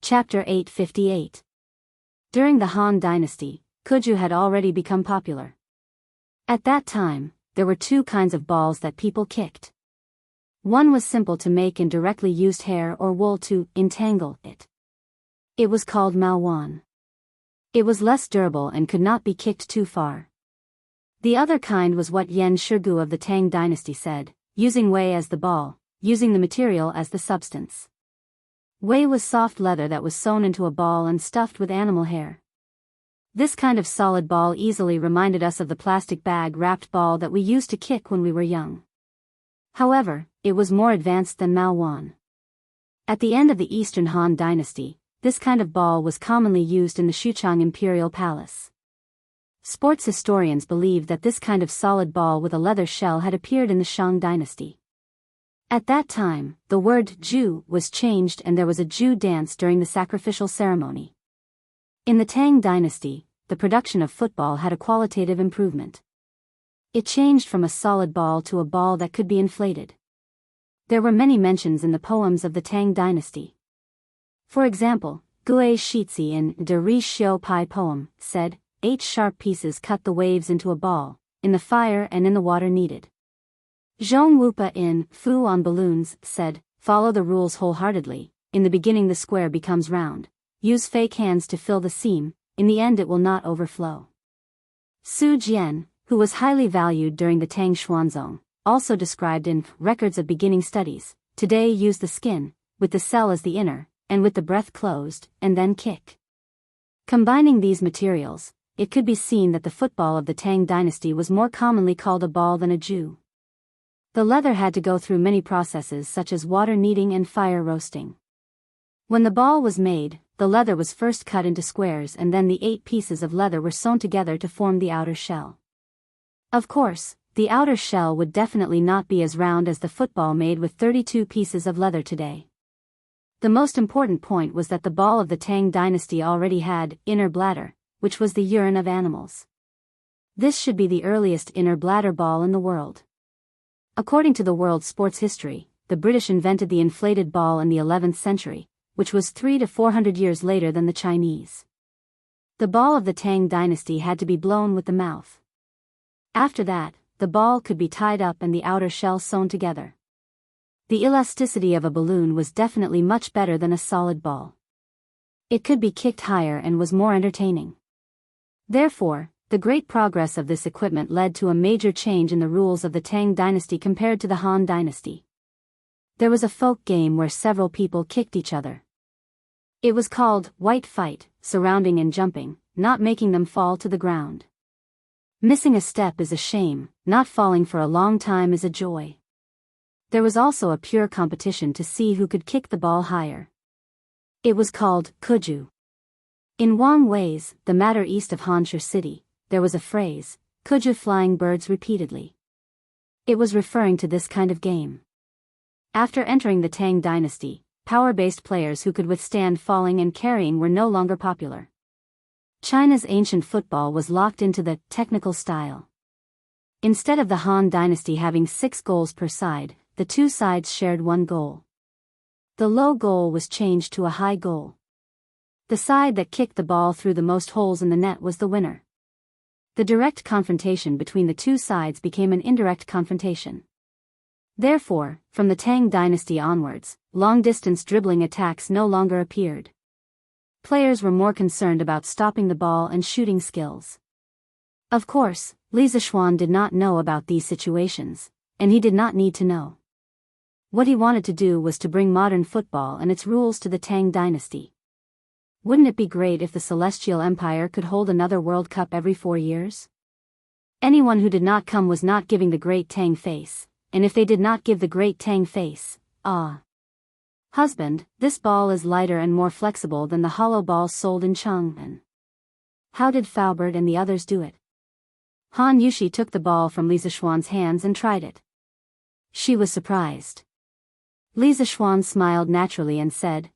Chapter 858. During the Han Dynasty, Kuju had already become popular. At that time, there were two kinds of balls that people kicked. One was simple to make and directly used hair or wool to entangle it. It was called Maowan. It was less durable and could not be kicked too far. The other kind was what Yan Shigu of the Tang Dynasty said, using wei as the ball, using the material as the substance. Wei was soft leather that was sewn into a ball and stuffed with animal hair. This kind of solid ball easily reminded us of the plastic bag-wrapped ball that we used to kick when we were young. However, it was more advanced than Maowan. At the end of the Eastern Han Dynasty, this kind of ball was commonly used in the Xuchang Imperial Palace. Sports historians believe that this kind of solid ball with a leather shell had appeared in the Shang Dynasty. At that time, the word Ju was changed and there was a Ju dance during the sacrificial ceremony. In the Tang Dynasty, the production of football had a qualitative improvement. It changed from a solid ball to a ball that could be inflated. There were many mentions in the poems of the Tang Dynasty. For example, Guai Shizi in De Ri Xiu Pai poem said, 8 sharp pieces cut the waves into a ball, in the fire and in the water needed. Zhong Wupa in Fu on Balloons said, follow the rules wholeheartedly, in the beginning the square becomes round, use fake hands to fill the seam, in the end it will not overflow. Su Jian, who was highly valued during the Tang Xuanzong, also described in Records of Beginning Studies, today use the skin, with the cell as the inner, and with the breath closed, and then kick. Combining these materials, it could be seen that the football of the Tang Dynasty was more commonly called a ball than a ju. The leather had to go through many processes such as water kneading and fire roasting. When the ball was made, the leather was first cut into squares and then the 8 pieces of leather were sewn together to form the outer shell. Of course, the outer shell would definitely not be as round as the football made with 32 pieces of leather today. The most important point was that the ball of the Tang Dynasty already had inner bladder, which was the urine of animals. This should be the earliest inner bladder ball in the world. According to the world's sports history, the British invented the inflated ball in the 11th century, which was 300 to 400 years later than the Chinese. The ball of the Tang Dynasty had to be blown with the mouth. After that, the ball could be tied up and the outer shell sewn together. The elasticity of a balloon was definitely much better than a solid ball. It could be kicked higher and was more entertaining. Therefore, the great progress of this equipment led to a major change in the rules of the Tang Dynasty compared to the Han Dynasty. There was a folk game where several people kicked each other. It was called white fight, surrounding and jumping, not making them fall to the ground. Missing a step is a shame, not falling for a long time is a joy. There was also a pure competition to see who could kick the ball higher. It was called Kuju. In Wang Wei's, the matter east of Hanshu City, there was a phrase, Kuju flying birds repeatedly. It was referring to this kind of game. After entering the Tang Dynasty, power-based players who could withstand falling and carrying were no longer popular. China's ancient football was locked into the technical style. Instead of the Han Dynasty having 6 goals per side, the 2 sides shared 1 goal. The low goal was changed to a high goal. The side that kicked the ball through the most holes in the net was the winner. The direct confrontation between the 2 sides became an indirect confrontation. Therefore, from the Tang Dynasty onwards, long-distance dribbling attacks no longer appeared. Players were more concerned about stopping the ball and shooting skills. Of course, Li Zishuan did not know about these situations, and he did not need to know. What he wanted to do was to bring modern football and its rules to the Tang Dynasty. Wouldn't it be great if the Celestial Empire could hold another World Cup every 4 years? Anyone who did not come was not giving the great Tang face, and if they did not give the great Tang face, husband, this ball is lighter and more flexible than the hollow ball sold in Chang'an. How did Faubert and the others do it? Han Yushi took the ball from Li Zishuan's hands and tried it. She was surprised. Li Zishuan smiled naturally and said,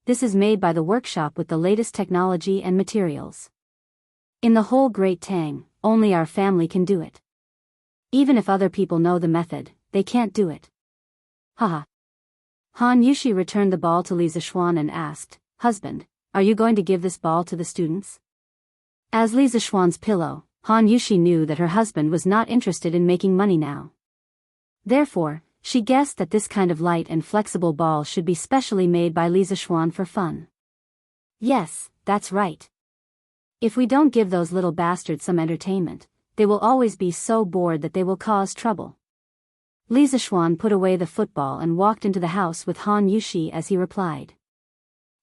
this is made by the workshop with the latest technology and materials. In the whole Great Tang, only our family can do it. Even if other people know the method, they can't do it. Han Yushi returned the ball to Li Zishuan and asked, "Husband, are you going to give this ball to the students?" As Li Zishuan's pillow, Han Yushi knew that her husband was not interested in making money now. Therefore, she guessed that this kind of light and flexible ball should be specially made by Li Zishuan for fun. "Yes, that's right. If we don't give those little bastards some entertainment, they will always be so bored that they will cause trouble." Li Zishuan put away the football and walked into the house with Han Yushi as he replied.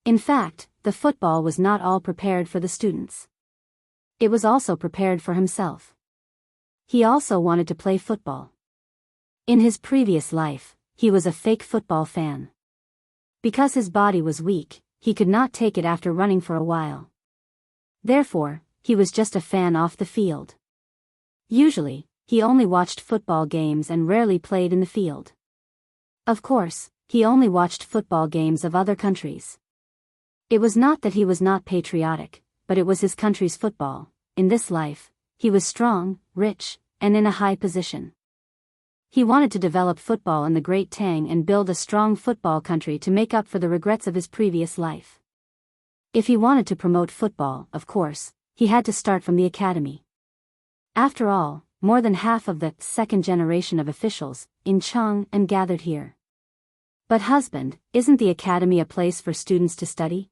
In fact, the football was not all prepared for the students. It was also prepared for himself. He also wanted to play football. In his previous life, he was a fake football fan. Because his body was weak, he could not take it after running for a while. Therefore, he was just a fan off the field. Usually, he only watched football games and rarely played in the field. Of course, he only watched football games of other countries. It was not that he was not patriotic, but it was his country's football. In this life, he was strong, rich, and in a high position. He wanted to develop football in the Great Tang and build a strong football country to make up for the regrets of his previous life. If he wanted to promote football, of course, he had to start from the academy. After all, more than half of the second generation of officials in Chang'an gathered here. "But husband, isn't the academy a place for students to study?"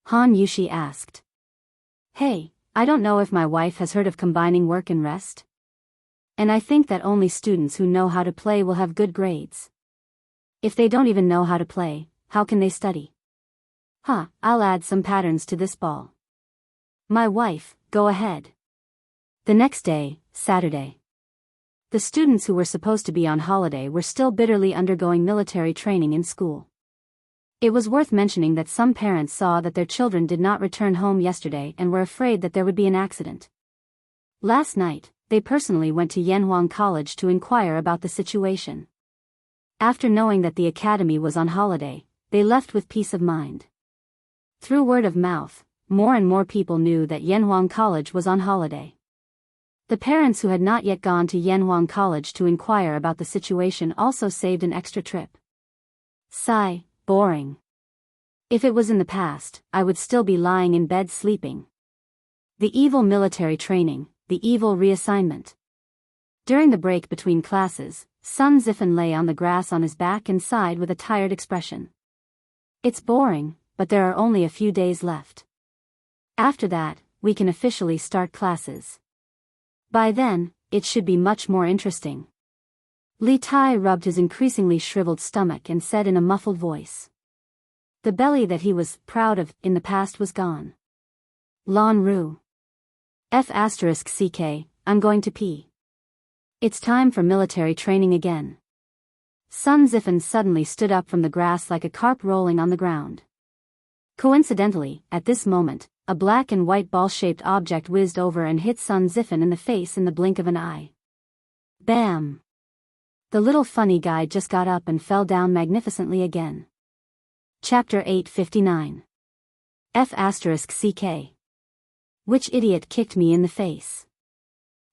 Han Yushi asked. "Hey, I don't know if my wife has heard of combining work and rest. And I think that only students who know how to play will have good grades. If they don't even know how to play, how can they study? I'll add some patterns to this ball." "My wife, go ahead." The next day, Saturday. The students who were supposed to be on holiday were still bitterly undergoing military training in school. It was worth mentioning that some parents saw that their children did not return home yesterday and were afraid that there would be an accident. Last night, they personally went to Yanhuang College to inquire about the situation. After knowing that the academy was on holiday, they left with peace of mind. Through word of mouth, more and more people knew that Yanhuang College was on holiday. The parents who had not yet gone to Yanhuang College to inquire about the situation also saved an extra trip. Sigh, boring. If it was in the past, I would still be lying in bed sleeping. The evil military training, the evil reassignment. During the break between classes, Sun Zifen lay on the grass on his back and sighed with a tired expression. "It's boring, but there are only a few days left. After that, we can officially start classes. By then, it should be much more interesting." Li Tai rubbed his increasingly shriveled stomach and said in a muffled voice. The belly that he was proud of in the past was gone. Lan Ru. F***ck, I'm going to pee. It's time for military training again. Sun Zifen suddenly stood up from the grass like a carp rolling on the ground. Coincidentally, at this moment, a black and white ball-shaped object whizzed over and hit Sun Zifen in the face in the blink of an eye. Bam! The little funny guy just got up and fell down magnificently again. Chapter 859. F***ck. Which idiot kicked me in the face?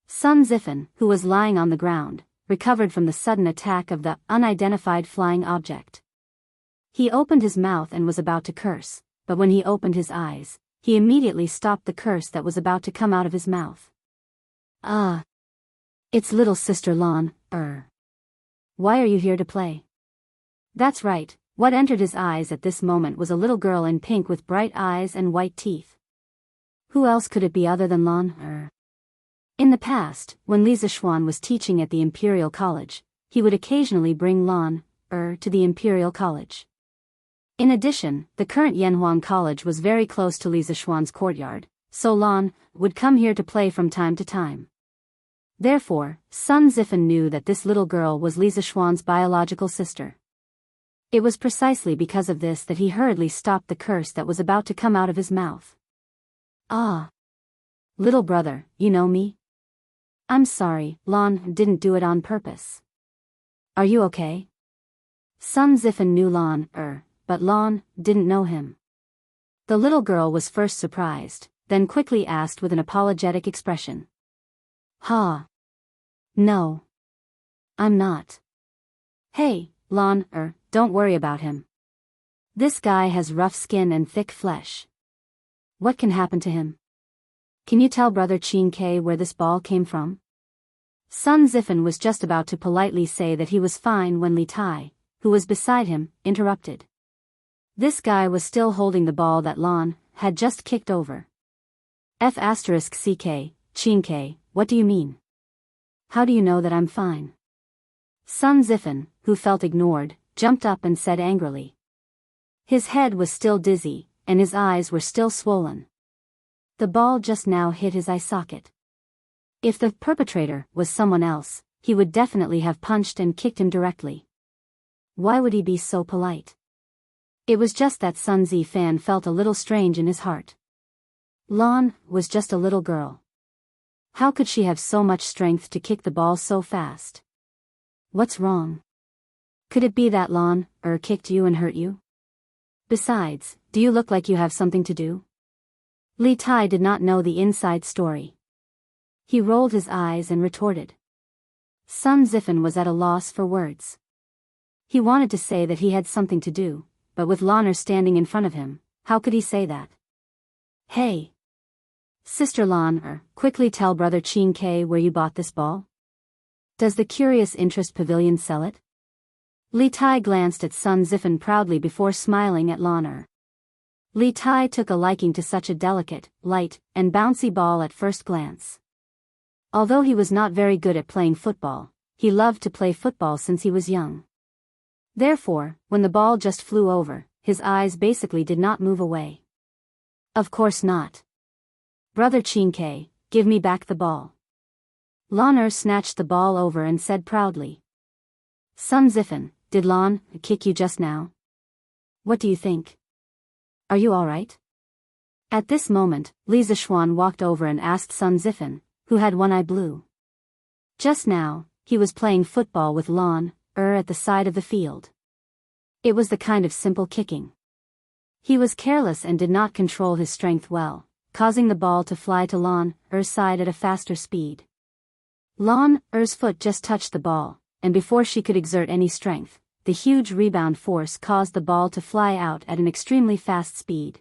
Sun Zifen, who was lying on the ground, recovered from the sudden attack of the unidentified flying object. He opened his mouth and was about to curse, but when he opened his eyes, he immediately stopped the curse that was about to come out of his mouth. It's little sister Lan, Why are you here to play? That's right, what entered his eyes at this moment was a little girl in pink with bright eyes and white teeth. Who else could it be other than Lan, In the past, when Li Zishuan was teaching at the Imperial College, he would occasionally bring Lan, to the Imperial College. In addition, the current Yanhuang College was very close to Li Zishuan's courtyard, so Lan would come here to play from time to time. Therefore, Sun Zifen knew that this little girl was Li Zishuan's biological sister. It was precisely because of this that he hurriedly stopped the curse that was about to come out of his mouth. Little brother, you know me? I'm sorry, Lan didn't do it on purpose. Are you okay? Sun Zifen knew Lan, but Lan didn't know him. The little girl was first surprised, then quickly asked with an apologetic expression. No. I'm not. Hey, Lan, don't worry about him. This guy has rough skin and thick flesh. What can happen to him? Can you tell Brother Qin where this ball came from? Sun Zifen was just about to politely say that he was fine when Li Tai, who was beside him, interrupted. This guy was still holding the ball that Lan had just kicked over. Qin, what do you mean? How do you know that I'm fine? Sun Zifen, who felt ignored, jumped up and said angrily. His head was still dizzy, and his eyes were still swollen. The ball just now hit his eye socket. If the perpetrator was someone else, he would definitely have punched and kicked him directly. Why would he be so polite? It was just that Sun Zifan felt a little strange in his heart. Lan was just a little girl. How could she have so much strength to kick the ball so fast? What's wrong? Could it be that Lan kicked you and hurt you? Besides, do you look like you have something to do? Li Tai did not know the inside story. He rolled his eyes and retorted. Sun Zifen was at a loss for words. He wanted to say that he had something to do, but with Lan standing in front of him, how could he say that? Hey! Sister Lan, quickly tell Brother Qin where you bought this ball? Does the Curious Interest Pavilion sell it? Li Tai glanced at Sun Zifen proudly before smiling at Lan. Li Tai took a liking to such a delicate, light, and bouncy ball at first glance. Although he was not very good at playing football, he loved to play football since he was young. Therefore, when the ball just flew over, his eyes basically did not move away. Of course not. Brother Qin, give me back the ball. Lan snatched the ball over and said proudly. Sun Zifen, did Lan kick you just now? What do you think? Are you alright? At this moment, Li Zishuan walked over and asked Sun Zifen, who had one eye blue. Just now, he was playing football with Lan at the side of the field. It was the kind of simple kicking. He was careless and did not control his strength well, causing the ball to fly to Lan's side at a faster speed. Lan's foot just touched the ball, and before she could exert any strength, the huge rebound force caused the ball to fly out at an extremely fast speed.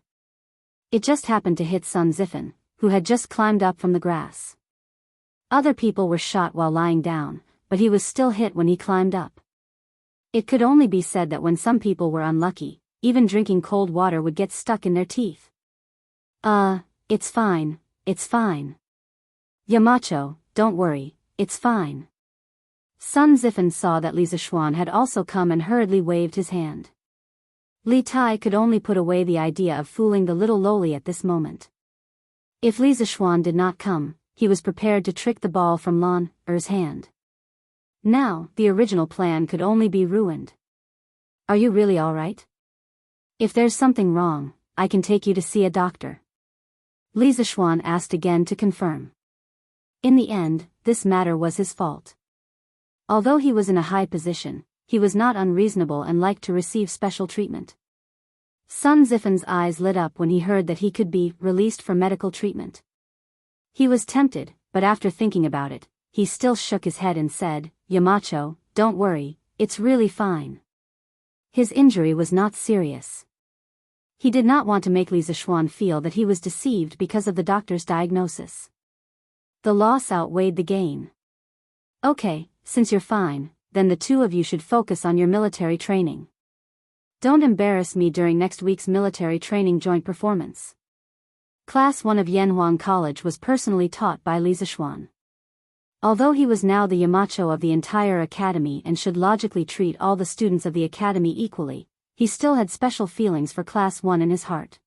It just happened to hit Sun Zifen, who had just climbed up from the grass. Other people were shot while lying down, but he was still hit when he climbed up. It could only be said that when some people were unlucky, even drinking cold water would get stuck in their teeth. It's fine, it's fine. Yamacho, don't worry, it's fine. Sun Zifen saw that Li Zishuan had also come and hurriedly waved his hand. Li Tai could only put away the idea of fooling the little loli at this moment. If Li Zishuan did not come, he was prepared to trick the ball from Lan's hand. Now, the original plan could only be ruined. Are you really alright? If there's something wrong, I can take you to see a doctor. Li Zishuan asked again to confirm. In the end, this matter was his fault. Although he was in a high position, he was not unreasonable and liked to receive special treatment. Sun Zifen's eyes lit up when he heard that he could be released for medical treatment. He was tempted, but after thinking about it, he still shook his head and said, Yamacho, don't worry, it's really fine. His injury was not serious. He did not want to make Li Zishuan feel that he was deceived because of the doctor's diagnosis. The loss outweighed the gain. Okay, since you're fine, then the two of you should focus on your military training. Don't embarrass me during next week's military training joint performance. Class 1 of Yanhuang College was personally taught by Li Zishuan. Although he was now the Yamacho of the entire academy and should logically treat all the students of the academy equally, he still had special feelings for Class 1 in his heart.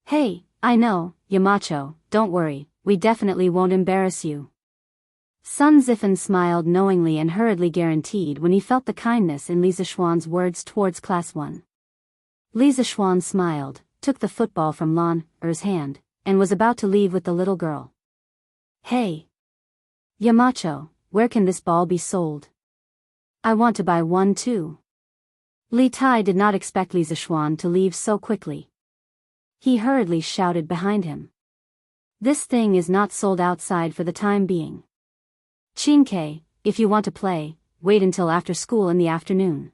Hey, I know, Yamacho, don't worry, we definitely won't embarrass you. Sun Zifen smiled knowingly and hurriedly guaranteed when he felt the kindness in Li Zishuan's words towards Class 1. Li Zishuan smiled, took the football from Lan's hand, and was about to leave with the little girl. Hey! Yamacho, where can this ball be sold? I want to buy one too. Li Tai did not expect Li Zishuan to leave so quickly. He hurriedly shouted behind him. This thing is not sold outside for the time being. Qin, if you want to play, wait until after school in the afternoon.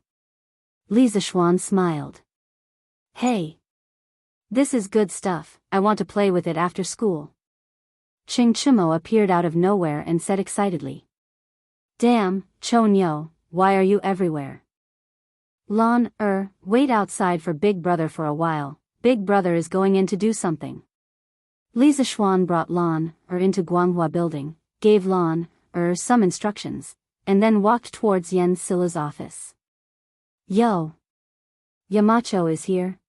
Li Zishuan smiled. Hey! This is good stuff, I want to play with it after school. Chingchimo appeared out of nowhere and said excitedly. Damn, Chonyo, why are you everywhere? Lon, wait outside for Big Brother for a while, Big Brother is going in to do something. Li Zishuan brought Lon, into Guanghua building, gave Lon, some instructions, and then walked towards Yen Sila's office. Yo! Yamacho is here?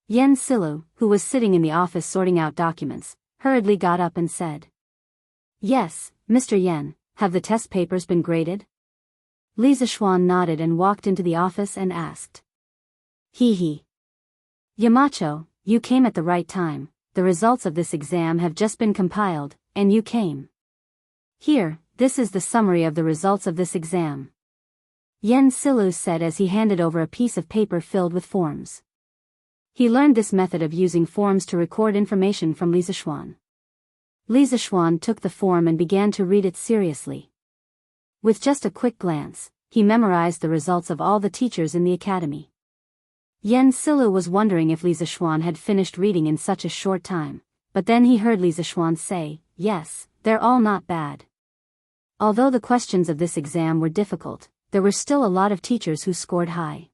Yen Silu, who was sitting in the office sorting out documents, hurriedly got up and said. Yes, Mr. Yen, have the test papers been graded? Li Zishuan nodded and walked into the office and asked. Hee. Yamacho, you came at the right time, the results of this exam have just been compiled, and you came. Here, this is the summary of the results of this exam. Yen Silu said as he handed over a piece of paper filled with forms. He learned this method of using forms to record information from Li Zishuan. Li Zishuan took the form and began to read it seriously. With just a quick glance, he memorized the results of all the teachers in the academy. Yen Silu was wondering if Li Zishuan had finished reading in such a short time, but then he heard Li Zishuan say, yes, they're all not bad. Although the questions of this exam were difficult, there were still a lot of teachers who scored high.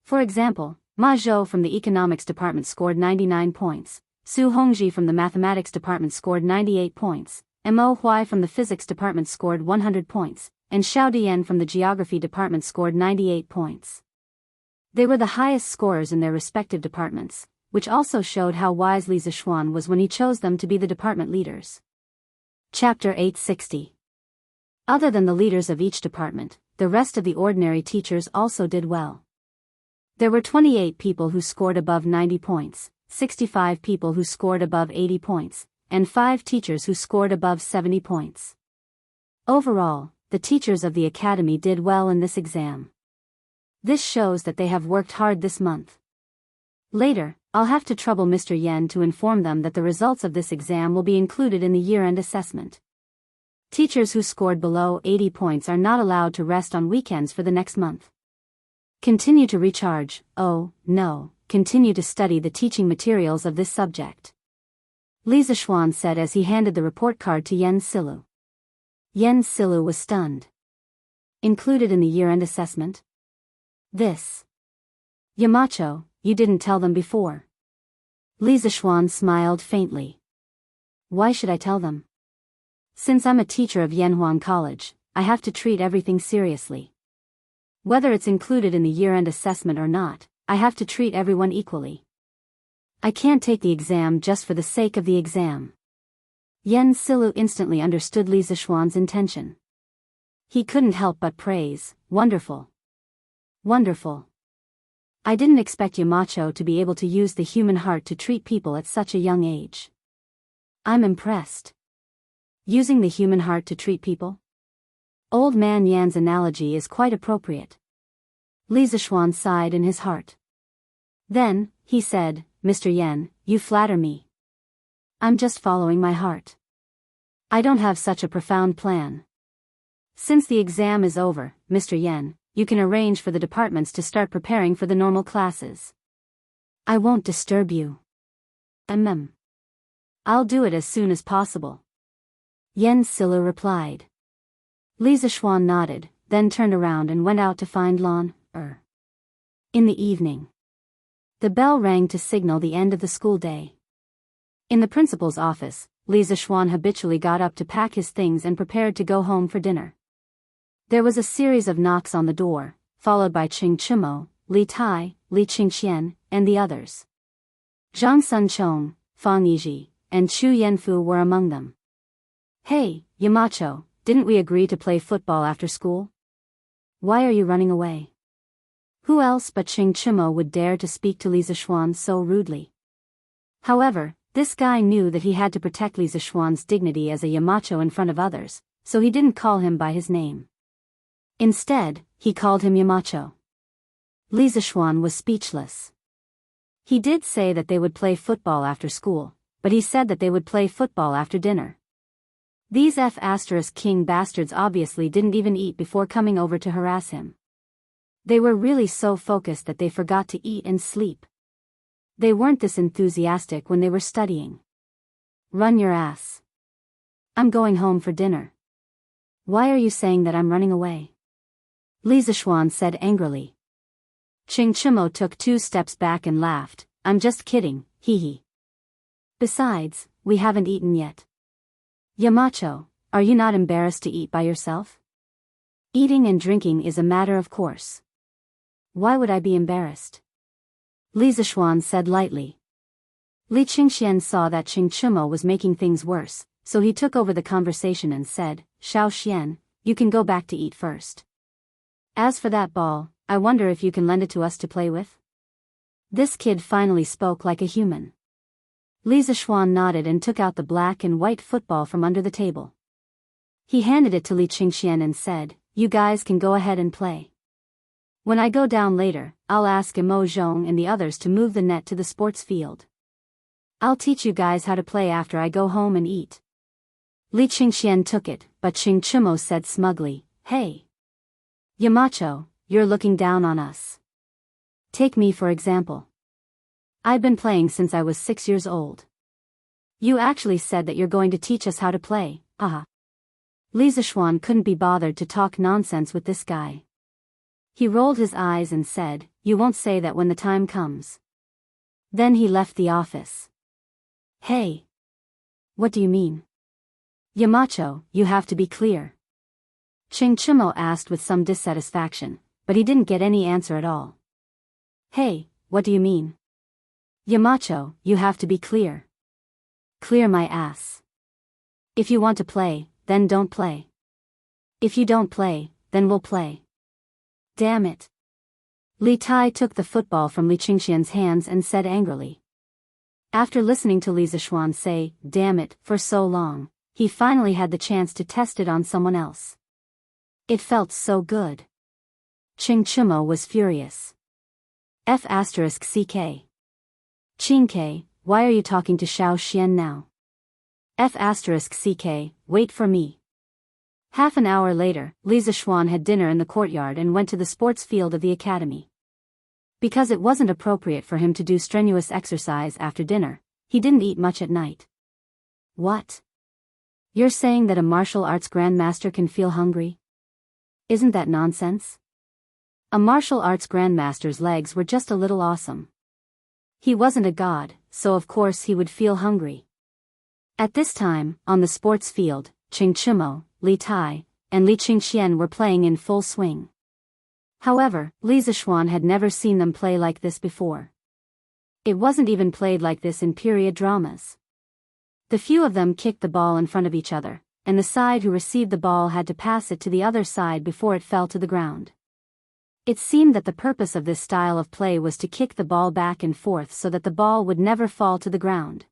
For example, Ma Zhou from the economics department scored 99 points, Su Hongji from the mathematics department scored 98 points, Mo Huai from the physics department scored 100 points, and Xiao Dian from the geography department scored 98 points. They were the highest scorers in their respective departments, which also showed how wise Li Zishuan was when he chose them to be the department leaders. Chapter 860. Other than the leaders of each department, the rest of the ordinary teachers also did well. There were 28 people who scored above 90 points, 65 people who scored above 80 points, and 5 teachers who scored above 70 points. Overall, the teachers of the academy did well in this exam. This shows that they have worked hard this month. Later, I'll have to trouble Mr. Yen to inform them that the results of this exam will be included in the year-end assessment. Teachers who scored below 80 points are not allowed to rest on weekends for the next month. Continue to recharge, continue to study the teaching materials of this subject. Li Zishuan said as he handed the report card to Yen Silu. Yen Silu was stunned. Included in the year-end assessment? This. Yamacho, you didn't tell them before. Li Zishuan smiled faintly. Why should I tell them? Since I'm a teacher of Yanhuan College, I have to treat everything seriously. Whether it's included in the year-end assessment or not, I have to treat everyone equally. I can't take the exam just for the sake of the exam. Yen Silu instantly understood Li Zishuan's intention. He couldn't help but praise, wonderful. Wonderful. I didn't expect Yamacho to be able to use the human heart to treat people at such a young age. I'm impressed. Using the human heart to treat people? Old Man Yan's analogy is quite appropriate. Li Zishuan sighed in his heart. Then, he said, Mr. Yan, you flatter me. I'm just following my heart. I don't have such a profound plan. Since the exam is over, Mr. Yan, you can arrange for the departments to start preparing for the normal classes. I won't disturb you. I'll do it as soon as possible. Yen Silu replied. Li Zishuan nodded, then turned around and went out to find Lon, In the evening. The bell rang to signal the end of the school day. In the principal's office, Li Zishuan habitually got up to pack his things and prepared to go home for dinner. There was a series of knocks on the door, followed by Ching Chimo, Li Tai, Li Qingxian, and the others. Zhang Sunchong, Fang Yizhi, and Chu Yanfu were among them. Hey, Yamacho, didn't we agree to play football after school? Why are you running away? Who else but Ching Chimo would dare to speak to Li Zishuan so rudely? However, this guy knew that he had to protect Li Zishuan's dignity as a Yamacho in front of others, so he didn't call him by his name. Instead, he called him Yamacho. Li Zishuan was speechless. He did say that they would play football after school, but he said that they would play football after dinner. These F***king bastards obviously didn't even eat before coming over to harass him. They were really so focused that they forgot to eat and sleep. They weren't this enthusiastic when they were studying. Run your ass. I'm going home for dinner. Why are you saying that I'm running away? Li Zishuan said angrily. Qing Chimo took 2 steps back and laughed. I'm just kidding, hee hee. Besides, we haven't eaten yet. Yamacho, are you not embarrassed to eat by yourself? Eating and drinking is a matter of course. Why would I be embarrassed? Li Zishuan said lightly. Li Qingxian saw that Qing Chimo was making things worse, so he took over the conversation and said, Xiao Xian, you can go back to eat first. As for that ball, I wonder if you can lend it to us to play with? This kid finally spoke like a human. Li Zishuan nodded and took out the black and white football from under the table. He handed it to Li Qingxian and said, you guys can go ahead and play. When I go down later, I'll ask Imo Zhong and the others to move the net to the sports field. I'll teach you guys how to play after I go home and eat. Li Qingxian took it, but Qing Chimo said smugly, hey. Yamacho, you're looking down on us. Take me for example. I've been playing since I was 6 years old. You actually said that you're going to teach us how to play, aha. Li Zishuan couldn't be bothered to talk nonsense with this guy. He rolled his eyes and said, you won't say that when the time comes. Then he left the office. Hey. What do you mean? Yamacho, you have to be clear. Qing Chimo asked with some dissatisfaction, but he didn't get any answer at all. Hey, what do you mean? Yamacho, you have to be clear. Clear my ass. If you want to play, then don't play. If you don't play, then we'll play. Damn it. Li Tai took the football from Li Qingxian's hands and said angrily. After listening to Li Zishuan say, damn it, for so long, he finally had the chance to test it on someone else. It felt so good. Qing Chimo was furious. F***CK. Qingke, why are you talking to Xiao Xian now? F***CK, wait for me. Half an hour later, Li Zishuan had dinner in the courtyard and went to the sports field of the academy. Because it wasn't appropriate for him to do strenuous exercise after dinner, he didn't eat much at night. What? You're saying that a martial arts grandmaster can feel hungry? Isn't that nonsense? A martial arts grandmaster's legs were just a little awesome. He wasn't a god, so of course he would feel hungry. At this time, on the sports field, Qing Chimo, Li Tai, and Li Qingxian were playing in full swing. However, Li Zishuan had never seen them play like this before. It wasn't even played like this in period dramas. The few of them kicked the ball in front of each other, and the side who received the ball had to pass it to the other side before it fell to the ground. It seemed that the purpose of this style of play was to kick the ball back and forth so that the ball would never fall to the ground.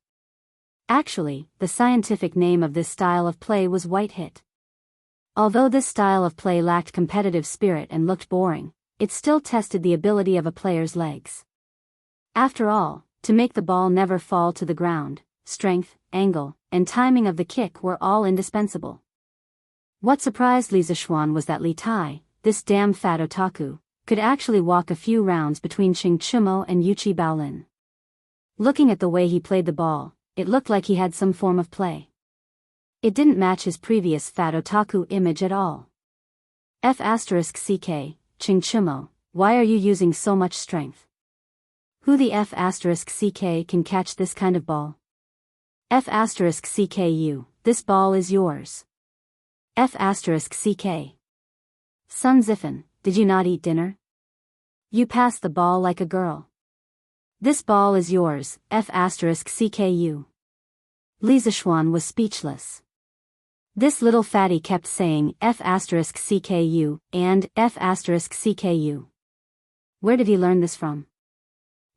Actually, the scientific name of this style of play was white hit. Although this style of play lacked competitive spirit and looked boring, it still tested the ability of a player's legs. After all, to make the ball never fall to the ground, strength, angle, and timing of the kick were all indispensable. What surprised Li Zishuan was that Li Tai, this damn fat otaku, could actually walk a few rounds between Qing Chimo and Yuchi Baolin. Looking at the way he played the ball, it looked like he had some form of play. It didn't match his previous fat otaku image at all. F***CK, Qing Chimo, why are you using so much strength? Who the F***CK can catch this kind of ball? F***CKU, this ball is yours. F***CK. Sun Zifen, did you not eat dinner? You passed the ball like a girl. This ball is yours, F***CKU. Li Zishuan was speechless. This little fatty kept saying F***CKU and F***CKU. Where did he learn this from?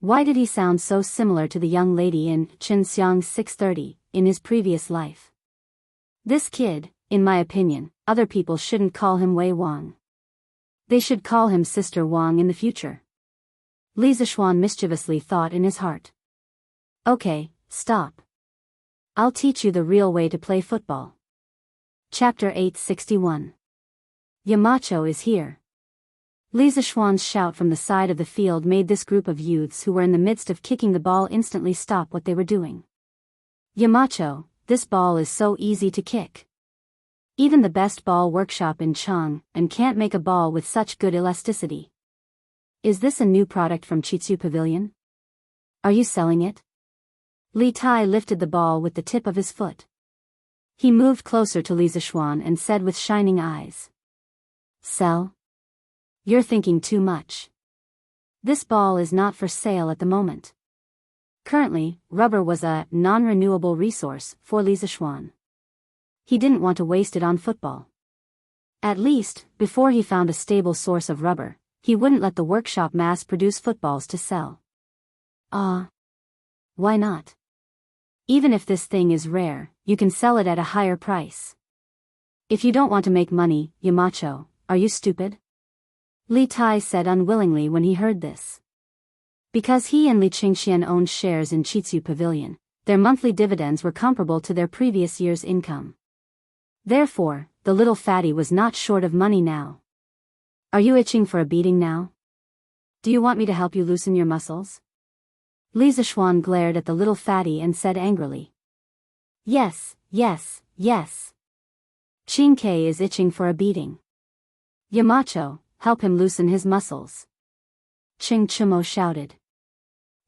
Why did he sound so similar to the young lady in Qinxiang 630 in his previous life? This kid, in my opinion, other people shouldn't call him Wei Wang. They should call him Sister Wang in the future. Li Zishuan mischievously thought in his heart. Okay, stop. I'll teach you the real way to play football. Chapter 861. Yamacho is here. Li Zishuan's shout from the side of the field made this group of youths who were in the midst of kicking the ball instantly stop what they were doing. Yamacho, this ball is so easy to kick. Even the best ball workshop in Chang and can't make a ball with such good elasticity. Is this a new product from Chitsu Pavilion? Are you selling it? Li Tai lifted the ball with the tip of his foot. He moved closer to Li Zishuan and said with shining eyes. Sell? You're thinking too much. This ball is not for sale at the moment. Currently, rubber was a non-renewable resource for Li Zishuan. He didn't want to waste it on football. At least, before he found a stable source of rubber, he wouldn't let the workshop mass-produce footballs to sell. Why not? Even if this thing is rare, you can sell it at a higher price. If you don't want to make money, Yamacho, are you stupid? Li Tai said unwillingly when he heard this. Because he and Li Qingxian owned shares in Chitsu Pavilion, their monthly dividends were comparable to their previous year's income. Therefore, the little fatty was not short of money now. Are you itching for a beating now? Do you want me to help you loosen your muscles? Li Zishuan glared at the little fatty and said angrily. Yes, yes, yes. Qingke is itching for a beating. Yamacho, help him loosen his muscles. Qing Chumo shouted.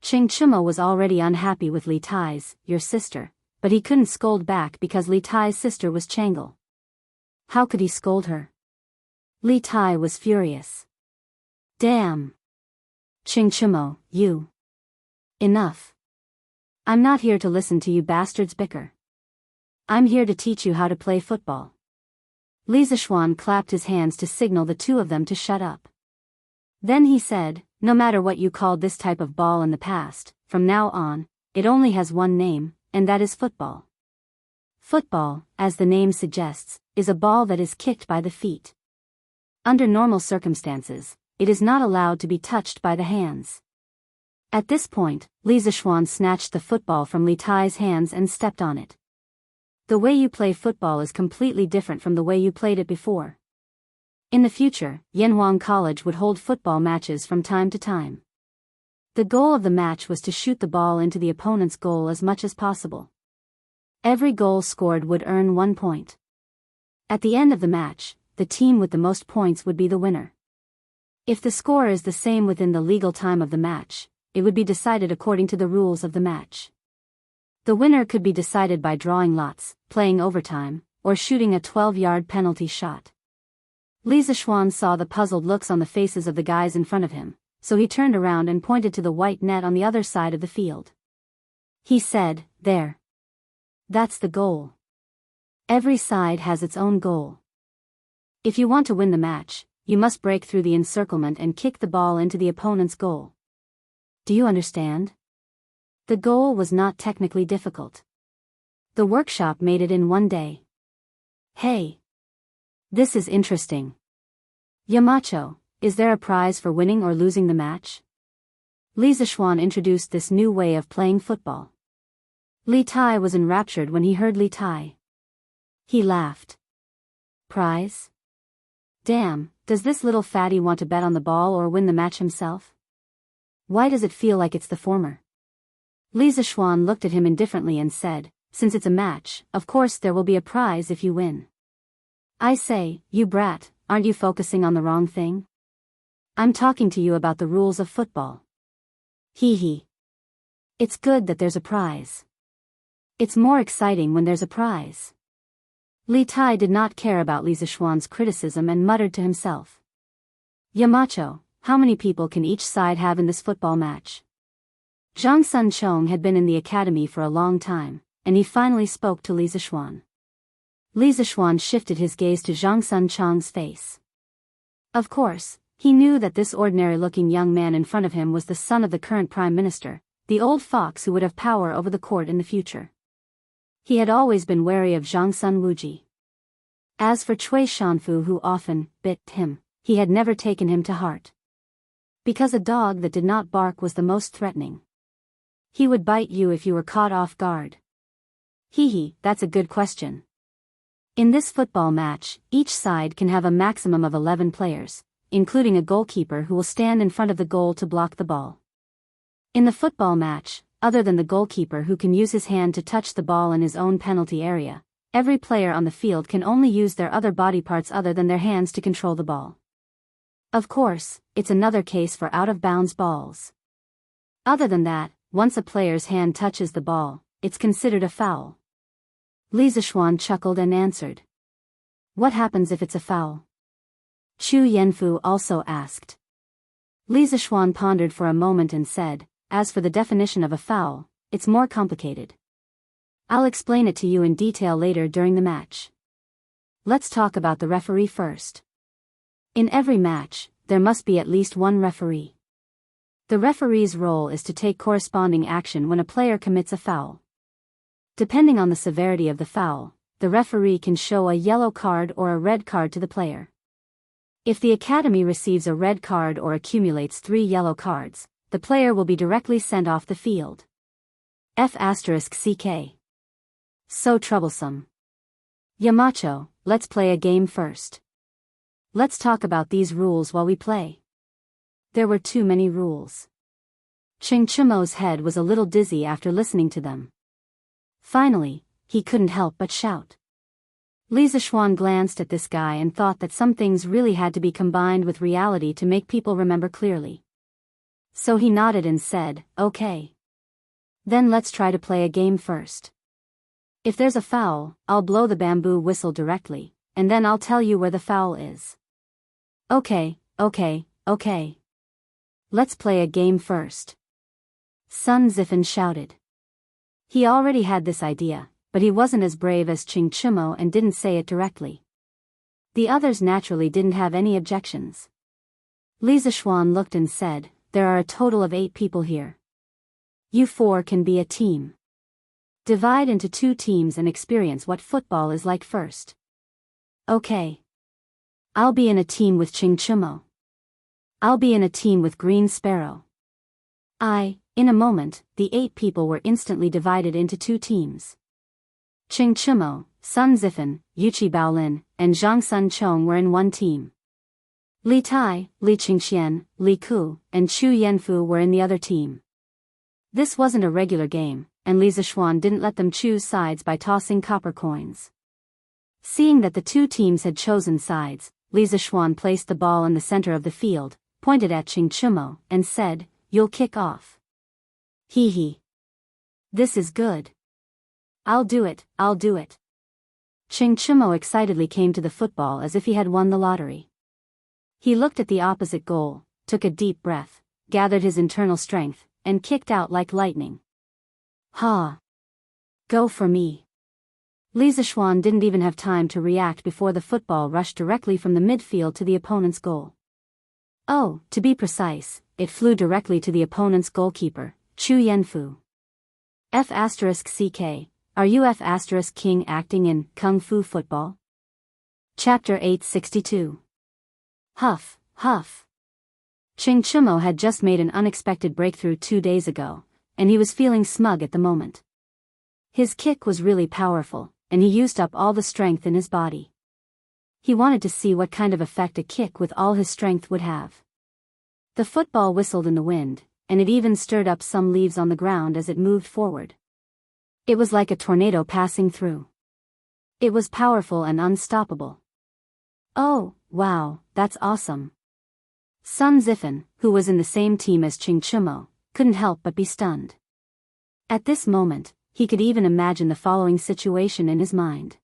Qing Chumo was already unhappy with Li Tai's, your sister, but he couldn't scold back because Li Tai's sister was Changle. How could he scold her? Li Tai was furious. Damn. Qing Chumo, you. Enough. I'm not here to listen to you bastards bicker. I'm here to teach you how to play football. Li Zishuan clapped his hands to signal the two of them to shut up. Then he said, no matter what you called this type of ball in the past, from now on, it only has one name, and that is football. Football, as the name suggests, is a ball that is kicked by the feet. Under normal circumstances, it is not allowed to be touched by the hands. At this point, Li Zishuan snatched the football from Li Tai's hands and stepped on it. The way you play football is completely different from the way you played it before. In the future, Yanhuang College would hold football matches from time to time. The goal of the match was to shoot the ball into the opponent's goal as much as possible. Every goal scored would earn 1 point. At the end of the match, the team with the most points would be the winner. If the score is the same within the legal time of the match, it would be decided according to the rules of the match. The winner could be decided by drawing lots, playing overtime, or shooting a 12-yard penalty shot. Li Zishuan saw the puzzled looks on the faces of the guys in front of him, so he turned around and pointed to the white net on the other side of the field. He said, there. That's the goal. Every side has its own goal. If you want to win the match, you must break through the encirclement and kick the ball into the opponent's goal. Do you understand? The goal was not technically difficult. The workshop made it in 1 day. Hey! This is interesting. Yamacho, is there a prize for winning or losing the match? Li Zishuan introduced this new way of playing football. Li Tai was enraptured when he heard Li Tai. He laughed. Prize? Damn, does this little fatty want to bet on the ball or win the match himself? Why does it feel like it's the former? Li Zishuan looked at him indifferently and said, since it's a match, of course there will be a prize if you win. I say, you brat, aren't you focusing on the wrong thing? I'm talking to you about the rules of football. Hee hee. It's good that there's a prize. It's more exciting when there's a prize. Li Tai did not care about Li Zishuan's criticism and muttered to himself. Yamacho, how many people can each side have in this football match? Zhang Sun Chong had been in the academy for a long time, and he finally spoke to Li Zishuan. Li Zishuan shifted his gaze to Zhang Sun Chong's face. Of course, he knew that this ordinary-looking young man in front of him was the son of the current prime minister, the old fox who would have power over the court in the future. He had always been wary of Zhang Sun Wuji. As for Cui Shanfu, who often bit him, he had never taken him to heart. Because a dog that did not bark was the most threatening. He would bite you if you were caught off guard. Hee hee, that's a good question. In this football match, each side can have a maximum of 11 players, including a goalkeeper who will stand in front of the goal to block the ball. In the football match, other than the goalkeeper who can use his hand to touch the ball in his own penalty area, every player on the field can only use their other body parts other than their hands to control the ball. Of course, it's another case for out-of-bounds balls. Other than that, once a player's hand touches the ball, it's considered a foul. Li Zishuan chuckled and answered. What happens if it's a foul? Chu Yanfu also asked. Li Zishuan pondered for a moment and said, as for the definition of a foul, it's more complicated. I'll explain it to you in detail later during the match. Let's talk about the referee first. In every match, there must be at least one referee. The referee's role is to take corresponding action when a player commits a foul. Depending on the severity of the foul, the referee can show a yellow card or a red card to the player. If the academy receives a red card or accumulates 3 yellow cards, the player will be directly sent off the field. F***ck. So troublesome. Yamacho, let's play a game first. Let's talk about these rules while we play. There were too many rules. Ching Chimo's head was a little dizzy after listening to them. Finally, he couldn't help but shout. Li Zishuan glanced at this guy and thought that some things really had to be combined with reality to make people remember clearly. So he nodded and said, okay. Then let's try to play a game first. If there's a foul, I'll blow the bamboo whistle directly, and then I'll tell you where the foul is. Okay. Let's play a game first. Sun Zifen shouted. He already had this idea, but he wasn't as brave as Ching Chimo and didn't say it directly. The others naturally didn't have any objections. Li Zishuan looked and said, there are a total of 8 people here. You 4 can be a team. Divide into 2 teams and experience what football is like first. Okay. I'll be in a team with Ching Chimo. I'll be in a team with Green Sparrow. In a moment, the 8 people were instantly divided into 2 teams. Ching Chimo, Sun Zifen, Yuchi Baolin, and Zhang Sun Chong were in one team. Li Tai, Li Qingxian, Li Ku, and Chu Yanfu were in the other team. This wasn't a regular game, and Li Zishuan didn't let them choose sides by tossing copper coins. Seeing that the 2 teams had chosen sides, Li Zishuan placed the ball in the center of the field, pointed at Ching Chimo, and said, you'll kick off. Hee hee. This is good. I'll do it. Ching Chimo excitedly came to the football as if he had won the lottery. He looked at the opposite goal, took a deep breath, gathered his internal strength, and kicked out like lightning. Ha! Go for me. Li Zishuan didn't even have time to react before the football rushed directly from the midfield to the opponent's goal. Oh, to be precise, it flew directly to the opponent's goalkeeper, Chu Yanfu. F***ck, are you F***king acting in Kung Fu Football? Chapter 862. Huff. Ching Chimo had just made an unexpected breakthrough 2 days ago, and he was feeling smug at the moment. His kick was really powerful, and he used up all the strength in his body. He wanted to see what kind of effect a kick with all his strength would have. The football whistled in the wind, and it even stirred up some leaves on the ground as it moved forward. It was like a tornado passing through. It was powerful and unstoppable. Oh, wow, that's awesome. Sun Zifen, who was in the same team as Ching Chimo, couldn't help but be stunned. At this moment, he could even imagine the following situation in his mind.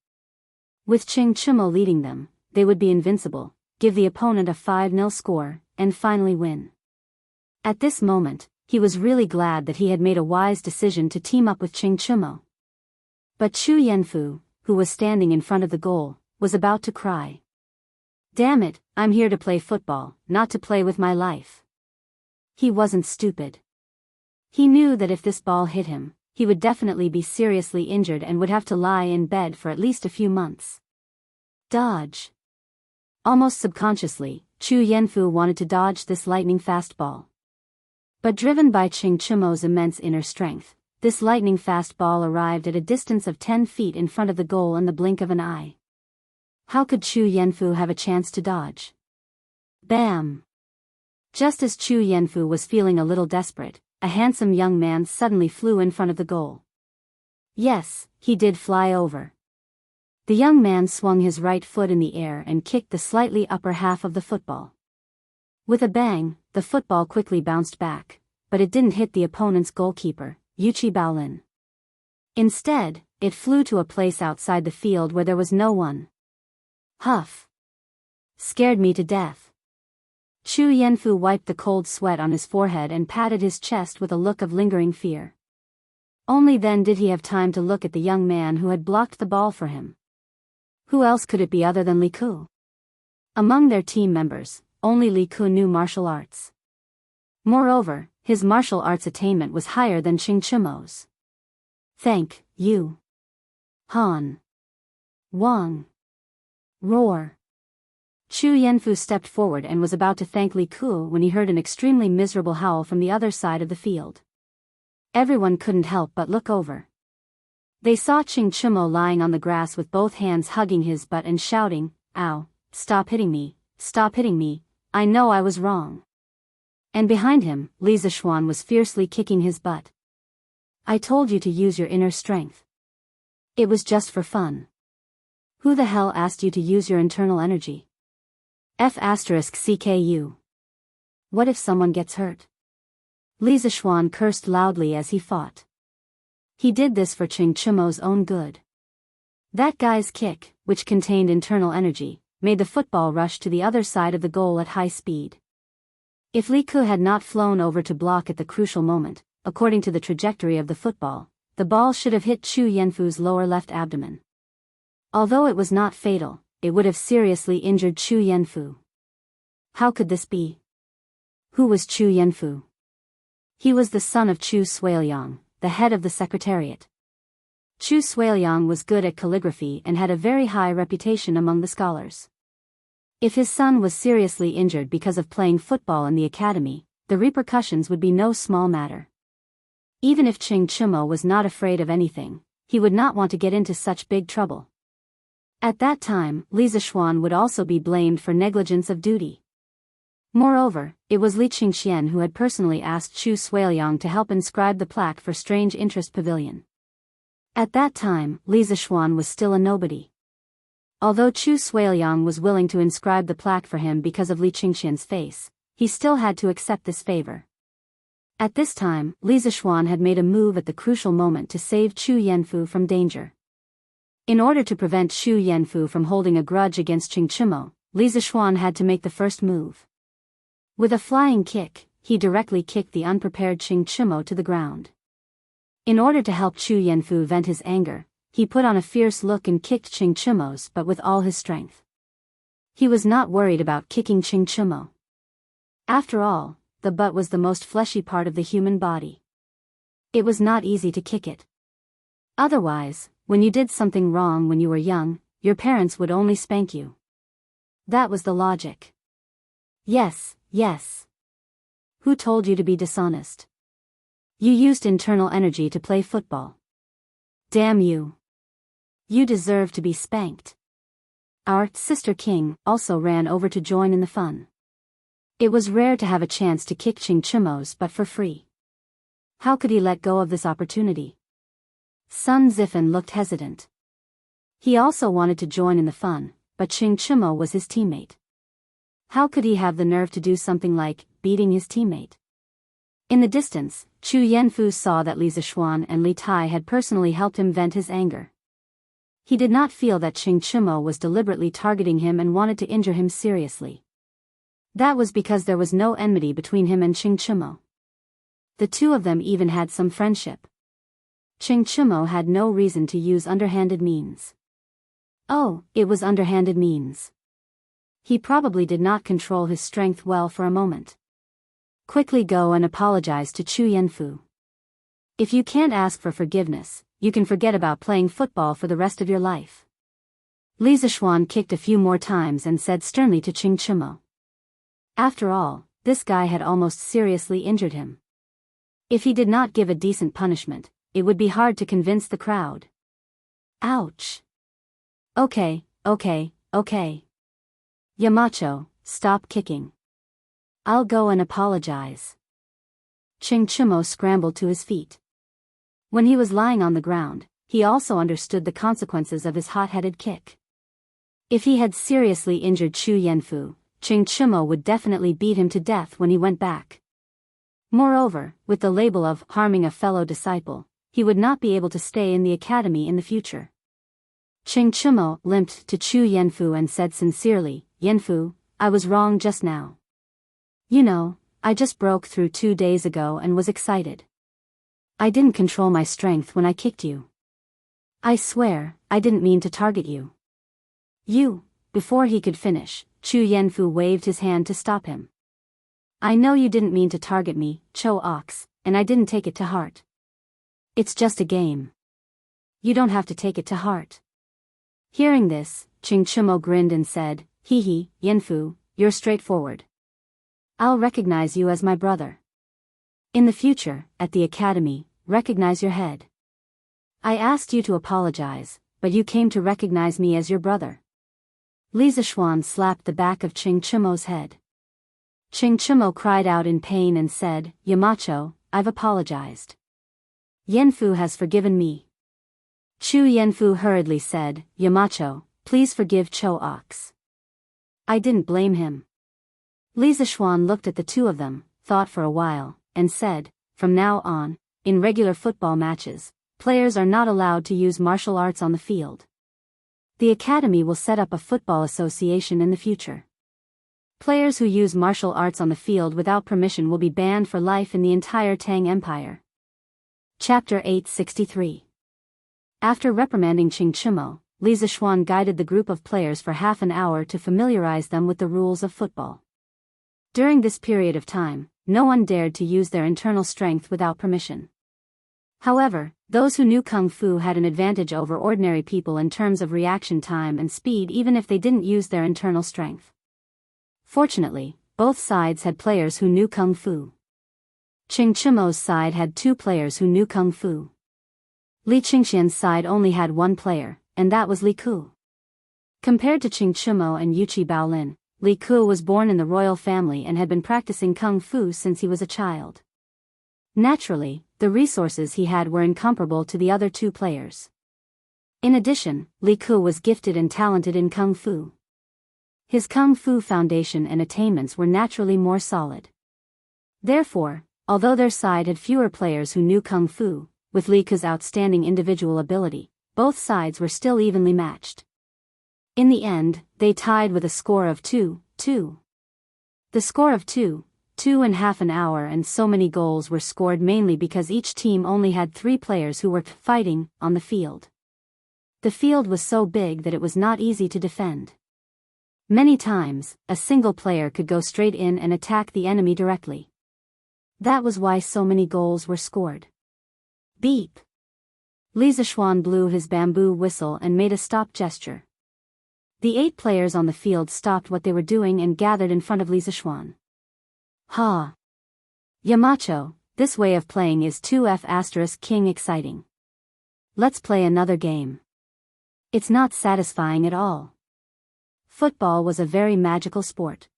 With Ching Chimo leading them, they would be invincible, give the opponent a 5-0 score, and finally win. At this moment, he was really glad that he had made a wise decision to team up with Ching Chimo. But Chu Yanfu, who was standing in front of the goal, was about to cry. Damn it, I'm here to play football, not to play with my life. He wasn't stupid. He knew that if this ball hit him, he would definitely be seriously injured and would have to lie in bed for at least a few months. Dodge. Almost subconsciously, Chu Yanfu wanted to dodge this lightning-fast ball. But driven by Ching Chimo's immense inner strength, this lightning-fast ball arrived at a distance of 10 feet in front of the goal in the blink of an eye. How could Chu Yanfu have a chance to dodge? Bam! Just as Chu Yanfu was feeling a little desperate, a handsome young man suddenly flew in front of the goal. Yes, he did fly over. The young man swung his right foot in the air and kicked the slightly upper half of the football. With a bang, the football quickly bounced back, but it didn't hit the opponent's goalkeeper, Yuchi Baolin. Instead, it flew to a place outside the field where there was no one. Huff! Scared me to death. Chu Yanfu wiped the cold sweat on his forehead and patted his chest with a look of lingering fear. Only then did he have time to look at the young man who had blocked the ball for him. Who else could it be other than Li Ku? Among their team members, only Li Ku knew martial arts. Moreover, his martial arts attainment was higher than Ching Chimo's. Thank you. Han. Wang. Roar. Chu Yanfu stepped forward and was about to thank Li Ku when he heard an extremely miserable howl from the other side of the field. Everyone couldn't help but look over. They saw Ching Chimo lying on the grass with both hands hugging his butt and shouting, "Ow, stop hitting me, I know I was wrong." And behind him, Li Zishuan was fiercely kicking his butt. I told you to use your inner strength. It was just for fun. Who the hell asked you to use your internal energy? F*CKU. What if someone gets hurt? Li Zishuan cursed loudly as he fought. He did this for Ching Chimo's own good. That guy's kick, which contained internal energy, made the football rush to the other side of the goal at high speed. If Li Ku had not flown over to block at the crucial moment, according to the trajectory of the football, the ball should have hit Chu Yanfu's lower left abdomen. Although it was not fatal, it would have seriously injured Chu Yanfu. How could this be? Who was Chu Yanfu? He was the son of Chu Suiliang, the head of the secretariat. Chu Suiliang was good at calligraphy and had a very high reputation among the scholars. If his son was seriously injured because of playing football in the academy, the repercussions would be no small matter. Even if Ching Chimo was not afraid of anything, he would not want to get into such big trouble. At that time, Li Zishuan would also be blamed for negligence of duty. Moreover, it was Li Qingxian who had personally asked Chu Suiliang to help inscribe the plaque for Strange Interest Pavilion. At that time, Li Zishuan was still a nobody. Although Chu Suiliang was willing to inscribe the plaque for him because of Li Qingxian's face, he still had to accept this favor. At this time, Li Zishuan had made a move at the crucial moment to save Chu Yanfu from danger. In order to prevent Chu Yanfu from holding a grudge against Ching Chimo, Li Zishuan had to make the first move. With a flying kick, he directly kicked the unprepared Ching Chimo to the ground. In order to help Chu Yanfu vent his anger, he put on a fierce look and kicked Ching Chimo's butt with all his strength. He was not worried about kicking Ching Chimo. After all, the butt was the most fleshy part of the human body. It was not easy to kick it. Otherwise, when you did something wrong when you were young, your parents would only spank you. That was the logic. Yes. Who told you to be dishonest? You used internal energy to play football. Damn you. You deserve to be spanked. Our sister King also ran over to join in the fun. It was rare to have a chance to kick Ching Chimo's butt for free. How could he let go of this opportunity? Sun Zifen looked hesitant. He also wanted to join in the fun, but Ching Chimo was his teammate. How could he have the nerve to do something like beating his teammate? In the distance, Chu Yanfu saw that Li Zishuan and Li Tai had personally helped him vent his anger. He did not feel that Ching Chimo was deliberately targeting him and wanted to injure him seriously. That was because there was no enmity between him and Ching Chimo. The two of them even had some friendship. Ching Chimo had no reason to use underhanded means. Oh, it was underhanded means. He probably did not control his strength well for a moment. Quickly go and apologize to Chu Yanfu. If you can't ask for forgiveness, you can forget about playing football for the rest of your life. Li Zishuan kicked a few more times and said sternly to Ching Chimo. After all, this guy had almost seriously injured him. If he did not give a decent punishment, it would be hard to convince the crowd. Ouch. Okay. Yamacho, stop kicking. I'll go and apologize. Ching Chimo scrambled to his feet. When he was lying on the ground, he also understood the consequences of his hot-headed kick. If he had seriously injured Chu Yanfu, Ching Chimo would definitely beat him to death when he went back. Moreover, with the label of harming a fellow disciple, he would not be able to stay in the academy in the future. Ching Chimo limped to Chu Yanfu and said sincerely, "Yanfu, I was wrong just now. You know, I just broke through 2 days ago and was excited. I didn't control my strength when I kicked you. I swear, I didn't mean to target you." Before he could finish, Chu Yanfu waved his hand to stop him. "I know you didn't mean to target me, Cho Ox, and I didn't take it to heart. It's just a game. You don't have to take it to heart." Hearing this, Ching Chimo grinned and said, "Hee, Yanfu, you're straightforward. I'll recognize you as my brother. In the future, at the academy, recognize your head. I asked you to apologize, but you came to recognize me as your brother." Li Zishuan slapped the back of Ching Chimo's head. Ching Chimo cried out in pain and said, "Yamacho, I've apologized. Yanfu has forgiven me." Chu Yanfu hurriedly said, "Yamacho, please forgive Cho Ox. I didn't blame him." Li Zishuan looked at the two of them, thought for a while, and said, "From now on, in regular football matches, players are not allowed to use martial arts on the field. The academy will set up a football association in the future. Players who use martial arts on the field without permission will be banned for life in the entire Tang Empire." Chapter 863. After reprimanding Ching Chimo, Li Zishuan guided the group of players for half an hour to familiarize them with the rules of football. During this period of time, no one dared to use their internal strength without permission. However, those who knew Kung Fu had an advantage over ordinary people in terms of reaction time and speed even if they didn't use their internal strength. Fortunately, both sides had players who knew Kung Fu. Ching Chimo's side had 2 players who knew Kung Fu. Li Qingxian's side only had 1 player, and that was Li Ku. Compared to Ching Chimo and Yuchi Baolin, Li Ku was born in the royal family and had been practicing Kung Fu since he was a child. Naturally, the resources he had were incomparable to the other 2 players. In addition, Li Ku was gifted and talented in Kung Fu. His Kung Fu foundation and attainments were naturally more solid. Therefore, although their side had fewer players who knew Kung Fu, with Li Ku's outstanding individual ability, both sides were still evenly matched. In the end, they tied with a score of 2-2. The score of 2 and half an hour and so many goals were scored mainly because each team only had 3 players who were fighting on the field. The field was so big that it was not easy to defend. Many times, a single player could go straight in and attack the enemy directly. That was why so many goals were scored. Beep! Li Zishuan blew his bamboo whistle and made a stop gesture. The 8 players on the field stopped what they were doing and gathered in front of Li Zishuan. "Ha! Yamacho, this way of playing is 2F** king exciting. Let's play another game. It's not satisfying at all." Football was a very magical sport.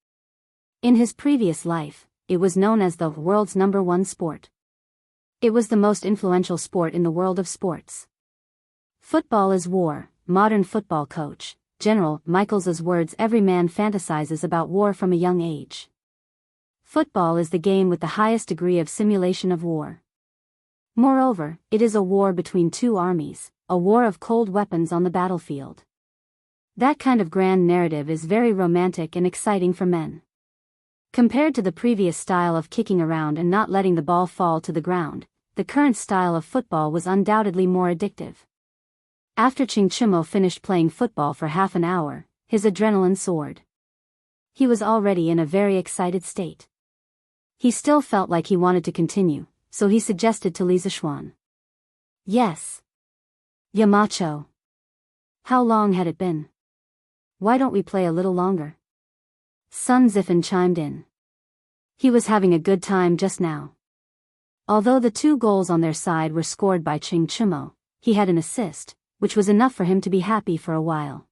In his previous life, it was known as the world's #1 sport. It was the most influential sport in the world of sports. Football is war, modern football coach, General Michaels's words. Every man fantasizes about war from a young age. Football is the game with the highest degree of simulation of war. Moreover, it is a war between 2 armies, a war of cold weapons on the battlefield. That kind of grand narrative is very romantic and exciting for men. Compared to the previous style of kicking around and not letting the ball fall to the ground, the current style of football was undoubtedly more addictive. After Ching Chimo finished playing football for half an hour, his adrenaline soared. He was already in a very excited state. He still felt like he wanted to continue, so he suggested to Li Zishuan. "Yes. Yamacho. How long had it been? Why don't we play a little longer?" Sun Zifan chimed in. He was having a good time just now. Although the 2 goals on their side were scored by Ching Chimo, he had an assist, which was enough for him to be happy for a while.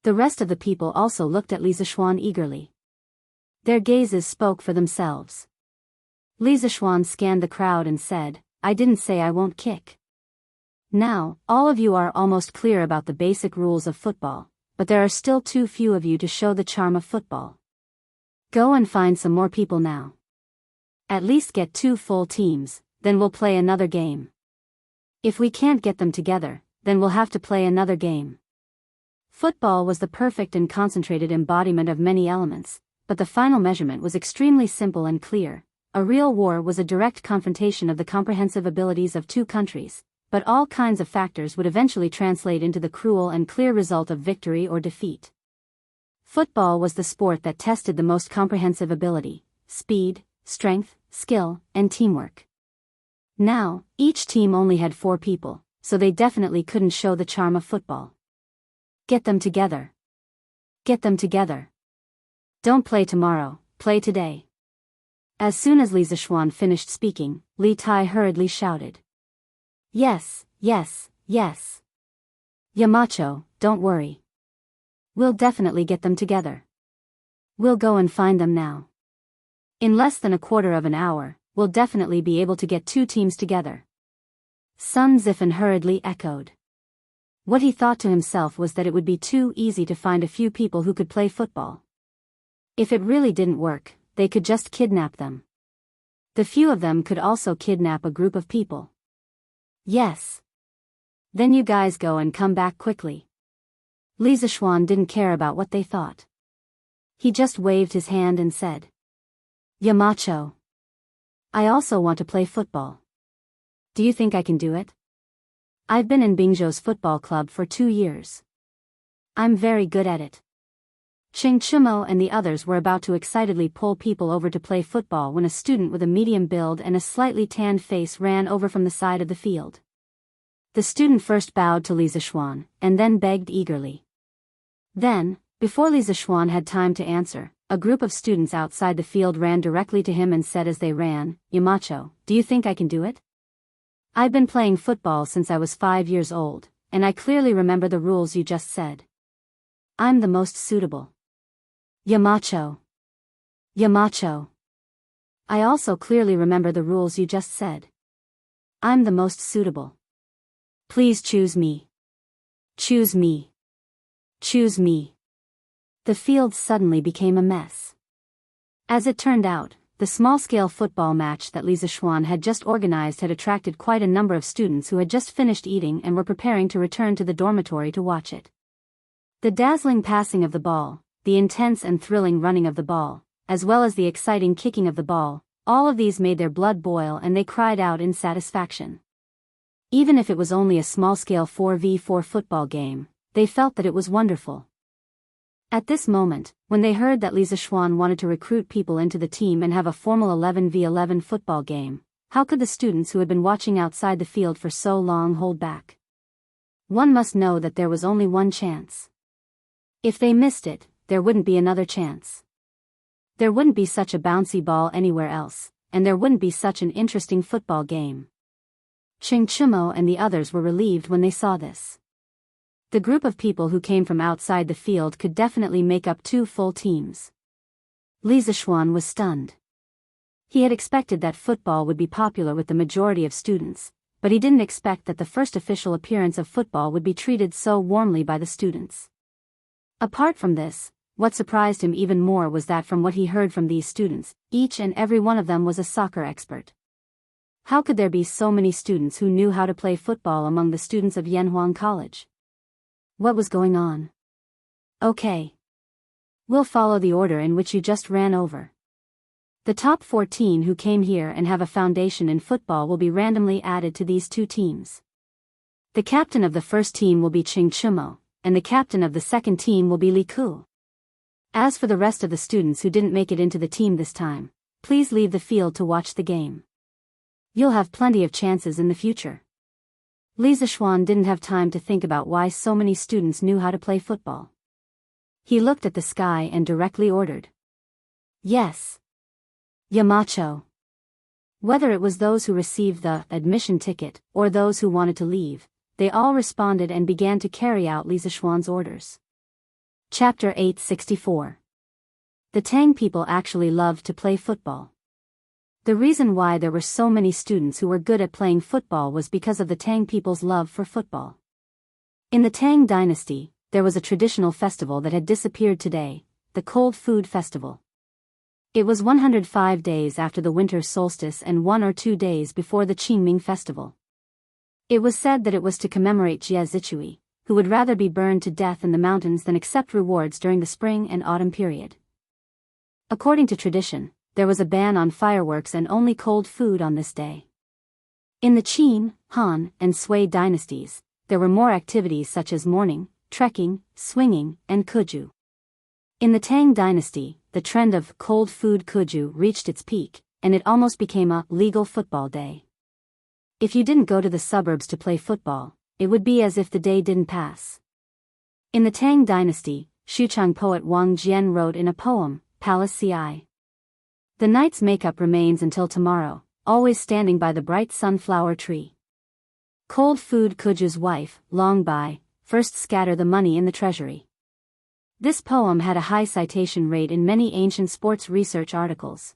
The rest of the people also looked at Li Zishuan eagerly. Their gazes spoke for themselves. Li Zishuan scanned the crowd and said, "I didn't say I won't kick. Now, all of you are almost clear about the basic rules of football, but there are still too few of you to show the charm of football. Go and find some more people now. At least get 2 full teams, then we'll play another game. If we can't get them together, then we'll have to play another game." Football was the perfect and concentrated embodiment of many elements, but the final measurement was extremely simple and clear. A real war was a direct confrontation of the comprehensive abilities of 2 countries, but all kinds of factors would eventually translate into the cruel and clear result of victory or defeat. Football was the sport that tested the most comprehensive ability, speed, strength, skill, and teamwork. Now, each team only had 4 people, so they definitely couldn't show the charm of football. Get them together. Get them together. Don't play tomorrow, play today. As soon as Li Zishuan finished speaking, Li Tai hurriedly shouted, "Yes, yes, yes. Yamacho, don't worry. We'll definitely get them together. We'll go and find them now. In less than a quarter of an hour, we'll definitely be able to get 2 teams together." Sun Zifen hurriedly echoed. What he thought to himself was that it would be too easy to find a few people who could play football. If it really didn't work, they could just kidnap them. The few of them could also kidnap a group of people. Yes. Then you guys go and come back quickly. Li Zishuan didn't care about what they thought. He just waved his hand and said, "Yamacho. I also want to play football. Do you think I can do it? I've been in Bingzhou's football club for 2 years. I'm very good at it." Cheng Chimo and the others were about to excitedly pull people over to play football when a student with a medium build and a slightly tanned face ran over from the side of the field. The student first bowed to Li Zishuan, and then begged eagerly. Then, before Li Zishuan had time to answer, a group of students outside the field ran directly to him and said as they ran, "Yamacho, do you think I can do it? I've been playing football since I was 5 years old, and I clearly remember the rules you just said. I'm the most suitable. Yamacho. Yamacho. I also clearly remember the rules you just said. I'm the most suitable. Please choose me. Choose me. Choose me." The field suddenly became a mess. As it turned out, the small-scale football match that Li Zishuan had just organized had attracted quite a number of students who had just finished eating and were preparing to return to the dormitory to watch it. The dazzling passing of the ball, the intense and thrilling running of the ball, as well as the exciting kicking of the ball, all of these made their blood boil and they cried out in satisfaction. Even if it was only a small-scale 4v4 football game, they felt that it was wonderful. At this moment, when they heard that Li Zishuan wanted to recruit people into the team and have a formal 11v11 football game, how could the students who had been watching outside the field for so long hold back? One must know that there was only one chance. If they missed it, there wouldn't be another chance. There wouldn't be such a bouncy ball anywhere else, and there wouldn't be such an interesting football game. Cheng Chimo and the others were relieved when they saw this. The group of people who came from outside the field could definitely make up 2 full teams. Li Zishuan was stunned. He had expected that football would be popular with the majority of students, but he didn't expect that the first official appearance of football would be treated so warmly by the students. Apart from this, what surprised him even more was that from what he heard from these students, each and every one of them was a soccer expert. How could there be so many students who knew how to play football among the students of Yanhuang College? What was going on? Okay. We'll follow the order in which you just ran over. The top 14 who came here and have a foundation in football will be randomly added to these 2 teams. The captain of the first team will be Cheng Chimo, and the captain of the second team will be Li Ku. As for the rest of the students who didn't make it into the team this time, please leave the field to watch the game. You'll have plenty of chances in the future. Li Zishuan didn't have time to think about why so many students knew how to play football. He looked at the sky and directly ordered. Yes. Yamacho. Whether it was those who received the admission ticket or those who wanted to leave, they all responded and began to carry out Li Zishuan's orders. Chapter 864. The Tang people actually loved to play football. The reason why there were so many students who were good at playing football was because of the Tang people's love for football. In the Tang dynasty, there was a traditional festival that had disappeared today, the Cold Food Festival. It was 105 days after the winter solstice and 1 or 2 days before the Qingming festival. It was said that it was to commemorate Jie Zichui, who would rather be burned to death in the mountains than accept rewards during the spring and autumn period. According to tradition, there was a ban on fireworks and only cold food on this day. In the Qin, Han, and Sui dynasties, there were more activities such as mourning, trekking, swinging, and kuju. In the Tang dynasty, the trend of cold food kuju reached its peak, and it almost became a legal football day. If you didn't go to the suburbs to play football, it would be as if the day didn't pass. In the Tang dynasty, Xuchang poet Wang Jian wrote in a poem, Palace Ci. The night's makeup remains until tomorrow, always standing by the bright sunflower tree. Cold food kuju's wife, Long Bai, first scatter the money in the treasury. This poem had a high citation rate in many ancient sports research articles.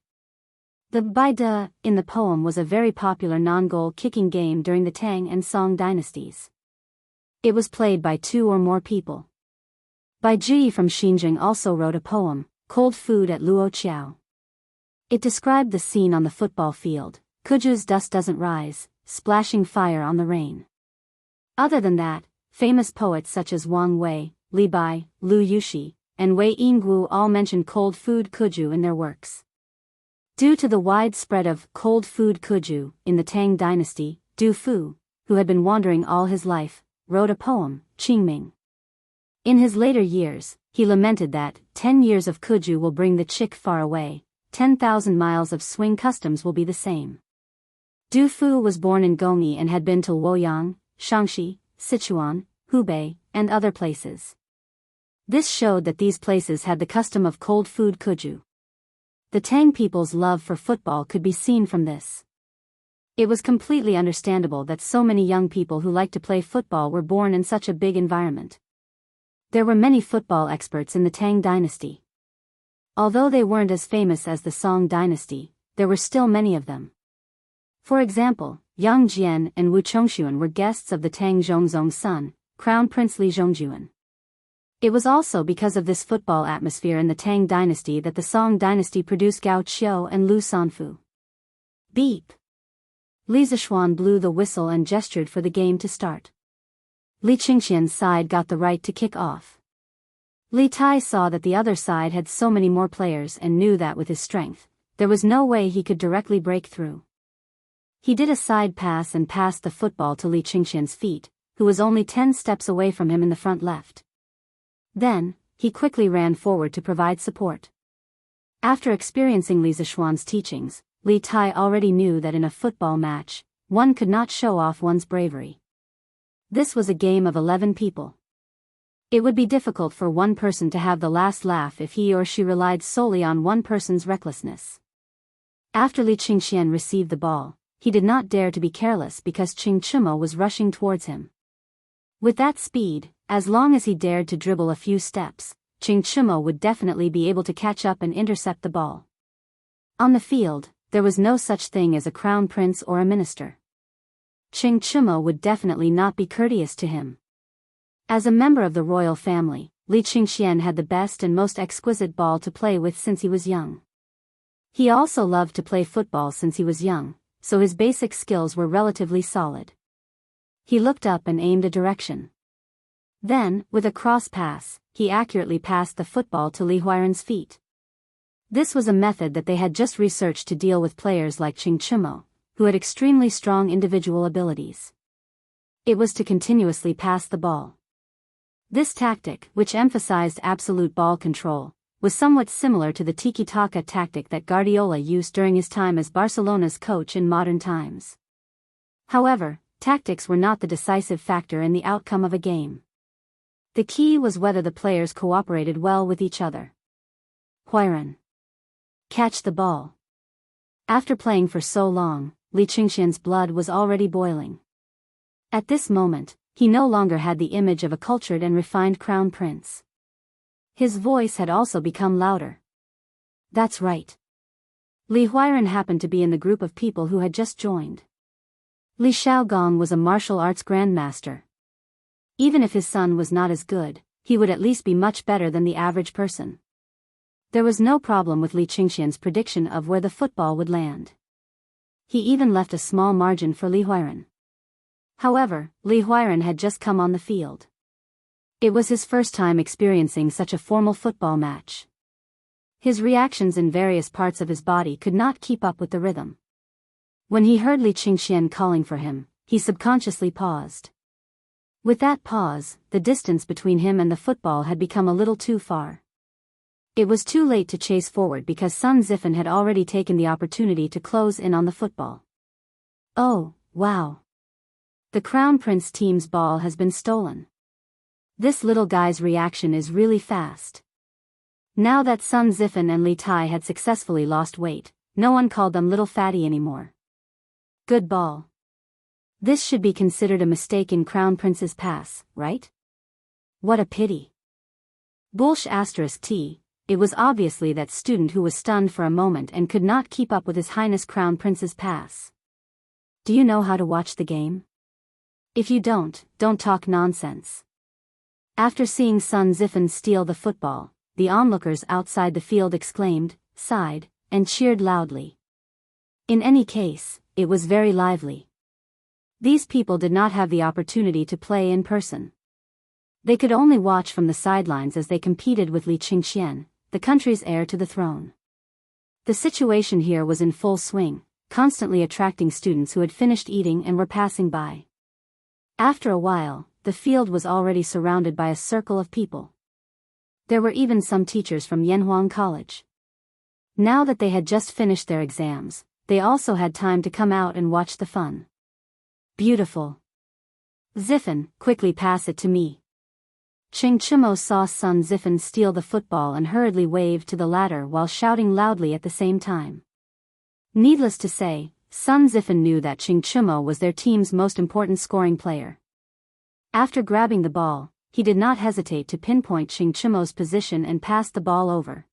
The Bai De in the poem was a very popular non-goal kicking game during the Tang and Song dynasties. It was played by 2 or more people. Bai Ji from Xinjiang also wrote a poem, Cold Food at Luoqiao. It described the scene on the football field, kuju's dust doesn't rise, splashing fire on the rain. Other than that, famous poets such as Wang Wei, Li Bai, Lu Yuxi, and Wei Yingguo all mentioned cold food kuju in their works. Due to the wide spread of cold food kuju in the Tang dynasty, Du Fu, who had been wandering all his life, wrote a poem, Qingming. In his later years, he lamented that 10 years of kuju will bring the chick far away, 10,000 miles of swing customs will be the same. Du Fu was born in Gongyi and had been to Luoyang, Shaanxi, Sichuan, Hubei, and other places. This showed that these places had the custom of cold food kuju. The Tang people's love for football could be seen from this. It was completely understandable that so many young people who liked to play football were born in such a big environment. There were many football experts in the Tang dynasty. Although they weren't as famous as the Song dynasty, there were still many of them. For example, Yang Jian and Wu Chongxuan were guests of the Tang Zhongzong's son, Crown Prince Li Zhongjuan. It was also because of this football atmosphere in the Tang dynasty that the Song dynasty produced Gao Qiu and Lu Sanfu. Beep! Li Zishuan blew the whistle and gestured for the game to start. Li Qingxian's side got the right to kick off. Li Tai saw that the other side had so many more players and knew that with his strength, there was no way he could directly break through. He did a side pass and passed the football to Li Qingxian's feet, who was only 10 steps away from him in the front left. Then, he quickly ran forward to provide support. After experiencing Li Zishuan's teachings, Li Tai already knew that in a football match, one could not show off one's bravery. This was a game of 11 people. It would be difficult for one person to have the last laugh if he or she relied solely on one person's recklessness. After Li Qingxian received the ball, he did not dare to be careless because Qing Chimo was rushing towards him. With that speed, as long as he dared to dribble a few steps, Qing Chimo would definitely be able to catch up and intercept the ball. On the field, there was no such thing as a crown prince or a minister. Qing Chimo would definitely not be courteous to him. As a member of the royal family, Li Qingxian had the best and most exquisite ball to play with since he was young. He also loved to play football since he was young, so his basic skills were relatively solid. He looked up and aimed a direction. Then, with a cross pass, he accurately passed the football to Li Huairen's feet. This was a method that they had just researched to deal with players like Qing Chimo, who had extremely strong individual abilities. It was to continuously pass the ball. This tactic, which emphasized absolute ball control, was somewhat similar to the tiki-taka tactic that Guardiola used during his time as Barcelona's coach in modern times. However, tactics were not the decisive factor in the outcome of a game. The key was whether the players cooperated well with each other. Huairen. Catch the ball. After playing for so long, Li Qingxian's blood was already boiling. At this moment, he no longer had the image of a cultured and refined crown prince. His voice had also become louder. That's right. Li Huiren happened to be in the group of people who had just joined. Li Xiaogong was a martial arts grandmaster. Even if his son was not as good, he would at least be much better than the average person. There was no problem with Li Qingxian's prediction of where the football would land. He even left a small margin for Li Huiren. However, Li Huiren had just come on the field. It was his first time experiencing such a formal football match. His reactions in various parts of his body could not keep up with the rhythm. When he heard Li Qingxian calling for him, he subconsciously paused. With that pause, the distance between him and the football had become a little too far. It was too late to chase forward because Sun Zifen had already taken the opportunity to close in on the football. Oh, wow. The Crown Prince team's ball has been stolen. This little guy's reaction is really fast. Now that Sun Zifen and Li Tai had successfully lost weight, no one called them little fatty anymore. Good ball. This should be considered a mistake in Crown Prince's pass, right? What a pity. **T. It was obviously that student who was stunned for a moment and could not keep up with His Highness Crown Prince's pass. Do you know how to watch the game? If you don't talk nonsense. After seeing Sun Zifen steal the football, the onlookers outside the field exclaimed, sighed, and cheered loudly. In any case, it was very lively. These people did not have the opportunity to play in person. They could only watch from the sidelines as they competed with Li Qingxian, the country's heir to the throne. The situation here was in full swing, constantly attracting students who had finished eating and were passing by. After a while, the field was already surrounded by a circle of people. There were even some teachers from Yanhuang College. Now that they had just finished their exams, they also had time to come out and watch the fun. Beautiful. Zifen, quickly pass it to me. Ching Chimo saw Sun Zifen steal the football and hurriedly waved to the latter while shouting loudly at the same time. Needless to say, Sun Zifen knew that Ching Chimo was their team's most important scoring player. After grabbing the ball, he did not hesitate to pinpoint Ching Chimo's position and pass the ball over.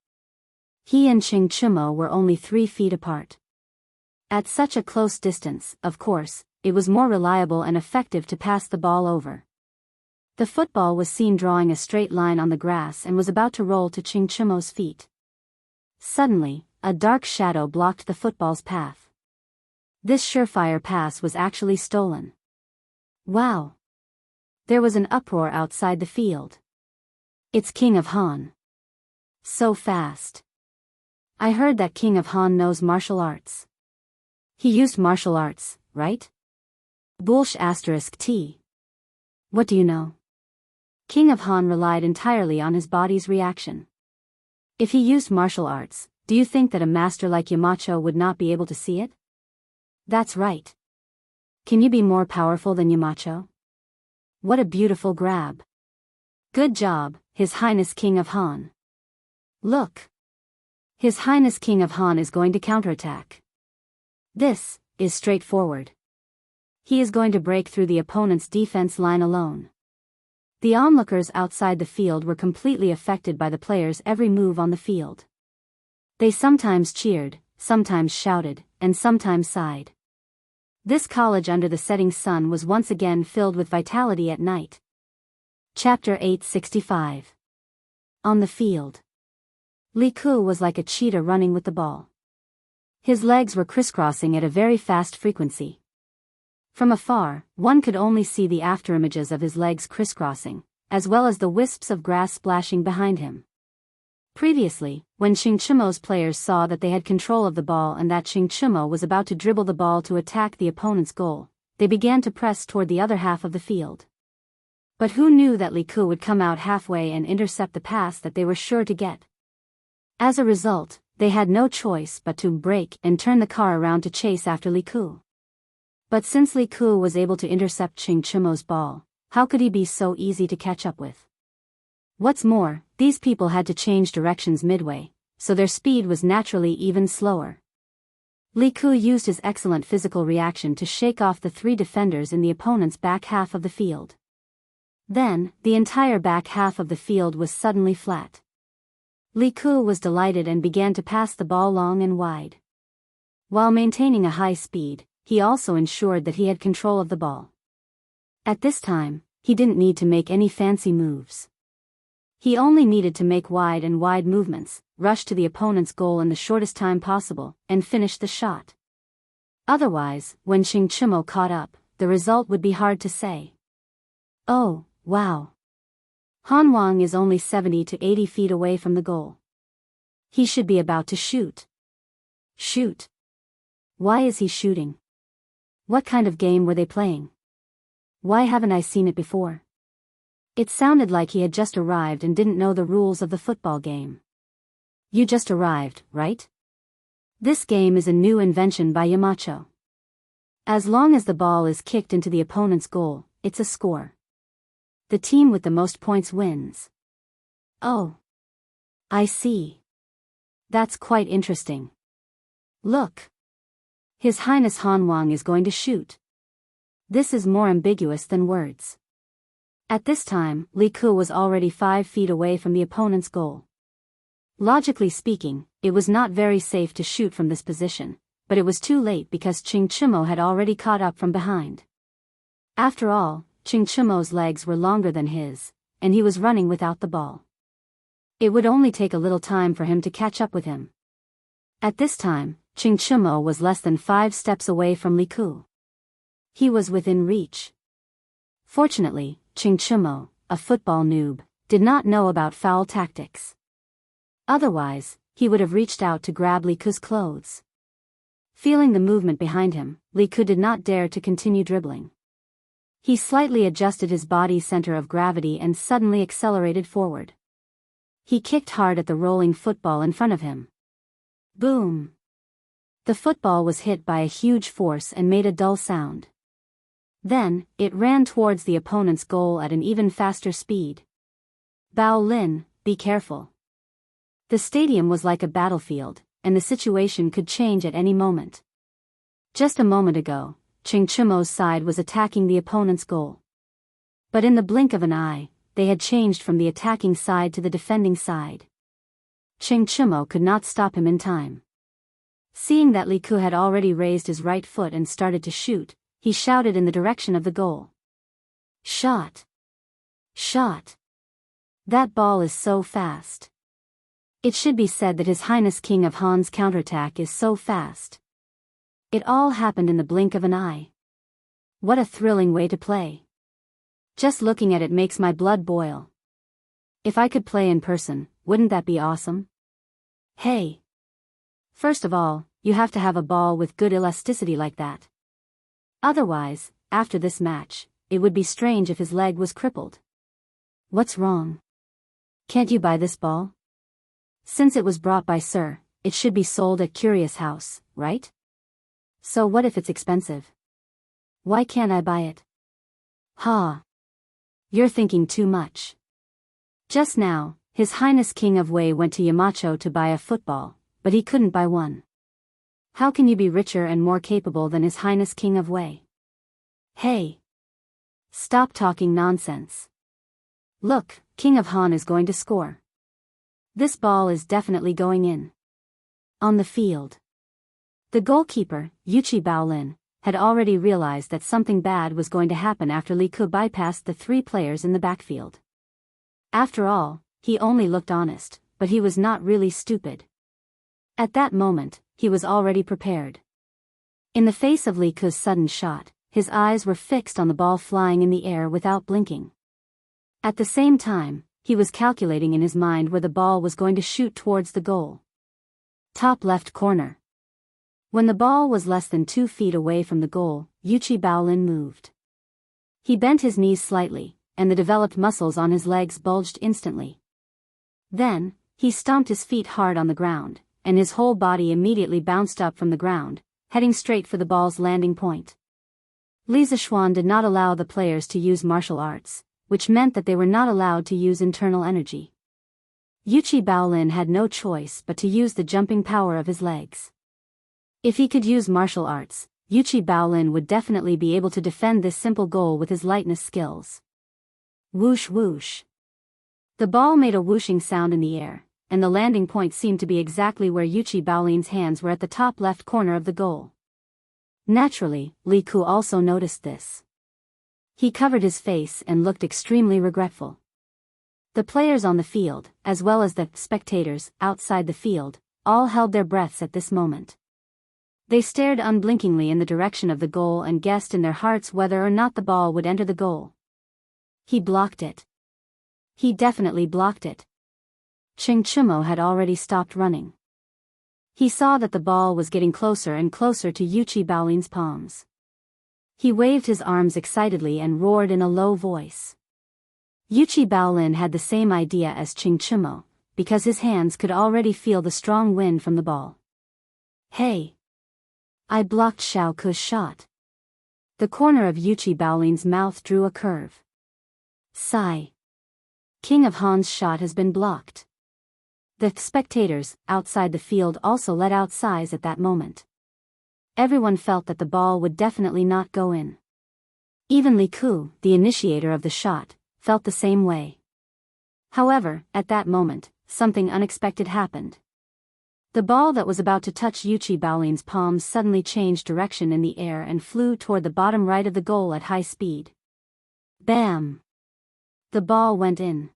He and Ching Chimo were only 3 feet apart. At such a close distance, of course, it was more reliable and effective to pass the ball over. The football was seen drawing a straight line on the grass and was about to roll to Ching Chimo's feet. Suddenly, a dark shadow blocked the football's path. This surefire pass was actually stolen. Wow! There was an uproar outside the field. It's King of Han. So fast. I heard that King of Han knows martial arts. He used martial arts, right? **T. What do you know? King of Han relied entirely on his body's reaction. If he used martial arts, do you think that a master like Yamacho would not be able to see it? That's right. Can you be more powerful than Yamacho? What a beautiful grab. Good job, His Highness King of Han. Look. His Highness King of Han is going to counterattack. This is straightforward. He is going to break through the opponent's defense line alone. The onlookers outside the field were completely affected by the players' every move on the field. They sometimes cheered, sometimes shouted, and sometimes sighed. This college under the setting sun was once again filled with vitality at night. Chapter 865. On the field. Li Ku was like a cheetah running with the ball. His legs were crisscrossing at a very fast frequency. From afar, one could only see the afterimages of his legs crisscrossing, as well as the wisps of grass splashing behind him. Previously, when Ching Chimo's players saw that they had control of the ball and that Ching Chimo was about to dribble the ball to attack the opponent's goal, they began to press toward the other half of the field. But who knew that Li Ku would come out halfway and intercept the pass that they were sure to get? As a result, they had no choice but to brake and turn the car around to chase after Li Ku. But since Li Ku was able to intercept Ching Chimo's ball, how could he be so easy to catch up with? What's more, these people had to change directions midway, so their speed was naturally even slower. Li Ku used his excellent physical reaction to shake off the 3 defenders in the opponent's back half of the field. Then, the entire back half of the field was suddenly flat. Li Ku was delighted and began to pass the ball long and wide. While maintaining a high speed, he also ensured that he had control of the ball. At this time, he didn't need to make any fancy moves. He only needed to make wide and wide movements, rush to the opponent's goal in the shortest time possible, and finish the shot. Otherwise, when Qing Chimo caught up, the result would be hard to say. Oh, wow. Han Wang is only 70 to 80 feet away from the goal. He should be about to shoot. Shoot. Why is he shooting? What kind of game were they playing? Why haven't I seen it before? It sounded like he had just arrived and didn't know the rules of the football game. You just arrived, right? This game is a new invention by Yamacho. As long as the ball is kicked into the opponent's goal, it's a score. The team with the most points wins. Oh. I see. That's quite interesting. Look. His Highness Han Wang is going to shoot. This is more ambiguous than words. At this time, Li Ku was already 5 feet away from the opponent's goal. Logically speaking, it was not very safe to shoot from this position, but it was too late because Qing Chimo had already caught up from behind. After all, Qing Chimo's legs were longer than his, and he was running without the ball. It would only take a little time for him to catch up with him. At this time, Qing Chimo was less than 5 steps away from Li Ku. He was within reach. Fortunately, Qing Chimo, a football noob, did not know about foul tactics. Otherwise, he would have reached out to grab Li Ku's clothes. Feeling the movement behind him, Li Ku did not dare to continue dribbling. He slightly adjusted his body's center of gravity and suddenly accelerated forward. He kicked hard at the rolling football in front of him. Boom! The football was hit by a huge force and made a dull sound. Then, it ran towards the opponent's goal at an even faster speed. Bao Lin, be careful. The stadium was like a battlefield, and the situation could change at any moment. Just a moment ago, Qing Chimo's side was attacking the opponent's goal. But in the blink of an eye, they had changed from the attacking side to the defending side. Qing Chimo could not stop him in time. Seeing that Li Ku had already raised his right foot and started to shoot, he shouted in the direction of the goal. Shot! Shot! That ball is so fast. It should be said that His Highness King of Han's counterattack is so fast. It all happened in the blink of an eye. What a thrilling way to play. Just looking at it makes my blood boil. If I could play in person, wouldn't that be awesome? Hey! First of all, you have to have a ball with good elasticity like that. Otherwise, after this match, it would be strange if his leg was crippled. What's wrong? Can't you buy this ball? Since it was brought by Sir, it should be sold at Curious House, right? So what if it's expensive? Why can't I buy it? Ha! You're thinking too much. Just now, His Highness King of Wei went to Yamacho to buy a football, but he couldn't buy one. How can you be richer and more capable than His Highness King of Wei? Hey! Stop talking nonsense. Look, King of Han is going to score. This ball is definitely going in. On the field. The goalkeeper, Yuchi Baolin, had already realized that something bad was going to happen after Li Ku bypassed the 3 players in the backfield. After all, he only looked honest, but he was not really stupid. At that moment, he was already prepared. In the face of Li Ku's sudden shot, his eyes were fixed on the ball flying in the air without blinking. At the same time, he was calculating in his mind where the ball was going to shoot towards the goal. Top left corner. When the ball was less than 2 feet away from the goal, Yuchi Baolin moved. He bent his knees slightly, and the developed muscles on his legs bulged instantly. Then, he stomped his feet hard on the ground, and his whole body immediately bounced up from the ground, heading straight for the ball's landing point. Li Zishuan did not allow the players to use martial arts, which meant that they were not allowed to use internal energy. Yuchi Baolin had no choice but to use the jumping power of his legs. If he could use martial arts, Yuchi Baolin would definitely be able to defend this simple goal with his lightness skills. Whoosh whoosh. The ball made a whooshing sound in the air, and the landing point seemed to be exactly where Yuchi Baolin's hands were at the top left corner of the goal. Naturally, Li Ku also noticed this. He covered his face and looked extremely regretful. The players on the field, as well as the spectators outside the field, all held their breaths at this moment. They stared unblinkingly in the direction of the goal and guessed in their hearts whether or not the ball would enter the goal. He blocked it. He definitely blocked it. Ching Chumo had already stopped running. He saw that the ball was getting closer and closer to Yuchi Baolin's palms. He waved his arms excitedly and roared in a low voice. Yuchi Baolin had the same idea as Ching Chumo, because his hands could already feel the strong wind from the ball. Hey! I blocked Xiao Ku's shot. The corner of Yuchi Baolin's mouth drew a curve. Sigh. King of Han's shot has been blocked. The spectators outside the field also let out sighs at that moment. Everyone felt that the ball would definitely not go in. Even Li Ku, the initiator of the shot, felt the same way. However, at that moment, something unexpected happened. The ball that was about to touch Yuchi Baolin's palms suddenly changed direction in the air and flew toward the bottom right of the goal at high speed. Bam! The ball went in.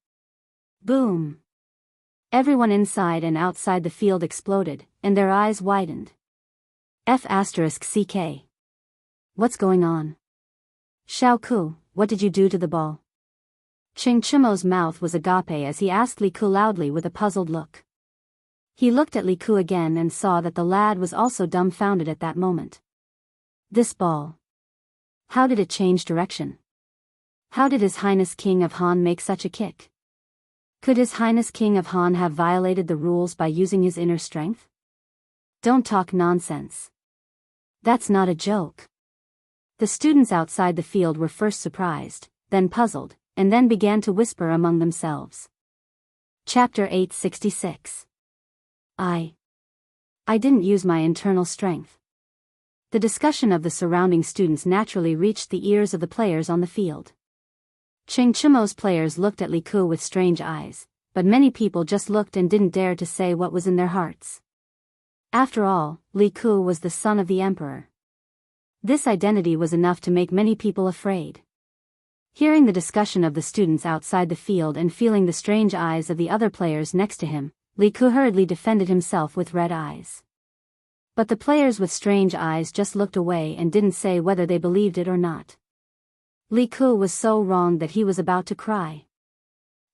Boom! Everyone inside and outside the field exploded, and their eyes widened. F***CK. What's going on? Xiao Ku, what did you do to the ball? Ching Chumo's mouth was agape as he asked Li Ku loudly with a puzzled look. He looked at Li Ku again and saw that the lad was also dumbfounded at that moment. This ball. How did it change direction? How did His Highness King of Han make such a kick? Could His Highness King of Han have violated the rules by using his inner strength? Don't talk nonsense. That's not a joke. The students outside the field were first surprised, then puzzled, and then began to whisper among themselves. Chapter 866. I didn't use my internal strength. The discussion of the surrounding students naturally reached the ears of the players on the field. Ching Chumo's players looked at Li Ku with strange eyes, but many people just looked and didn't dare to say what was in their hearts. After all, Li Ku was the son of the emperor. This identity was enough to make many people afraid. Hearing the discussion of the students outside the field and feeling the strange eyes of the other players next to him, Li Ku hurriedly defended himself with red eyes. But the players with strange eyes just looked away and didn't say whether they believed it or not. Li Ku was so wrong that he was about to cry.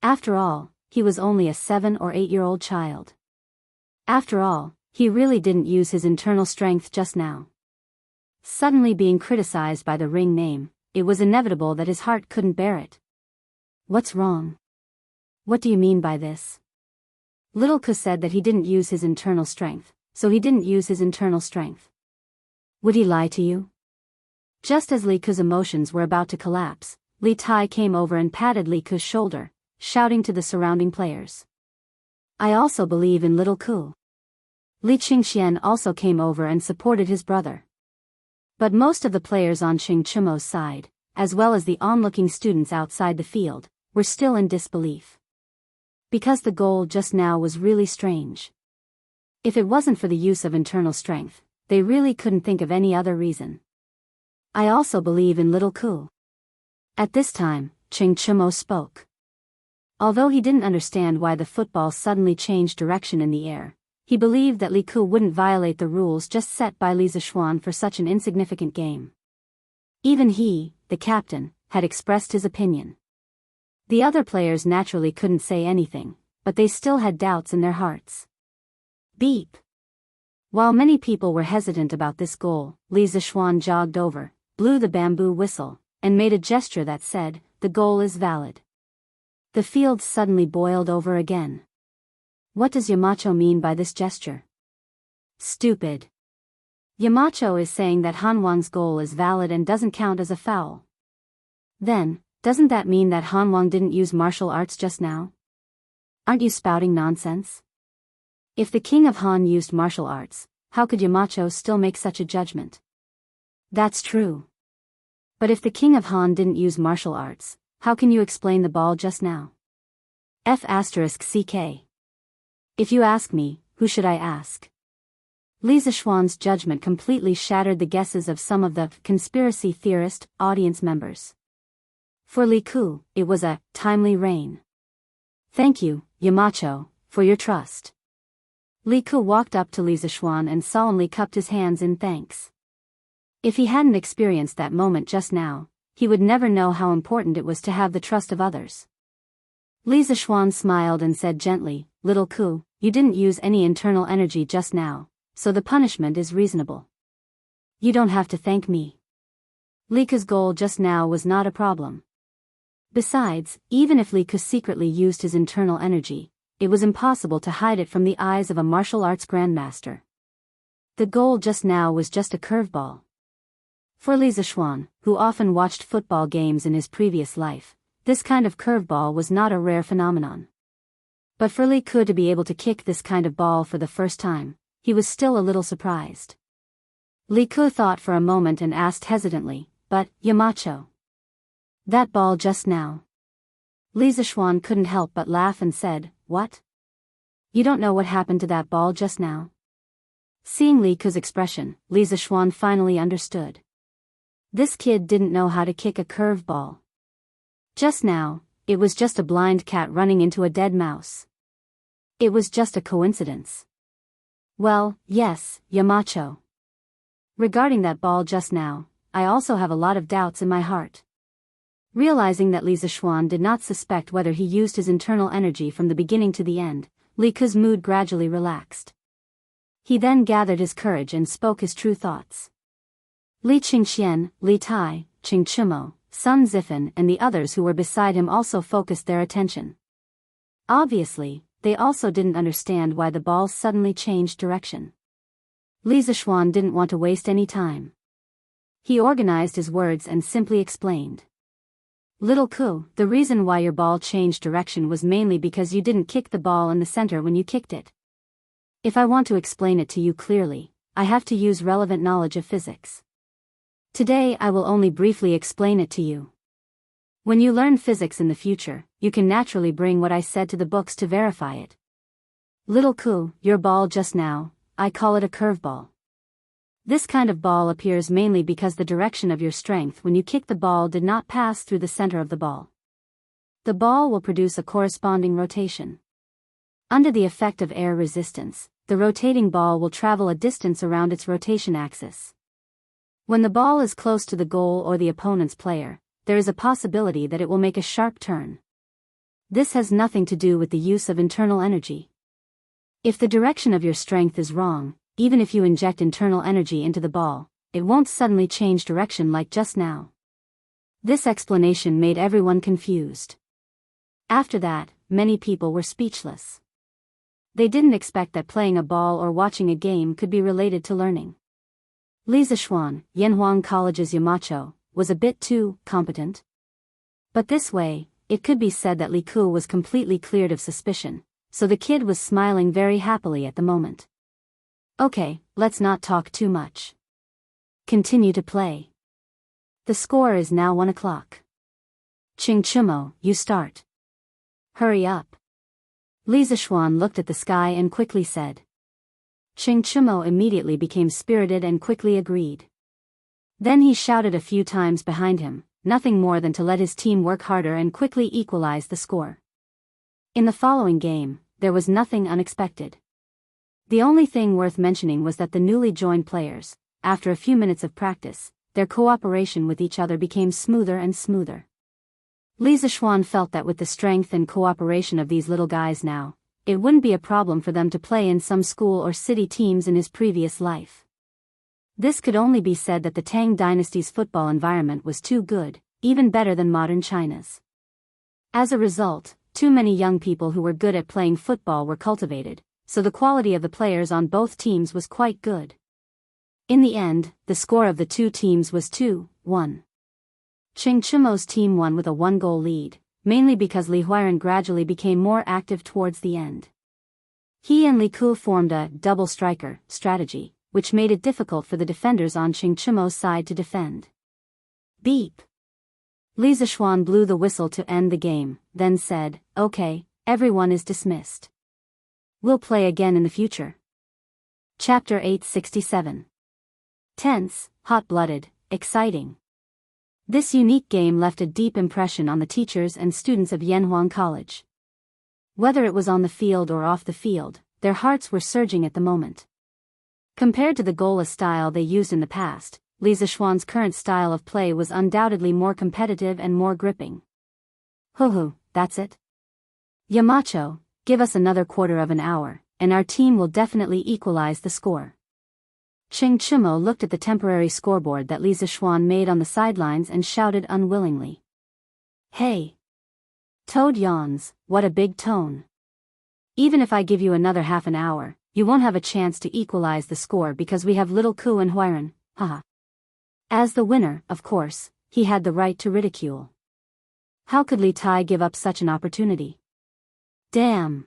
After all, he was only a 7 or 8-year-old child. After all, he really didn't use his internal strength just now. Suddenly being criticized by the ring name, it was inevitable that his heart couldn't bear it. What's wrong? What do you mean by this? Little Ku said that he didn't use his internal strength, so he didn't use his internal strength. Would he lie to you? Just as Li Ku's emotions were about to collapse, Li Tai came over and patted Li Ku's shoulder, shouting to the surrounding players. I also believe in Little Ku. Li Qingxian also came over and supported his brother. But most of the players on Ching Chumo's side, as well as the onlooking students outside the field, were still in disbelief. Because the goal just now was really strange. If it wasn't for the use of internal strength, they really couldn't think of any other reason. I also believe in Little Ku. At this time, Ching Chumo spoke. Although he didn't understand why the football suddenly changed direction in the air, he believed that Li Ku wouldn't violate the rules just set by Li Zishuan for such an insignificant game. Even he, the captain, had expressed his opinion. The other players naturally couldn't say anything, but they still had doubts in their hearts. Beep. While many people were hesitant about this goal, Li Zishuan jogged over, blew the bamboo whistle, and made a gesture that said, "The goal is valid." The field suddenly boiled over again. What does Yamacho mean by this gesture? Stupid. Yamacho is saying that Han Wang's goal is valid and doesn't count as a foul. Then, doesn't that mean that Han Wang didn't use martial arts just now? Aren't you spouting nonsense? If the king of Han used martial arts, how could Yamacho still make such a judgment? That's true. But if the king of Han didn't use martial arts, how can you explain the ball just now? F***CK. If you ask me, who should I ask? Li Zishuan's judgment completely shattered the guesses of some of the conspiracy theorist audience members. For Li Ku, it was a timely reign. Thank you, Yamacho, for your trust. Li Ku walked up to Li Zishuan and solemnly cupped his hands in thanks. If he hadn't experienced that moment just now, he would never know how important it was to have the trust of others. Li Zishuan smiled and said gently, Little Ku, you didn't use any internal energy just now, so the punishment is reasonable. You don't have to thank me. Li Ku's goal just now was not a problem. Besides, even if Li Ku secretly used his internal energy, it was impossible to hide it from the eyes of a martial arts grandmaster. The goal just now was just a curveball. For Li Zishuan, who often watched football games in his previous life, this kind of curveball was not a rare phenomenon. But for Li Ku to be able to kick this kind of ball for the first time, he was still a little surprised. Li Ku thought for a moment and asked hesitantly, but, Yamacho? That ball just now? Li Zishuan couldn't help but laugh and said, What? You don't know what happened to that ball just now? Seeing Li Ku's expression, Li Zishuan finally understood. This kid didn't know how to kick a curve ball. Just now, it was just a blind cat running into a dead mouse. It was just a coincidence. Well, yes, Yamacho. Regarding that ball just now, I also have a lot of doubts in my heart. Realizing that Li Zishuan did not suspect whether he used his internal energy from the beginning to the end, Li Ku's mood gradually relaxed. He then gathered his courage and spoke his true thoughts. Li Qingxian, Li Tai, Qing Chumo, Sun Zifan and the others who were beside him also focused their attention. Obviously, they also didn't understand why the ball suddenly changed direction. Li Zishuan didn't want to waste any time. He organized his words and simply explained. Little Ku, the reason why your ball changed direction was mainly because you didn't kick the ball in the center when you kicked it. If I want to explain it to you clearly, I have to use relevant knowledge of physics. Today I will only briefly explain it to you. When you learn physics in the future, you can naturally bring what I said to the books to verify it. Little Ku, your ball just now, I call it a curveball. This kind of ball appears mainly because the direction of your strength when you kick the ball did not pass through the center of the ball. The ball will produce a corresponding rotation. Under the effect of air resistance, the rotating ball will travel a distance around its rotation axis. When the ball is close to the goal or the opponent's player, there is a possibility that it will make a sharp turn. This has nothing to do with the use of internal energy. If the direction of your strength is wrong, even if you inject internal energy into the ball, it won't suddenly change direction like just now. This explanation made everyone confused. After that, many people were speechless. They didn't expect that playing a ball or watching a game could be related to learning. Li Zishuan, Yanhuang College's Yamacho, was a bit too competent. But this way, it could be said that Li Ku was completely cleared of suspicion, so the kid was smiling very happily at the moment. Okay, let's not talk too much. Continue to play. The score is now 1 o'clock. Qing Chumo, you start. Hurry up. Li Zishuan looked at the sky and quickly said. Qing Chumo immediately became spirited and quickly agreed. Then he shouted a few times behind him, nothing more than to let his team work harder and quickly equalize the score. In the following game, there was nothing unexpected. The only thing worth mentioning was that the newly joined players, after a few minutes of practice, their cooperation with each other became smoother and smoother. Li Zishuan felt that with the strength and cooperation of these little guys now, it wouldn't be a problem for them to play in some school or city teams in his previous life. This could only be said that the Tang dynasty's football environment was too good, even better than modern China's. As a result, too many young people who were good at playing football were cultivated, so the quality of the players on both teams was quite good. In the end, the score of the two teams was 2-1. Qing Chumo's team won with a 1-goal lead, mainly because Li Huiran gradually became more active towards the end. He and Li Ku formed a double striker strategy, which made it difficult for the defenders on Qing Chumo's side to defend. Beep. Li Zishuan blew the whistle to end the game, then said, "Okay, everyone is dismissed." We'll play again in the future. Chapter 867. Tense, hot-blooded, exciting. This unique game left a deep impression on the teachers and students of Yanhuang College. Whether it was on the field or off the field, their hearts were surging at the moment. Compared to the goalless style they used in the past, Li Zishuan's current style of play was undoubtedly more competitive and more gripping. Hoo, that's it. Yamacho, give us another quarter of an hour, and our team will definitely equalize the score. Cheng Chumo looked at the temporary scoreboard that Li Zishuan made on the sidelines and shouted unwillingly. Hey! Toad yawns, what a big tone. Even if I give you another half an hour, you won't have a chance to equalize the score because we have little Ku and Huiran, haha. As the winner, of course, he had the right to ridicule. How could Li Tai give up such an opportunity? Damn.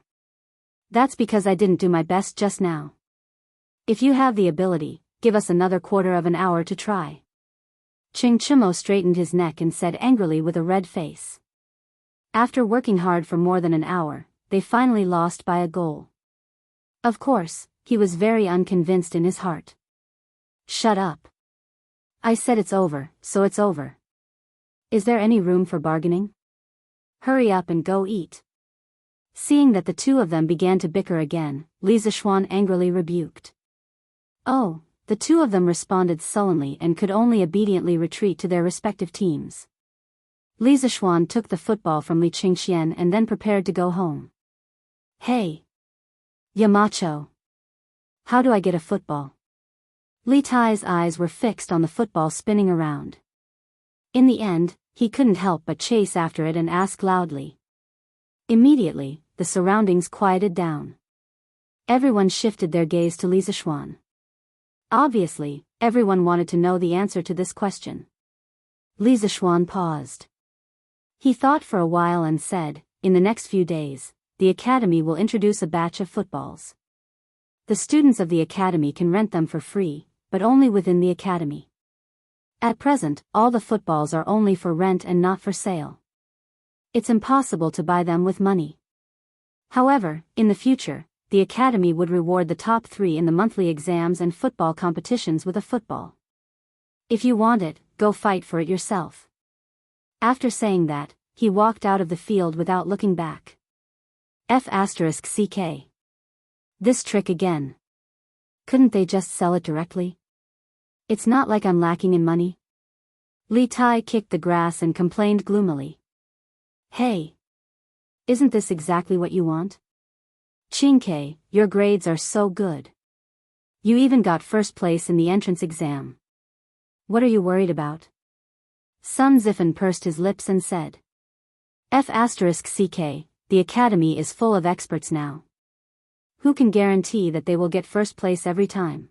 That's because I didn't do my best just now. If you have the ability, give us another quarter of an hour to try. Cheng Chumo straightened his neck and said angrily with a red face. After working hard for more than an hour, they finally lost by a goal. Of course, he was very unconvinced in his heart. Shut up. I said it's over, so it's over. Is there any room for bargaining? Hurry up and go eat. Seeing that the two of them began to bicker again, Li Zishuan angrily rebuked. Oh, the two of them responded sullenly and could only obediently retreat to their respective teams. Li Zishuan took the football from Li Qingxian and then prepared to go home. Hey! Yamacho! How do I get a football? Li Tai's eyes were fixed on the football spinning around. In the end, he couldn't help but chase after it and ask loudly. Immediately, the surroundings quieted down. Everyone shifted their gaze to Li Zishuan. Obviously, everyone wanted to know the answer to this question. Li Zishuan paused. He thought for a while and said, in the next few days, the academy will introduce a batch of footballs. The students of the academy can rent them for free, but only within the academy. At present, all the footballs are only for rent and not for sale. It's impossible to buy them with money. However, in the future, the academy would reward the top 3 in the monthly exams and football competitions with a football. If you want it, go fight for it yourself. After saying that, he walked out of the field without looking back. F***CK. This trick again. Couldn't they just sell it directly? It's not like I'm lacking in money. Li Tai kicked the grass and complained gloomily. Hey! Isn't this exactly what you want? Qingke, your grades are so good. You even got first place in the entrance exam. What are you worried about? Sun Zifen pursed his lips and said. F***CK, the academy is full of experts now. Who can guarantee that they will get first place every time?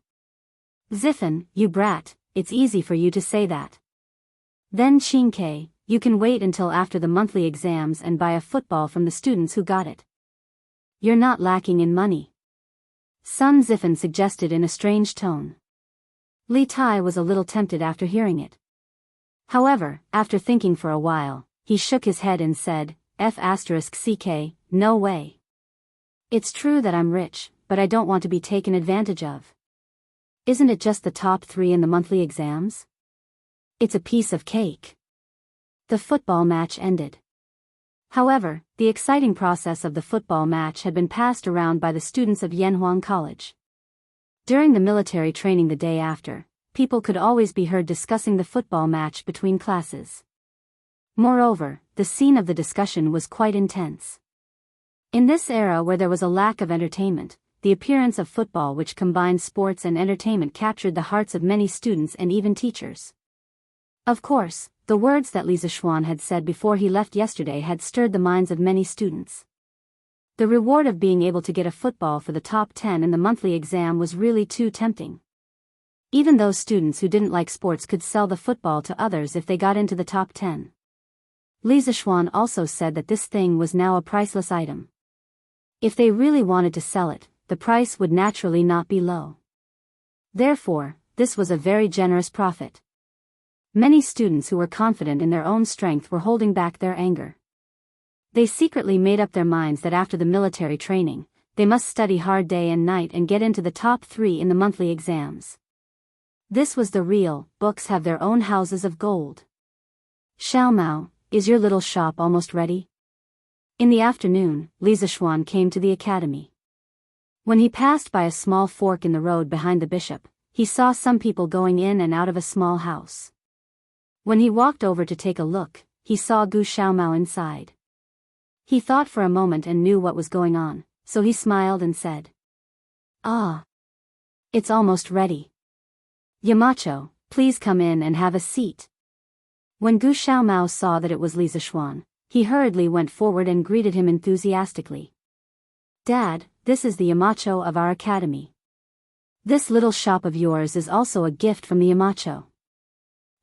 Zifen, you brat, it's easy for you to say that. Then Qingke, you can wait until after the monthly exams and buy a football from the students who got it. You're not lacking in money. Sun Zifen suggested in a strange tone. Li Tai was a little tempted after hearing it. However, after thinking for a while, he shook his head and said, F***CK, no way. It's true that I'm rich, but I don't want to be taken advantage of. Isn't it just the top 3 in the monthly exams? It's a piece of cake. The football match ended. However, the exciting process of the football match had been passed around by the students of Yanhuang College. During the military training the day after, people could always be heard discussing the football match between classes. Moreover, the scene of the discussion was quite intense. In this era where there was a lack of entertainment, the appearance of football which combined sports and entertainment captured the hearts of many students and even teachers. Of course, the words that Li Zishuan had said before he left yesterday had stirred the minds of many students. The reward of being able to get a football for the top 10 in the monthly exam was really too tempting. Even those students who didn't like sports could sell the football to others if they got into the top 10. Li Zishuan also said that this thing was now a priceless item. If they really wanted to sell it, the price would naturally not be low. Therefore, this was a very generous profit. Many students who were confident in their own strength were holding back their anger. They secretly made up their minds that after the military training, they must study hard day and night and get into the top 3 in the monthly exams. This was the real, books have their own houses of gold. Xiaomao, is your little shop almost ready? In the afternoon, Li Zishuan came to the academy. When he passed by a small fork in the road behind the bishop, he saw some people going in and out of a small house. When he walked over to take a look, he saw Gu Xiaomao inside. He thought for a moment and knew what was going on, so he smiled and said, "Ah. It's almost ready. Yamacho, please come in and have a seat." When Gu Xiaomao saw that it was Li Zishuan, he hurriedly went forward and greeted him enthusiastically. "Dad, this is the Yamacho of our academy. This little shop of yours is also a gift from the Yamacho."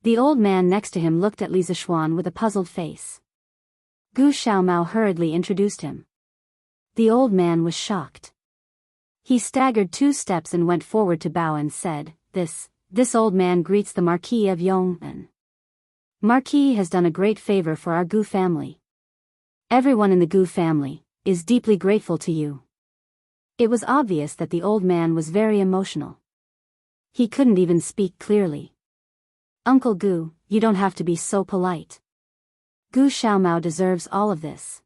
The old man next to him looked at Li Zishuan with a puzzled face. Gu Xiaomao hurriedly introduced him. The old man was shocked. He staggered 2 steps and went forward to bow and said, This old man greets the Marquis of Yong'an. Marquis has done a great favor for our Gu family. Everyone in the Gu family is deeply grateful to you." It was obvious that the old man was very emotional. He couldn't even speak clearly. "Uncle Gu, you don't have to be so polite. Gu Xiaomao deserves all of this.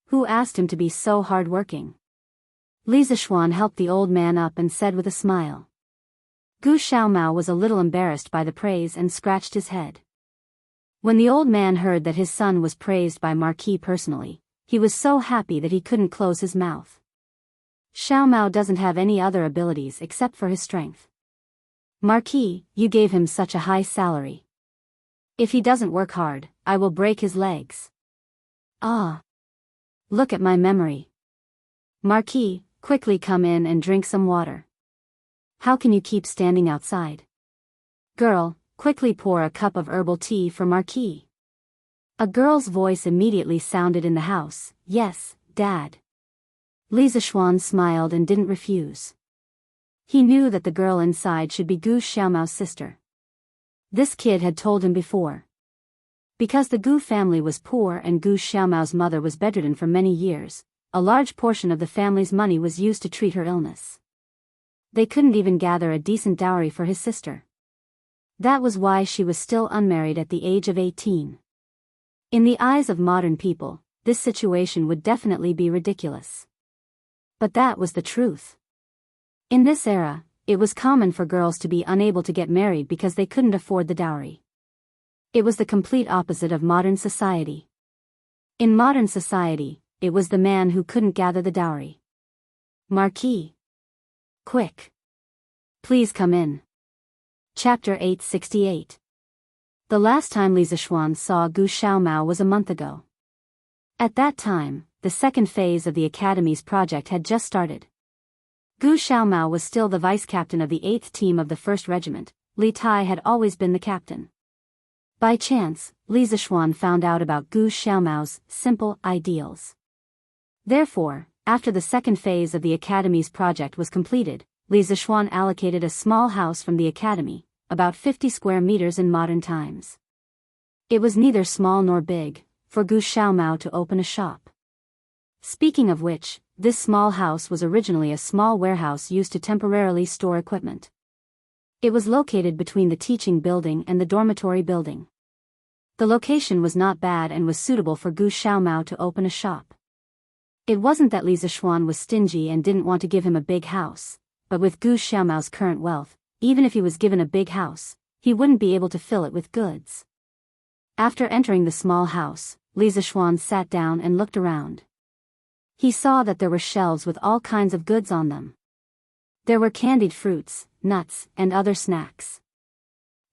Who asked him to be so hard-working?" Li Zishuan helped the old man up and said with a smile. Gu Xiaomao was a little embarrassed by the praise and scratched his head. When the old man heard that his son was praised by Marquis personally, he was so happy that he couldn't close his mouth. "Xiaomao doesn't have any other abilities except for his strength. Marquis, you gave him such a high salary. If he doesn't work hard, I will break his legs." "Ah. Look at my memory. Marquis, quickly come in and drink some water. How can you keep standing outside? Girl, quickly pour a cup of herbal tea for Marquis." A girl's voice immediately sounded in the house, "Yes, Dad." Li Zishuan smiled and didn't refuse. He knew that the girl inside should be Gu Xiaomao's sister. This kid had told him before. Because the Gu family was poor and Gu Xiaomao's mother was bedridden for many years, a large portion of the family's money was used to treat her illness. They couldn't even gather a decent dowry for his sister. That was why she was still unmarried at the age of 18. In the eyes of modern people, this situation would definitely be ridiculous. But that was the truth. In this era, it was common for girls to be unable to get married because they couldn't afford the dowry. It was the complete opposite of modern society. In modern society, it was the man who couldn't gather the dowry. "Marquis. Quick. Please come in." Chapter 868. The last time Li Zishuan saw Gu Xiaomao was a month ago. At that time, the second phase of the academy's project had just started. Gu Xiaomao was still the vice-captain of the 8th team of the 1st Regiment. Li Tai had always been the captain. By chance, Li Zishuan found out about Gu Xiaomao's simple ideals. Therefore, after the second phase of the academy's project was completed, Li Zishuan allocated a small house from the academy, about 50 square meters in modern times. It was neither small nor big, for Gu Xiaomao to open a shop. Speaking of which, this small house was originally a small warehouse used to temporarily store equipment. It was located between the teaching building and the dormitory building. The location was not bad and was suitable for Gu Xiaomao to open a shop. It wasn't that Li Zishuan was stingy and didn't want to give him a big house, but with Gu Xiaomao's current wealth, even if he was given a big house, he wouldn't be able to fill it with goods. After entering the small house, Li Zishuan sat down and looked around. He saw that there were shelves with all kinds of goods on them. There were candied fruits, nuts, and other snacks.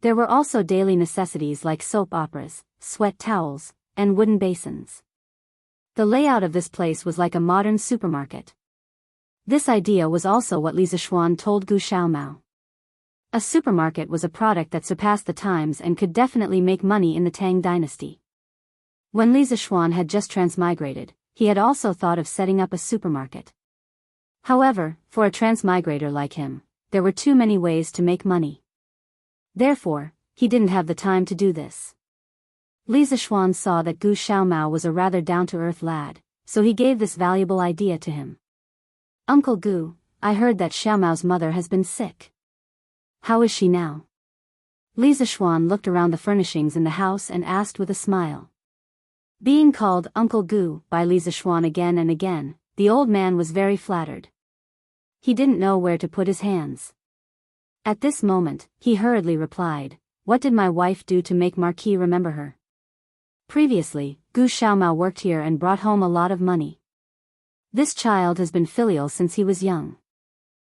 There were also daily necessities like soap operas, sweat towels, and wooden basins. The layout of this place was like a modern supermarket. This idea was also what Li Zishuan told Gu Xiaomao. A supermarket was a product that surpassed the times and could definitely make money in the Tang dynasty. When Li Zishuan had just transmigrated, he had also thought of setting up a supermarket. However, for a transmigrator like him, there were too many ways to make money. Therefore, he didn't have the time to do this. Li Zishuan saw that Gu Xiaomao was a rather down-to-earth lad, so he gave this valuable idea to him. Uncle Gu, I heard that Xiaomao's mother has been sick. How is she now? Li Zixuan looked around the furnishings in the house and asked with a smile. Being called Uncle Gu by Li Zixuan again and again, the old man was very flattered. He didn't know where to put his hands. At this moment, he hurriedly replied, "What did my wife do to make Marquis remember her?" Previously, Gu Xiaomao worked here and brought home a lot of money. This child has been filial since he was young.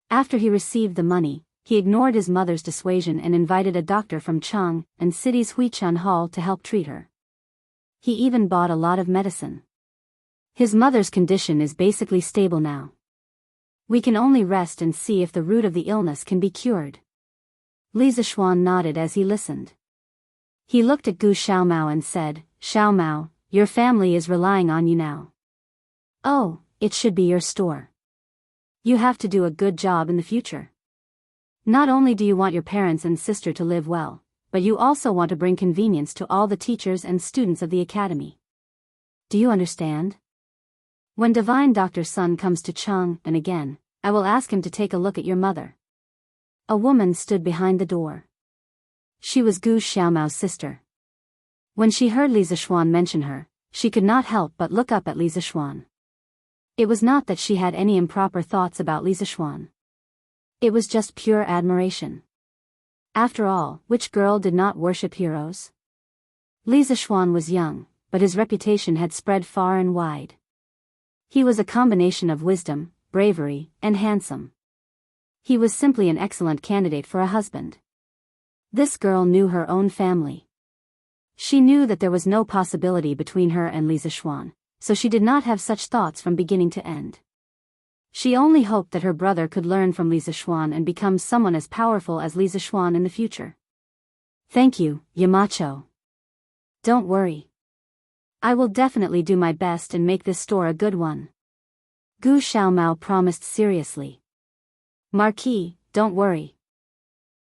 After he received the money, he ignored his mother's dissuasion and invited a doctor from Chang and city's Huichun Hall to help treat her. He even bought a lot of medicine. His mother's condition is basically stable now. We can only rest and see if the root of the illness can be cured. Li Zixuan nodded as he listened. He looked at Gu Xiaomao and said, "Xiaomao, your family is relying on you now. Oh, it should be your store. You have to do a good job in the future. Not only do you want your parents and sister to live well, but you also want to bring convenience to all the teachers and students of the academy. Do you understand? When Divine Dr. Sun comes to Chang and again, I will ask him to take a look at your mother." A woman stood behind the door. She was Gu Xiaomao's sister. When she heard Li Zixuan mention her, she could not help but look up at Li Zixuan. It was not that she had any improper thoughts about Li Zixuan. It was just pure admiration. After all, which girl did not worship heroes? Li Zixuan was young, but his reputation had spread far and wide. He was a combination of wisdom, bravery, and handsome. He was simply an excellent candidate for a husband. This girl knew her own family. She knew that there was no possibility between her and Li Zixuan, so she did not have such thoughts from beginning to end. She only hoped that her brother could learn from Li Zixuan and become someone as powerful as Li Zixuan in the future. "Thank you, Yamacho. Don't worry. I will definitely do my best and make this store a good one." Gu Xiaomao promised seriously. "Marquis, don't worry.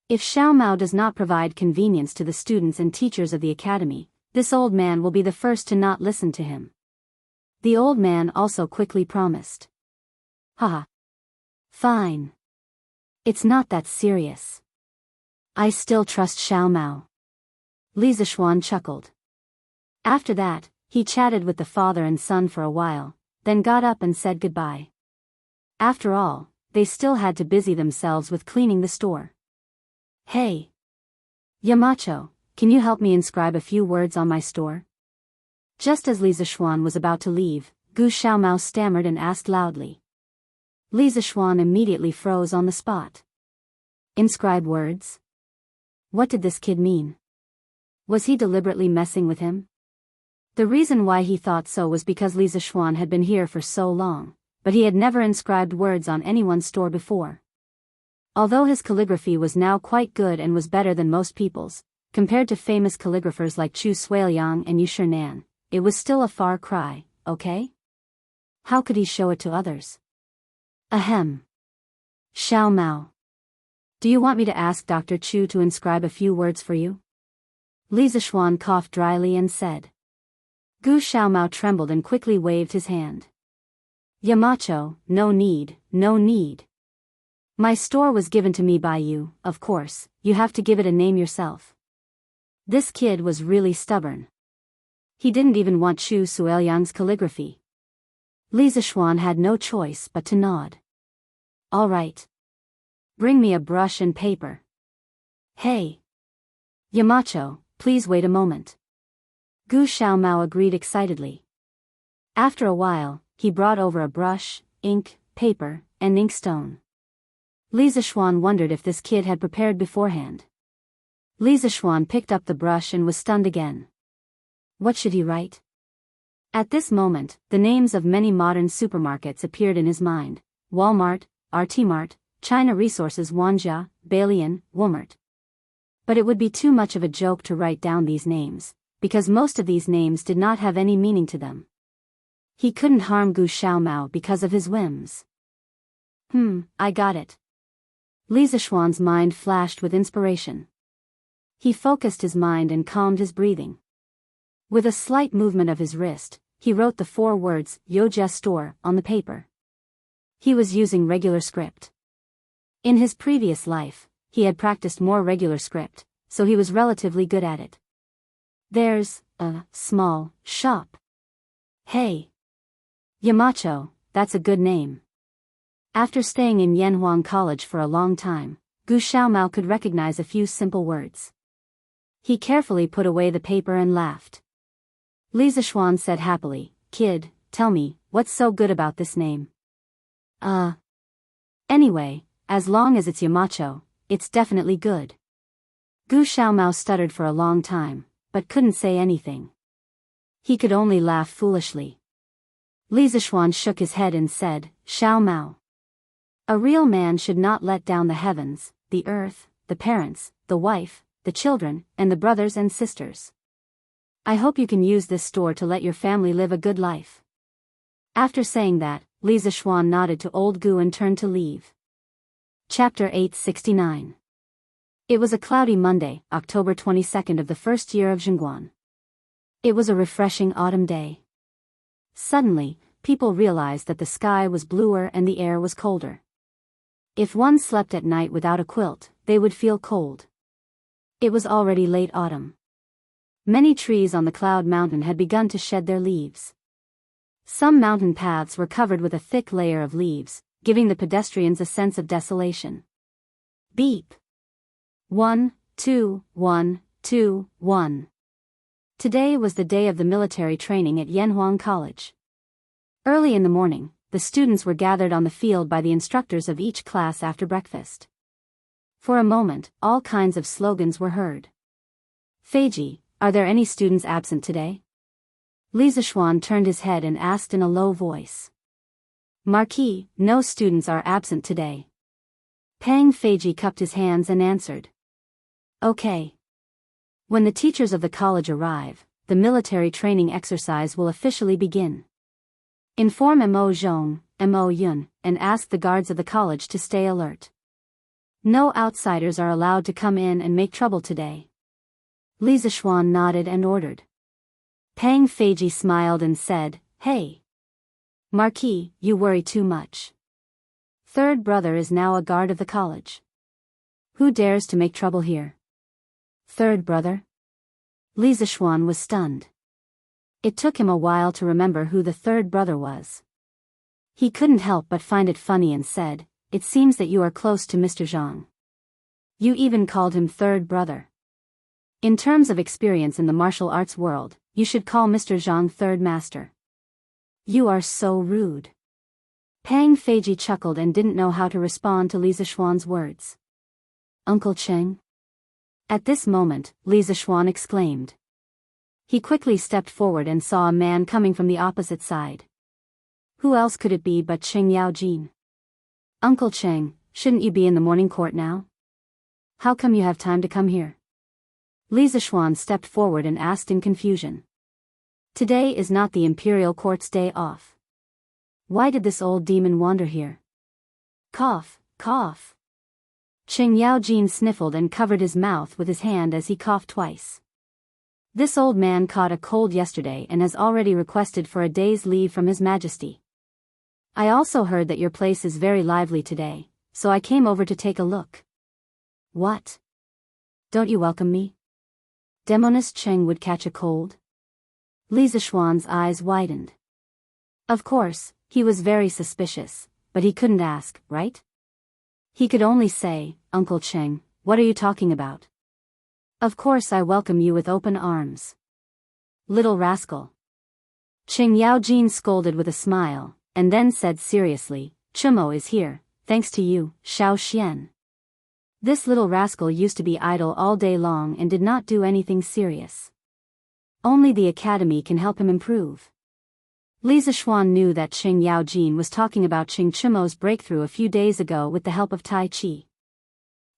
If Xiaomao does not provide convenience to the students and teachers of the academy, this old man will be the first to not listen to him." The old man also quickly promised. "Haha. Fine. It's not that serious. I still trust Xiaomao." Li Zixuan chuckled. After that, he chatted with the father and son for a while, then got up and said goodbye. After all, they still had to busy themselves with cleaning the store. "Hey, Yamacho, can you help me inscribe a few words on my store?" Just as Li Zixuan was about to leave, Gu Xiaomao stammered and asked loudly. Li Zixuan immediately froze on the spot. Inscribe words? What did this kid mean? Was he deliberately messing with him? The reason why he thought so was because Li Zixuan had been here for so long, but he had never inscribed words on anyone's store before. Although his calligraphy was now quite good and was better than most people's, compared to famous calligraphers like Chu Suiliang and Yu Shinan, it was still a far cry, okay? How could he show it to others? Ahem. Xiaomao. Do you want me to ask Dr. Chu to inscribe a few words for you? Li Zixuan coughed dryly and said. Gu Xiaomao trembled and quickly waved his hand. Yamacho, no need, no need. My store was given to me by you, of course, you have to give it a name yourself. This kid was really stubborn. He didn't even want Chu Suiliang's calligraphy. Li Zixuan had no choice but to nod. All right. Bring me a brush and paper. Hey. Yamacho, please wait a moment. Gu Xiaomao agreed excitedly. After a while, he brought over a brush, ink, paper, and inkstone. Li Zixuan wondered if this kid had prepared beforehand. Li Zixuan picked up the brush and was stunned again. What should he write? At this moment, the names of many modern supermarkets appeared in his mind: Walmart, RT-Mart, China Resources, Wanjia, Bailian, Walmart. But it would be too much of a joke to write down these names, because most of these names did not have any meaning to them. He couldn't harm Gu Xiaomao because of his whims. I got it. Li Zixuan's mind flashed with inspiration. He focused his mind and calmed his breathing. With a slight movement of his wrist, he wrote the 4 words, Yojia Store, on the paper. He was using regular script. In his previous life, he had practiced more regular script, so he was relatively good at it. There's a small shop. Hey. Yamacho, that's a good name. After staying in Yanhuang College for a long time, Gu Xiaomao could recognize a few simple words. He carefully put away the paper and laughed. Li Zishuan said happily, "Kid, tell me, what's so good about this name?" Anyway, as long as it's Yamacho, it's definitely good." Gu Xiaomao stuttered for a long time, but couldn't say anything. He could only laugh foolishly. Li Zishuan shook his head and said, "Xiaomao. A real man should not let down the heavens, the earth, the parents, the wife, the children, and the brothers and sisters. I hope you can use this store to let your family live a good life." After saying that, Li Zishuan nodded to old Gu and turned to leave. Chapter 869. It was a cloudy Monday, October 22nd of the first year of Zhengguan. It was a refreshing autumn day. Suddenly, people realized that the sky was bluer and the air was colder. If one slept at night without a quilt, they would feel cold. It was already late autumn. Many trees on the Cloud Mountain had begun to shed their leaves. Some mountain paths were covered with a thick layer of leaves, giving the pedestrians a sense of desolation. Beep. 1, 2, 1, 2, 1. Today was the day of the military training at Yanhuang College. Early in the morning, the students were gathered on the field by the instructors of each class after breakfast. For a moment, all kinds of slogans were heard. "Feiji, are there any students absent today?" Li Zishuan turned his head and asked in a low voice. "Marquis, no students are absent today." Pang Feiji cupped his hands and answered. "Okay. When the teachers of the college arrive, the military training exercise will officially begin. Inform Mo Zhong, Mo Yun, and ask the guards of the college to stay alert. No outsiders are allowed to come in and make trouble today." Li Zishuan nodded and ordered. Pang Feiji smiled and said, "Hey. Marquis, you worry too much. Third brother is now a guard of the college. Who dares to make trouble here?" "Third brother?" Li Zishuan was stunned. It took him a while to remember who the third brother was. He couldn't help but find it funny and said, "It seems that you are close to Mr. Zhang. You even called him third brother. In terms of experience in the martial arts world, you should call Mr. Zhang third master." "You are so rude." Pang Feiji chuckled and didn't know how to respond to Li Zishuan's words. "Uncle Cheng?" At this moment, Li Zishuan exclaimed. He quickly stepped forward and saw a man coming from the opposite side. Who else could it be but Cheng Yaojin? "Uncle Cheng, shouldn't you be in the morning court now? How come you have time to come here?" Li Zishuan stepped forward and asked in confusion. "Today is not the imperial court's day off. Why did this old demon wander here?" Cough, cough. Cheng Yaojin sniffled and covered his mouth with his hand as he coughed twice. "This old man caught a cold yesterday and has already requested for a day's leave from His Majesty. I also heard that your place is very lively today, so I came over to take a look." "What? Don't you welcome me? Demoness Cheng would catch a cold?" Li Zishuan's eyes widened. Of course, he was very suspicious, but he couldn't ask, right? He could only say, "Uncle Cheng, what are you talking about?" "Of course I welcome you with open arms. Little rascal." Cheng Yaojin scolded with a smile, and then said seriously, "Chumo is here, thanks to you, Xiao Xian. This little rascal used to be idle all day long and did not do anything serious. Only the academy can help him improve." Li Zishuan knew that Cheng Yaojin was talking about Cheng Chumo's breakthrough a few days ago with the help of Tai Chi.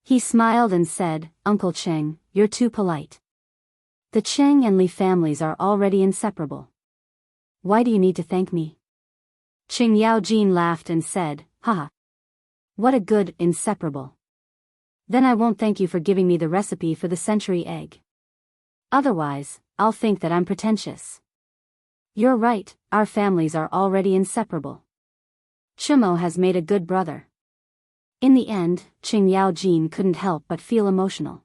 He smiled and said, "Uncle Cheng, you're too polite. The Cheng and Li families are already inseparable. Why do you need to thank me?" Cheng Yaojin laughed and said, "Haha. What a good inseparable. Then I won't thank you for giving me the recipe for the century egg. Otherwise, I'll think that I'm pretentious. You're right, our families are already inseparable." Chimo has made a good brother. In the end, Qing Yaojin couldn't help but feel emotional.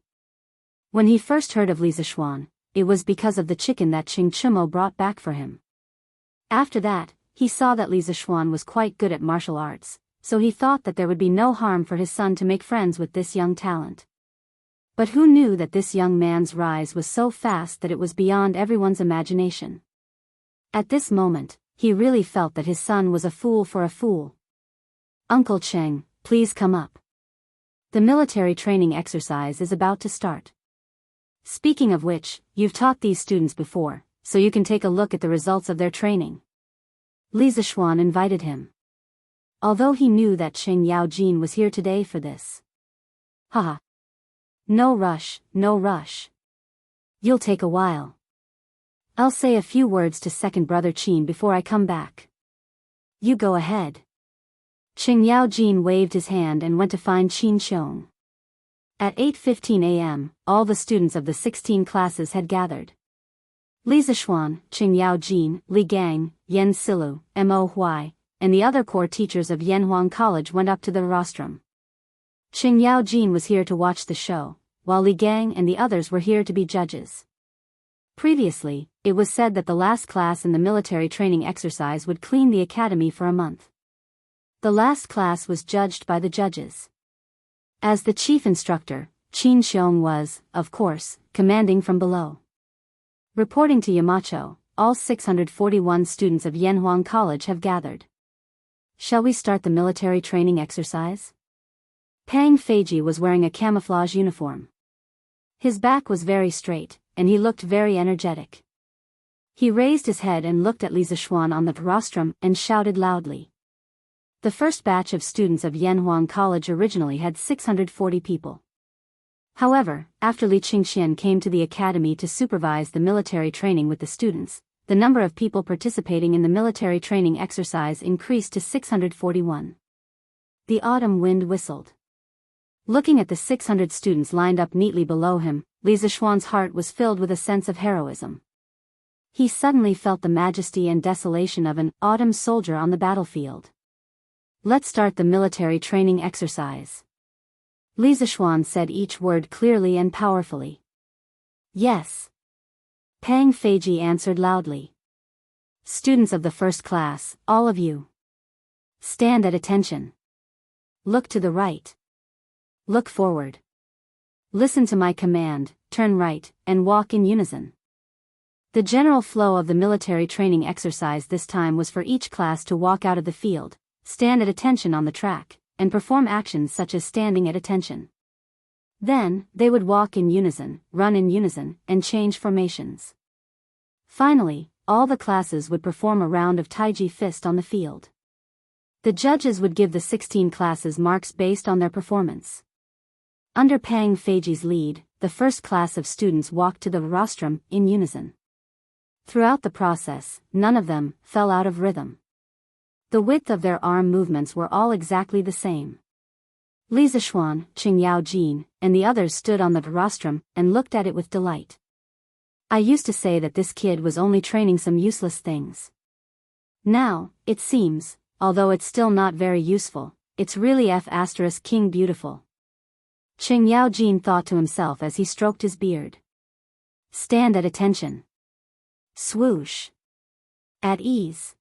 When he first heard of Li Zishuan, it was because of the chicken that Qing Chimo brought back for him. After that, he saw that Li Zishuan was quite good at martial arts, so he thought that there would be no harm for his son to make friends with this young talent. But who knew that this young man's rise was so fast that it was beyond everyone's imagination? At this moment, he really felt that his son was a fool for a fool. Uncle Cheng, please come up. The military training exercise is about to start. Speaking of which, you've taught these students before, so you can take a look at the results of their training. Li Zishuan invited him. Although he knew that Qing Yaojin was here today for this. Haha. No rush, no rush. You'll take a while. I'll say a few words to second brother Qin before I come back. You go ahead. Qing Yaojin waved his hand and went to find Qin Xiong. At 8:15 a.m., all the students of the 16 classes had gathered. Li Zishuan, Qing Yaojin, Li Gang, Yen Silu, Mo Huai, and the other core teachers of Yanhuang College went up to the rostrum. Qing Yaojin was here to watch the show, while Li Gang and the others were here to be judges. Previously, it was said that the last class in the military training exercise would clean the academy for a month. The last class was judged by the judges. As the chief instructor, Qin Xiong was, of course, commanding from below. Reporting to Yamacho, all 641 students of Yanhuang College have gathered. Shall we start the military training exercise? Pang Feiji was wearing a camouflage uniform. His back was very straight, and he looked very energetic. He raised his head and looked at Li Zishuan on the rostrum and shouted loudly. The first batch of students of Yanhuang College originally had 640 people. However, after Li Qingxian came to the academy to supervise the military training with the students, the number of people participating in the military training exercise increased to 641. The autumn wind whistled. Looking at the 600 students lined up neatly below him, Li Zishuan's heart was filled with a sense of heroism. He suddenly felt the majesty and desolation of an autumn soldier on the battlefield. Let's start the military training exercise. Li Zishuan said each word clearly and powerfully. Yes. Pang Feiji answered loudly. Students of the first class, all of you. Stand at attention. Look to the right. Look forward. Listen to my command, turn right, and walk in unison. The general flow of the military training exercise this time was for each class to walk out of the field, stand at attention on the track, and perform actions such as standing at attention. Then, they would walk in unison, run in unison, and change formations. Finally, all the classes would perform a round of Taiji fist on the field. The judges would give the 16 classes marks based on their performance. Under Pang Feiji's lead, the first class of students walked to the rostrum in unison. Throughout the process, none of them fell out of rhythm. The width of their arm movements were all exactly the same. Li Zishuan, Qing Yaojin, and the others stood on the rostrum and looked at it with delight. I used to say that this kid was only training some useless things. Now, it seems, although it's still not very useful, it's really King beautiful. Qing Yaojin thought to himself as he stroked his beard. Stand at attention. Swoosh. At ease.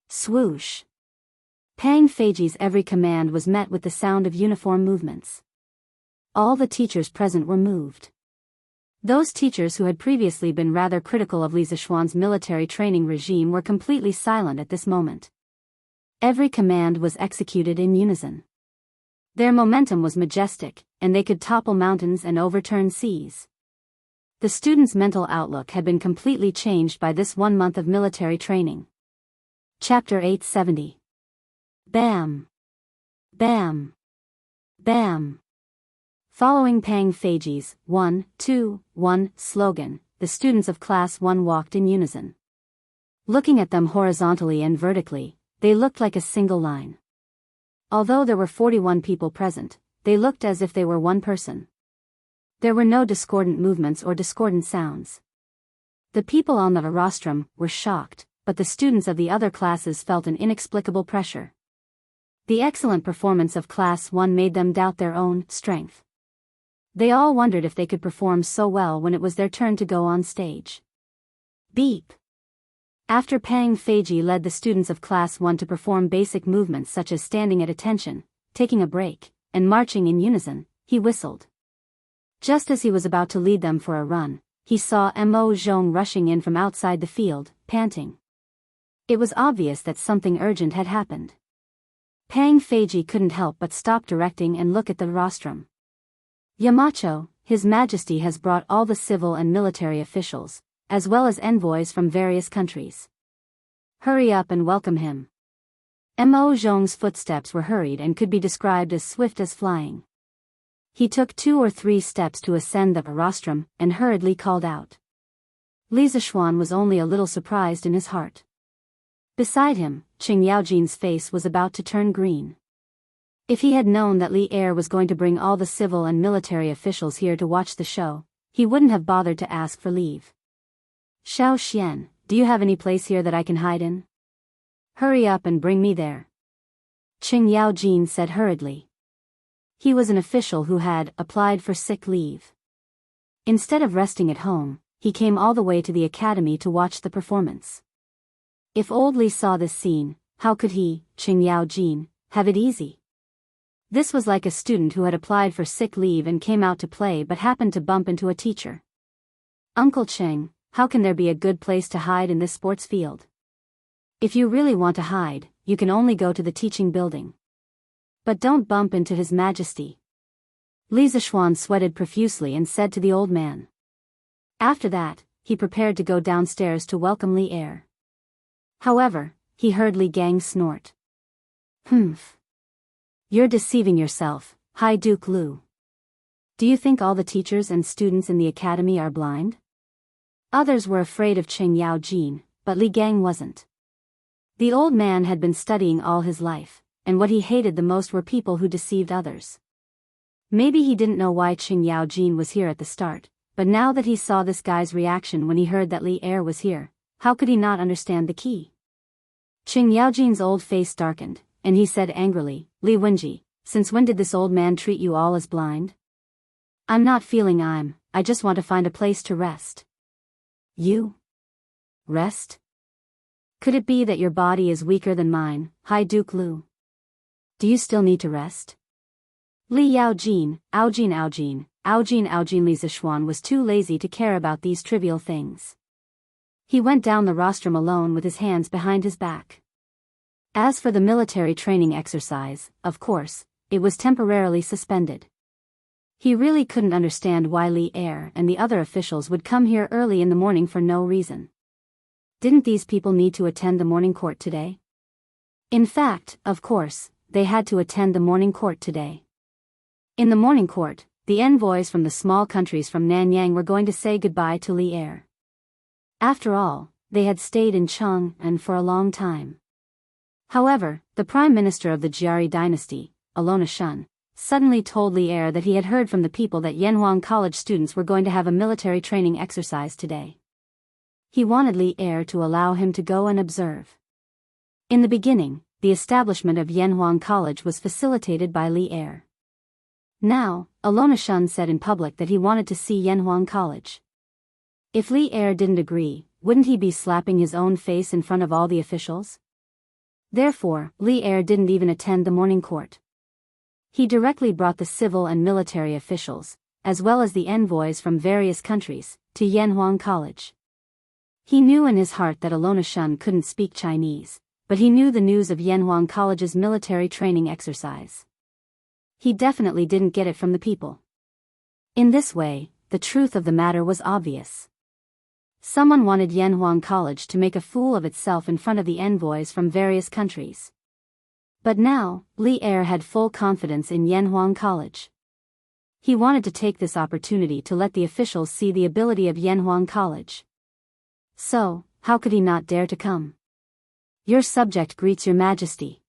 Swoosh. Pang Feiji's every command was met with the sound of uniform movements. All the teachers present were moved. Those teachers who had previously been rather critical of Li Zishuan's military training regime were completely silent at this moment. Every command was executed in unison. Their momentum was majestic, and they could topple mountains and overturn seas. The students' mental outlook had been completely changed by this 1 month of military training. Chapter 870. Bam! Bam! Bam! Following Pang Feiji's 1, 2, 1 slogan, the students of Class 1 walked in unison. Looking at them horizontally and vertically, they looked like a single line. Although there were 41 people present, they looked as if they were one person. There were no discordant movements or discordant sounds. The people on the rostrum were shocked, but the students of the other classes felt an inexplicable pressure. The excellent performance of Class 1 made them doubt their own strength. They all wondered if they could perform so well when it was their turn to go on stage. Beep. After Pang Feiji led the students of Class 1 to perform basic movements such as standing at attention, taking a break, and marching in unison, he whistled. Just as he was about to lead them for a run, he saw Mo Zhong rushing in from outside the field, panting. It was obvious that something urgent had happened. Pang Feiji couldn't help but stop directing and look at the rostrum. Yamacho, His Majesty has brought all the civil and military officials, as well as envoys from various countries. Hurry up and welcome him. Mo Zhong's footsteps were hurried and could be described as swift as flying. He took 2 or 3 steps to ascend the rostrum and hurriedly called out. Li Zishuan was only a little surprised in his heart. Beside him, Qing Yaojin's face was about to turn green. If he had known that Li Er was going to bring all the civil and military officials here to watch the show, he wouldn't have bothered to ask for leave. Xiao Xian, do you have any place here that I can hide in? Hurry up and bring me there. Qing Yaojin said hurriedly. He was an official who had applied for sick leave. Instead of resting at home, he came all the way to the academy to watch the performance. If old Li saw this scene, how could he, Qing Yaojin, have it easy? This was like a student who had applied for sick leave and came out to play but happened to bump into a teacher. Uncle Qing, how can there be a good place to hide in this sports field? If you really want to hide, you can only go to the teaching building. But don't bump into His Majesty. Li Zishuan sweated profusely and said to the old man. After that, he prepared to go downstairs to welcome Li Er. However, he heard Li Gang snort. Humph. You're deceiving yourself, High Duke Lu. Do you think all the teachers and students in the academy are blind? Others were afraid of Qing Yaojin, but Li Gang wasn't. The old man had been studying all his life, and what he hated the most were people who deceived others. Maybe he didn't know why Qing Yaojin was here at the start, but now that he saw this guy's reaction when he heard that Li Er was here, how could he not understand the key? Qing Yaojin's old face darkened, and he said angrily, Li Wenji, since when did this old man treat you all as blind? I'm not feeling I just want to find a place to rest. You? Rest? Could it be that your body is weaker than mine, High Duke Lu? Do you still need to rest? Li Yaojin, Aojin Li Zishuan was too lazy to care about these trivial things. He went down the rostrum alone with his hands behind his back. As for the military training exercise, of course, it was temporarily suspended. He really couldn't understand why Li Er and the other officials would come here early in the morning for no reason. Didn't these people need to attend the morning court today? In fact, of course, they had to attend the morning court today. In the morning court, the envoys from the small countries from Nanyang were going to say goodbye to Li Er. After all, they had stayed in Chang'an for a long time. However, the Prime Minister of the Jiari dynasty, Alona Shun, suddenly told Li Er that he had heard from the people that Yanhuang College students were going to have a military training exercise today. He wanted Li Er to allow him to go and observe. In the beginning, the establishment of Yanhuang College was facilitated by Li Er. Now, Alona Shun said in public that he wanted to see Yanhuang College. If Li Er didn't agree, wouldn't he be slapping his own face in front of all the officials? Therefore, Li Er didn't even attend the morning court. He directly brought the civil and military officials, as well as the envoys from various countries, to Yanhuang College. He knew in his heart that Alona Shun couldn't speak Chinese, but he knew the news of Yanhuang College's military training exercise. He definitely didn't get it from the people. In this way, the truth of the matter was obvious. Someone wanted Yanhuang College to make a fool of itself in front of the envoys from various countries. But now, Li Er had full confidence in Yanhuang College. He wanted to take this opportunity to let the officials see the ability of Yanhuang College. So, how could he not dare to come? Your subject greets your majesty.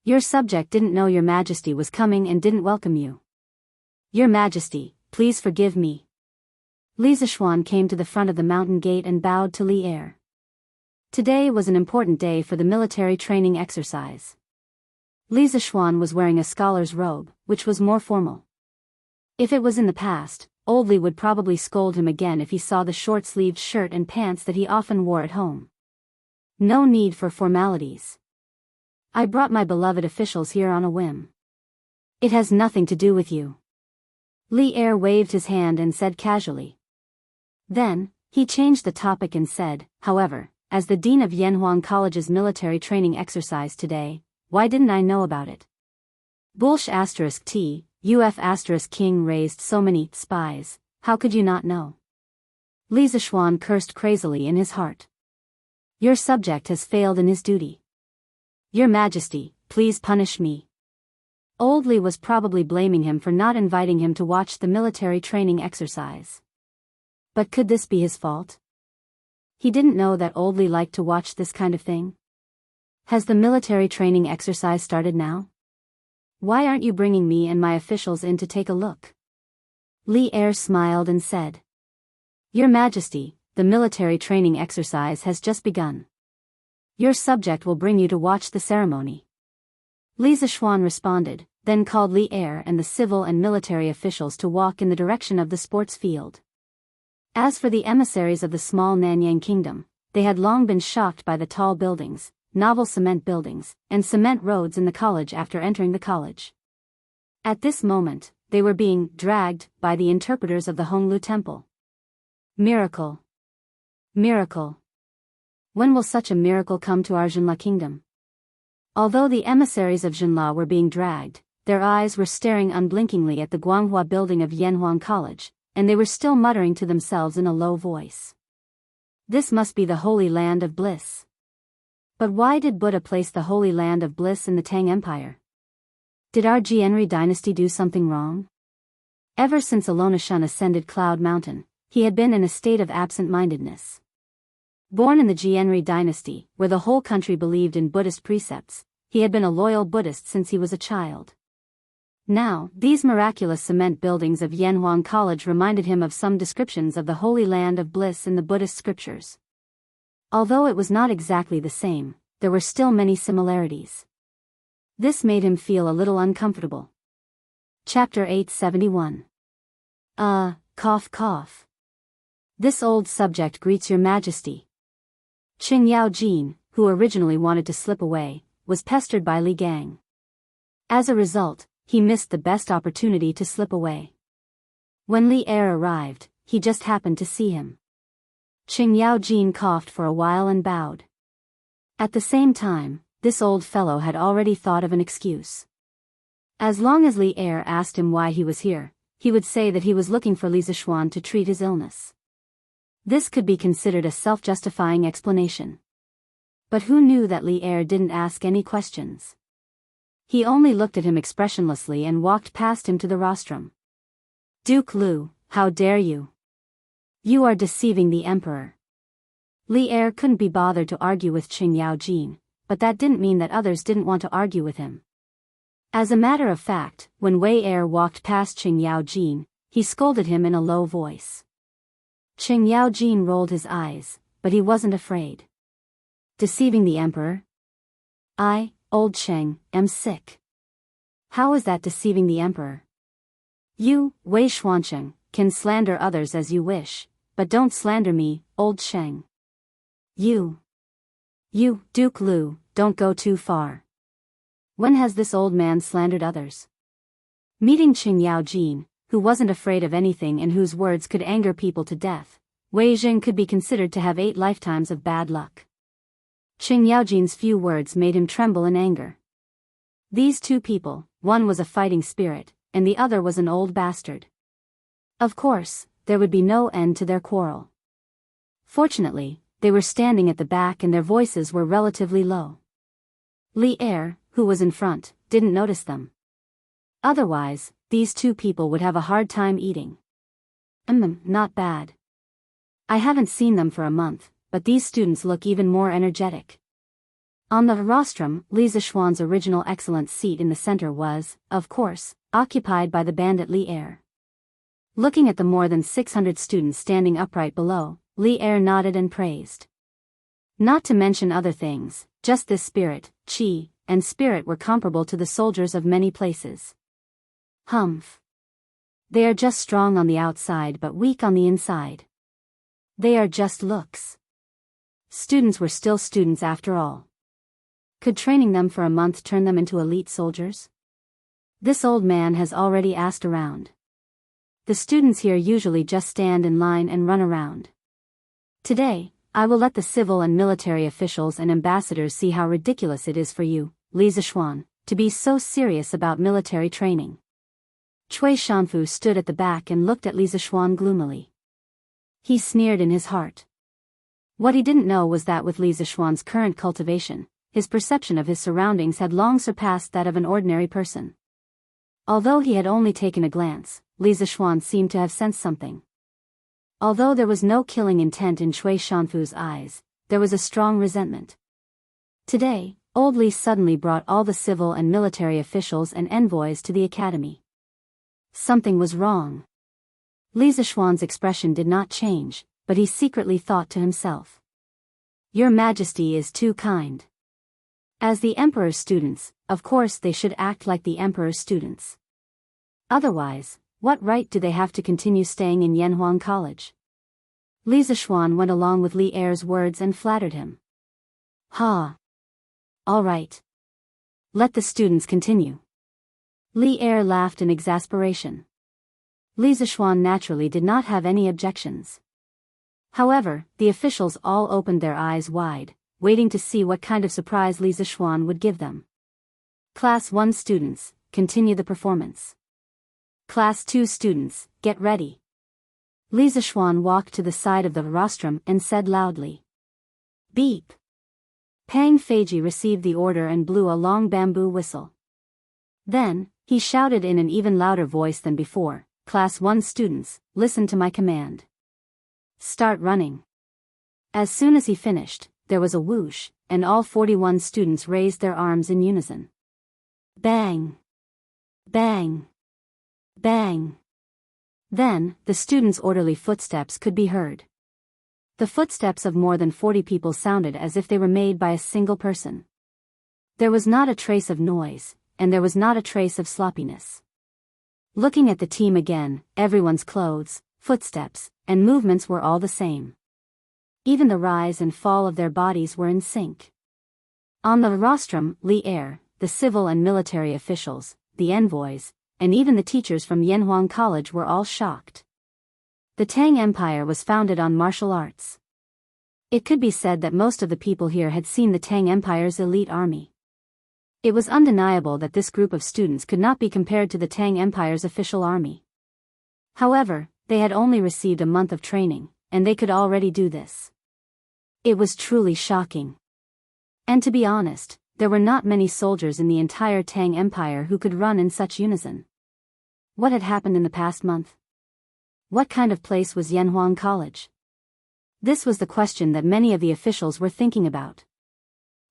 Your subject didn't know your majesty was coming and didn't welcome you. Your majesty, please forgive me. Li Zishuan came to the front of the mountain gate and bowed to Li Er. Today was an important day for the military training exercise. Li Zishuan was wearing a scholar's robe, which was more formal. If it was in the past, old Li would probably scold him again if he saw the short-sleeved shirt and pants that he often wore at home. No need for formalities. I brought my beloved officials here on a whim. It has nothing to do with you. Li Er waved his hand and said casually. Then, he changed the topic and said, however, as the dean of Yanhuang College's military training exercise today, why didn't I know about it? Bullsh *T, UF *King raised so many spies, how could you not know? Li Zishuan cursed crazily in his heart. Your subject has failed in his duty. Your Majesty, please punish me. Old Li was probably blaming him for not inviting him to watch the military training exercise. But could this be his fault? He didn't know that Old Li liked to watch this kind of thing. Has the military training exercise started now? Why aren't you bringing me and my officials in to take a look? Li Er smiled and said. Your Majesty, the military training exercise has just begun. Your subject will bring you to watch the ceremony. Li Zishuan responded, then called Li Er and the civil and military officials to walk in the direction of the sports field. As for the emissaries of the small Nanyang kingdom, they had long been shocked by the tall buildings, novel cement buildings, and cement roads in the college after entering the college. At this moment, they were being dragged by the interpreters of the Honglu Temple. Miracle. Miracle. When will such a miracle come to our Jinla kingdom? Although the emissaries of Jinla were being dragged, their eyes were staring unblinkingly at the Guanghua building of Yanhuang College, and they were still muttering to themselves in a low voice. This must be the Holy Land of Bliss. But why did Buddha place the Holy Land of Bliss in the Tang Empire? Did our Jianri dynasty do something wrong? Ever since Alonashun ascended Cloud Mountain, he had been in a state of absent-mindedness. Born in the Jianri dynasty, where the whole country believed in Buddhist precepts, he had been a loyal Buddhist since he was a child. Now, these miraculous cement buildings of Yanhuang College reminded him of some descriptions of the Holy Land of Bliss in the Buddhist scriptures. Although it was not exactly the same, there were still many similarities. This made him feel a little uncomfortable. Chapter 871. Cough cough. This old subject greets your Majesty. Qing Yao Jin, who originally wanted to slip away, was pestered by Li Gang. As a result, he missed the best opportunity to slip away. When Li Er arrived, he just happened to see him. Qing Yao Jin coughed for a while and bowed. At the same time, this old fellow had already thought of an excuse. As long as Li Er asked him why he was here, he would say that he was looking for Li Zishuan to treat his illness. This could be considered a self-justifying explanation. But who knew that Li Er didn't ask any questions? He only looked at him expressionlessly and walked past him to the rostrum. Duke Lu, how dare you? You are deceiving the emperor. Li Er couldn't be bothered to argue with Qing Yao Jin, but that didn't mean that others didn't want to argue with him. As a matter of fact, when Wei Er walked past Qing Yao Jin, he scolded him in a low voice. Qing Yao Jin rolled his eyes, but he wasn't afraid. Deceiving the emperor? I, old Cheng, am sick. How is that deceiving the emperor? You, Wei Xuancheng, can slander others as you wish, but don't slander me, old Cheng. You, Duke Lu, don't go too far. When has this old man slandered others? Meeting Qing Yao Jin, who wasn't afraid of anything and whose words could anger people to death, Wei Jing could be considered to have 8 lifetimes of bad luck. Qing Yao Jin's few words made him tremble in anger. These two people, one was a fighting spirit, and the other was an old bastard. Of course, there would be no end to their quarrel. Fortunately, they were standing at the back and their voices were relatively low. Li Er, who was in front, didn't notice them. Otherwise, these two people would have a hard time eating. Not bad. I haven't seen them for a month, but these students look even more energetic. On the rostrum, Li Zishuan's original excellent seat in the center was, of course, occupied by the bandit Li Er. Looking at the more than 600 students standing upright below, Li Er nodded and praised. Not to mention other things, just this spirit, qi, and spirit were comparable to the soldiers of many places. Humph. They are just strong on the outside but weak on the inside. They are just looks. Students were still students after all. Could training them for a month turn them into elite soldiers? This old man has already asked around. The students here usually just stand in line and run around. Today, I will let the civil and military officials and ambassadors see how ridiculous it is for you, Li Zishuan, to be so serious about military training. Cui Shanfu stood at the back and looked at Li Zishuan gloomily. He sneered in his heart. What he didn't know was that with Li Zishuan's current cultivation, his perception of his surroundings had long surpassed that of an ordinary person. Although he had only taken a glance, Li Zishuan seemed to have sensed something. Although there was no killing intent in Cui Shanfu's eyes, there was a strong resentment. Today, old Li suddenly brought all the civil and military officials and envoys to the academy. Something was wrong. Li Zishuan's expression did not change, but he secretly thought to himself. Your Majesty is too kind. As the Emperor's students, of course they should act like the Emperor's students. Otherwise, what right do they have to continue staying in Yanhuang College? Li Zishuan went along with Li Er's words and flattered him. Ha! All right. Let the students continue. Li Er laughed in exasperation. Li Zishuan naturally did not have any objections. However, the officials all opened their eyes wide, waiting to see what kind of surprise Li Zishuan would give them. Class 1 students, continue the performance. Class 2 students, get ready. Li Zishuan walked to the side of the rostrum and said loudly. Beep. Pang Feiji received the order and blew a long bamboo whistle. Then, he shouted in an even louder voice than before, Class 1 students, listen to my command. Start running. As soon as he finished, there was a whoosh, and all 41 students raised their arms in unison. Bang! Bang! Bang! Then, the students' orderly footsteps could be heard. The footsteps of more than 40 people sounded as if they were made by a single person. There was not a trace of noise, and there was not a trace of sloppiness. Looking at the team again, everyone's clothes, footsteps, and movements were all the same. Even the rise and fall of their bodies were in sync. On the rostrum, Li Er, the civil and military officials, the envoys, and even the teachers from Yanhuang College were all shocked. The Tang Empire was founded on martial arts. It could be said that most of the people here had seen the Tang Empire's elite army. It was undeniable that this group of students could not be compared to the Tang Empire's official army. However, they had only received a month of training, and they could already do this. It was truly shocking. And to be honest, there were not many soldiers in the entire Tang Empire who could run in such unison. What had happened in the past month? What kind of place was Yanhuang College? This was the question that many of the officials were thinking about.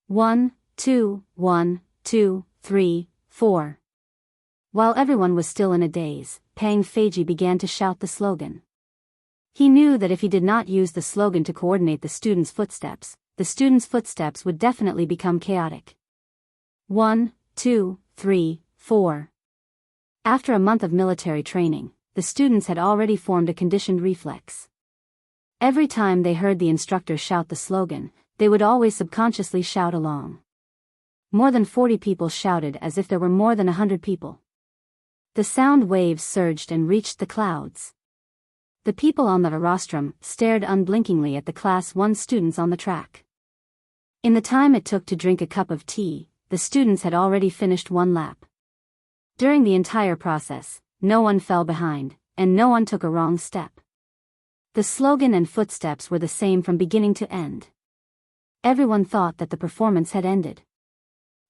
1, 2, 1, 2, 3, 4. While everyone was still in a daze, Pang Feiji began to shout the slogan. He knew that if he did not use the slogan to coordinate the students' footsteps would definitely become chaotic. 1, 2, 3, 4. After a month of military training, the students had already formed a conditioned reflex. Every time they heard the instructor shout the slogan, they would always subconsciously shout along. More than 40 people shouted as if there were more than 100 people. The sound waves surged and reached the clouds. The people on the rostrum stared unblinkingly at the Class 1 students on the track. In the time it took to drink a cup of tea, the students had already finished one lap. During the entire process, no one fell behind, and no one took a wrong step. The slogan and footsteps were the same from beginning to end. Everyone thought that the performance had ended.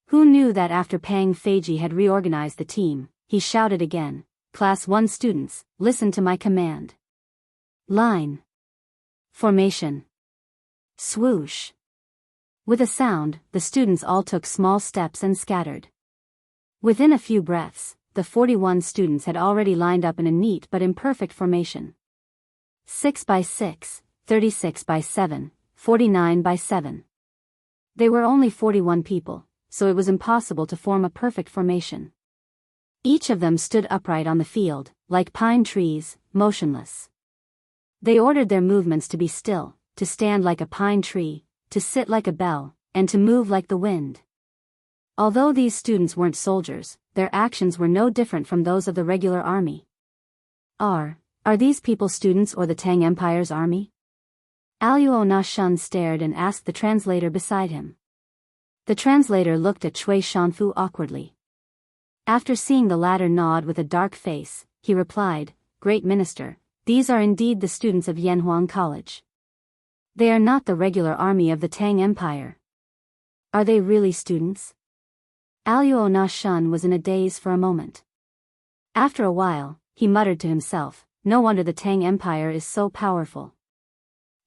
Who knew that after Pang Feiji had reorganized the team, he shouted again, Class 1 students, listen to my command. Line. Formation. Swoosh. With a sound, the students all took small steps and scattered. Within a few breaths, the 41 students had already lined up in a neat but imperfect formation. 6 by 6, 36 by 7, 49 by 7. They were only 41 people, so it was impossible to form a perfect formation. Each of them stood upright on the field, like pine trees, motionless. They ordered their movements to be still, to stand like a pine tree, to sit like a bell, and to move like the wind. Although these students weren't soldiers, their actions were no different from those of the regular army. Are these people students or the Tang Empire's army? Aluo Nashan stared and asked the translator beside him. The translator looked at Cui Shanfu awkwardly. After seeing the latter nod with a dark face, he replied, "Great Minister, these are indeed the students of Yanhuang College. They are not the regular army of the Tang Empire." "Are they really students?" Aluo Nashan was in a daze for a moment. After a while, he muttered to himself, "No wonder the Tang Empire is so powerful.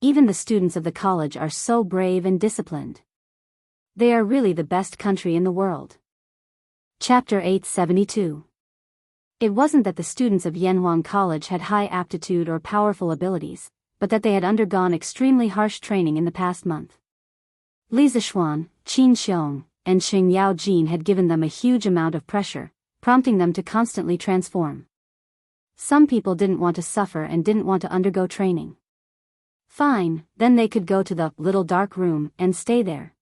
Even the students of the college are so brave and disciplined. They are really the best country in the world." Chapter 872. It wasn't that the students of Yanhuang College had high aptitude or powerful abilities, but that they had undergone extremely harsh training in the past month. Li Zishuan, Qin Xiong, and Xing Yao Jin had given them a huge amount of pressure, prompting them to constantly transform. Some people didn't want to suffer and didn't want to undergo training. Fine, then they could go to the little dark room and stay there.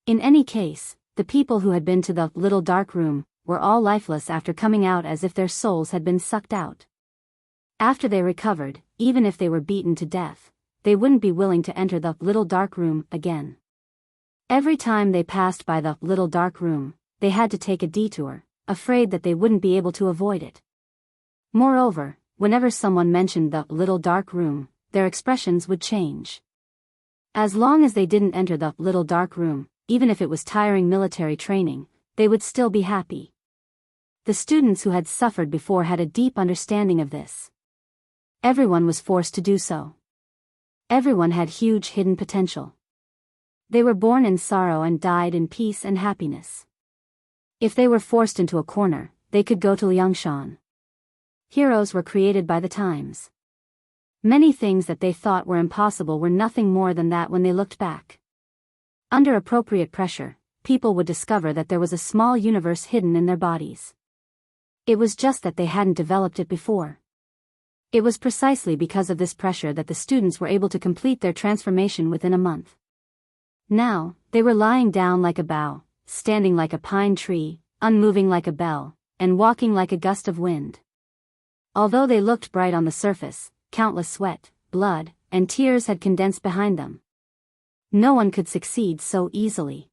In any case, the people who had been to the little dark room were all lifeless after coming out as if their souls had been sucked out. After they recovered, even if they were beaten to death, they wouldn't be willing to enter the little dark room again. Every time they passed by the little dark room, they had to take a detour, afraid that they wouldn't be able to avoid it. Moreover, whenever someone mentioned the little dark room, their expressions would change. As long as they didn't enter the little dark room, even if it was tiring military training, they would still be happy. The students who had suffered before had a deep understanding of this. Everyone was forced to do so. Everyone had huge hidden potential. They were born in sorrow and died in peace and happiness. If they were forced into a corner, they could go to Liangshan. Heroes were created by the times. Many things that they thought were impossible were nothing more than that when they looked back. Under appropriate pressure, people would discover that there was a small universe hidden in their bodies. It was just that they hadn't developed it before. It was precisely because of this pressure that the students were able to complete their transformation within a month. Now, they were lying down like a bough, standing like a pine tree, unmoving like a bell, and walking like a gust of wind. Although they looked bright on the surface, countless sweat, blood, and tears had condensed behind them. No one could succeed so easily.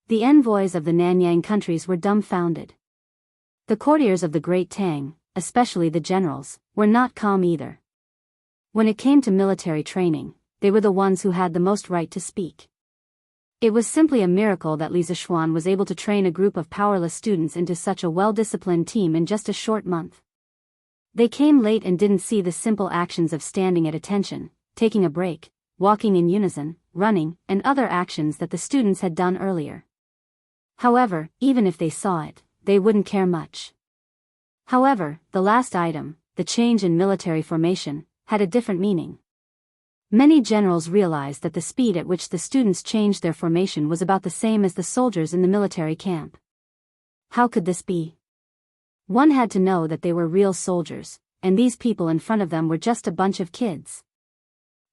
The envoys of the Nanyang countries were dumbfounded. The courtiers of the Great Tang, especially the generals, were not calm either. When it came to military training, they were the ones who had the most right to speak. It was simply a miracle that Li Zishuan was able to train a group of powerless students into such a well-disciplined team in just a short month. They came late and didn't see the simple actions of standing at attention, taking a break, walking in unison, running, and other actions that the students had done earlier. However, even if they saw it, they wouldn't care much. However, the last item, the change in military formation, had a different meaning. Many generals realized that the speed at which the students changed their formation was about the same as the soldiers in the military camp. How could this be? One had to know that they were real soldiers, and these people in front of them were just a bunch of kids.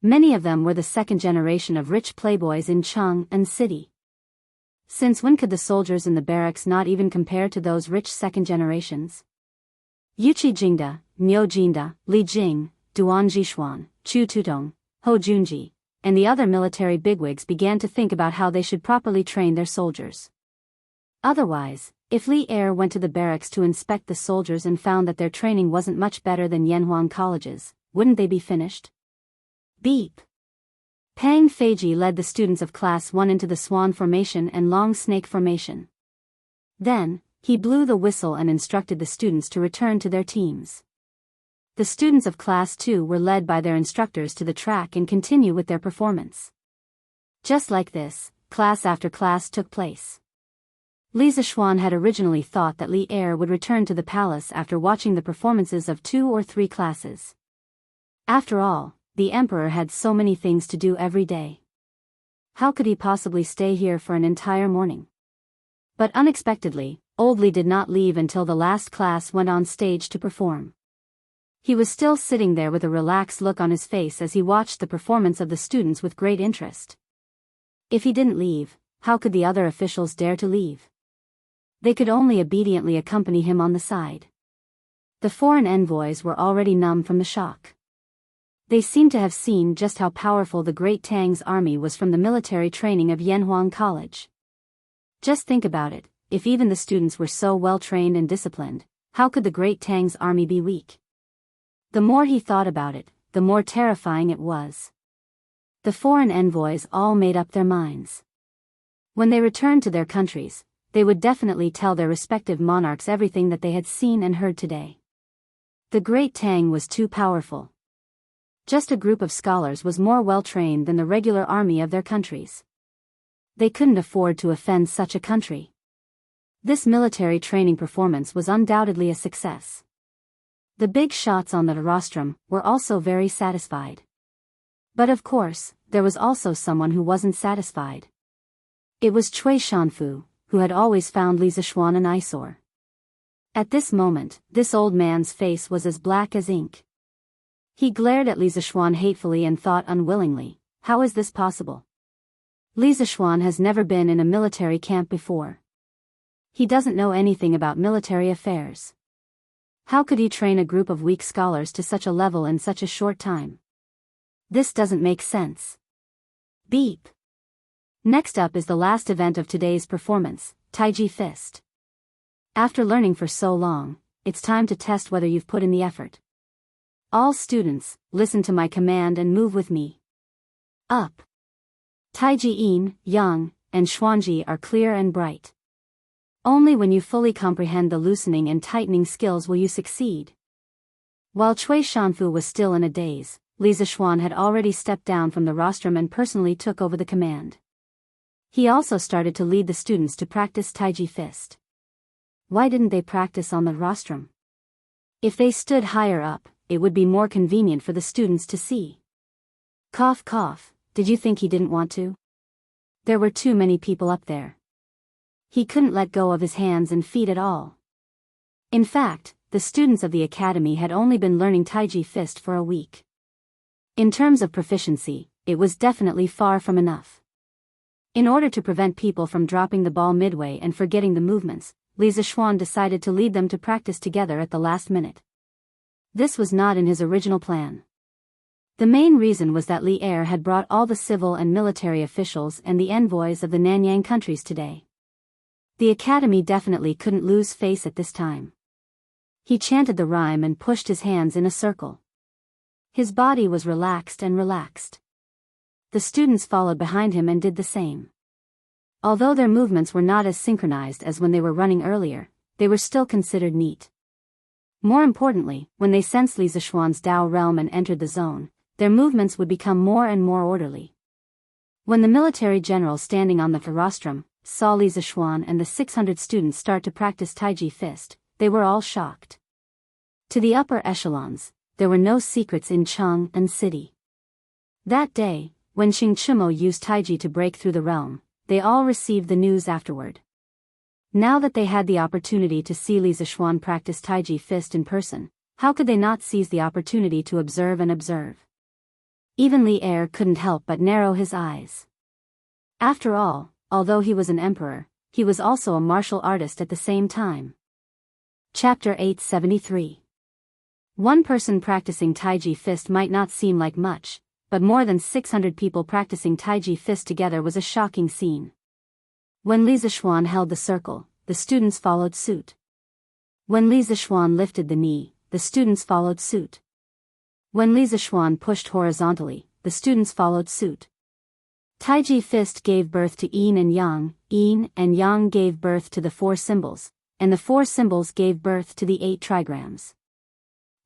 Many of them were the second generation of rich playboys in Chang'an City. Since when could the soldiers in the barracks not even compare to those rich second generations? Yuqi Jingda, Niu Jinda, Li Jing, Duan Jishuan, Chu Tutong, Ho Junji, and the other military bigwigs began to think about how they should properly train their soldiers. Otherwise, if Li Er went to the barracks to inspect the soldiers and found that their training wasn't much better than Yanhuang colleges, wouldn't they be finished? Beep. Pang Feiji led the students of Class 1 into the Swan Formation and Long Snake Formation. Then, he blew the whistle and instructed the students to return to their teams. The students of Class 2 were led by their instructors to the track and continue with their performance. Just like this, class after class took place. Li Zishuan had originally thought that Li Er would return to the palace after watching the performances of 2 or 3 classes. After all, the emperor had so many things to do every day. How could he possibly stay here for an entire morning? But unexpectedly, Old Li did not leave until the last class went on stage to perform. He was still sitting there with a relaxed look on his face as he watched the performance of the students with great interest. If he didn't leave, how could the other officials dare to leave? They could only obediently accompany him on the side. The foreign envoys were already numb from the shock. They seemed to have seen just how powerful the Great Tang's army was from the military training of Yanhuang College. Just think about it, if even the students were so well trained and disciplined, how could the Great Tang's army be weak? The more he thought about it, the more terrifying it was. The foreign envoys all made up their minds. When they returned to their countries, they would definitely tell their respective monarchs everything that they had seen and heard today. The Great Tang was too powerful. Just a group of scholars was more well-trained than the regular army of their countries. They couldn't afford to offend such a country. This military training performance was undoubtedly a success. The big shots on the rostrum were also very satisfied. But of course, there was also someone who wasn't satisfied. It was Cui Shanfu, who had always found Li Zixuan an eyesore. At this moment, this old man's face was as black as ink. He glared at Li Zixuan hatefully and thought unwillingly, how is this possible? Li Zixuan has never been in a military camp before. He doesn't know anything about military affairs. How could he train a group of weak scholars to such a level in such a short time? This doesn't make sense. Beep. Next up is the last event of today's performance, Taiji Fist. After learning for so long, it's time to test whether you've put in the effort. All students, listen to my command and move with me. Up. Taiji Yin, Yang, and Xuanji are clear and bright. Only when you fully comprehend the loosening and tightening skills will you succeed. While Cui Shanfu was still in a daze, Li Zixuan had already stepped down from the rostrum and personally took over the command. He also started to lead the students to practice Taiji Fist. Why didn't they practice on the rostrum? If they stood higher up, it would be more convenient for the students to see. Cough cough, did you think he didn't want to? There were too many people up there. He couldn't let go of his hands and feet at all. In fact, the students of the academy had only been learning Taiji Fist for a week. In terms of proficiency, it was definitely far from enough. In order to prevent people from dropping the ball midway and forgetting the movements, Li Zixuan decided to lead them to practice together at the last minute. This was not in his original plan. The main reason was that Li Er had brought all the civil and military officials and the envoys of the Nanyang countries today. The academy definitely couldn't lose face at this time. He chanted the rhyme and pushed his hands in a circle. His body was relaxed and relaxed. The students followed behind him and did the same. Although their movements were not as synchronized as when they were running earlier, they were still considered neat. More importantly, when they sensed Li Zixuan's Dao realm and entered the zone, their movements would become more and more orderly. When the military general standing on the rostrum saw Li Zixuan and the 600 students start to practice Taiji Fist, they were all shocked. To the upper echelons, there were no secrets in Chang'an City. That day, when Xing Chumo used Taiji to break through the realm, they all received the news afterward. Now that they had the opportunity to see Li Zixuan practice Taiji Fist in person, how could they not seize the opportunity to observe and observe? Even Li Er couldn't help but narrow his eyes. After all, although he was an emperor, he was also a martial artist at the same time. Chapter 873. One person practicing Taiji Fist might not seem like much, but more than 600 people practicing Taiji Fist together was a shocking scene. When Li Zixuan held the circle, the students followed suit. When Li Zixuan lifted the knee, the students followed suit. When Li Zixuan pushed horizontally, the students followed suit. Taiji Fist gave birth to Yin and Yang gave birth to the 4 symbols, and the 4 symbols gave birth to the 8 trigrams.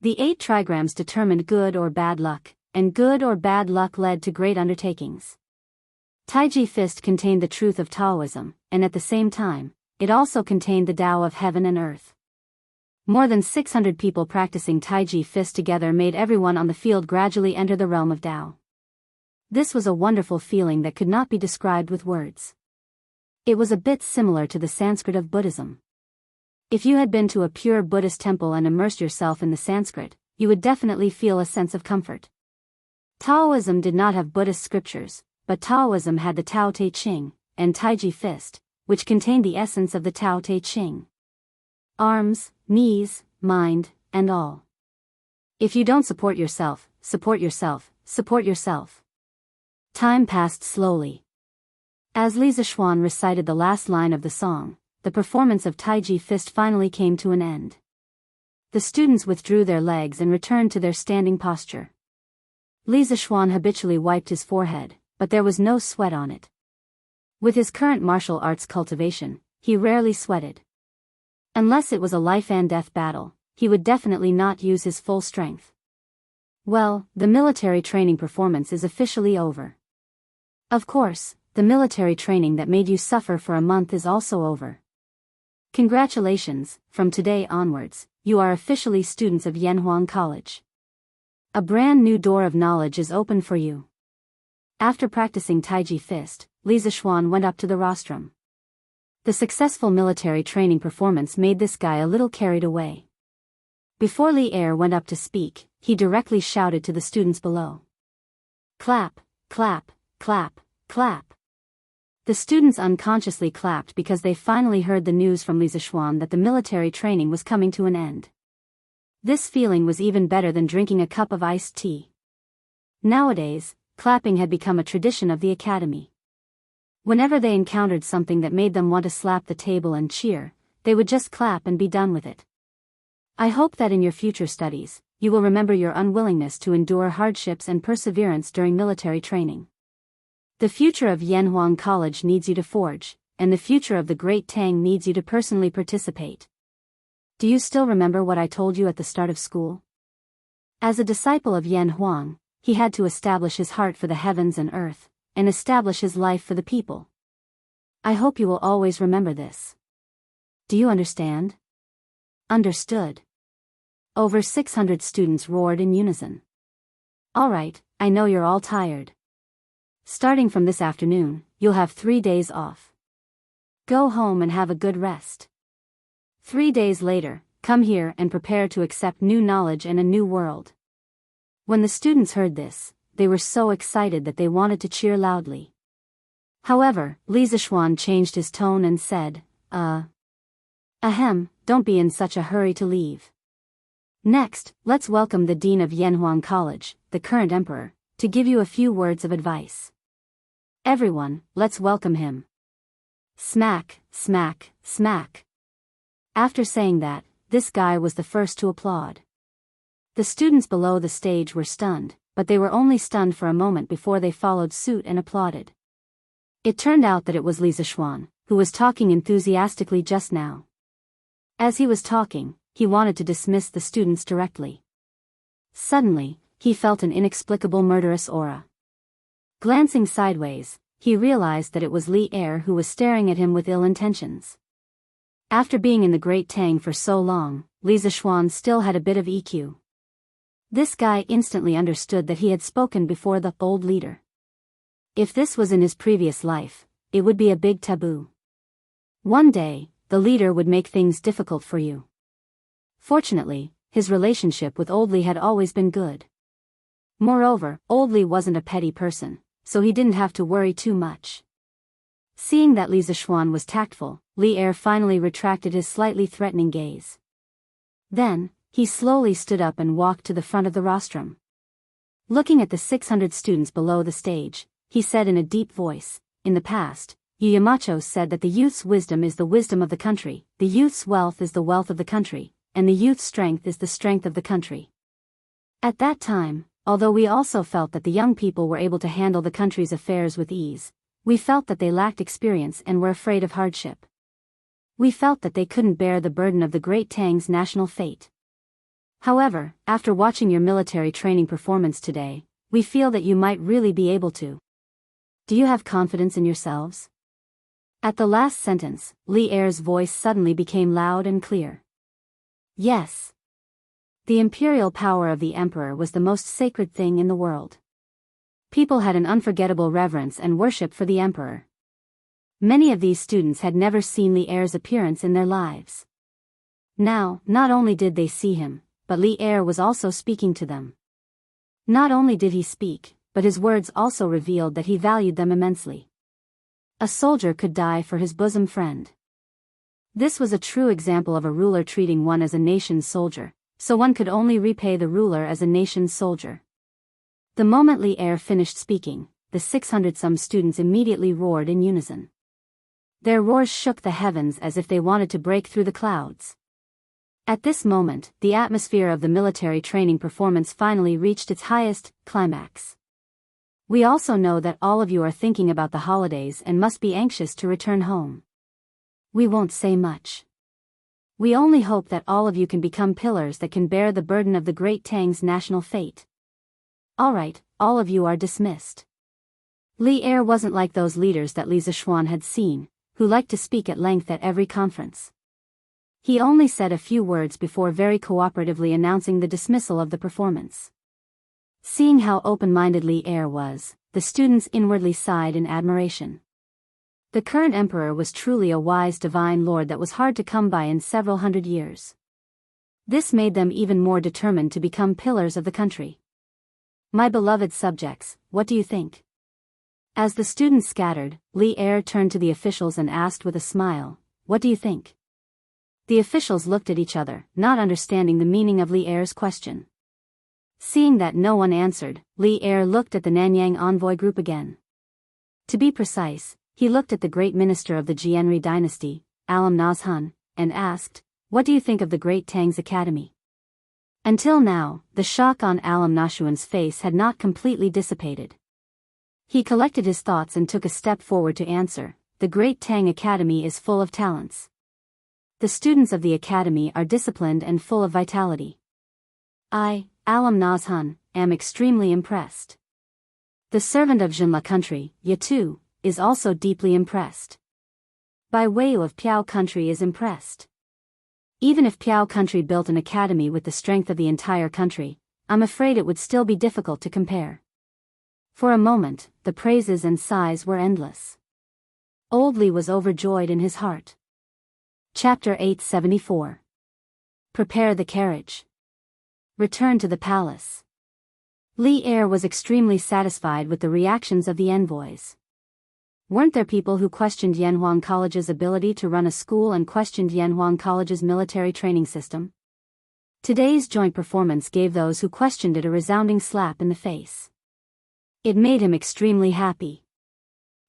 The 8 trigrams determined good or bad luck, and good or bad luck led to great undertakings. Taiji Fist contained the truth of Taoism, and at the same time, it also contained the Tao of heaven and earth. More than 600 people practicing Taiji Fist together made everyone on the field gradually enter the realm of Tao. This was a wonderful feeling that could not be described with words. It was a bit similar to the Sanskrit of Buddhism. If you had been to a pure Buddhist temple and immersed yourself in the Sanskrit, you would definitely feel a sense of comfort. Taoism did not have Buddhist scriptures, but Taoism had the Tao Te Ching and Taiji Fist, which contained the essence of the Tao Te Ching. Arms, knees, mind, and all. If you don't support yourself, support yourself, support yourself. Time passed slowly. As Li Zixuan recited the last line of the song, the performance of Taiji Fist finally came to an end. The students withdrew their legs and returned to their standing posture. Li Zixuan habitually wiped his forehead, but there was no sweat on it. With his current martial arts cultivation, he rarely sweated. Unless it was a life-and-death battle, he would definitely not use his full strength. Well, the military training performance is officially over. Of course, the military training that made you suffer for a month is also over. Congratulations, from today onwards, you are officially students of Yanhuang College. A brand new door of knowledge is open for you. After practicing Taiji Fist, Li Zixuan went up to the rostrum. The successful military training performance made this guy a little carried away. Before Li Er went up to speak, he directly shouted to the students below. Clap, clap, clap, clap. The students unconsciously clapped because they finally heard the news from Li Zixuan that the military training was coming to an end. This feeling was even better than drinking a cup of iced tea. Nowadays, clapping had become a tradition of the academy. Whenever they encountered something that made them want to slap the table and cheer, they would just clap and be done with it. I hope that in your future studies, you will remember your unwillingness to endure hardships and perseverance during military training. The future of Yanhuang College needs you to forge, and the future of the Great Tang needs you to personally participate. Do you still remember what I told you at the start of school? As a disciple of Yanhuang, he had to establish his heart for the heavens and earth, and establish his life for the people. I hope you will always remember this. Do you understand? Understood. Over 600 students roared in unison. Alright, I know you're all tired. Starting from this afternoon, you'll have 3 days off. Go home and have a good rest. 3 days later, come here and prepare to accept new knowledge and a new world. When the students heard this, they were so excited that they wanted to cheer loudly. However, Li Zixuan changed his tone and said, Ahem, don't be in such a hurry to leave. Next, let's welcome the Dean of Yanhuang College, the current emperor, to give you a few words of advice. Everyone, let's welcome him. Smack, smack, smack. After saying that, this guy was the first to applaud. The students below the stage were stunned, but they were only stunned for a moment before they followed suit and applauded. It turned out that it was Li Zixuan, who was talking enthusiastically just now. As he was talking, he wanted to dismiss the students directly. Suddenly, he felt an inexplicable murderous aura. Glancing sideways, he realized that it was Li Er who was staring at him with ill intentions. After being in the Great Tang for so long, Li Zixuan still had a bit of EQ. This guy instantly understood that he had spoken before the old leader. If this was in his previous life, it would be a big taboo. One day, the leader would make things difficult for you. Fortunately, his relationship with Old Li had always been good. Moreover, Old Li wasn't a petty person, so he didn't have to worry too much. Seeing that Li Zixuan was tactful, Li Er finally retracted his slightly threatening gaze. Then, he slowly stood up and walked to the front of the rostrum. Looking at the 600 students below the stage, he said in a deep voice, "In the past, Yu Yamacho said that the youth's wisdom is the wisdom of the country, the youth's wealth is the wealth of the country, and the youth's strength is the strength of the country." At that time, although we also felt that the young people were able to handle the country's affairs with ease, we felt that they lacked experience and were afraid of hardship. We felt that they couldn't bear the burden of the Great Tang's national fate. However, after watching your military training performance today, we feel that you might really be able to. Do you have confidence in yourselves? At the last sentence, Li Er's voice suddenly became loud and clear. Yes. The imperial power of the emperor was the most sacred thing in the world. People had an unforgettable reverence and worship for the emperor. Many of these students had never seen Li Er's appearance in their lives. Now, not only did they see him, but Li Er was also speaking to them. Not only did he speak, but his words also revealed that he valued them immensely. A soldier could die for his bosom friend. This was a true example of a ruler treating one as a nation's soldier, so one could only repay the ruler as a nation's soldier. The moment Li Er finished speaking, the 600-some students immediately roared in unison. Their roars shook the heavens as if they wanted to break through the clouds. At this moment, the atmosphere of the military training performance finally reached its highest climax. We also know that all of you are thinking about the holidays and must be anxious to return home. We won't say much. We only hope that all of you can become pillars that can bear the burden of the Great Tang's national fate. Alright, all of you are dismissed. Li Er wasn't like those leaders that Li Zixuan had seen, who liked to speak at length at every conference. He only said a few words before very cooperatively announcing the dismissal of the performance. Seeing how open-minded Li Er was, the students inwardly sighed in admiration. The current emperor was truly a wise divine lord that was hard to come by in several hundred years. This made them even more determined to become pillars of the country. My beloved subjects, what do you think? As the students scattered, Li Er turned to the officials and asked with a smile, what do you think? The officials looked at each other, not understanding the meaning of Li Er's question. Seeing that no one answered, Li Er looked at the Nanyang envoy group again. To be precise, he looked at the great minister of the Jianhui dynasty, Alam Nazhun, and asked, what do you think of the Great Tang's academy? Until now, the shock on Alam Nashuan's face had not completely dissipated. He collected his thoughts and took a step forward to answer, the Great Tang Academy is full of talents. The students of the academy are disciplined and full of vitality. I, Alam Nazhun, am extremely impressed. The servant of Zhenla country, Yatu, is also deeply impressed. Bai Weiyu of Piao country is impressed. Even if Piao country built an academy with the strength of the entire country, I'm afraid it would still be difficult to compare. For a moment, the praises and sighs were endless. Old Li was overjoyed in his heart. Chapter 874. Prepare the carriage. Return to the palace. Li Er was extremely satisfied with the reactions of the envoys. Weren't there people who questioned Yanhuang College's ability to run a school and questioned Yanhuang College's military training system? Today's joint performance gave those who questioned it a resounding slap in the face. It made him extremely happy.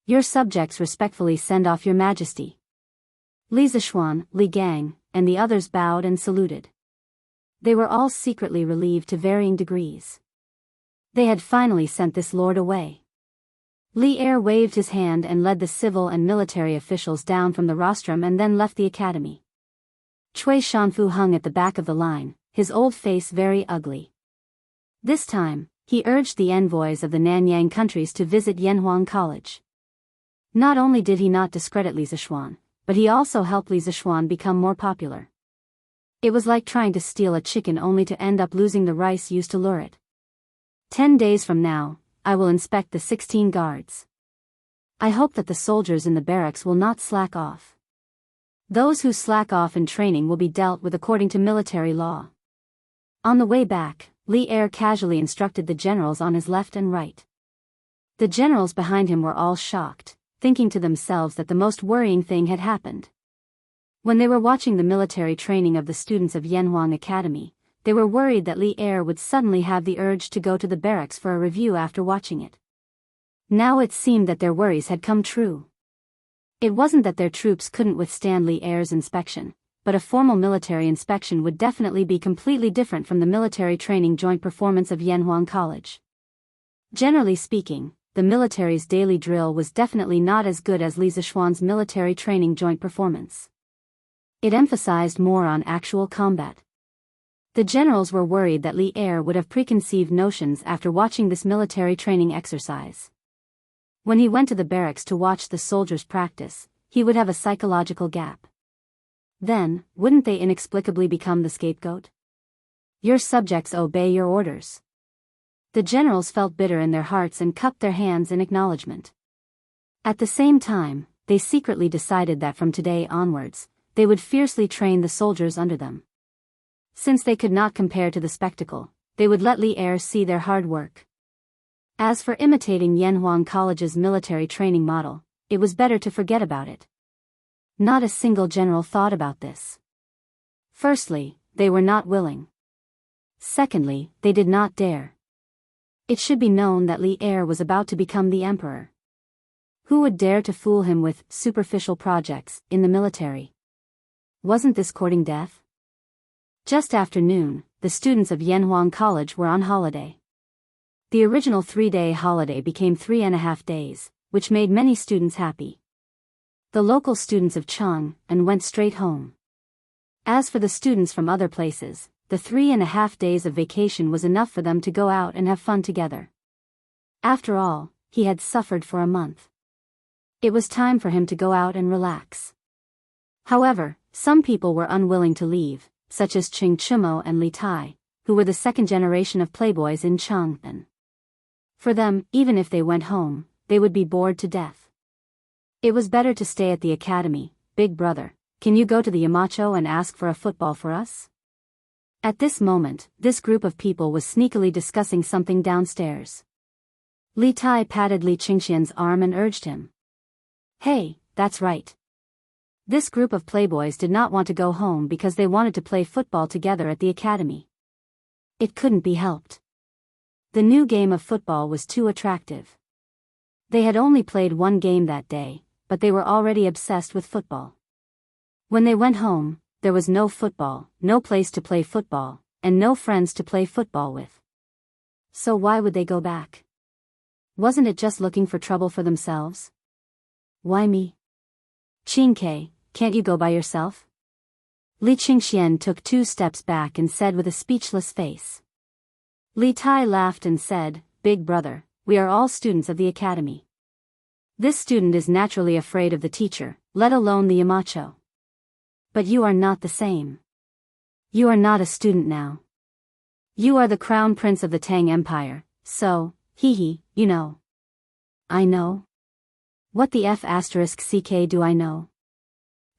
Your subjects respectfully send off your majesty. Li Zixuan, Li Gang, and the others bowed and saluted. They were all secretly relieved to varying degrees. They had finally sent this lord away. Li Er waved his hand and led the civil and military officials down from the rostrum and then left the academy. Cui Shanfu hung at the back of the line, his old face very ugly. This time, he urged the envoys of the Nanyang countries to visit Yanhuang College. Not only did he not discredit Li Zixuan, but he also helped Li Zixuan become more popular. It was like trying to steal a chicken only to end up losing the rice used to lure it. 10 days from now, I will inspect the 16 guards. I hope that the soldiers in the barracks will not slack off. Those who slack off in training will be dealt with according to military law. On the way back, Li Er casually instructed the generals on his left and right. The generals behind him were all shocked, thinking to themselves that the most worrying thing had happened. When they were watching the military training of the students of Yanhuang Academy, they were worried that Li Er would suddenly have the urge to go to the barracks for a review after watching it. Now it seemed that their worries had come true. It wasn't that their troops couldn't withstand Li Er's inspection, but a formal military inspection would definitely be completely different from the military training joint performance of Yanhuang College. Generally speaking, the military's daily drill was definitely not as good as Li Zixuan's military training joint performance. It emphasized more on actual combat. The generals were worried that Li Er would have preconceived notions after watching this military training exercise. When he went to the barracks to watch the soldiers practice, he would have a psychological gap. Then, wouldn't they inexplicably become the scapegoat? Your subjects obey your orders. The generals felt bitter in their hearts and cupped their hands in acknowledgement. At the same time, they secretly decided that from today onwards, they would fiercely train the soldiers under them. Since they could not compare to the spectacle, they would let Li Er see their hard work. As for imitating Yanhuang College's military training model, it was better to forget about it. Not a single general thought about this. Firstly, they were not willing. Secondly, they did not dare. It should be known that Li Er was about to become the emperor. Who would dare to fool him with superficial projects in the military? Wasn't this courting death? Just after noon, the students of Yanhuang College were on holiday. The original 3-day holiday became 3.5 days, which made many students happy. The local students of Chang and went straight home. As for the students from other places, the 3.5 days of vacation was enough for them to go out and have fun together. After all, he had suffered for a month. It was time for him to go out and relax. However, some people were unwilling to leave, such as Qing Chumo and Li Tai, who were the second generation of playboys in Chang'an. For them, even if they went home, they would be bored to death. It was better to stay at the academy. Big brother, can you go to the Yamacho and ask for a football for us? At this moment, this group of people was sneakily discussing something downstairs. Li Tai patted Li Qingxian's arm and urged him. Hey, that's right. This group of playboys did not want to go home because they wanted to play football together at the academy. It couldn't be helped. The new game of football was too attractive. They had only played one game that day, but they were already obsessed with football. When they went home, there was no football, no place to play football, and no friends to play football with. So why would they go back? Wasn't it just looking for trouble for themselves? Why me? Qingke, can't you go by yourself? Li Qingxian took 2 steps back and said with a speechless face. Li Tai laughed and said, Big brother, we are all students of the academy. This student is naturally afraid of the teacher, let alone the Yamacho. But you are not the same. You are not a student now. You are the crown prince of the Tang Empire, so, you know. I know? What the F***ck do I know?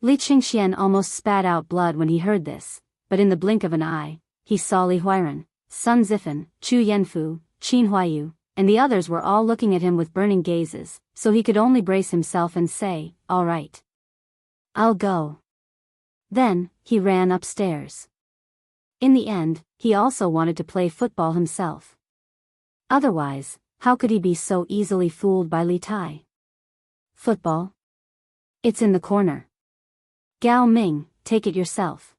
Li Qingxian almost spat out blood when he heard this, but in the blink of an eye, he saw Li Huiran, Sun Zifan, Chu Yanfu, Qin Huayu, and the others were all looking at him with burning gazes, so he could only brace himself and say, all right. I'll go. Then, he ran upstairs. In the end, he also wanted to play football himself. Otherwise, how could he be so easily fooled by Li Tai? Football? It's in the corner. Gao Ming, take it yourself.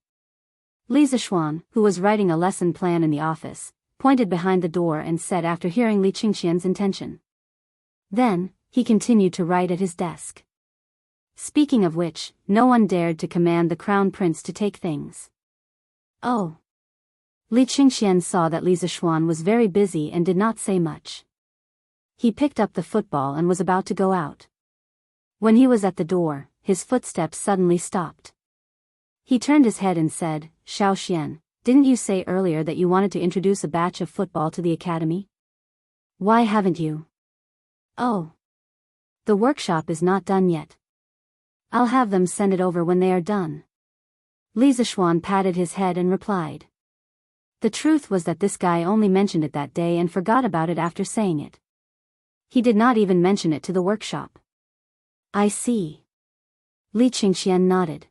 Li Zishuan, who was writing a lesson plan in the office, pointed behind the door and said after hearing Li Qingxian's intention. Then, he continued to write at his desk. Speaking of which, no one dared to command the crown prince to take things. Oh. Li Qingxian saw that Li Zishuan was very busy and did not say much. He picked up the football and was about to go out. When he was at the door, his footsteps suddenly stopped. He turned his head and said, Xiao Xian, didn't you say earlier that you wanted to introduce a batch of football to the academy? Why haven't you? Oh. The workshop is not done yet. I'll have them send it over when they are done. Li Zishuan patted his head and replied. The truth was that this guy only mentioned it that day and forgot about it after saying it. He did not even mention it to the workshop. I see. Li Qingxian nodded.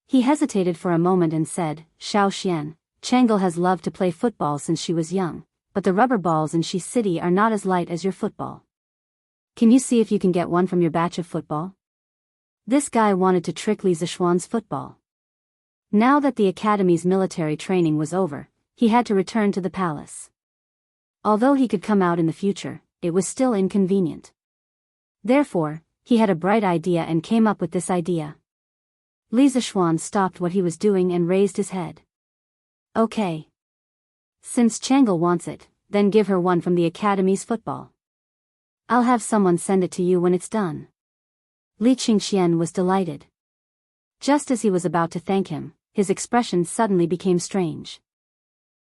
He hesitated for a moment and said, Xiao Xian, Chang'e has loved to play football since she was young, but the rubber balls in Shi City are not as light as your football. Can you see if you can get one from your batch of football? This guy wanted to trick Li Zishuan's football. Now that the academy's military training was over, he had to return to the palace. Although he could come out in the future, it was still inconvenient. Therefore, he had a bright idea and came up with this idea. Li Zishuan stopped what he was doing and raised his head. Okay. Since Chang'e wants it, then give her one from the academy's football. I'll have someone send it to you when it's done. Li Qingxian was delighted. Just as he was about to thank him, his expression suddenly became strange.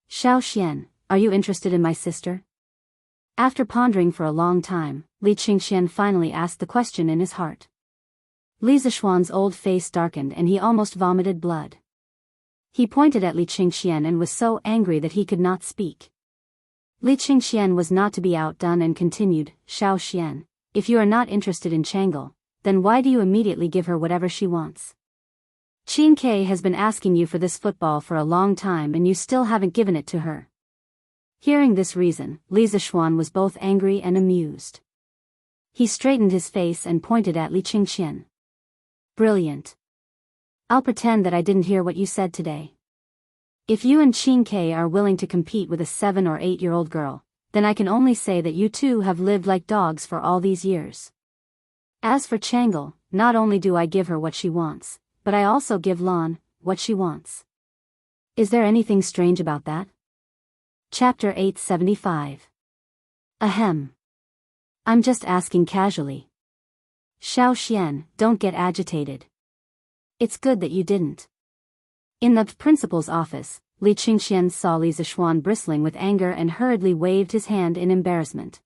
Xiao Xian, are you interested in my sister? After pondering for a long time, Li Qingxian finally asked the question in his heart. Li Zishuan's old face darkened and he almost vomited blood. He pointed at Li Qingxian and was so angry that he could not speak. Li Qingxian was not to be outdone and continued, "Xiao Xian, if you are not interested in Tranquil, then why do you immediately give her whatever she wants? Qin Ke has been asking you for this football for a long time and you still haven't given it to her." Hearing this reason, Li Zishuan was both angry and amused. He straightened his face and pointed at Li Qingxian. "Brilliant. I'll pretend that I didn't hear what you said today. If you and Qin Ke are willing to compete with a 7 or 8-year-old girl, then I can only say that you two have lived like dogs for all these years. As for Tranquil, not only do I give her what she wants, but I also give Lan what she wants. Is there anything strange about that?" Chapter 875. Ahem. I'm just asking casually. Xiao Xian, don't get agitated. It's good that you didn't. In the principal's office, Li Qingxian saw Li Zishuan bristling with anger and hurriedly waved his hand in embarrassment.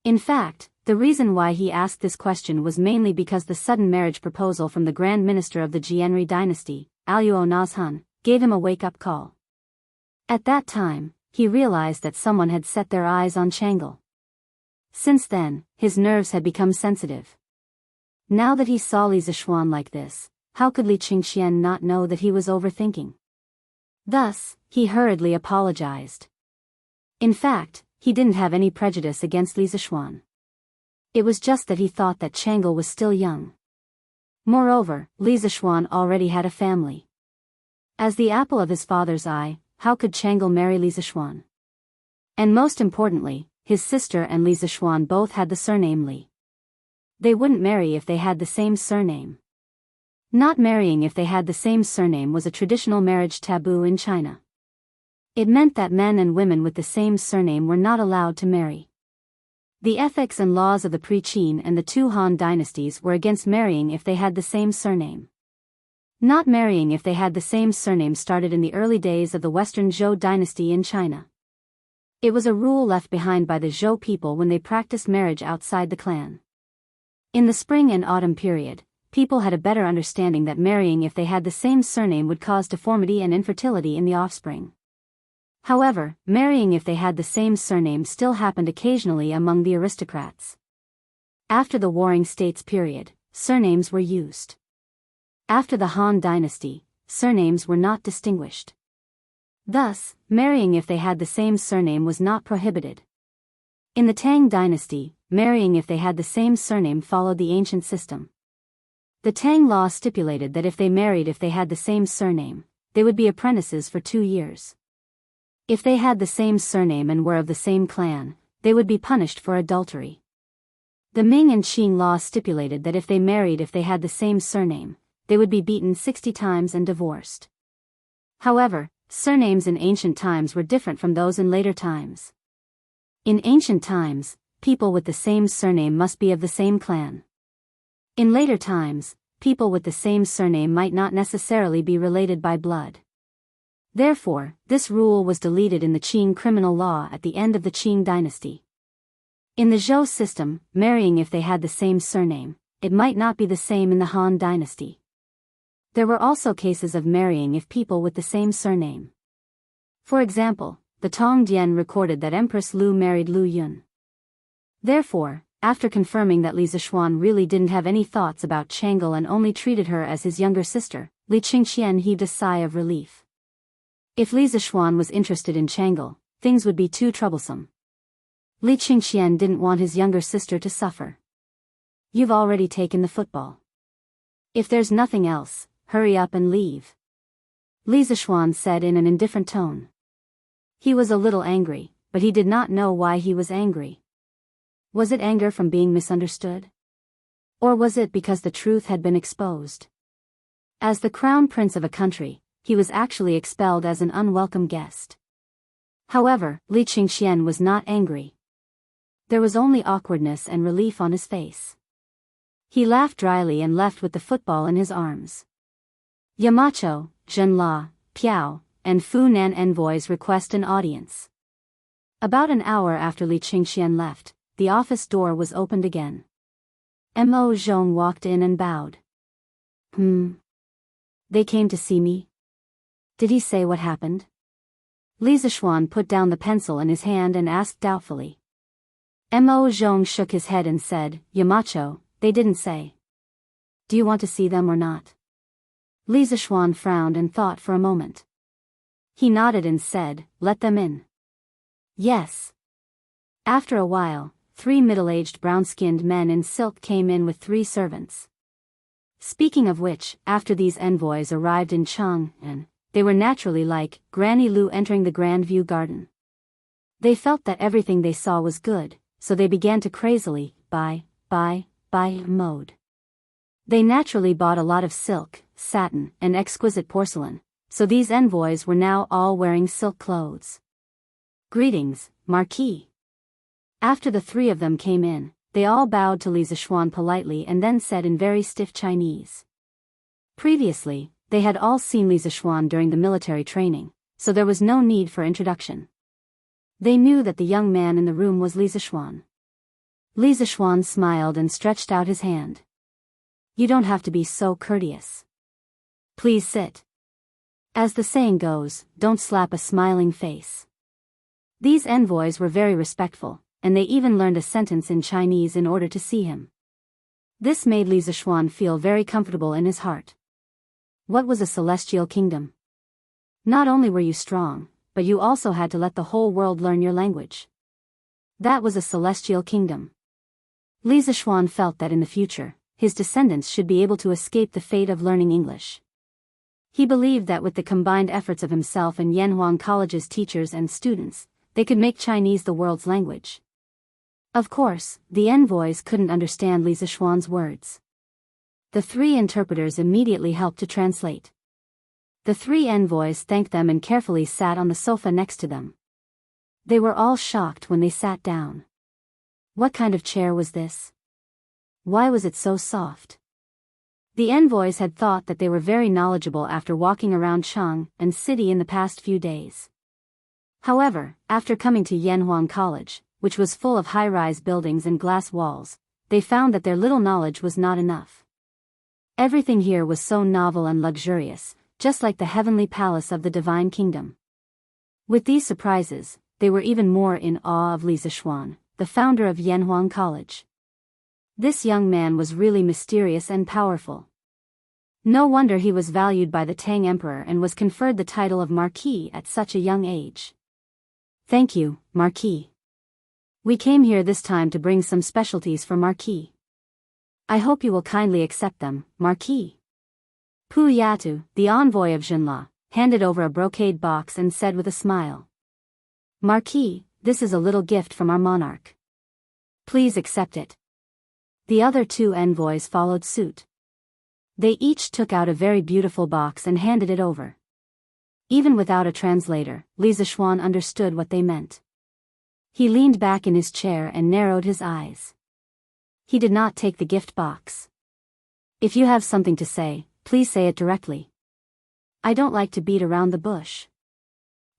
In fact, the reason why he asked this question was mainly because the sudden marriage proposal from the Grand Minister of the Jianhui dynasty, Aluo Nazhan, gave him a wake-up call. At that time, he realized that someone had set their eyes on Tranquil. Since then, his nerves had become sensitive. Now that he saw Li Zishuan like this, how could Li Qingxian not know that he was overthinking? Thus, he hurriedly apologized. In fact, he didn't have any prejudice against Li Zishuan. It was just that he thought that Tranquil was still young. Moreover, Li Zishuan already had a family. As the apple of his father's eye, how could Tranquil marry Li Zishuan? And most importantly, his sister and Li Zishuan both had the surname Li. They wouldn't marry if they had the same surname. Not marrying if they had the same surname was a traditional marriage taboo in China. It meant that men and women with the same surname were not allowed to marry. The ethics and laws of the pre-Qin and the two Han dynasties were against marrying if they had the same surname. Not marrying if they had the same surname started in the early days of the Western Zhou dynasty in China. It was a rule left behind by the Zhou people when they practiced marriage outside the clan. In the spring and autumn period, people had a better understanding that marrying if they had the same surname would cause deformity and infertility in the offspring. However, marrying if they had the same surname still happened occasionally among the aristocrats. After the Warring States period, surnames were used. After the Han dynasty, surnames were not distinguished. Thus, marrying if they had the same surname was not prohibited. In the Tang dynasty, marrying if they had the same surname followed the ancient system. The Tang law stipulated that if they married if they had the same surname, they would be apprentices for 2 years. If they had the same surname and were of the same clan, they would be punished for adultery. The Ming and Qing law stipulated that if they married if they had the same surname, they would be beaten 60 times and divorced. However, surnames in ancient times were different from those in later times. In ancient times, people with the same surname must be of the same clan. In later times, people with the same surname might not necessarily be related by blood. Therefore, this rule was deleted in the Qing criminal law at the end of the Qing dynasty. In the Zhou system, marrying if they had the same surname, it might not be the same in the Han dynasty. There were also cases of marrying if people with the same surname. For example, the Tongdian recorded that Empress Lu married Lu Yun. Therefore, after confirming that Li Zishuan really didn't have any thoughts about Tranquil and only treated her as his younger sister, Li Qingxian heaved a sigh of relief. If Li Zishuan was interested in Tranquil, things would be too troublesome. Li Qingxian didn't want his younger sister to suffer. You've already taken the football. If there's nothing else, hurry up and leave. Li Zishuan said in an indifferent tone. He was a little angry, but he did not know why he was angry. Was it anger from being misunderstood? Or was it because the truth had been exposed? As the crown prince of a country, he was actually expelled as an unwelcome guest. However, Li Qingxian was not angry. There was only awkwardness and relief on his face. He laughed dryly and left with the football in his arms. Yamacho, Zhenla, Piao, and Fu Nan envoys request an audience. About an hour after Li Qingxian left, the office door was opened again. Mo Zhong walked in and bowed. They came to see me? Did he say what happened? Li Zishuan put down the pencil in his hand and asked doubtfully. Mo Zhong shook his head and said, Yamacho, they didn't say. Do you want to see them or not? Li Zishuan frowned and thought for a moment. He nodded and said, let them in. Yes. After a while, 3 middle-aged brown-skinned men in silk came in with 3 servants. Speaking of which, after these envoys arrived in Chang'an, they were naturally like Granny Lu entering the Grand View Garden. They felt that everything they saw was good, so they began to crazily buy mode. They naturally bought a lot of silk, satin, and exquisite porcelain, so these envoys were now all wearing silk clothes. Greetings, Marquis. After the 3 of them came in, they all bowed to Li Zishuan politely and then said in very stiff Chinese. Previously, they had all seen Li Zishuan during the military training, so there was no need for introduction. They knew that the young man in the room was Li Zishuan. Li Zishuan smiled and stretched out his hand. You don't have to be so courteous. Please sit. As the saying goes, don't slap a smiling face. These envoys were very respectful, and they even learned a sentence in Chinese in order to see him. This made Li Zishuan feel very comfortable in his heart. What was a celestial kingdom? Not only were you strong, but you also had to let the whole world learn your language. That was a celestial kingdom. Li Zishuan felt that in the future, his descendants should be able to escape the fate of learning English. He believed that with the combined efforts of himself and Yanhuang College's teachers and students, they could make Chinese the world's language. Of course, the envoys couldn't understand Li Zishuan's words. The 3 interpreters immediately helped to translate. The 3 envoys thanked them and carefully sat on the sofa next to them. They were all shocked when they sat down. What kind of chair was this? Why was it so soft? The envoys had thought that they were very knowledgeable after walking around Chang'an city in the past few days. However, after coming to Yanhuang College, which was full of high-rise buildings and glass walls, they found that their little knowledge was not enough. Everything here was so novel and luxurious, just like the heavenly palace of the divine kingdom. With these surprises, they were even more in awe of Li Zishuan, the founder of Yanhuang College. This young man was really mysterious and powerful. No wonder he was valued by the Tang Emperor and was conferred the title of Marquis at such a young age. Thank you, Marquis. We came here this time to bring some specialties for Marquis. I hope you will kindly accept them, Marquis. Pu Yatu, the envoy of Zhenla, handed over a brocade box and said with a smile. Marquis, this is a little gift from our monarch. Please accept it. The other 2 envoys followed suit. They each took out a very beautiful box and handed it over. Even without a translator, Li Zishuan understood what they meant. He leaned back in his chair and narrowed his eyes. He did not take the gift box. If you have something to say, please say it directly. I don't like to beat around the bush.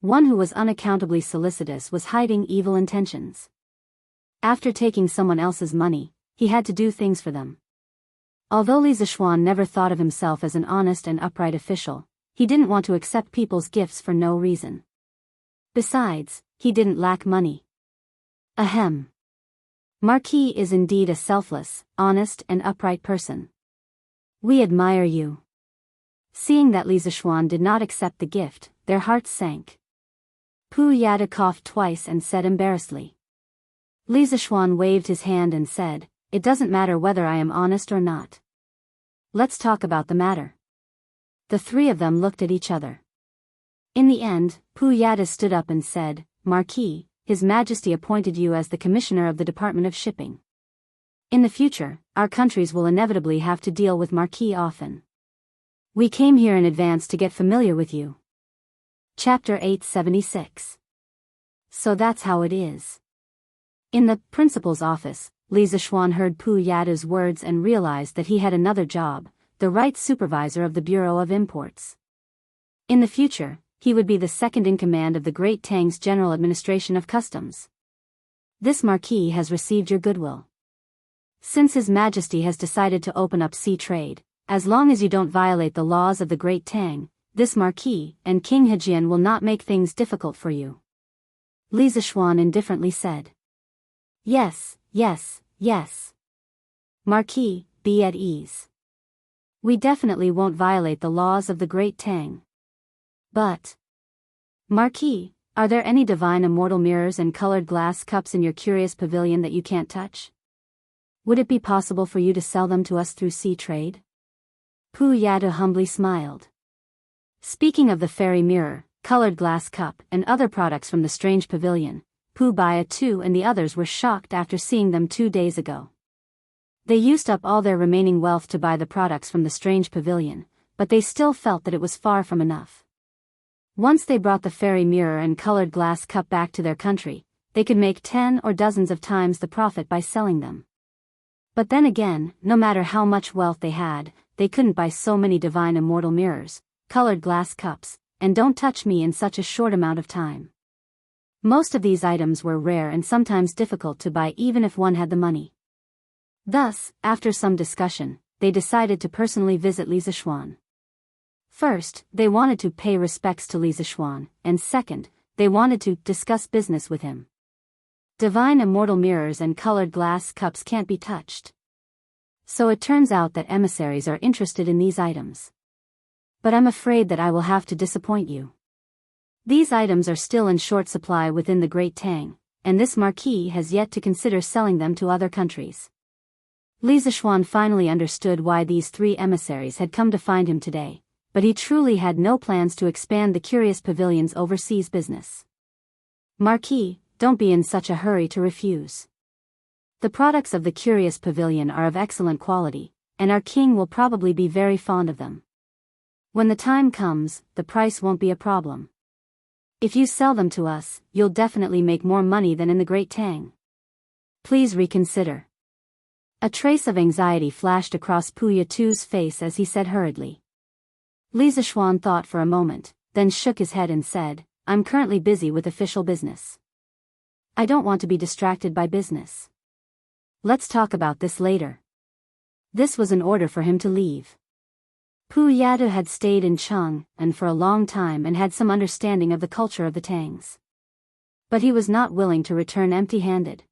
One who was unaccountably solicitous was hiding evil intentions. After taking someone else's money, he had to do things for them. Although Li Zishuan never thought of himself as an honest and upright official, he didn't want to accept people's gifts for no reason. Besides, he didn't lack money. Ahem. Marquis is indeed a selfless, honest and upright person. We admire you. Seeing that Li Zishuan did not accept the gift, their hearts sank. Pu Yada coughed twice and said embarrassedly. Li Zishuan waved his hand and said, It doesn't matter whether I am honest or not. Let's talk about the matter. The 3 of them looked at each other. In the end, Pu Yada stood up and said, Marquis, His Majesty appointed you as the Commissioner of the Department of Shipping. In the future, our countries will inevitably have to deal with Marquis often. We came here in advance to get familiar with you. Chapter 876. So that's how it is. In the principal's office, Li Zishuan heard Pu Yada's words and realized that he had another job, the right supervisor of the Bureau of Imports. In the future, he would be the second in command of the Great Tang's General Administration of Customs. This Marquis has received your goodwill. Since His Majesty has decided to open up sea trade, as long as you don't violate the laws of the Great Tang, this Marquis and King Hejian will not make things difficult for you. Li Zishuan indifferently said. Yes, yes, yes. Marquis, be at ease. We definitely won't violate the laws of the Great Tang. But, Marquis, are there any divine immortal mirrors and colored glass cups in your curious pavilion that you can't touch? Would it be possible for you to sell them to us through sea trade? Pu Yada humbly smiled. Speaking of the fairy mirror, colored glass cup, and other products from the strange pavilion, Pu Baya too and the others were shocked after seeing them 2 days ago. They used up all their remaining wealth to buy the products from the strange pavilion, but they still felt that it was far from enough. Once they brought the fairy mirror and colored glass cup back to their country, they could make 10 or dozens of times the profit by selling them. But then again, no matter how much wealth they had, they couldn't buy so many divine immortal mirrors, colored glass cups, and don't touch me in such a short amount of time. Most of these items were rare and sometimes difficult to buy even if one had the money. Thus, after some discussion, they decided to personally visit Li Zishuan. First, they wanted to pay respects to Li Zishuan, and second, they wanted to discuss business with him. Divine immortal mirrors and colored glass cups can't be touched. So it turns out that emissaries are interested in these items. But I'm afraid that I will have to disappoint you. These items are still in short supply within the Great Tang, and this Marquis has yet to consider selling them to other countries. Li Zishuan finally understood why these 3 emissaries had come to find him today, but he truly had no plans to expand the Curious Pavilion's overseas business. Marquis, don't be in such a hurry to refuse. The products of the Curious Pavilion are of excellent quality, and our king will probably be very fond of them. When the time comes, the price won't be a problem. If you sell them to us, you'll definitely make more money than in the Great Tang. Please reconsider. A trace of anxiety flashed across Puya Tu's face as he said hurriedly. Li Zishuan thought for a moment, then shook his head and said, I'm currently busy with official business. I don't want to be distracted by business. Let's talk about this later. This was an order for him to leave. Pu Yada had stayed in Chang'an for a long time and had some understanding of the culture of the Tangs. But he was not willing to return empty-handed.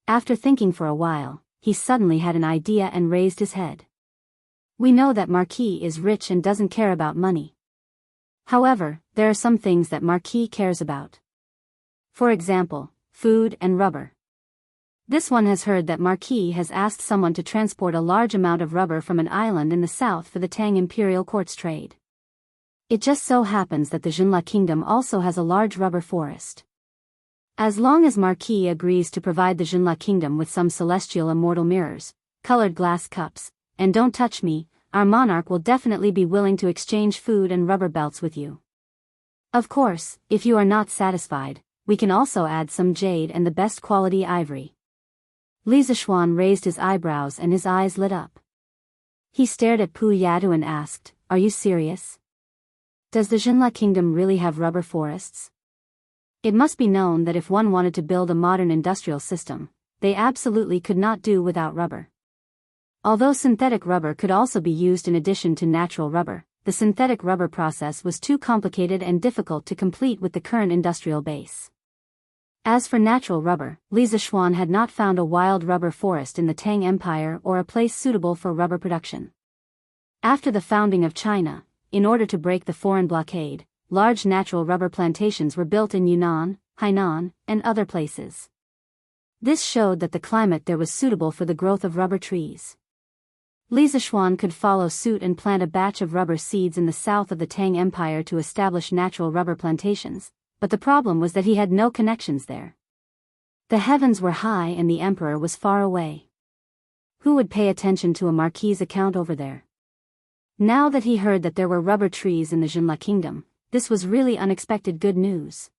After thinking for a while, he suddenly had an idea and raised his head. We know that Marquis is rich and doesn't care about money. However, there are some things that Marquis cares about. For example, food and rubber. This one has heard that Marquis has asked someone to transport a large amount of rubber from an island in the south for the Tang Imperial Court's trade. It just so happens that the Jinla Kingdom also has a large rubber forest. As long as Marquis agrees to provide the Jinla Kingdom with some celestial immortal mirrors, colored glass cups, and don't touch me, our monarch will definitely be willing to exchange food and rubber belts with you. Of course, if you are not satisfied, we can also add some jade and the best quality ivory. Li Zishuan raised his eyebrows and his eyes lit up. He stared at Pu Yadu and asked, Are you serious? Does the Jinla Kingdom really have rubber forests? It must be known that if one wanted to build a modern industrial system, they absolutely could not do without rubber. Although synthetic rubber could also be used in addition to natural rubber, the synthetic rubber process was too complicated and difficult to complete with the current industrial base. As for natural rubber, Li Zishuan had not found a wild rubber forest in the Tang Empire or a place suitable for rubber production. After the founding of China, in order to break the foreign blockade, large natural rubber plantations were built in Yunnan, Hainan, and other places. This showed that the climate there was suitable for the growth of rubber trees. Li Zishuan could follow suit and plant a batch of rubber seeds in the south of the Tang Empire to establish natural rubber plantations, but the problem was that he had no connections there. The heavens were high and the emperor was far away. Who would pay attention to a marquis account over there? Now that he heard that there were rubber trees in the Jinla Kingdom, this was really unexpected good news.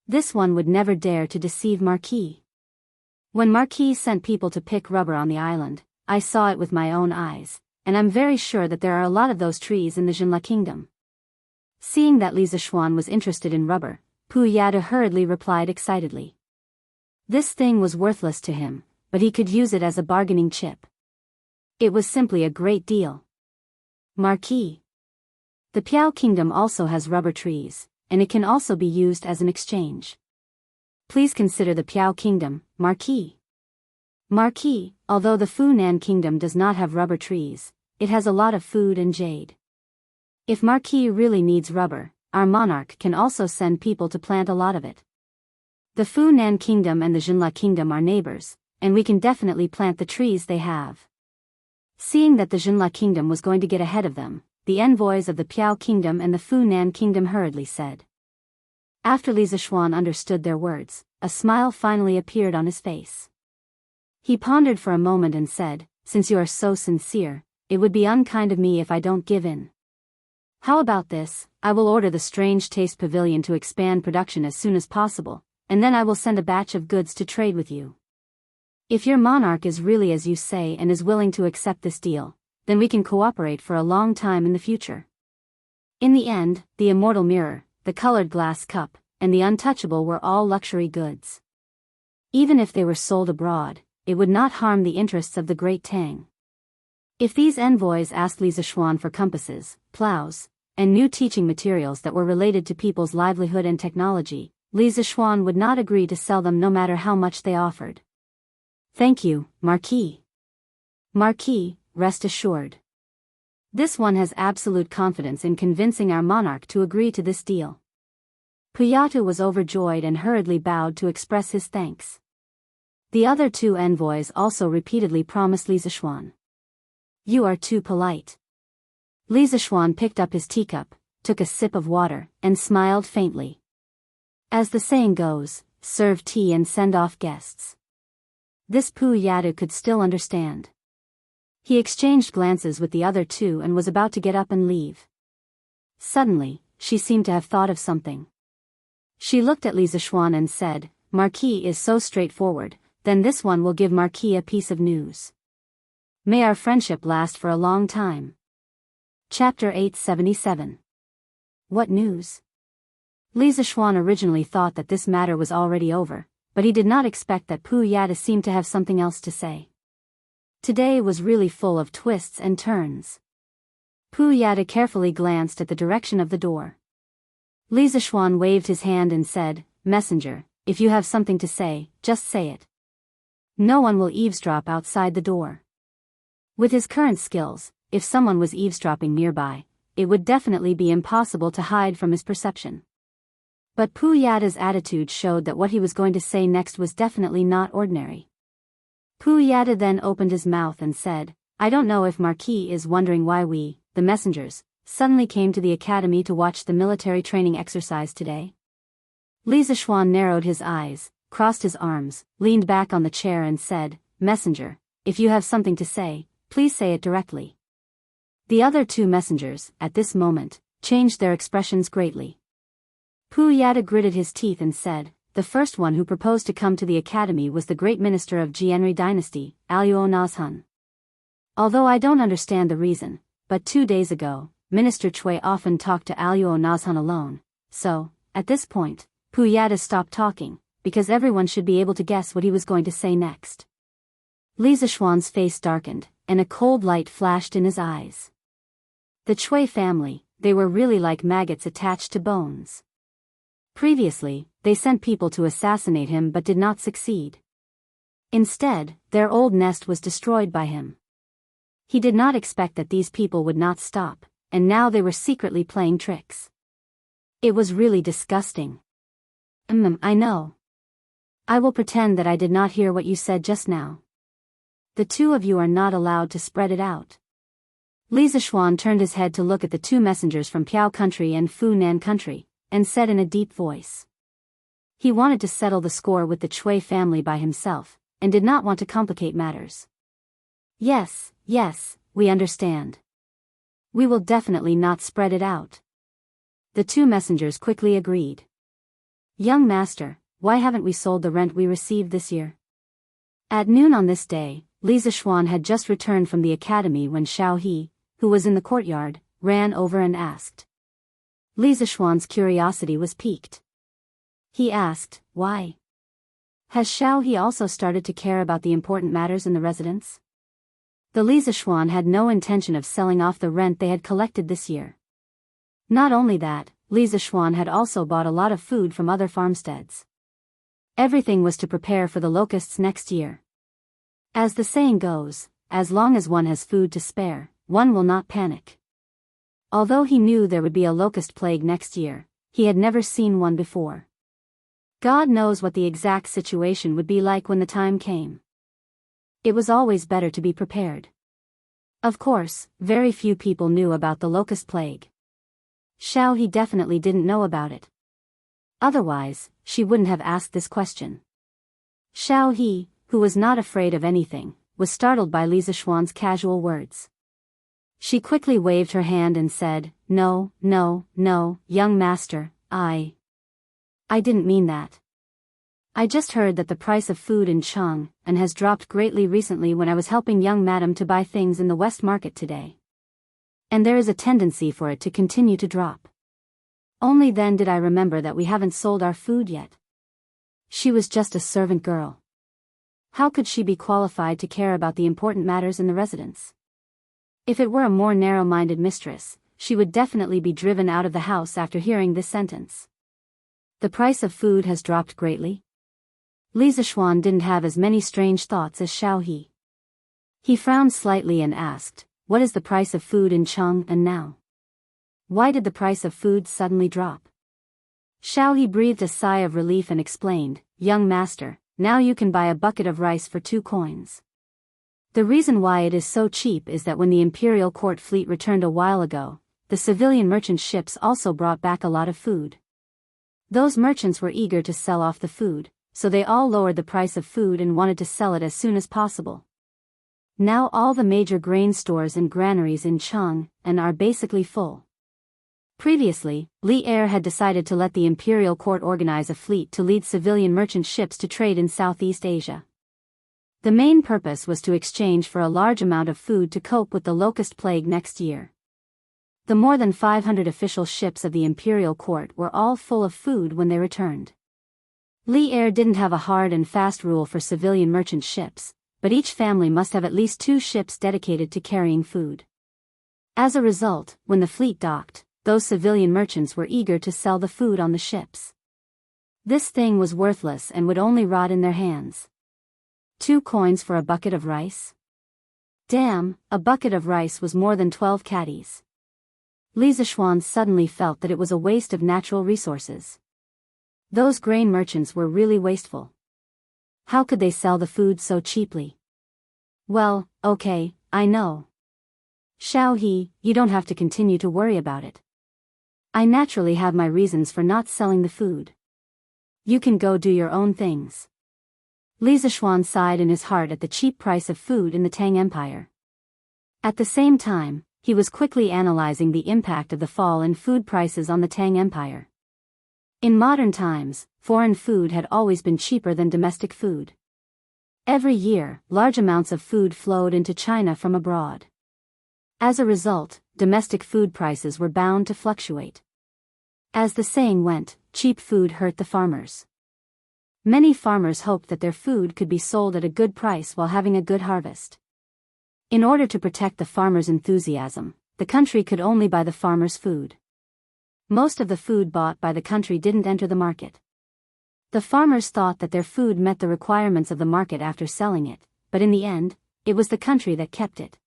This one would never dare to deceive Marquis. When Marquis sent people to pick rubber on the island, I saw it with my own eyes, and I'm very sure that there are a lot of those trees in the Jinla Kingdom. Seeing that Li Zishuan was interested in rubber, Pu Yada hurriedly replied excitedly. This thing was worthless to him, but he could use it as a bargaining chip. It was simply a great deal. Marquis. The Piao Kingdom also has rubber trees, and it can also be used as an exchange. Please consider the Piao Kingdom, Marquis. Marquis, although the Funan Kingdom does not have rubber trees, it has a lot of food and jade. If Marquis really needs rubber, our monarch can also send people to plant a lot of it. The Funan Kingdom and the Jinla Kingdom are neighbors, and we can definitely plant the trees they have. Seeing that the Jinla Kingdom was going to get ahead of them, the envoys of the Piao Kingdom and the Funan Kingdom hurriedly said. After Li Zishuan understood their words, a smile finally appeared on his face. He pondered for a moment and said, "Since you are so sincere, it would be unkind of me if I don't give in. How about this? I will order the Strange Taste Pavilion to expand production as soon as possible, and then I will send a batch of goods to trade with you. If your monarch is really as you say and is willing to accept this deal, then we can cooperate for a long time in the future." In the end, the immortal mirror, the colored glass cup, and the untouchable were all luxury goods. Even if they were sold abroad, it would not harm the interests of the Great Tang. If these envoys asked Li Zishuan for compasses, plows, and new teaching materials that were related to people's livelihood and technology, Li Zishuan would not agree to sell them no matter how much they offered. "Thank you, Marquis." "Marquis, rest assured. This one has absolute confidence in convincing our monarch to agree to this deal." Puyatu was overjoyed and hurriedly bowed to express his thanks. The other two envoys also repeatedly promised Li Zishuan. "You are too polite." Li Zishuan picked up his teacup, took a sip of water, and smiled faintly. As the saying goes, serve tea and send off guests. This Puyatu could still understand. He exchanged glances with the other two and was about to get up and leave. Suddenly, she seemed to have thought of something. She looked at Li Zishuan and said, "Marquis is so straightforward, then this one will give Marquis a piece of news. May our friendship last for a long time." Chapter 877. What news? Li Zishuan originally thought that this matter was already over, but he did not expect that Puyatu seemed to have something else to say. Today was really full of twists and turns. Puyatu carefully glanced at the direction of the door. Li Zishuan waved his hand and said, "Messenger, if you have something to say, just say it. No one will eavesdrop outside the door." With his current skills, if someone was eavesdropping nearby, it would definitely be impossible to hide from his perception. But Puyatu's attitude showed that what he was going to say next was definitely not ordinary. Puyatu then opened his mouth and said, "I don't know if Marquis is wondering why we, the messengers, suddenly came to the academy to watch the military training exercise today." Li Zishuan narrowed his eyes, crossed his arms, leaned back on the chair and said, "Messenger, if you have something to say, please say it directly." The other two messengers, at this moment, changed their expressions greatly. Puyatu gritted his teeth and said, "The first one who proposed to come to the academy was the great minister of Jianghu dynasty, Aluo Nazhun. Although I don't understand the reason, but 2 days ago, Minister Chui often talked to Aluo Nazhun alone, so, at this point, Puyatu stopped talking, because everyone should be able to guess what he was going to say next." Li Zishuan's face darkened, and a cold light flashed in his eyes. The Chui family, they were really like maggots attached to bones. Previously, they sent people to assassinate him but did not succeed. Instead, their old nest was destroyed by him. He did not expect that these people would not stop, and now they were secretly playing tricks. It was really disgusting. I know. I will pretend that I did not hear what you said just now. The two of you are not allowed to spread it out." Li Zishuan turned his head to look at the two messengers from Piao country and Funan country, and said in a deep voice. He wanted to settle the score with the Chui family by himself, and did not want to complicate matters. Yes, we understand. We will definitely not spread it out." The two messengers quickly agreed. "Young master, why haven't we sold the rent we received this year?" At noon on this day, Li Zishuan had just returned from the academy when Xiao He, who was in the courtyard, ran over and asked. Li Zishuan's curiosity was piqued. He asked, "Why?" Has Xiao He also started to care about the important matters in the residence? The Li Zishuan had no intention of selling off the rent they had collected this year. Not only that, Li Zishuan had also bought a lot of food from other farmsteads. Everything was to prepare for the locusts next year. As the saying goes, as long as one has food to spare, one will not panic. Although he knew there would be a locust plague next year, he had never seen one before. God knows what the exact situation would be like when the time came. It was always better to be prepared. Of course, very few people knew about the locust plague. Xiao He definitely didn't know about it. Otherwise, she wouldn't have asked this question. Xiao He, who was not afraid of anything, was startled by Li Zishuan's casual words. She quickly waved her hand and said, "No, no, no, young master, I didn't mean that. I just heard that the price of food in Chang and has dropped greatly recently when I was helping young madam to buy things in the West Market today. And there is a tendency for it to continue to drop. Only then did I remember that we haven't sold our food yet." She was just a servant girl. How could she be qualified to care about the important matters in the residence? If it were a more narrow-minded mistress, she would definitely be driven out of the house after hearing this sentence. The price of food has dropped greatly? Li Zishuan didn't have as many strange thoughts as Xiao He. He frowned slightly and asked, "What is the price of food in Chang and now? Why did the price of food suddenly drop?" Xiao He breathed a sigh of relief and explained, "Young master, now you can buy a bucket of rice for 2 coins. The reason why it is so cheap is that when the imperial court fleet returned a while ago, the civilian merchant ships also brought back a lot of food. Those merchants were eager to sell off the food, so they all lowered the price of food and wanted to sell it as soon as possible. Now all the major grain stores and granaries in Chang and are basically full." Previously, Li Er had decided to let the imperial court organize a fleet to lead civilian merchant ships to trade in Southeast Asia. The main purpose was to exchange for a large amount of food to cope with the locust plague next year. The more than 500 official ships of the imperial court were all full of food when they returned. Li Er didn't have a hard and fast rule for civilian merchant ships, but each family must have at least 2 ships dedicated to carrying food. As a result, when the fleet docked, those civilian merchants were eager to sell the food on the ships. This thing was worthless and would only rot in their hands. 2 coins for a bucket of rice? Damn, a bucket of rice was more than 12 caddies. Li Zishuan suddenly felt that it was a waste of natural resources. Those grain merchants were really wasteful. How could they sell the food so cheaply? Well, okay, I know. Xiao He, you don't have to continue to worry about it. I naturally have my reasons for not selling the food. You can go do your own things. Li Zishuan sighed in his heart at the cheap price of food in the Tang Empire. At the same time, he was quickly analyzing the impact of the fall in food prices on the Tang Empire. In modern times, foreign food had always been cheaper than domestic food. Every year, large amounts of food flowed into China from abroad. As a result, domestic food prices were bound to fluctuate. As the saying went, cheap food hurt the farmers. Many farmers hoped that their food could be sold at a good price while having a good harvest. In order to protect the farmers' enthusiasm, the country could only buy the farmers' food. Most of the food bought by the country didn't enter the market. The farmers thought that their food met the requirements of the market after selling it, but in the end, it was the country that kept it.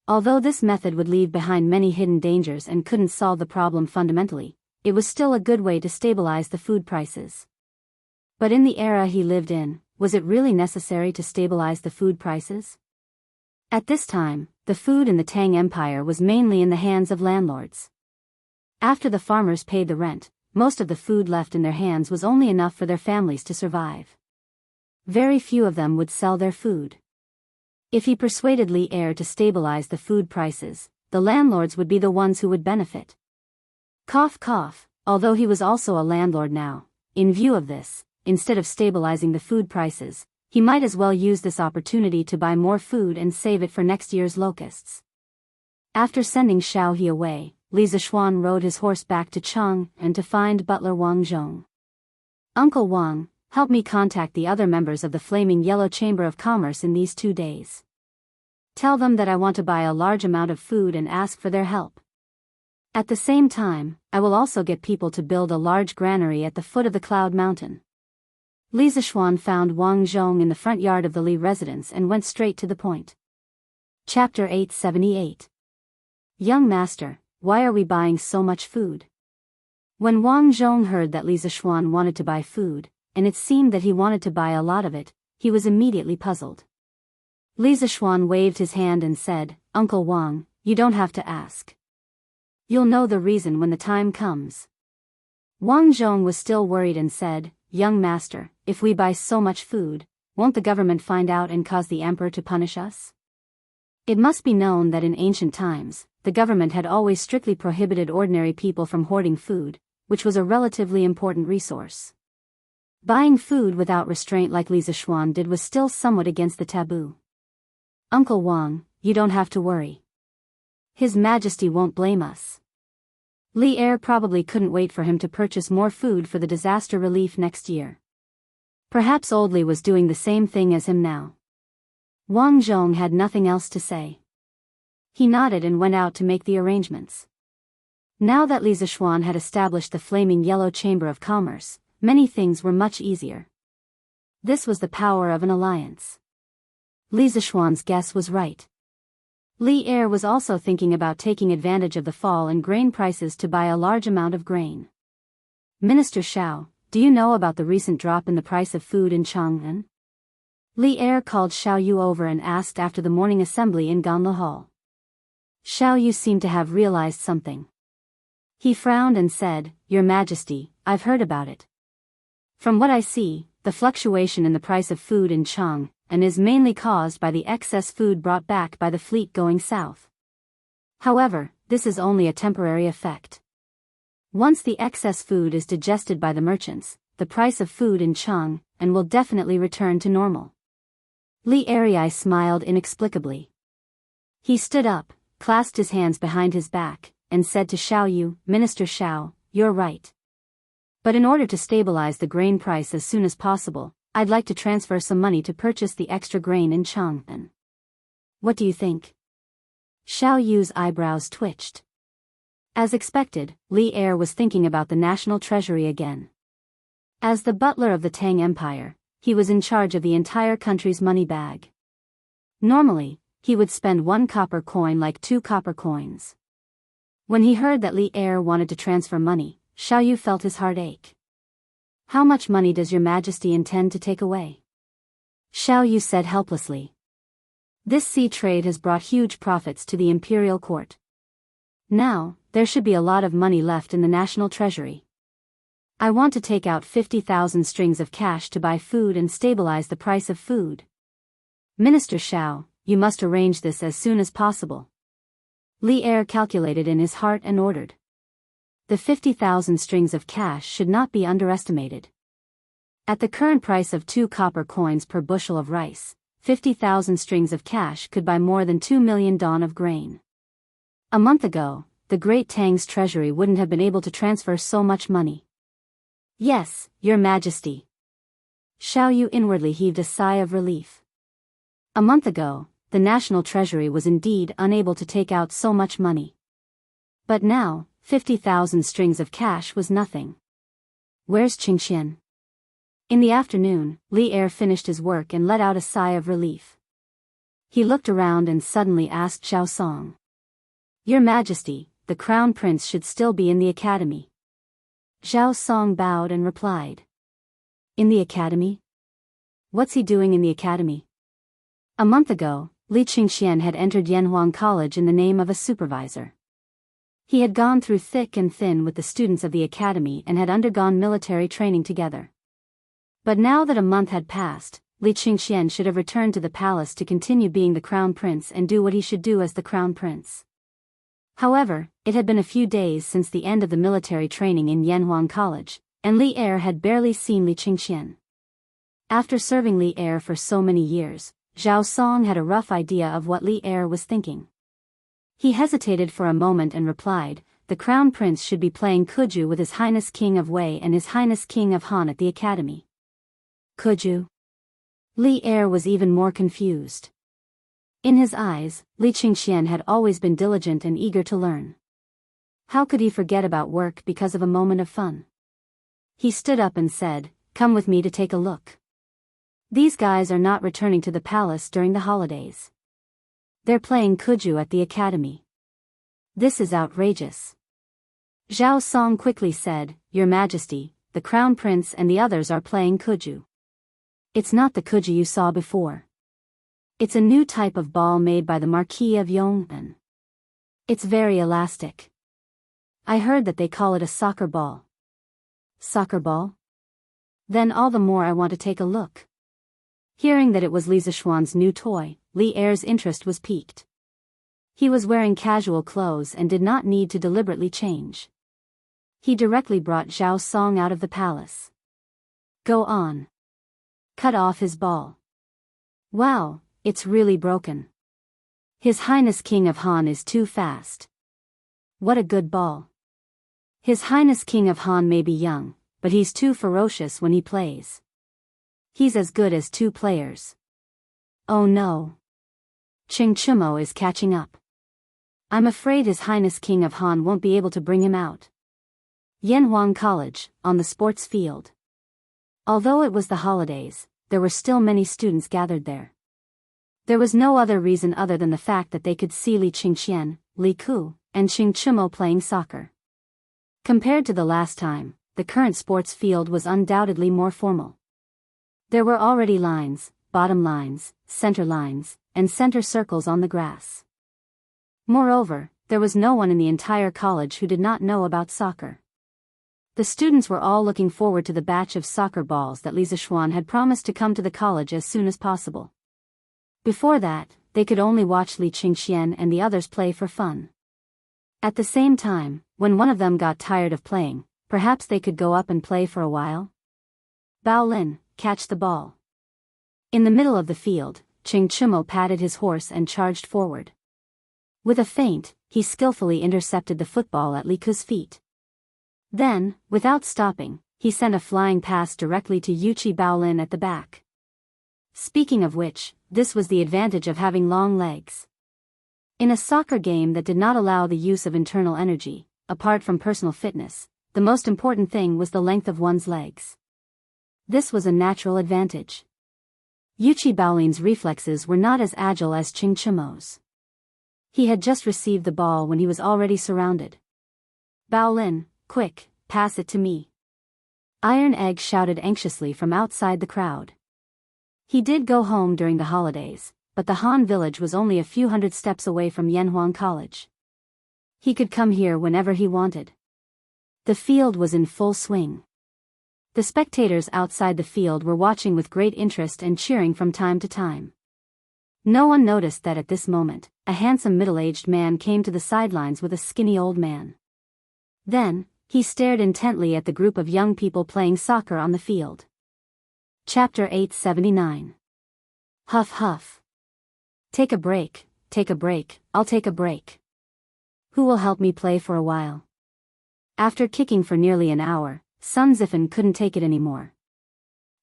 Although this method would leave behind many hidden dangers and couldn't solve the problem fundamentally, it was still a good way to stabilize the food prices. But in the era he lived in, was it really necessary to stabilize the food prices? At this time, the food in the Tang Empire was mainly in the hands of landlords. After the farmers paid the rent, most of the food left in their hands was only enough for their families to survive. Very few of them would sell their food. If he persuaded Li Er to stabilize the food prices, the landlords would be the ones who would benefit. Cough cough, although he was also a landlord now, in view of this, instead of stabilizing the food prices, he might as well use this opportunity to buy more food and save it for next year's locusts. After sending Xiao He away, Li Zishuan rode his horse back to Chang and to find butler Wang Zhong. "Uncle Wang, Help me contact the other members of the Flaming Yellow Chamber of Commerce in these 2 days. Tell them that I want to buy a large amount of food and ask for their help. At the same time, I will also get people to build a large granary at the foot of the Cloud Mountain. Li Zishuan found Wang Zhong in the front yard of the Li residence and went straight to the point. Chapter 878. Young Master, why are we buying so much food? When Wang Zhong heard that Li Zishuan wanted to buy food, and it seemed that he wanted to buy a lot of it, he was immediately puzzled. Li Zishuan waved his hand and said, Uncle Wang, you don't have to ask. You'll know the reason when the time comes. Wang Zhong was still worried and said, Young Master, if we buy so much food, won't the government find out and cause the emperor to punish us? It must be known that in ancient times, the government had always strictly prohibited ordinary people from hoarding food, which was a relatively important resource. Buying food without restraint like Li Zishuan did was still somewhat against the taboo. Uncle Wang, you don't have to worry. His Majesty won't blame us. Li Er probably couldn't wait for him to purchase more food for the disaster relief next year. Perhaps old Li was doing the same thing as him now. Wang Zhong had nothing else to say. He nodded and went out to make the arrangements. Now that Li Zishuan had established the Flaming Yellow Chamber of Commerce, many things were much easier. This was the power of an alliance. Li Zishuan's guess was right. Li Er was also thinking about taking advantage of the fall in grain prices to buy a large amount of grain. Minister Xiao, do you know about the recent drop in the price of food in Chang'an? Li Er called Xiao Yu over and asked after the morning assembly in Ganle Hall. Xiao Yu seemed to have realized something. He frowned and said, Your Majesty, I've heard about it. From what I see, the fluctuation in the price of food in Chang'an is mainly caused by the excess food brought back by the fleet going south. However, this is only a temporary effect. Once the excess food is digested by the merchants, the price of food in Chang'an will definitely return to normal. Li Erei smiled inexplicably. He stood up, clasped his hands behind his back, and said to Xiao Yu, Minister Xiao, you're right. But in order to stabilize the grain price as soon as possible, I'd like to transfer some money to purchase the extra grain in Chang'an. What do you think? Xiao Yu's eyebrows twitched. As expected, Li Er was thinking about the national treasury again. As the butler of the Tang Empire, he was in charge of the entire country's money bag. Normally, he would spend 1 copper coin like 2 copper coins. When he heard that Li Er wanted to transfer money, Xiao Yu felt his heart ache. How much money does your Majesty intend to take away? Xiao Yu said helplessly. This sea trade has brought huge profits to the imperial court. Now, there should be a lot of money left in the national treasury. I want to take out 50,000 strings of cash to buy food and stabilize the price of food. Minister Xiao, you must arrange this as soon as possible. Li Er calculated in his heart and ordered. The 50,000 strings of cash should not be underestimated. At the current price of 2 copper coins per bushel of rice, 50,000 strings of cash could buy more than 2 million don of grain. A month ago, the Great Tang's treasury wouldn't have been able to transfer so much money. Yes, Your Majesty. Xiao Yu inwardly heaved a sigh of relief. A month ago, the national treasury was indeed unable to take out so much money. But now, 50,000 strings of cash was nothing. Where's Qingxian? In the afternoon, Li Er finished his work and let out a sigh of relief. He looked around and suddenly asked Xiao Song. Your Majesty, the Crown Prince should still be in the academy. Xiao Song bowed and replied. In the academy? What's he doing in the academy? A month ago, Li Qingxian had entered Yanhuang College in the name of a supervisor. He had gone through thick and thin with the students of the academy and had undergone military training together. But now that a month had passed, Li Qingxian should have returned to the palace to continue being the crown prince and do what he should do as the crown prince. However, it had been a few days since the end of the military training in Yanhuang College, and Li Er had barely seen Li Qingxian. After serving Li Er for so many years, Xiao Song had a rough idea of what Li Er was thinking. He hesitated for a moment and replied, the Crown Prince should be playing Kuju with His Highness King of Wei and His Highness King of Han at the Academy. Could you? Li Er was even more confused. In his eyes, Li Qingxian had always been diligent and eager to learn. How could he forget about work because of a moment of fun? He stood up and said, "Come with me to take a look. These guys are not returning to the palace during the holidays. They're playing Kuju at the academy. This is outrageous." Zhao Song quickly said, "Your Majesty, the Crown Prince and the others are playing Kuju. It's not the Kuju you saw before. It's a new type of ball made by the Marquis of Yong'an. It's very elastic. I heard that they call it a soccer ball." Soccer ball? Then all the more I want to take a look. Hearing that it was Li Zishuan's new toy, Li Er's interest was piqued. He was wearing casual clothes and did not need to deliberately change. He directly brought Zhao Song out of the palace. "Go on. Cut off his ball. Wow, it's really broken. His Highness King of Han is too fast. What a good ball. His Highness King of Han may be young, but he's too ferocious when he plays. He's as good as two players. Oh no. Qing Chumo is catching up. I'm afraid His Highness King of Han won't be able to bring him out." Yanhuang College, on the sports field. Although it was the holidays, there were still many students gathered there. There was no other reason other than the fact that they could see Li Qingxian, Li Ku, and Qing Chumo playing soccer. Compared to the last time, the current sports field was undoubtedly more formal. There were already lines, bottom lines, center lines, and center circles on the grass. Moreover, there was no one in the entire college who did not know about soccer. The students were all looking forward to the batch of soccer balls that Li Zishuan had promised to come to the college as soon as possible. Before that, they could only watch Li Qingxian and the others play for fun. At the same time, when one of them got tired of playing, perhaps they could go up and play for a while. "Bao Lin, catch the ball." In the middle of the field, Qing Chumo patted his horse and charged forward. With a feint, he skillfully intercepted the football at Li Ku's feet. Then, without stopping, he sent a flying pass directly to Yuchi Baolin at the back. Speaking of which, this was the advantage of having long legs. In a soccer game that did not allow the use of internal energy, apart from personal fitness, the most important thing was the length of one's legs. This was a natural advantage. Yuchi Baolin's reflexes were not as agile as Qing Chumo's. He had just received the ball when he was already surrounded. "Baolin, quick, pass it to me." Iron Egg shouted anxiously from outside the crowd. He did go home during the holidays, but the Han village was only a few hundred steps away from Yanhuang College. He could come here whenever he wanted. The field was in full swing. The spectators outside the field were watching with great interest and cheering from time to time. No one noticed that at this moment, a handsome middle-aged man came to the sidelines with a skinny old man. Then, he stared intently at the group of young people playing soccer on the field. Chapter 879. Huff huff. Take a break, I'll take a break. Who will help me play for a while? After kicking for nearly an hour, Sun Zifen couldn't take it anymore.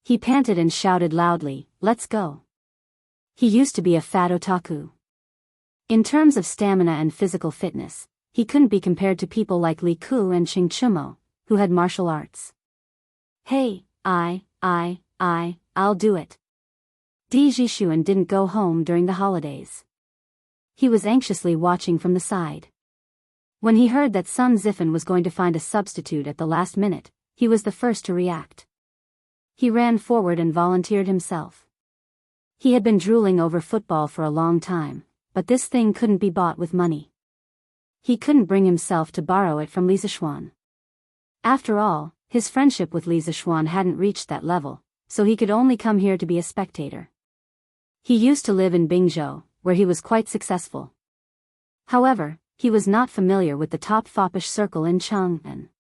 He panted and shouted loudly, "Let's go." He used to be a fat otaku. In terms of stamina and physical fitness, he couldn't be compared to people like Li Ku and Qing Chumo, who had martial arts. "Hey, I'll do it." Di Jishuan didn't go home during the holidays. He was anxiously watching from the side. When he heard that Sun Zifen was going to find a substitute at the last minute, he was the first to react. He ran forward and volunteered himself. He had been drooling over football for a long time, but this thing couldn't be bought with money. He couldn't bring himself to borrow it from Li Zishuan. After all, his friendship with Li Zishuan hadn't reached that level, so he could only come here to be a spectator. He used to live in Bingzhou, where he was quite successful. However, he was not familiar with the top foppish circle in Chang'an.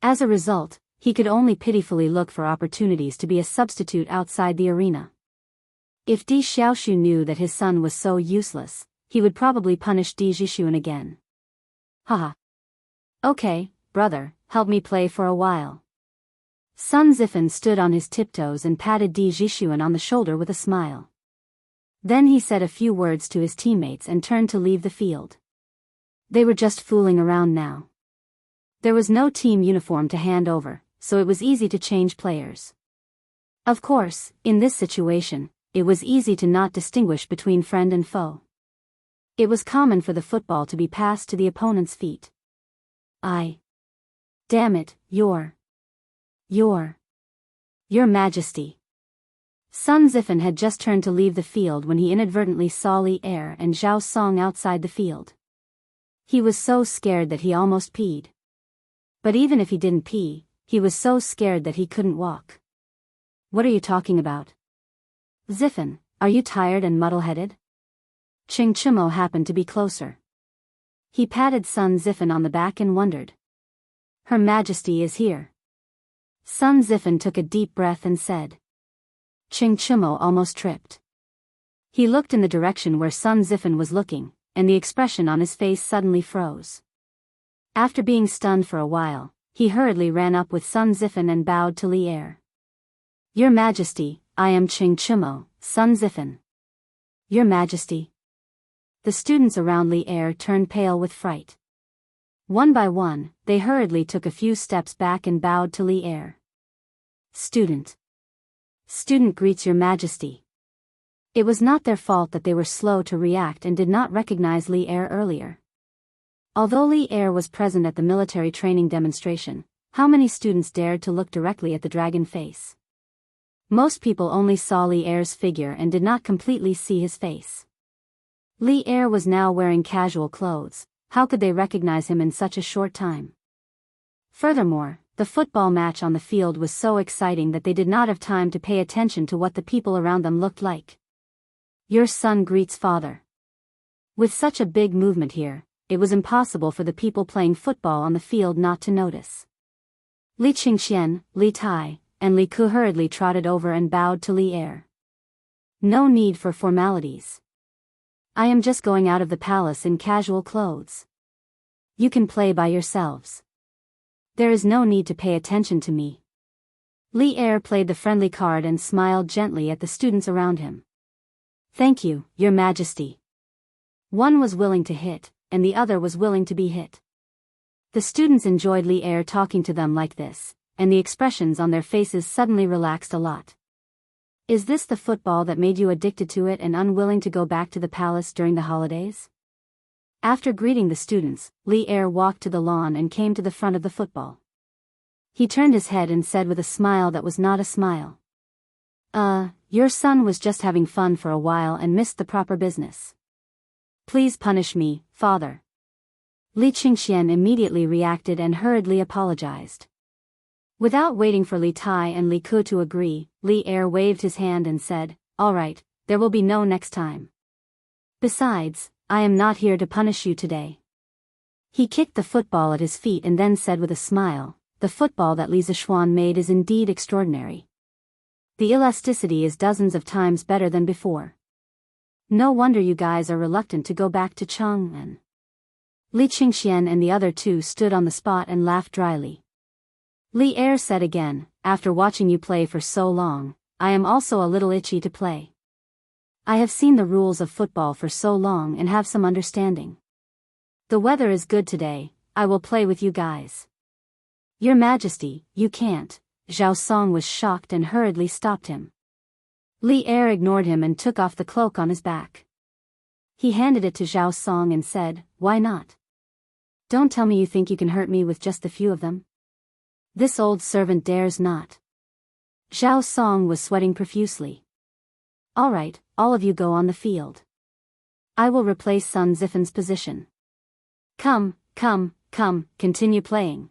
As a result, he could only pitifully look for opportunities to be a substitute outside the arena. If Di Xiaoshu knew that his son was so useless, he would probably punish Di Jishuan again. Haha. "Okay, brother, help me play for a while." Sun Zifen stood on his tiptoes and patted Di Jixuan on the shoulder with a smile. Then he said a few words to his teammates and turned to leave the field. They were just fooling around now. There was no team uniform to hand over, so it was easy to change players. Of course, in this situation, it was easy to not distinguish between friend and foe. It was common for the football to be passed to the opponent's feet. Damn it, Your Majesty. Sun Zifen had just turned to leave the field when he inadvertently saw Li Er and Zhao Song outside the field. He was so scared that he almost peed. But even if he didn't pee, he was so scared that he couldn't walk. What are you talking about? Zifen, are you tired and muddle-headed? Ching Chimo happened to be closer. He patted Sun Zifen on the back and wondered. Her Majesty is here. Sun Zifen took a deep breath and said. Ching Chimo almost tripped. He looked in the direction where Sun Zifen was looking, and the expression on his face suddenly froze. After being stunned for a while, he hurriedly ran up with Sun Zifen and bowed to Li Er. Your Majesty, I am Ching Chimo, Sun Zifen. Your Majesty. The students around Li Er turned pale with fright. One by one, they hurriedly took a few steps back and bowed to Li Er. Student greets Your Majesty. It was not their fault that they were slow to react and did not recognize Li Er earlier. Although Li Er was present at the military training demonstration, how many students dared to look directly at the dragon face? Most people only saw Li Er's figure and did not completely see his face. Li Er was now wearing casual clothes. How could they recognize him in such a short time? Furthermore, the football match on the field was so exciting that they did not have time to pay attention to what the people around them looked like. Your son greets father. With such a big movement here, it was impossible for the people playing football on the field not to notice. Li Qingxian, Li Tai, and Li Ku hurriedly trotted over and bowed to Li Er. No need for formalities. I am just going out of the palace in casual clothes. You can play by yourselves. There is no need to pay attention to me. Li Er played the friendly card and smiled gently at the students around him. Thank you, Your Majesty. One was willing to hit, and the other was willing to be hit. The students enjoyed Li Er talking to them like this, and the expressions on their faces suddenly relaxed a lot. Is this the football that made you addicted to it and unwilling to go back to the palace during the holidays? After greeting the students, Li Er walked to the lawn and came to the front of the football. He turned his head and said with a smile that was not a smile. Your son was just having fun for a while and missed the proper business. Please punish me, father. Li Qingxian immediately reacted and hurriedly apologized. Without waiting for Li Tai and Li Ku to agree, Li Er waved his hand and said, All right, there will be no next time. Besides, I am not here to punish you today. He kicked the football at his feet and then said with a smile, The football that Li Zishuan made is indeed extraordinary. The elasticity is dozens of times better than before. No wonder you guys are reluctant to go back to Chang'an. Li Qingxian and the other two stood on the spot and laughed dryly. Li Er said again, After watching you play for so long, I am also a little itchy to play. I have seen the rules of football for so long and have some understanding. The weather is good today, I will play with you guys. Your Majesty, you can't. Zhao Song was shocked and hurriedly stopped him. Li Er ignored him and took off the cloak on his back. He handed it to Zhao Song and said, Why not? Don't tell me you think you can hurt me with just a few of them. This old servant dares not. Zhao Song was sweating profusely. All right, all of you go on the field. I will replace Sun Zifen's position. Come, continue playing.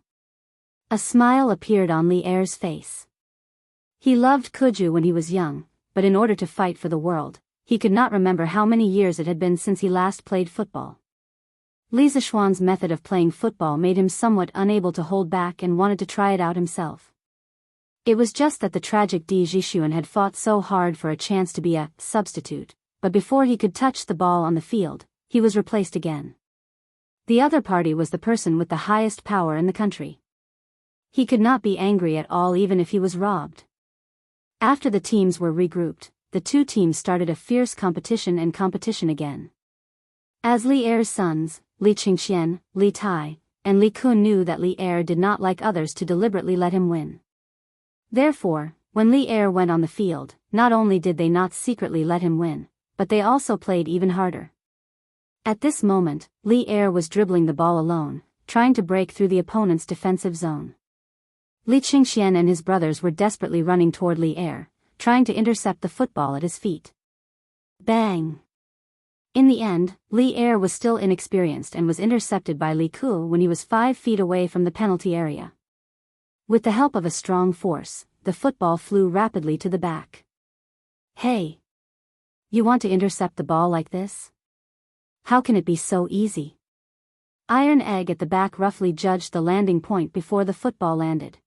A smile appeared on Li Er's face. He loved Kuju when he was young, but in order to fight for the world, he could not remember how many years it had been since he last played football. Li Zishuan's method of playing football made him somewhat unable to hold back and wanted to try it out himself. It was just that the tragic Di Jixuan had fought so hard for a chance to be a substitute, but before he could touch the ball on the field, he was replaced again. The other party was the person with the highest power in the country. He could not be angry at all even if he was robbed. After the teams were regrouped, the two teams started a fierce competition again. As Li Er's sons, Li Qingxian, Li Tai, and Li Kun knew that Li Er did not like others to deliberately let him win. Therefore, when Li Er went on the field, not only did they not secretly let him win, but they also played even harder. At this moment, Li Er was dribbling the ball alone, trying to break through the opponent's defensive zone. Li Qingxian and his brothers were desperately running toward Li Er, trying to intercept the football at his feet. Bang! In the end, Li Er was still inexperienced and was intercepted by Li Ku when he was 5 feet away from the penalty area. With the help of a strong force, the football flew rapidly to the back. Hey! You want to intercept the ball like this? How can it be so easy? Iron Egg at the back roughly judged the landing point before the football landed.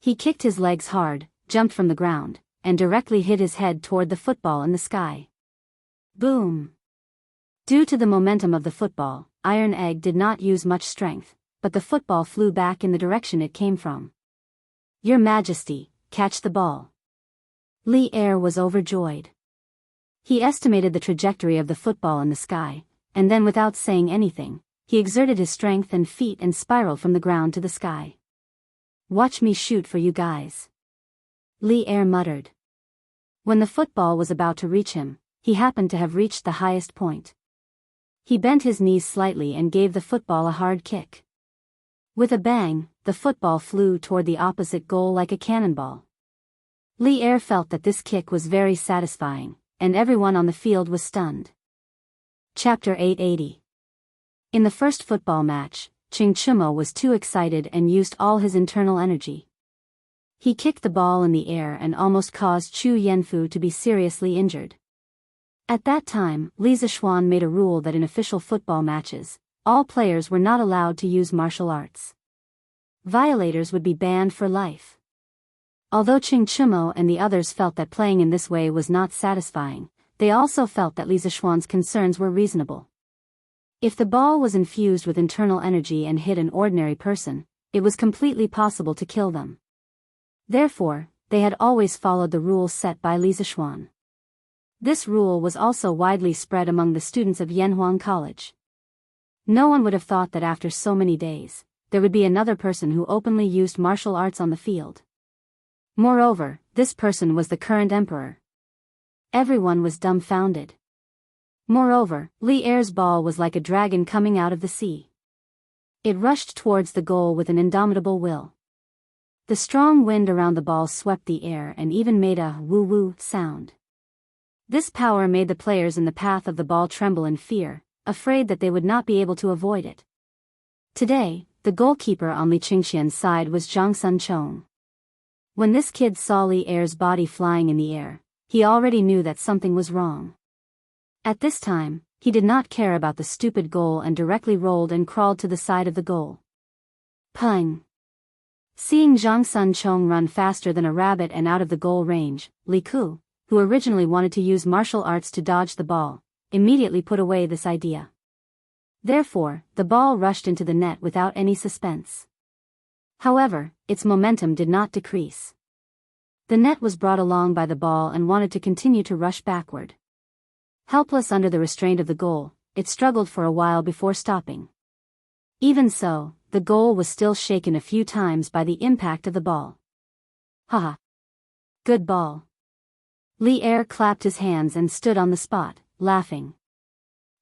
He kicked his legs hard, jumped from the ground, and directly hit his head toward the football in the sky. Boom! Due to the momentum of the football, Iron Egg did not use much strength, but the football flew back in the direction it came from. Your Majesty, catch the ball. Li Er was overjoyed. He estimated the trajectory of the football in the sky, and then without saying anything, he exerted his strength and feet and spiraled from the ground to the sky. Watch me shoot for you guys. Li Er muttered. When the football was about to reach him, he happened to have reached the highest point. He bent his knees slightly and gave the football a hard kick. With a bang, the football flew toward the opposite goal like a cannonball. Li Er felt that this kick was very satisfying, and everyone on the field was stunned. Chapter 880. In the first football match, Qing Chumo was too excited and used all his internal energy. He kicked the ball in the air and almost caused Chu Yanfu to be seriously injured. At that time, Li Zishuan made a rule that in official football matches, all players were not allowed to use martial arts. Violators would be banned for life. Although Qing Chumo and the others felt that playing in this way was not satisfying, they also felt that Li Zishuan's concerns were reasonable. If the ball was infused with internal energy and hit an ordinary person, it was completely possible to kill them. Therefore, they had always followed the rules set by Li Zishuan. This rule was also widely spread among the students of Yanhuang College. No one would have thought that after so many days, there would be another person who openly used martial arts on the field. Moreover, this person was the current emperor. Everyone was dumbfounded. Moreover, Li Er's ball was like a dragon coming out of the sea. It rushed towards the goal with an indomitable will. The strong wind around the ball swept the air and even made a woo-woo sound. This power made the players in the path of the ball tremble in fear, afraid that they would not be able to avoid it. Today, the goalkeeper on Li Qingxian's side was Zhang Sunchong. When this kid saw Li Er's body flying in the air, he already knew that something was wrong. At this time, he did not care about the stupid goal and directly rolled and crawled to the side of the goal. Pung! Seeing Zhang Sunchong run faster than a rabbit and out of the goal range, Li Ku, who originally wanted to use martial arts to dodge the ball, immediately put away this idea. Therefore, the ball rushed into the net without any suspense. However, its momentum did not decrease. The net was brought along by the ball and wanted to continue to rush backward. Helpless under the restraint of the goal, it struggled for a while before stopping. Even so, the goal was still shaken a few times by the impact of the ball. Haha! Good ball! Li Er clapped his hands and stood on the spot, laughing.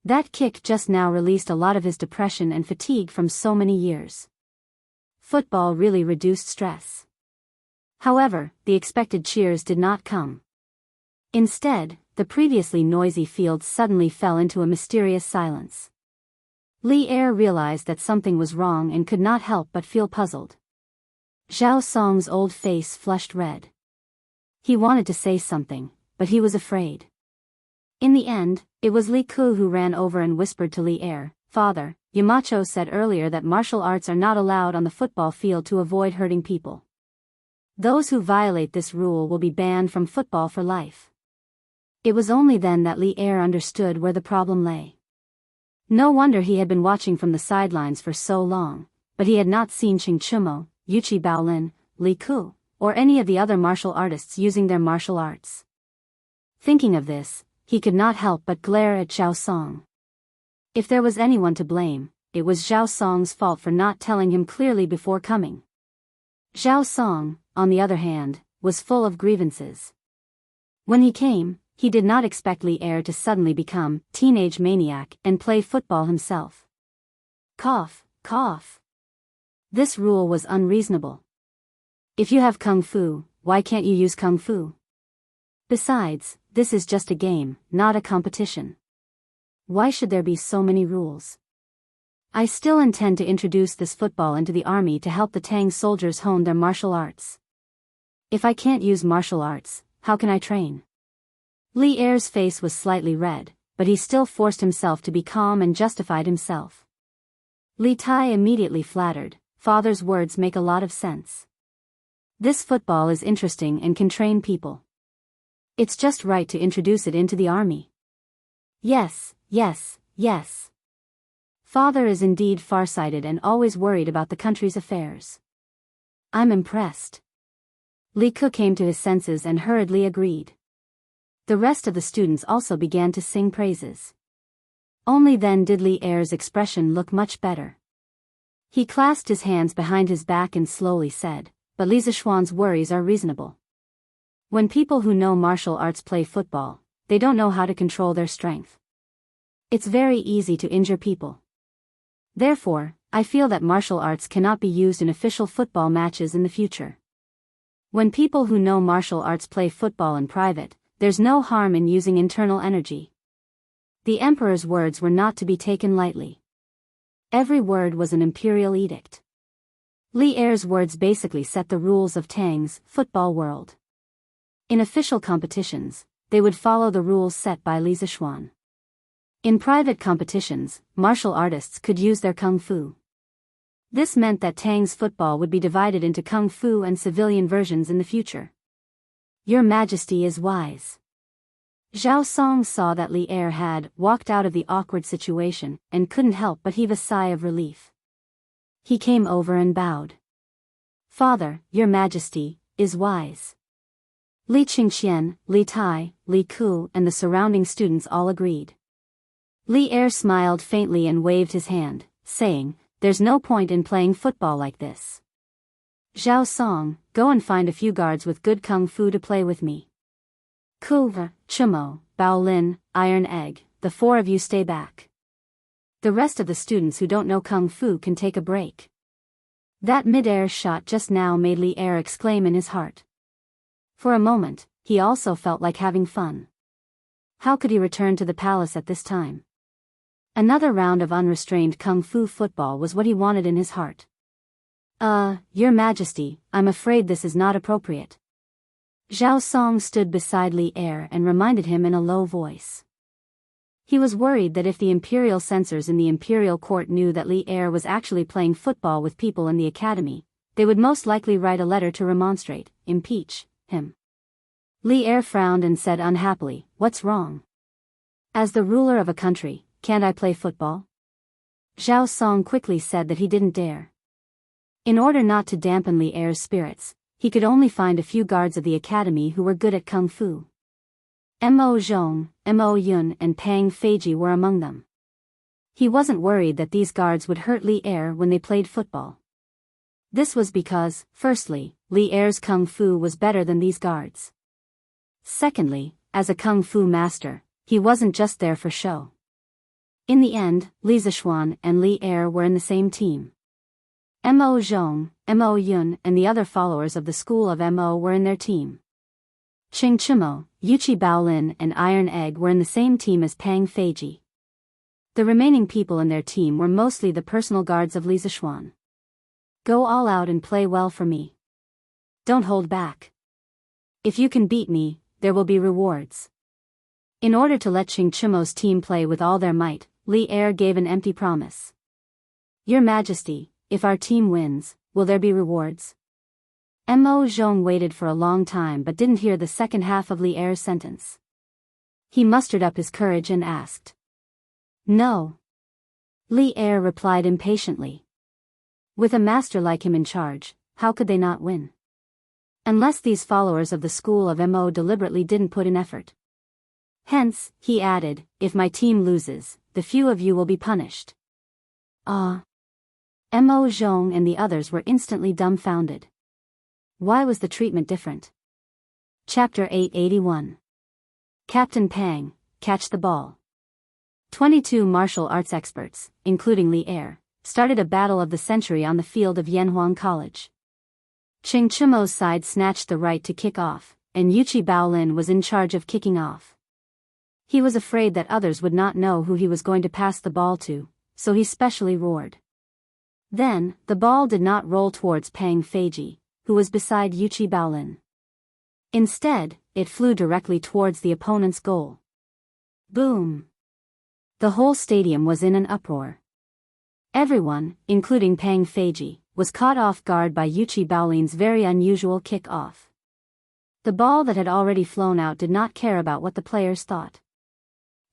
That kick just now released a lot of his depression and fatigue from so many years. Football really reduced stress. However, the expected cheers did not come. Instead, the previously noisy field suddenly fell into a mysterious silence. Li Er realized that something was wrong and could not help but feel puzzled. Zhao Song's old face flushed red. He wanted to say something, but he was afraid. In the end, it was Li Ku who ran over and whispered to Li Er, "Father, Yamacho said earlier that martial arts are not allowed on the football field to avoid hurting people. Those who violate this rule will be banned from football for life." It was only then that Li Er understood where the problem lay. No wonder he had been watching from the sidelines for so long, but he had not seen Qing Chumo, Yuqi Baolin, Li Ku, or any of the other martial artists using their martial arts. Thinking of this, he could not help but glare at Zhao Song. If there was anyone to blame, it was Zhao Song's fault for not telling him clearly before coming. Zhao Song, on the other hand, was full of grievances. When he came, he did not expect Li Er to suddenly become teenage maniac and play football himself. Cough, cough. This rule was unreasonable. If you have kung fu, why can't you use kung fu? Besides, this is just a game, not a competition. Why should there be so many rules? I still intend to introduce this football into the army to help the Tang soldiers hone their martial arts. If I can't use martial arts, how can I train? Li Er's face was slightly red, but he still forced himself to be calm and justified himself. Li Tai immediately flattered, "Father's words make a lot of sense. This football is interesting and can train people. It's just right to introduce it into the army." Yes, yes, yes. Father is indeed farsighted and always worried about the country's affairs. I'm impressed. Li Ku came to his senses and hurriedly agreed. The rest of the students also began to sing praises. Only then did Li Er's expression look much better. He clasped his hands behind his back and slowly said, "But Li Zishuan's worries are reasonable. When people who know martial arts play football, they don't know how to control their strength. It's very easy to injure people. Therefore, I feel that martial arts cannot be used in official football matches in the future. When people who know martial arts play football in private, there's no harm in using internal energy." The emperor's words were not to be taken lightly. Every word was an imperial edict. Li Er's words basically set the rules of Tang's football world. In official competitions, they would follow the rules set by Li Zishuan. In private competitions, martial artists could use their kung fu. This meant that Tang's football would be divided into kung fu and civilian versions in the future. Your Majesty is wise. Zhao Song saw that Li Er had walked out of the awkward situation and couldn't help but heave a sigh of relief. He came over and bowed. "Father, Your Majesty, is wise." Li Qingxian, Li Tai, Li Ku and the surrounding students all agreed. Li Er smiled faintly and waved his hand, saying, "There's no point in playing football like this. Zhao Song, go and find a few guards with good kung fu to play with me. Ku, Chumo, Baolin, Iron Egg, the four of you stay back. The rest of the students who don't know kung fu can take a break." That mid-air shot just now made Li Er exclaim in his heart. For a moment, he also felt like having fun. How could he return to the palace at this time? Another round of unrestrained kung fu football was what he wanted in his heart. Your Majesty, I'm afraid this is not appropriate." Zhao Song stood beside Li Er and reminded him in a low voice. He was worried that if the imperial censors in the imperial court knew that Li Er was actually playing football with people in the academy, they would most likely write a letter to remonstrate, impeach him. Li Er frowned and said unhappily, "What's wrong? As the ruler of a country, can't I play football?" Zhao Song quickly said that he didn't dare. In order not to dampen Li Er's spirits, he could only find a few guards of the academy who were good at kung fu. Mo Zhong, Mo Yun and Pang Feiji were among them. He wasn't worried that these guards would hurt Li Er when they played football. This was because, firstly, Li Er's kung fu was better than these guards. Secondly, as a kung fu master, he wasn't just there for show. In the end, Li Zishuan and Li Er were in the same team. Mo Zhong, Mo Yun and the other followers of the school of Mo were in their team. Qing Chimo, Yuqi Baolin and Iron Egg were in the same team as Pang Feiji. The remaining people in their team were mostly the personal guards of Li Zishuan. Go all out and play well for me. Don't hold back. If you can beat me, there will be rewards. In order to let Qing Chimo's team play with all their might, Li Er gave an empty promise. Your Majesty, if our team wins, will there be rewards? Mo Zhong waited for a long time but didn't hear the second half of Li Er's sentence. He mustered up his courage and asked. No. Li Er replied impatiently. With a master like him in charge, how could they not win? Unless these followers of the school of Mo deliberately didn't put in effort. Hence, he added, if my team loses, the few of you will be punished. Ah. Mo Zhong and the others were instantly dumbfounded. Why was the treatment different? Chapter 881. Captain Pang, catch the ball. 22 martial arts experts, including Li Er, started a battle of the century on the field of Yanhuang College. Ching Chumo's side snatched the right to kick off, and Yuchi Baolin was in charge of kicking off. He was afraid that others would not know who he was going to pass the ball to, so he specially roared. Then, the ball did not roll towards Pang Feiji, who was beside Yuchi Baolin. Instead, it flew directly towards the opponent's goal. Boom! The whole stadium was in an uproar. Everyone, including Pang Feiji, was caught off guard by Yuchi Baolin's very unusual kick-off. The ball that had already flown out did not care about what the players thought.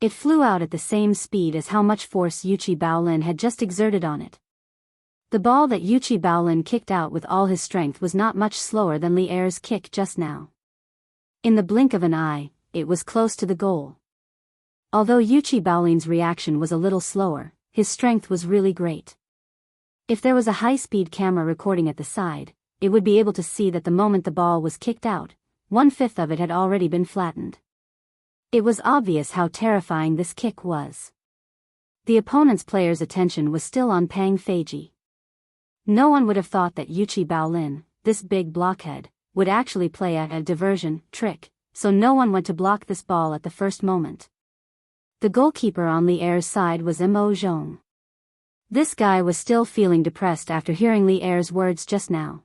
It flew out at the same speed as how much force Yuchi Baolin had just exerted on it. The ball that Yuchi Baolin kicked out with all his strength was not much slower than Li Er's kick just now. In the blink of an eye, it was close to the goal. Although Yuchi Baolin's reaction was a little slower, his strength was really great. If there was a high-speed camera recording at the side, it would be able to see that the moment the ball was kicked out, 1/5 of it had already been flattened. It was obvious how terrifying this kick was. The opponent's player's attention was still on Pang Feiji. No one would have thought that Yuchi Baolin, this big blockhead, would actually play a diversion trick, so no one went to block this ball at the first moment. The goalkeeper on Li Er's side was Mo Zhong. This guy was still feeling depressed after hearing Li Er's words just now.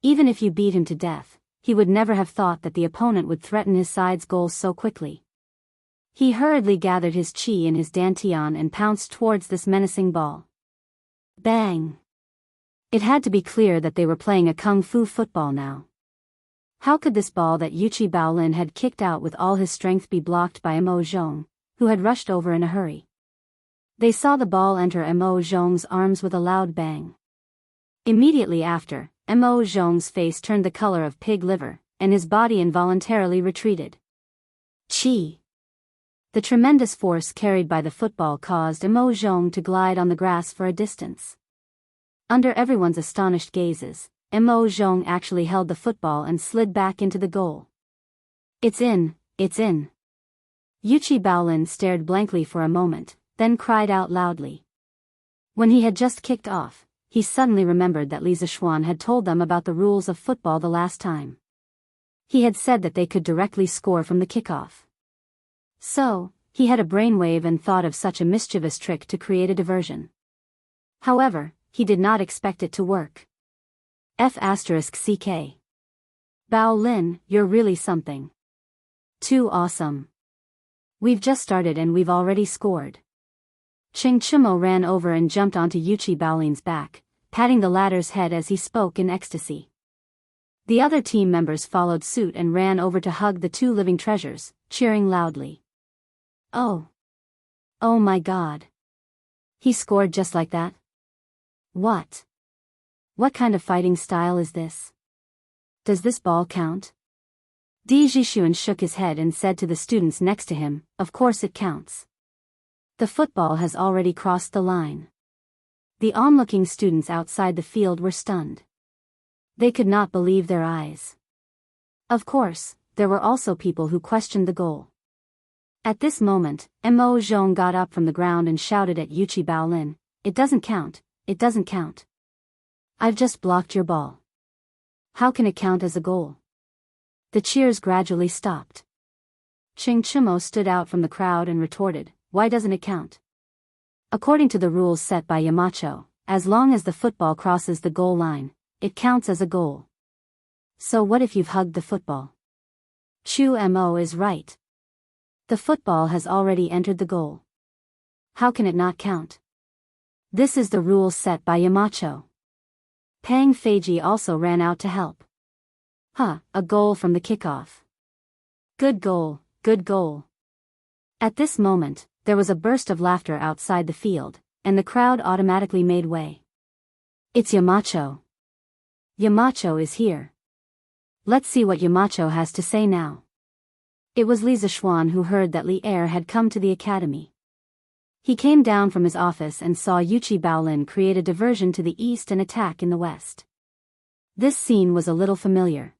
Even if you beat him to death, he would never have thought that the opponent would threaten his side's goals so quickly. He hurriedly gathered his chi in his dantian and pounced towards this menacing ball. Bang! It had to be clear that they were playing a kung fu football now. How could this ball that Yuchi Baolin had kicked out with all his strength be blocked by Mo Zhong, who had rushed over in a hurry? They saw the ball enter Mo Zhong's arms with a loud bang. Immediately after, Mo Zhong's face turned the color of pig liver, and his body involuntarily retreated. Chi! The tremendous force carried by the football caused Mo Zhong to glide on the grass for a distance. Under everyone's astonished gazes, Mo Zhong actually held the football and slid back into the goal. It's in, it's in. Yuchi Baolin stared blankly for a moment, then cried out loudly. When he had just kicked off, he suddenly remembered that Li Zishuan had told them about the rules of football the last time. He had said that they could directly score from the kickoff. So, he had a brainwave and thought of such a mischievous trick to create a diversion. However, he did not expect it to work. F***CK. Baolin, you're really something. Too awesome. We've just started and we've already scored. Ching Chumo ran over and jumped onto Yuchi Baolin's back, patting the latter's head as he spoke in ecstasy. The other team members followed suit and ran over to hug the two living treasures, cheering loudly. Oh. Oh my God. He scored just like that? What? What kind of fighting style is this? Does this ball count? Di Jishuan shook his head and said to the students next to him, of course it counts. The football has already crossed the line. The onlooking students outside the field were stunned. They could not believe their eyes. Of course, there were also people who questioned the goal. At this moment, Mo Zhong got up from the ground and shouted at Yuchi Baolin, it doesn't count, it doesn't count. I've just blocked your ball. How can it count as a goal? The cheers gradually stopped. Ching Chumo stood out from the crowd and retorted, why doesn't it count? According to the rules set by Yamacho, as long as the football crosses the goal line, it counts as a goal. So what if you've hugged the football? Chu Mo is right. The football has already entered the goal. How can it not count? This is the rule set by Yamacho. Pang Feiji also ran out to help. A goal from the kickoff. Good goal, good goal. At this moment, there was a burst of laughter outside the field, and the crowd automatically made way. It's Yamacho. Yamacho is here. Let's see what Yamacho has to say now. It was Li Zishuan who heard that Li Er had come to the academy. He came down from his office and saw Yuchi Baolin create a diversion to the east and attack in the west. This scene was a little familiar.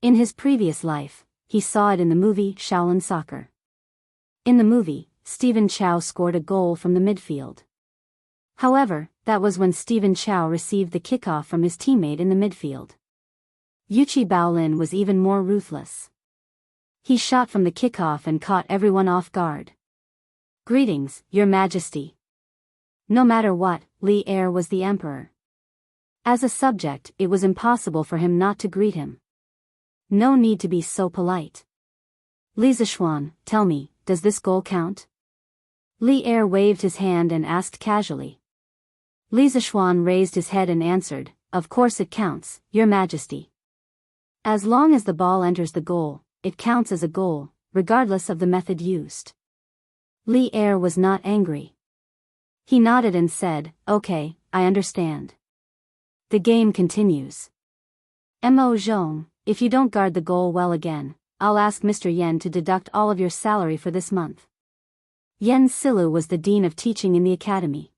In his previous life, he saw it in the movie Shaolin Soccer. In the movie, Stephen Chow scored a goal from the midfield. However, that was when Stephen Chow received the kickoff from his teammate in the midfield. Yuchi Baolin was even more ruthless. He shot from the kickoff and caught everyone off guard. Greetings, Your Majesty. No matter what, Li Er was the emperor. As a subject, it was impossible for him not to greet him. No need to be so polite. Li Zishuan, tell me, does this goal count? Li Er waved his hand and asked casually. Li Zishuan raised his head and answered, of course it counts, Your Majesty. As long as the ball enters the goal, it counts as a goal, regardless of the method used. Li Er was not angry. He nodded and said, okay, I understand. The game continues. Mo Zhong, if you don't guard the goal well again, I'll ask Mr. Yen to deduct all of your salary for this month. Yen Silu was the dean of teaching in the academy.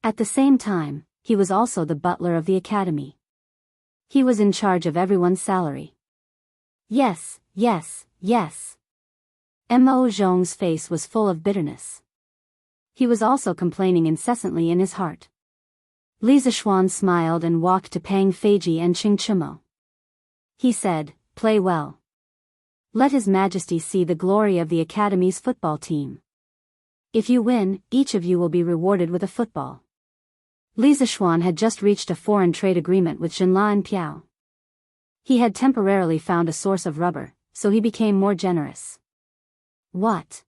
At the same time, he was also the butler of the academy. He was in charge of everyone's salary. Yes, yes, yes. Mo Zhong's face was full of bitterness. He was also complaining incessantly in his heart. Li Zishuan smiled and walked to Pang Feiji and Qing Chimo. He said, play well. Let His Majesty see the glory of the Academy's football team. If you win, each of you will be rewarded with a football. Li Zishuan had just reached a foreign trade agreement with Jinla and Piao. He had temporarily found a source of rubber, so he became more generous. What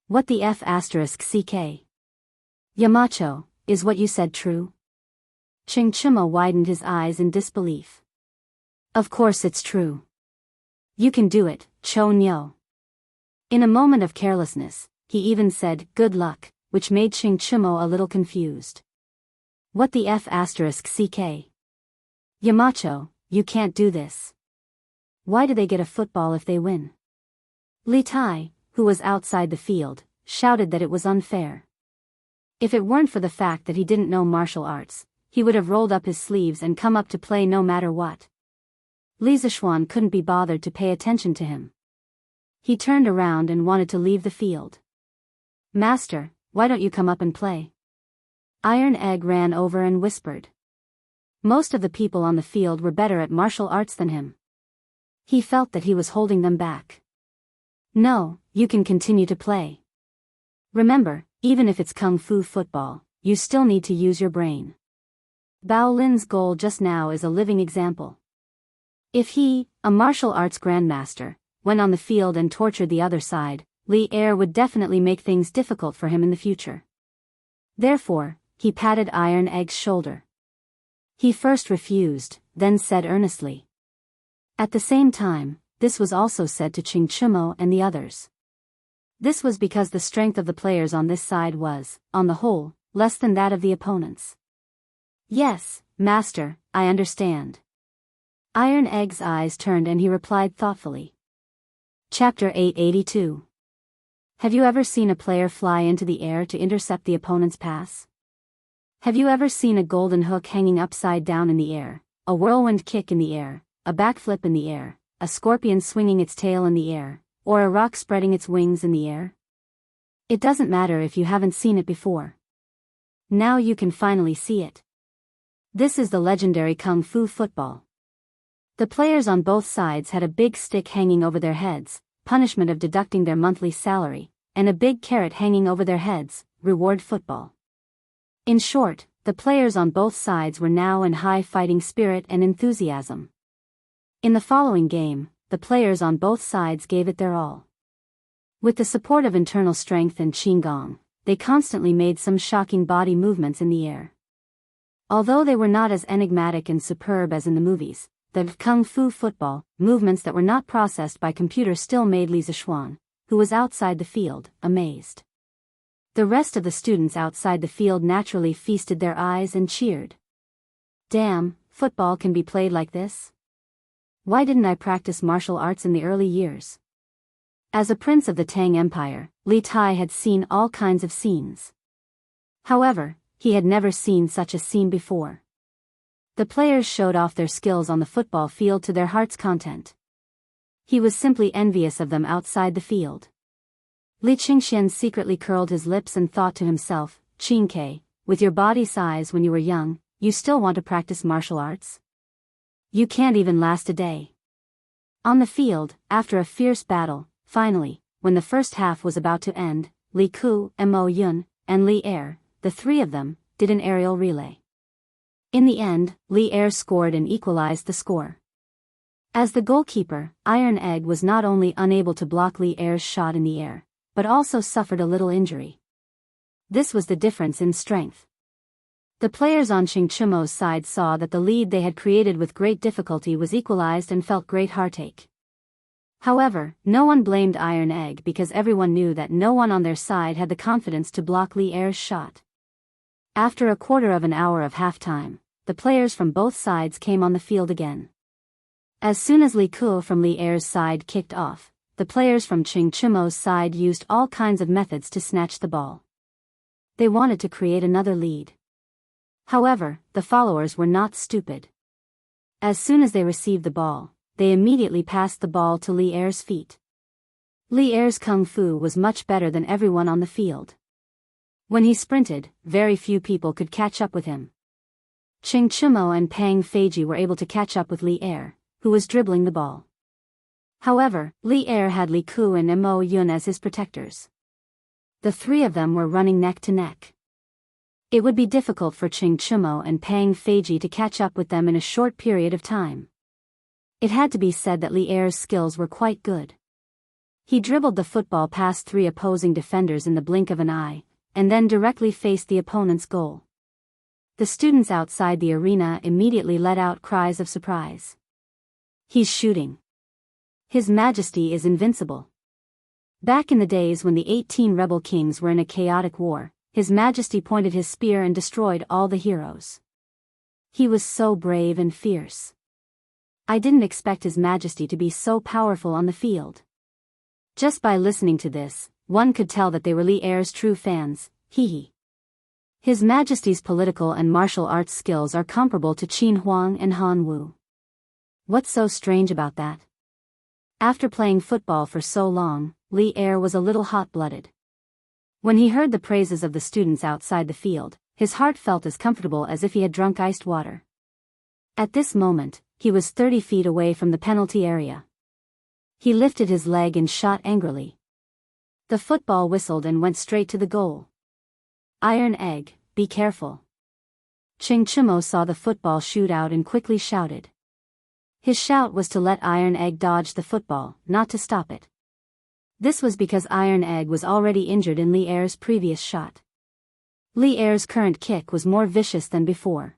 the F***CK? Yamacho, is what you said true? Qing Chimo widened his eyes in disbelief. Of course it's true. You can do it, Cho Nyo. In a moment of carelessness, he even said, good luck, which made Qing Chimo a little confused. What the F***CK? Yamacho, you can't do this. Why do they get a football if they win? Li Tai, who was outside the field, shouted that it was unfair. If it weren't for the fact that he didn't know martial arts, he would have rolled up his sleeves and come up to play no matter what. Li Zishuan couldn't be bothered to pay attention to him. He turned around and wanted to leave the field. Master, why don't you come up and play? Iron Egg ran over and whispered. Most of the people on the field were better at martial arts than him. He felt that he was holding them back. No, you can continue to play. Remember, even if it's kung fu football, you still need to use your brain. Bao Lin's goal just now is a living example. If he, a martial arts grandmaster, went on the field and tortured the other side, Li Er would definitely make things difficult for him in the future. Therefore, he patted Iron Egg's shoulder. He first refused, then said earnestly. At the same time, this was also said to Qing Chimo and the others. This was because the strength of the players on this side was, on the whole, less than that of the opponents. Yes, Master, I understand. Iron Egg's eyes turned and he replied thoughtfully. Chapter 882. Have you ever seen a player fly into the air to intercept the opponent's pass? Have you ever seen a golden hook hanging upside down in the air, a whirlwind kick in the air, a backflip in the air, a scorpion swinging its tail in the air, or a rock spreading its wings in the air? It doesn't matter if you haven't seen it before. Now you can finally see it. This is the legendary Kung Fu football. The players on both sides had a big stick hanging over their heads, punishment of deducting their monthly salary, and a big carrot hanging over their heads, reward football. In short, the players on both sides were now in high fighting spirit and enthusiasm. In the following game, the players on both sides gave it their all. With the support of internal strength and qigong, they constantly made some shocking body movements in the air. Although they were not as enigmatic and superb as in the movies, the Kung Fu football movements that were not processed by computer still made Li Zishuan, who was outside the field, amazed. The rest of the students outside the field naturally feasted their eyes and cheered. Damn, football can be played like this? Why didn't I practice martial arts in the early years? As a prince of the Tang Empire, Li Tai had seen all kinds of scenes. However, he had never seen such a scene before. The players showed off their skills on the football field to their heart's content. He was simply envious of them outside the field. Li Qingxian secretly curled his lips and thought to himself, "Qingke, with your body size when you were young, you still want to practice martial arts? You can't even last a day." On the field, after a fierce battle, finally, when the first half was about to end, Li Ku, Mo Yun, and Li Er, the three of them, did an aerial relay. In the end, Li Er scored and equalized the score. As the goalkeeper, Iron Egg was not only unable to block Li Er's shot in the air, but also suffered a little injury. This was the difference in strength. The players on Qingchumo's side saw that the lead they had created with great difficulty was equalized and felt great heartache. However, no one blamed Iron Egg because everyone knew that no one on their side had the confidence to block Li Er's shot. After a quarter of an hour of halftime, the players from both sides came on the field again. As soon as Li Ku from Li Er's side kicked off, the players from Qingchumo's side used all kinds of methods to snatch the ball. They wanted to create another lead. However, the followers were not stupid. As soon as they received the ball, they immediately passed the ball to Li Er's feet. Li Er's kung fu was much better than everyone on the field. When he sprinted, very few people could catch up with him. Qingchumo and Pang Feiji were able to catch up with Li Er, who was dribbling the ball. However, Li Er had Li Ku and Mo Yun as his protectors. The three of them were running neck to neck. It would be difficult for Qingchumo and Pang Feiji to catch up with them in a short period of time. It had to be said that Li Er's skills were quite good. He dribbled the football past three opposing defenders in the blink of an eye, and then directly faced the opponent's goal. The students outside the arena immediately let out cries of surprise. "He's shooting. His Majesty is invincible." Back in the days when the 18 rebel kings were in a chaotic war, His Majesty pointed his spear and destroyed all the heroes. He was so brave and fierce. I didn't expect His Majesty to be so powerful on the field. Just by listening to this, one could tell that they were Li Er's true fans. Hee. His Majesty's political and martial arts skills are comparable to Qin Huang and Han Wu. What's so strange about that? After playing football for so long, Li Er was a little hot-blooded. When he heard the praises of the students outside the field, his heart felt as comfortable as if he had drunk iced water. At this moment, he was 30 feet away from the penalty area. He lifted his leg and shot angrily. The football whistled and went straight to the goal. "Iron Egg, be careful." Qingchumo saw the football shoot out and quickly shouted. His shout was to let Iron Egg dodge the football, not to stop it. This was because Iron Egg was already injured in Li Er's previous shot. Li Er's current kick was more vicious than before.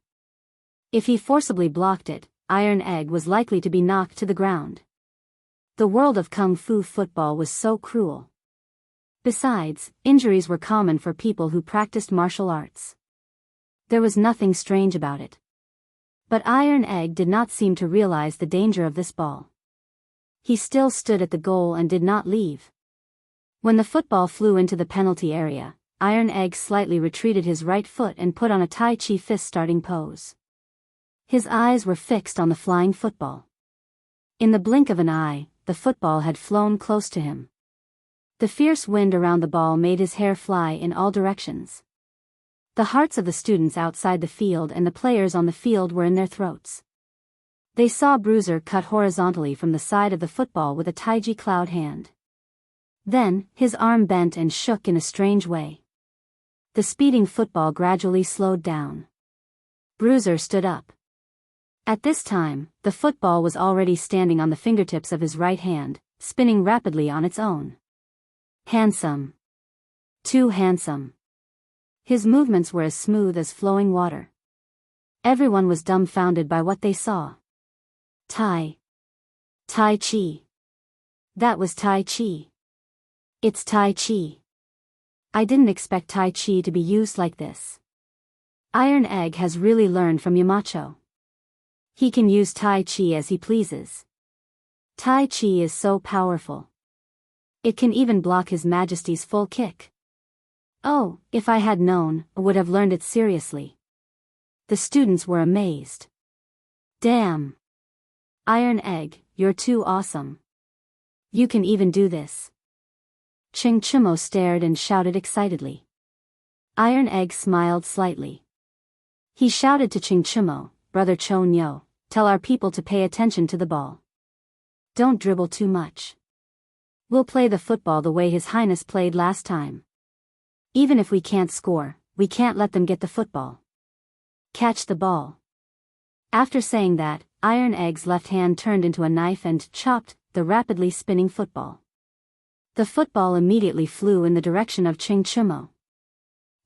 If he forcibly blocked it, Iron Egg was likely to be knocked to the ground. The world of Kung Fu football was so cruel. Besides, injuries were common for people who practiced martial arts. There was nothing strange about it. But Iron Egg did not seem to realize the danger of this ball. He still stood at the goal and did not leave. When the football flew into the penalty area, Iron Egg slightly retreated his right foot and put on a Tai Chi fist starting pose. His eyes were fixed on the flying football. In the blink of an eye, the football had flown close to him. The fierce wind around the ball made his hair fly in all directions. The hearts of the students outside the field and the players on the field were in their throats. They saw Bruiser cut horizontally from the side of the football with a Taiji cloud hand. Then, his arm bent and shook in a strange way. The speeding football gradually slowed down. Bruiser stood up. At this time, the football was already standing on the fingertips of his right hand, spinning rapidly on its own. Handsome. Too handsome. His movements were as smooth as flowing water. Everyone was dumbfounded by what they saw. Tai Chi. That was Tai Chi. It's Tai Chi. I didn't expect Tai Chi to be used like this. Iron Egg has really learned from Yamacho. He can use Tai Chi as he pleases. Tai Chi is so powerful. It can even block His Majesty's full kick. Oh, if I had known, I would have learned it seriously. The students were amazed. Damn! Iron Egg, you're too awesome. You can even do this. Ching Chimo stared and shouted excitedly. Iron Egg smiled slightly. He shouted to Ching Chimo, Brother Chon Yo, tell our people to pay attention to the ball. Don't dribble too much. We'll play the football the way His Highness played last time. Even if we can't score, we can't let them get the football. Catch the ball. After saying that, Iron Egg's left hand turned into a knife and chopped the rapidly spinning football. The football immediately flew in the direction of Ching Chimo.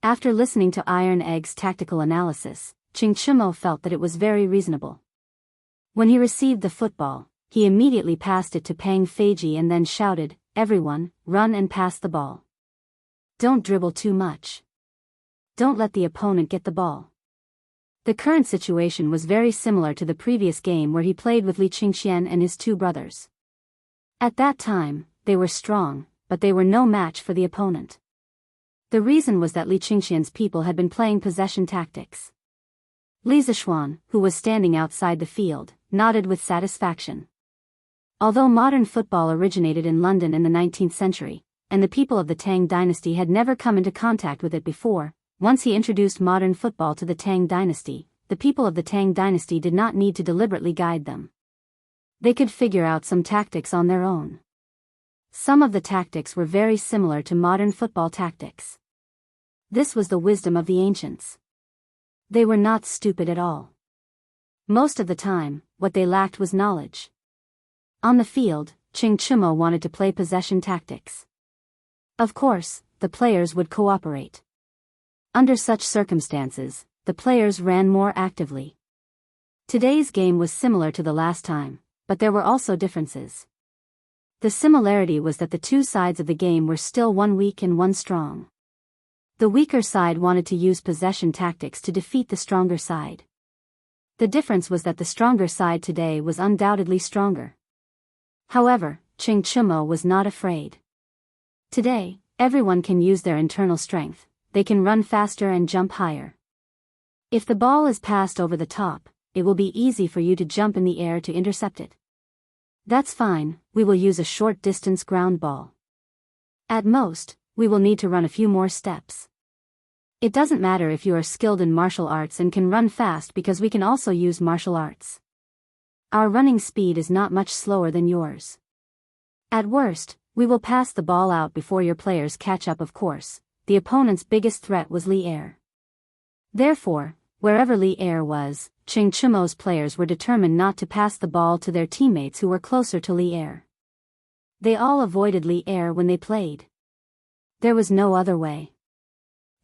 After listening to Iron Egg's tactical analysis, Ching Chimo felt that it was very reasonable. When he received the football, he immediately passed it to Pang Feiji and then shouted, "Everyone, run and pass the ball. Don't dribble too much. Don't let the opponent get the ball." The current situation was very similar to the previous game where he played with Li Qingxian and his two brothers. At that time, they were strong, but they were no match for the opponent. The reason was that Li Qingxian's people had been playing possession tactics. Li Zishuan, who was standing outside the field, nodded with satisfaction. Although modern football originated in London in the 19th century, and the people of the Tang dynasty had never come into contact with it before, once he introduced modern football to the Tang dynasty, the people of the Tang dynasty did not need to deliberately guide them. They could figure out some tactics on their own. Some of the tactics were very similar to modern football tactics. This was the wisdom of the ancients. They were not stupid at all. Most of the time, what they lacked was knowledge. On the field, Ching Chimo wanted to play possession tactics. Of course, the players would cooperate. Under such circumstances, the players ran more actively. Today's game was similar to the last time, but there were also differences. The similarity was that the two sides of the game were still one weak and one strong. The weaker side wanted to use possession tactics to defeat the stronger side. The difference was that the stronger side today was undoubtedly stronger. However, Ching Chimo was not afraid. Today, everyone can use their internal strength. They can run faster and jump higher. If the ball is passed over the top, it will be easy for you to jump in the air to intercept it. That's fine, we will use a short distance ground ball. At most, we will need to run a few more steps. It doesn't matter if you are skilled in martial arts and can run fast because we can also use martial arts. Our running speed is not much slower than yours. At worst, we will pass the ball out before your players catch up. Of course, the opponent's biggest threat was Li Er. Therefore, wherever Li Er was, Ching Chimo's players were determined not to pass the ball to their teammates who were closer to Li Er. They all avoided Li Er when they played. There was no other way.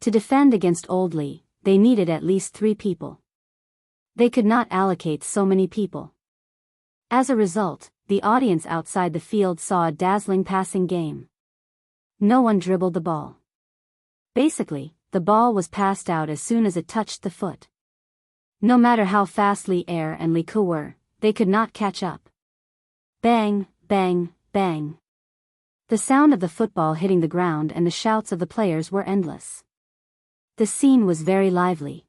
To defend against Old Li, they needed at least 3 people. They could not allocate so many people. As a result, the audience outside the field saw a dazzling passing game. No one dribbled the ball. Basically, the ball was passed out as soon as it touched the foot. No matter how fast Li Er and Li Ku were, they could not catch up. Bang, bang, bang. The sound of the football hitting the ground and the shouts of the players were endless. The scene was very lively.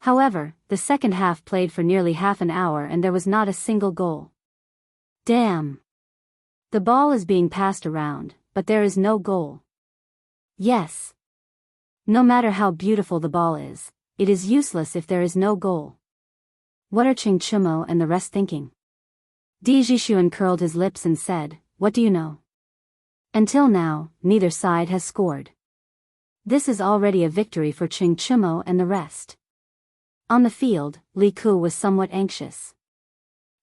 However, the second half played for nearly half an hour and there was not a single goal. Damn! The ball is being passed around, but there is no goal. Yes. No matter how beautiful the ball is, it is useless if there is no goal. What are Ching Chimo and the rest thinking? Di Jishuan curled his lips and said, "What do you know?" Until now, neither side has scored. This is already a victory for Ching Chimo and the rest. On the field, Li Ku was somewhat anxious.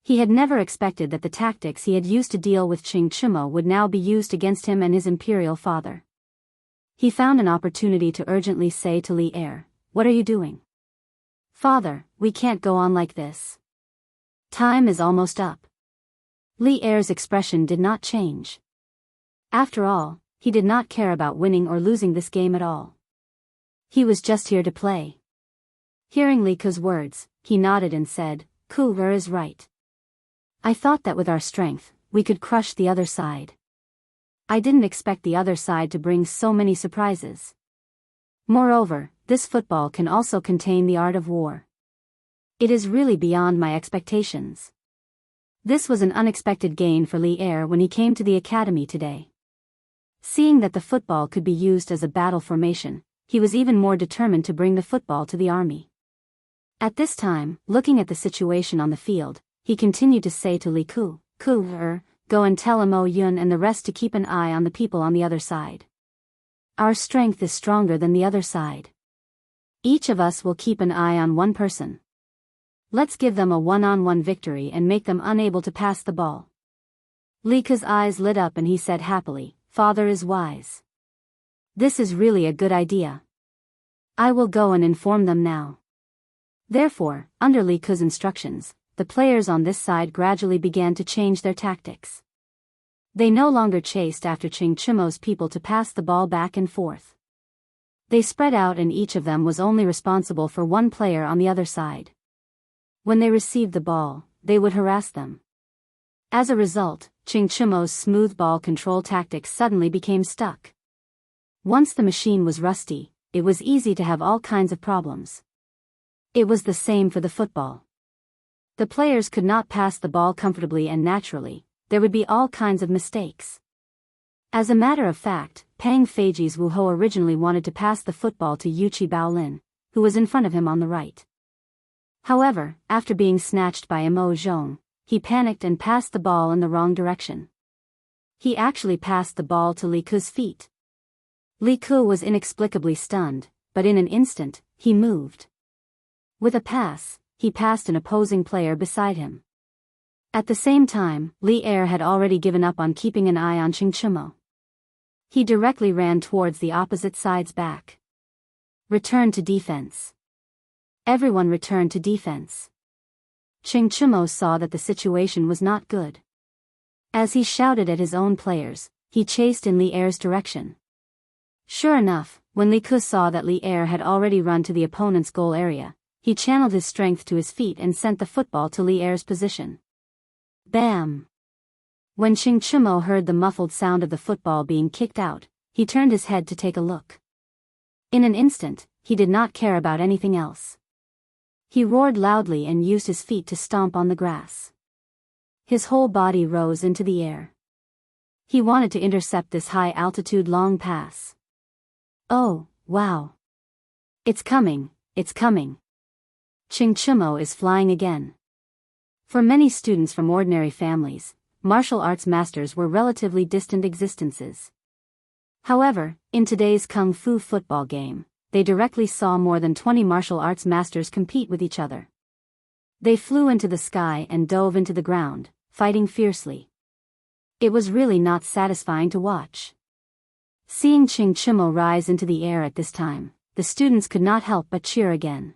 He had never expected that the tactics he had used to deal with Ching Chimo would now be used against him and his imperial father. He found an opportunity to urgently say to Li Er, "What are you doing?" "Father, we can't go on like this. Time is almost up." Li Er's expression did not change. After all, he did not care about winning or losing this game at all. He was just here to play. Hearing Li Ku's words, he nodded and said, Ku is right. I thought that with our strength, we could crush the other side. I didn't expect the other side to bring so many surprises. Moreover, this football can also contain the art of war. It is really beyond my expectations. This was an unexpected gain for Li Er when he came to the academy today. Seeing that the football could be used as a battle formation, he was even more determined to bring the football to the army. At this time, looking at the situation on the field, he continued to say to Li Ku, go and tell Mo Yun and the rest to keep an eye on the people on the other side. Our strength is stronger than the other side. Each of us will keep an eye on one person. Let's give them a one-on-one victory and make them unable to pass the ball. Li Ku's eyes lit up and he said happily, Father is wise. This is really a good idea. I will go and inform them now. Therefore, under Li Ku's instructions, the players on this side gradually began to change their tactics. They no longer chased after Ching Chimo's people to pass the ball back and forth. They spread out and each of them was only responsible for one player on the other side. When they received the ball, they would harass them. As a result, Ching Chimo's smooth ball control tactics suddenly became stuck. Once the machine was rusty, it was easy to have all kinds of problems. It was the same for the football. The players could not pass the ball comfortably and naturally, there would be all kinds of mistakes. As a matter of fact, Pang Feiji's Wu Ho originally wanted to pass the football to Yuchi Baolin, who was in front of him on the right. However, after being snatched by Mo Zhong, he panicked and passed the ball in the wrong direction. He actually passed the ball to Li Ku's feet. Li Ku was inexplicably stunned, but in an instant, he moved. With a pass, he passed an opposing player beside him. At the same time, Li Er had already given up on keeping an eye on Ching Chimo. He directly ran towards the opposite side's back. Return to defense. Everyone returned to defense. Ching Chimo saw that the situation was not good. As he shouted at his own players, he chased in Li Er's direction. Sure enough, when Li Ku saw that Li Er had already run to the opponent's goal area, he channeled his strength to his feet and sent the football to Li Er's position. Bam! When Ching Chimo heard the muffled sound of the football being kicked out, he turned his head to take a look. In an instant, he did not care about anything else. He roared loudly and used his feet to stomp on the grass. His whole body rose into the air. He wanted to intercept this high-altitude long pass. Oh, wow! It's coming, it's coming. Ching Chimo is flying again. For many students from ordinary families, martial arts masters were relatively distant existences. However, in today's Kung Fu football game, they directly saw more than 20 martial arts masters compete with each other. They flew into the sky and dove into the ground, fighting fiercely. It was really not satisfying to watch. Seeing Ching Chimo rise into the air at this time, the students could not help but cheer again.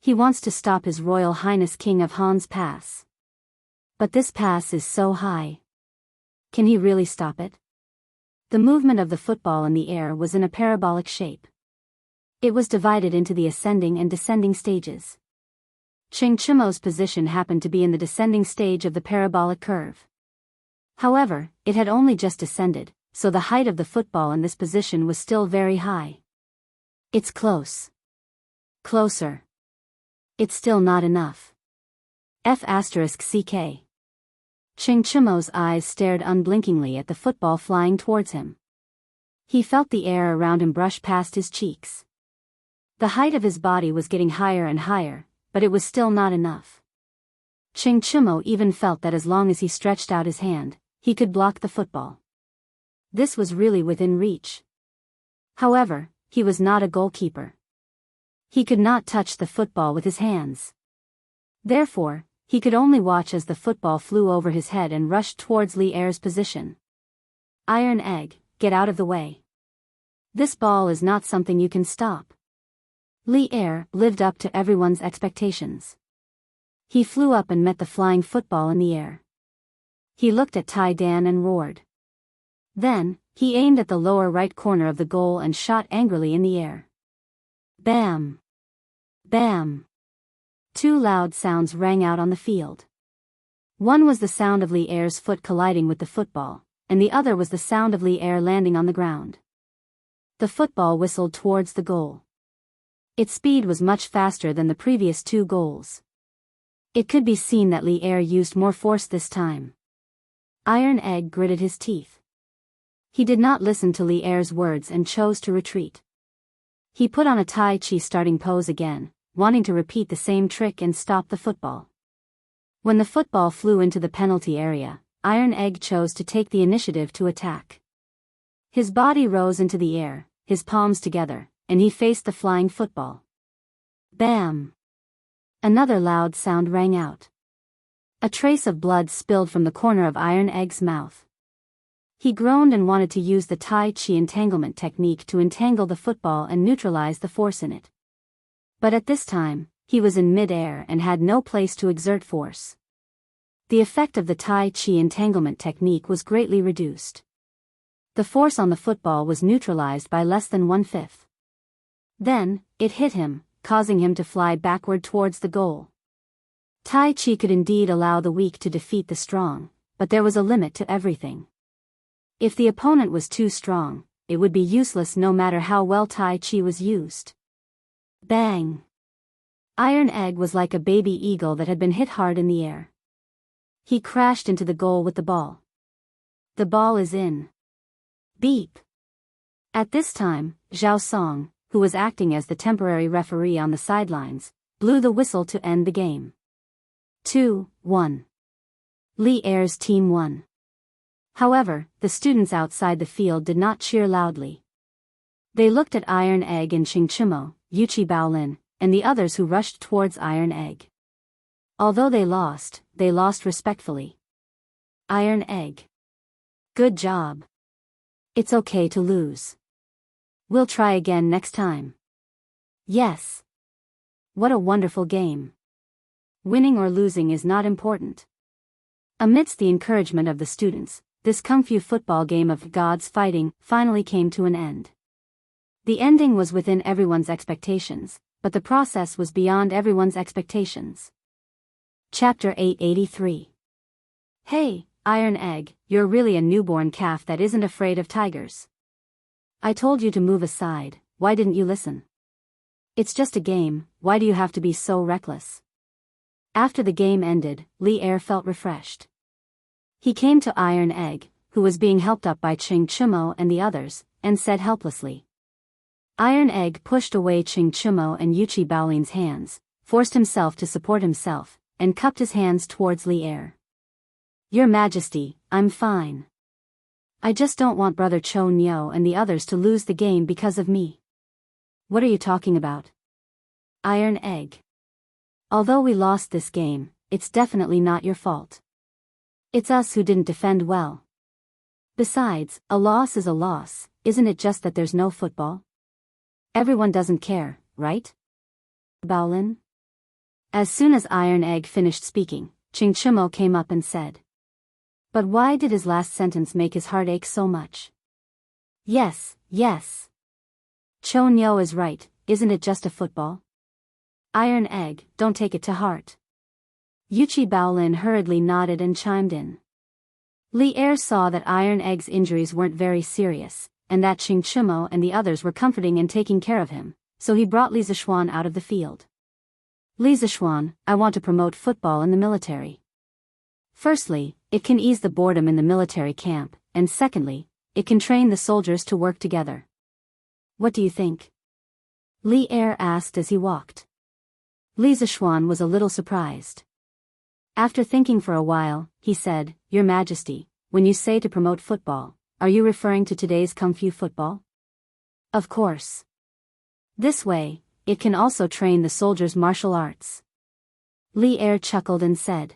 He wants to stop His Royal Highness King of Han's pass. But this pass is so high. Can he really stop it? The movement of the football in the air was in a parabolic shape. It was divided into the ascending and descending stages. Ching Chimo's position happened to be in the descending stage of the parabolic curve. However, it had only just descended, so the height of the football in this position was still very high. It's close. Closer. It's still not enough. F***CK. Ching Chimo's eyes stared unblinkingly at the football flying towards him. He felt the air around him brush past his cheeks. The height of his body was getting higher and higher, but it was still not enough. Ching Chimo even felt that as long as he stretched out his hand, he could block the football. This was really within reach. However, he was not a goalkeeper. He could not touch the football with his hands. Therefore, he could only watch as the football flew over his head and rushed towards Li Er's position. Iron Egg, get out of the way. This ball is not something you can stop. Li Er lived up to everyone's expectations. He flew up and met the flying football in the air. He looked at Tai Dan and roared. Then, he aimed at the lower right corner of the goal and shot angrily in the air. Bam! Bam! Two loud sounds rang out on the field. One was the sound of Li Er's foot colliding with the football, and the other was the sound of Li Er landing on the ground. The football whistled towards the goal. Its speed was much faster than the previous two goals. It could be seen that Li Er used more force this time. Iron Egg gritted his teeth. He did not listen to Li Er's words and chose to retreat. He put on a Tai Chi starting pose again, wanting to repeat the same trick and stop the football. When the football flew into the penalty area, Iron Egg chose to take the initiative to attack. His body rose into the air, his palms together, and he faced the flying football. Bam! Another loud sound rang out. A trace of blood spilled from the corner of Iron Egg's mouth. He groaned and wanted to use the Tai Chi entanglement technique to entangle the football and neutralize the force in it. But at this time, he was in mid-air and had no place to exert force. The effect of the Tai Chi entanglement technique was greatly reduced. The force on the football was neutralized by less than 1/5. Then, it hit him, causing him to fly backward towards the goal. Tai Chi could indeed allow the weak to defeat the strong, but there was a limit to everything. If the opponent was too strong, it would be useless no matter how well Tai Chi was used. Bang! Iron Egg was like a baby eagle that had been hit hard in the air. He crashed into the goal with the ball. The ball is in. Beep! At this time, Zhao Song, who was acting as the temporary referee on the sidelines, blew the whistle to end the game. 2-1. Li Er's team won. However, the students outside the field did not cheer loudly. They looked at Iron Egg and Qingchimo, Yuchi Baolin, and the others who rushed towards Iron Egg. Although they lost respectfully. Iron Egg. Good job. It's okay to lose. We'll try again next time. Yes. What a wonderful game. Winning or losing is not important. Amidst the encouragement of the students, this kung fu football game of gods fighting finally came to an end. The ending was within everyone's expectations, but the process was beyond everyone's expectations. Chapter 883. Hey, Iron Egg, you're really a newborn calf that isn't afraid of tigers. I told you to move aside, why didn't you listen? It's just a game, why do you have to be so reckless? After the game ended, Li Er felt refreshed. He came to Iron Egg, who was being helped up by Qingchimo and the others, and said helplessly. Iron Egg pushed away Qingchimo and Yuchi Baolin's hands, forced himself to support himself, and cupped his hands towards Li Er. Your Majesty, I'm fine. I just don't want Brother Cho Nyo and the others to lose the game because of me. What are you talking about? Iron Egg. Although we lost this game, it's definitely not your fault. It's us who didn't defend well. Besides, a loss is a loss, isn't it just that there's no football? Everyone doesn't care, right? Baolin? As soon as Iron Egg finished speaking, Qingchimo came up and said. But why did his last sentence make his heart ache so much? Yes. Cho Nyo is right, isn't it just a football? Iron Egg, don't take it to heart. Yuchi Baolin hurriedly nodded and chimed in. Li Er saw that Iron Egg's injuries weren't very serious, and that Qingchimo and the others were comforting and taking care of him, so he brought Li Zishuan out of the field. Li Zishuan, I want to promote football in the military. Firstly, it can ease the boredom in the military camp, and secondly, it can train the soldiers to work together. What do you think? Li Er asked as he walked. Li Zishuan was a little surprised. After thinking for a while, he said, Your Majesty, when you say to promote football, are you referring to today's kung fu football? Of course. This way, it can also train the soldiers' martial arts. Li Er chuckled and said.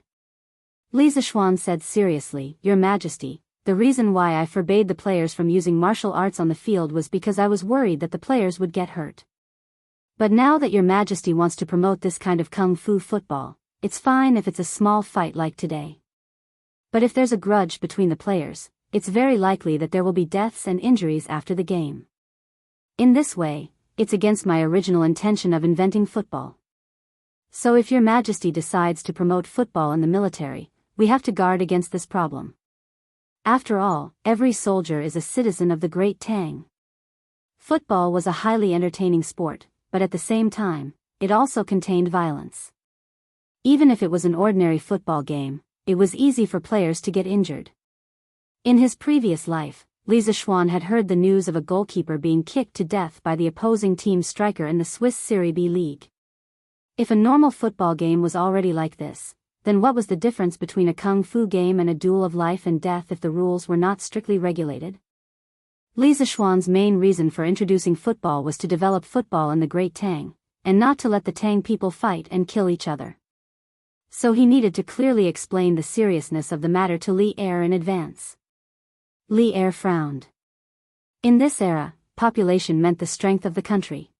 Li Zishuan said seriously, Your Majesty, the reason why I forbade the players from using martial arts on the field was because I was worried that the players would get hurt. But now that Your Majesty wants to promote this kind of kung fu football, it's fine if it's a small fight like today. But if there's a grudge between the players, it's very likely that there will be deaths and injuries after the game. In this way, it's against my original intention of inventing football. So if your majesty decides to promote football in the military, we have to guard against this problem. After all, every soldier is a citizen of the Great Tang. Football was a highly entertaining sport, but at the same time, it also contained violence. Even if it was an ordinary football game, it was easy for players to get injured. In his previous life, Li Zishuan had heard the news of a goalkeeper being kicked to death by the opposing team's striker in the Swiss Serie B league. If a normal football game was already like this, then what was the difference between a kung fu game and a duel of life and death if the rules were not strictly regulated? Li Zishuan's main reason for introducing football was to develop football in the Great Tang, and not to let the Tang people fight and kill each other. So he needed to clearly explain the seriousness of the matter to Li Er in advance. Li Er frowned. In this era, population meant the strength of the country.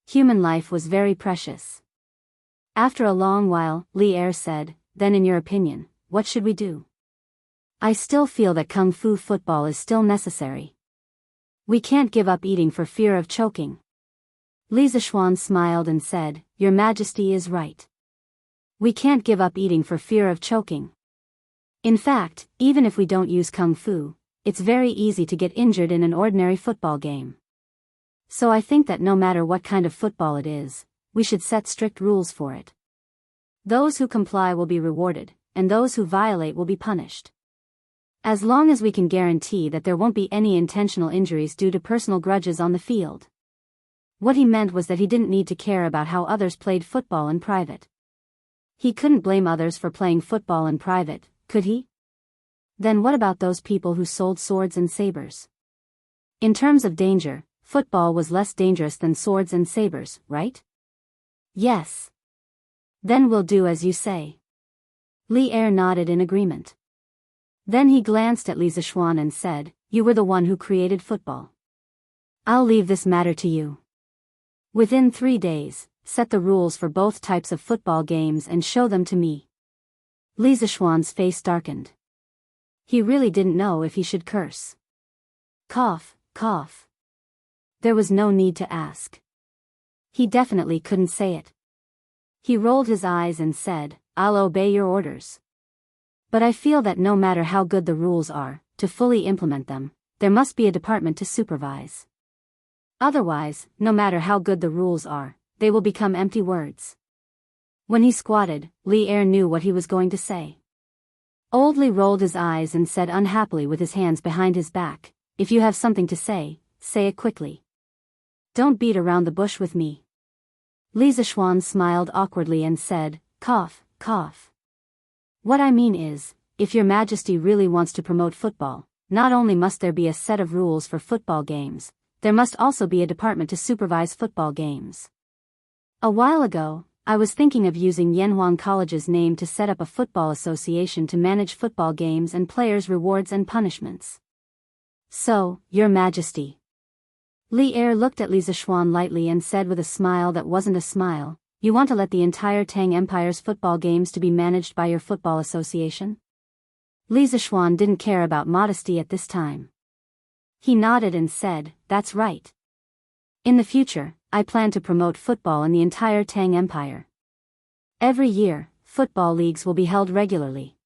Human life was very precious. After a long while, Li Er said, "Then in your opinion, what should we do?" "I still feel that kung fu football is still necessary. We can't give up eating for fear of choking." Li Zishuan smiled and said, "Your Majesty is right. We can't give up eating for fear of choking. In fact, even if we don't use kung fu, it's very easy to get injured in an ordinary football game. So I think that no matter what kind of football it is, we should set strict rules for it. Those who comply will be rewarded, and those who violate will be punished. As long as we can guarantee that there won't be any intentional injuries due to personal grudges on the field." What he meant was that he didn't need to care about how others played football in private. He couldn't blame others for playing football in private, could he? Then what about those people who sold swords and sabers? In terms of danger, football was less dangerous than swords and sabers, right? Yes. Then we'll do as you say. Li Er nodded in agreement. Then he glanced at Li Zishuan and said, "You were the one who created football. I'll leave this matter to you. Within 3 days, set the rules for both types of football games and show them to me." Li Zishuan's face darkened. He really didn't know if he should curse. Cough, cough. There was no need to ask. He definitely couldn't say it. He rolled his eyes and said, "I'll obey your orders. But I feel that no matter how good the rules are, to fully implement them, there must be a department to supervise. Otherwise, no matter how good the rules are, they will become empty words." When he squatted, Li Er knew what he was going to say. Old Li rolled his eyes and said unhappily with his hands behind his back, "If you have something to say it quickly. Don't beat around the bush with me." Li Zishuan smiled awkwardly and said, "Cough, cough. What I mean is, if your Majesty really wants to promote football, not only must there be a set of rules for football games, there must also be a department to supervise football games. A while ago, I was thinking of using Yanhuang College's name to set up a football association to manage football games and players' rewards and punishments. So, Your Majesty." Li Er looked at Li Zishuan lightly and said with a smile that wasn't a smile, "You want to let the entire Tang Empire's football games to be managed by your football association?" Li Zishuan didn't care about modesty at this time. He nodded and said, "That's right. In the future, I plan to promote football in the entire Tang Empire. Every year, football leagues will be held regularly.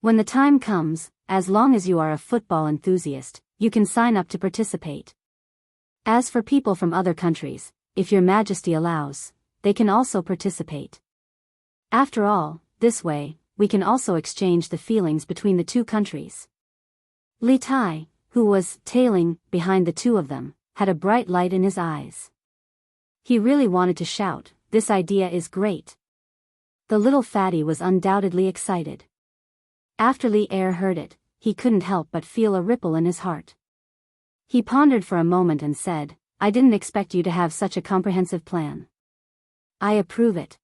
When the time comes, as long as you are a football enthusiast, you can sign up to participate. As for people from other countries, if your Majesty allows, they can also participate. After all, this way, we can also exchange the feelings between the two countries." Li Tai, who was tailing behind the two of them, had a bright light in his eyes. He really wanted to shout, "This idea is great." The little fatty was undoubtedly excited. After Li Er heard it, he couldn't help but feel a ripple in his heart. He pondered for a moment and said, "I didn't expect you to have such a comprehensive plan. I approve it.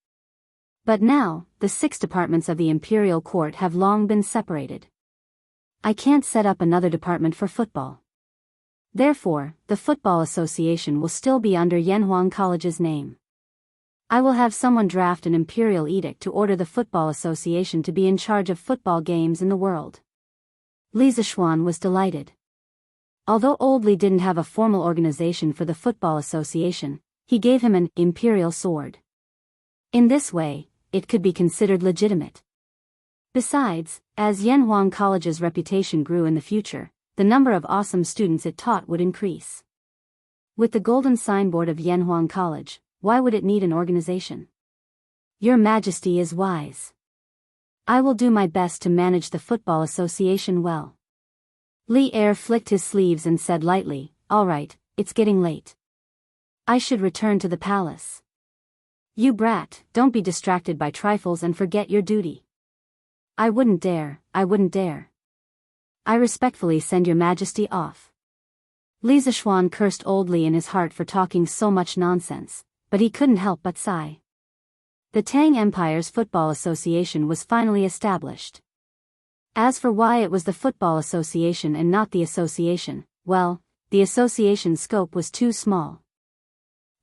But now, the 6 departments of the Imperial Court have long been separated. I can't set up another department for football. Therefore, the Football Association will still be under Yanhuang College's name. I will have someone draft an imperial edict to order the Football Association to be in charge of football games in the world." Li Zishuan was delighted. Although Old Li didn't have a formal organization for the Football Association, he gave him an imperial sword. In this way, it could be considered legitimate. Besides, as Yanhuang College's reputation grew in the future, the number of awesome students it taught would increase. With the golden signboard of Yanhuang College, why would it need an organization? Your Majesty is wise. I will do my best to manage the football association well. Li Er flicked his sleeves and said lightly, all right, it's getting late. I should return to the palace. You brat, don't be distracted by trifles and forget your duty. I wouldn't dare. I respectfully send your Majesty off. Li Zishuan cursed oldly in his heart for talking so much nonsense, but he couldn't help but sigh. The Tang Empire's Football Association was finally established. As for why it was the Football Association and not the association, well, the association's scope was too small.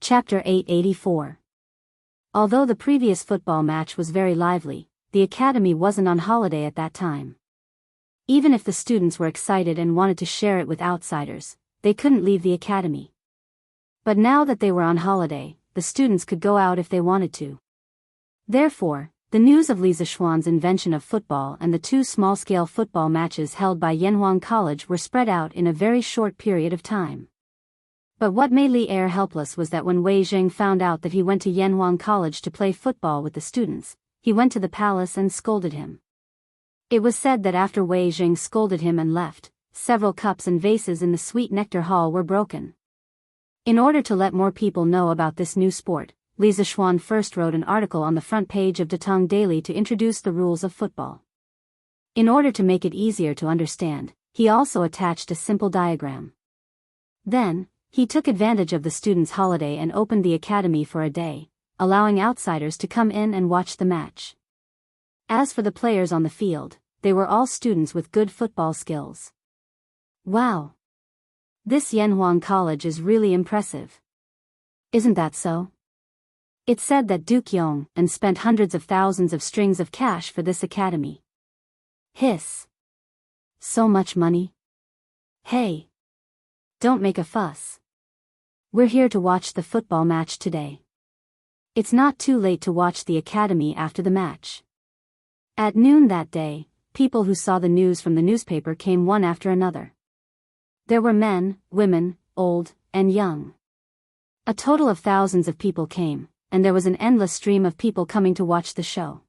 Chapter 884. Although the previous football match was very lively, the academy wasn't on holiday at that time. Even if the students were excited and wanted to share it with outsiders, they couldn't leave the academy. But now that they were on holiday, the students could go out if they wanted to. Therefore, the news of Li Zishuan's invention of football and the two small-scale football matches held by Yanhuang College were spread out in a very short period of time. But what made Li Er helpless was that when Wei Jing found out that he went to Yanhuang College to play football with the students, he went to the palace and scolded him. It was said that after Wei Jing scolded him and left, several cups and vases in the Sweet Nectar Hall were broken. In order to let more people know about this new sport, Li Zishuan first wrote an article on the front page of Datong Daily to introduce the rules of football. In order to make it easier to understand, he also attached a simple diagram. Then, he took advantage of the students' holiday and opened the academy for a day, allowing outsiders to come in and watch the match. As for the players on the field, they were all students with good football skills. Wow! This Yanhuang College is really impressive. Isn't that so? It said that Duke Yong and spent hundreds of thousands of strings of cash for this academy. Hiss. So much money? Hey! Don't make a fuss. We're here to watch the football match today. It's not too late to watch the academy after the match. At noon that day, people who saw the news from the newspaper came one after another. There were men, women, old, and young. A total of thousands of people came, and there was an endless stream of people coming to watch the show.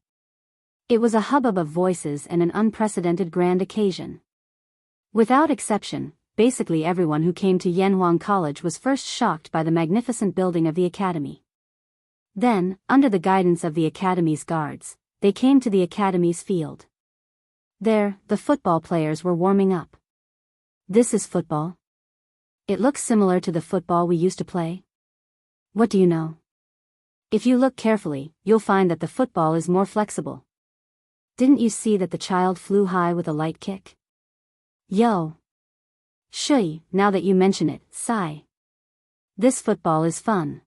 It was a hubbub of voices and an unprecedented grand occasion. Without exception, basically everyone who came to Yanhuang College was first shocked by the magnificent building of the academy. Then, under the guidance of the academy's guards, they came to the academy's field. There, the football players were warming up. This is football? It looks similar to the football we used to play. What do you know? If you look carefully, you'll find that the football is more flexible. Didn't you see that the child flew high with a light kick? Yo! Shui, now that you mention it, sigh. This football is fun.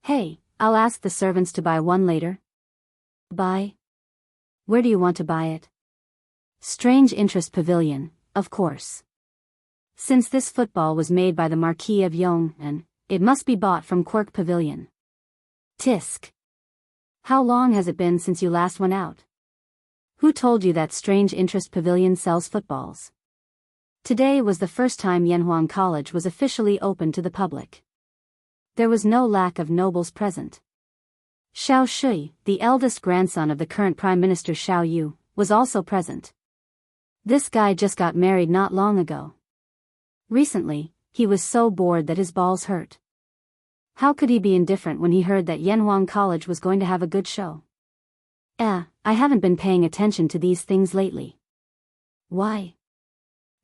Hey, I'll ask the servants to buy one later. Buy? Where do you want to buy it? Strange Interest Pavilion, of course. Since this football was made by the Marquis of Yong'an, it must be bought from Quirk Pavilion. Tisk. How long has it been since you last went out? Who told you that Strange Interest Pavilion sells footballs? Today was the first time Yanhuang College was officially open to the public. There was no lack of nobles present. Xiao Shui, the eldest grandson of the current Prime Minister Xiao Yu, was also present. This guy just got married not long ago. Recently, he was so bored that his balls hurt. How could he be indifferent when he heard that Yanhuang College was going to have a good show? I haven't been paying attention to these things lately. Why?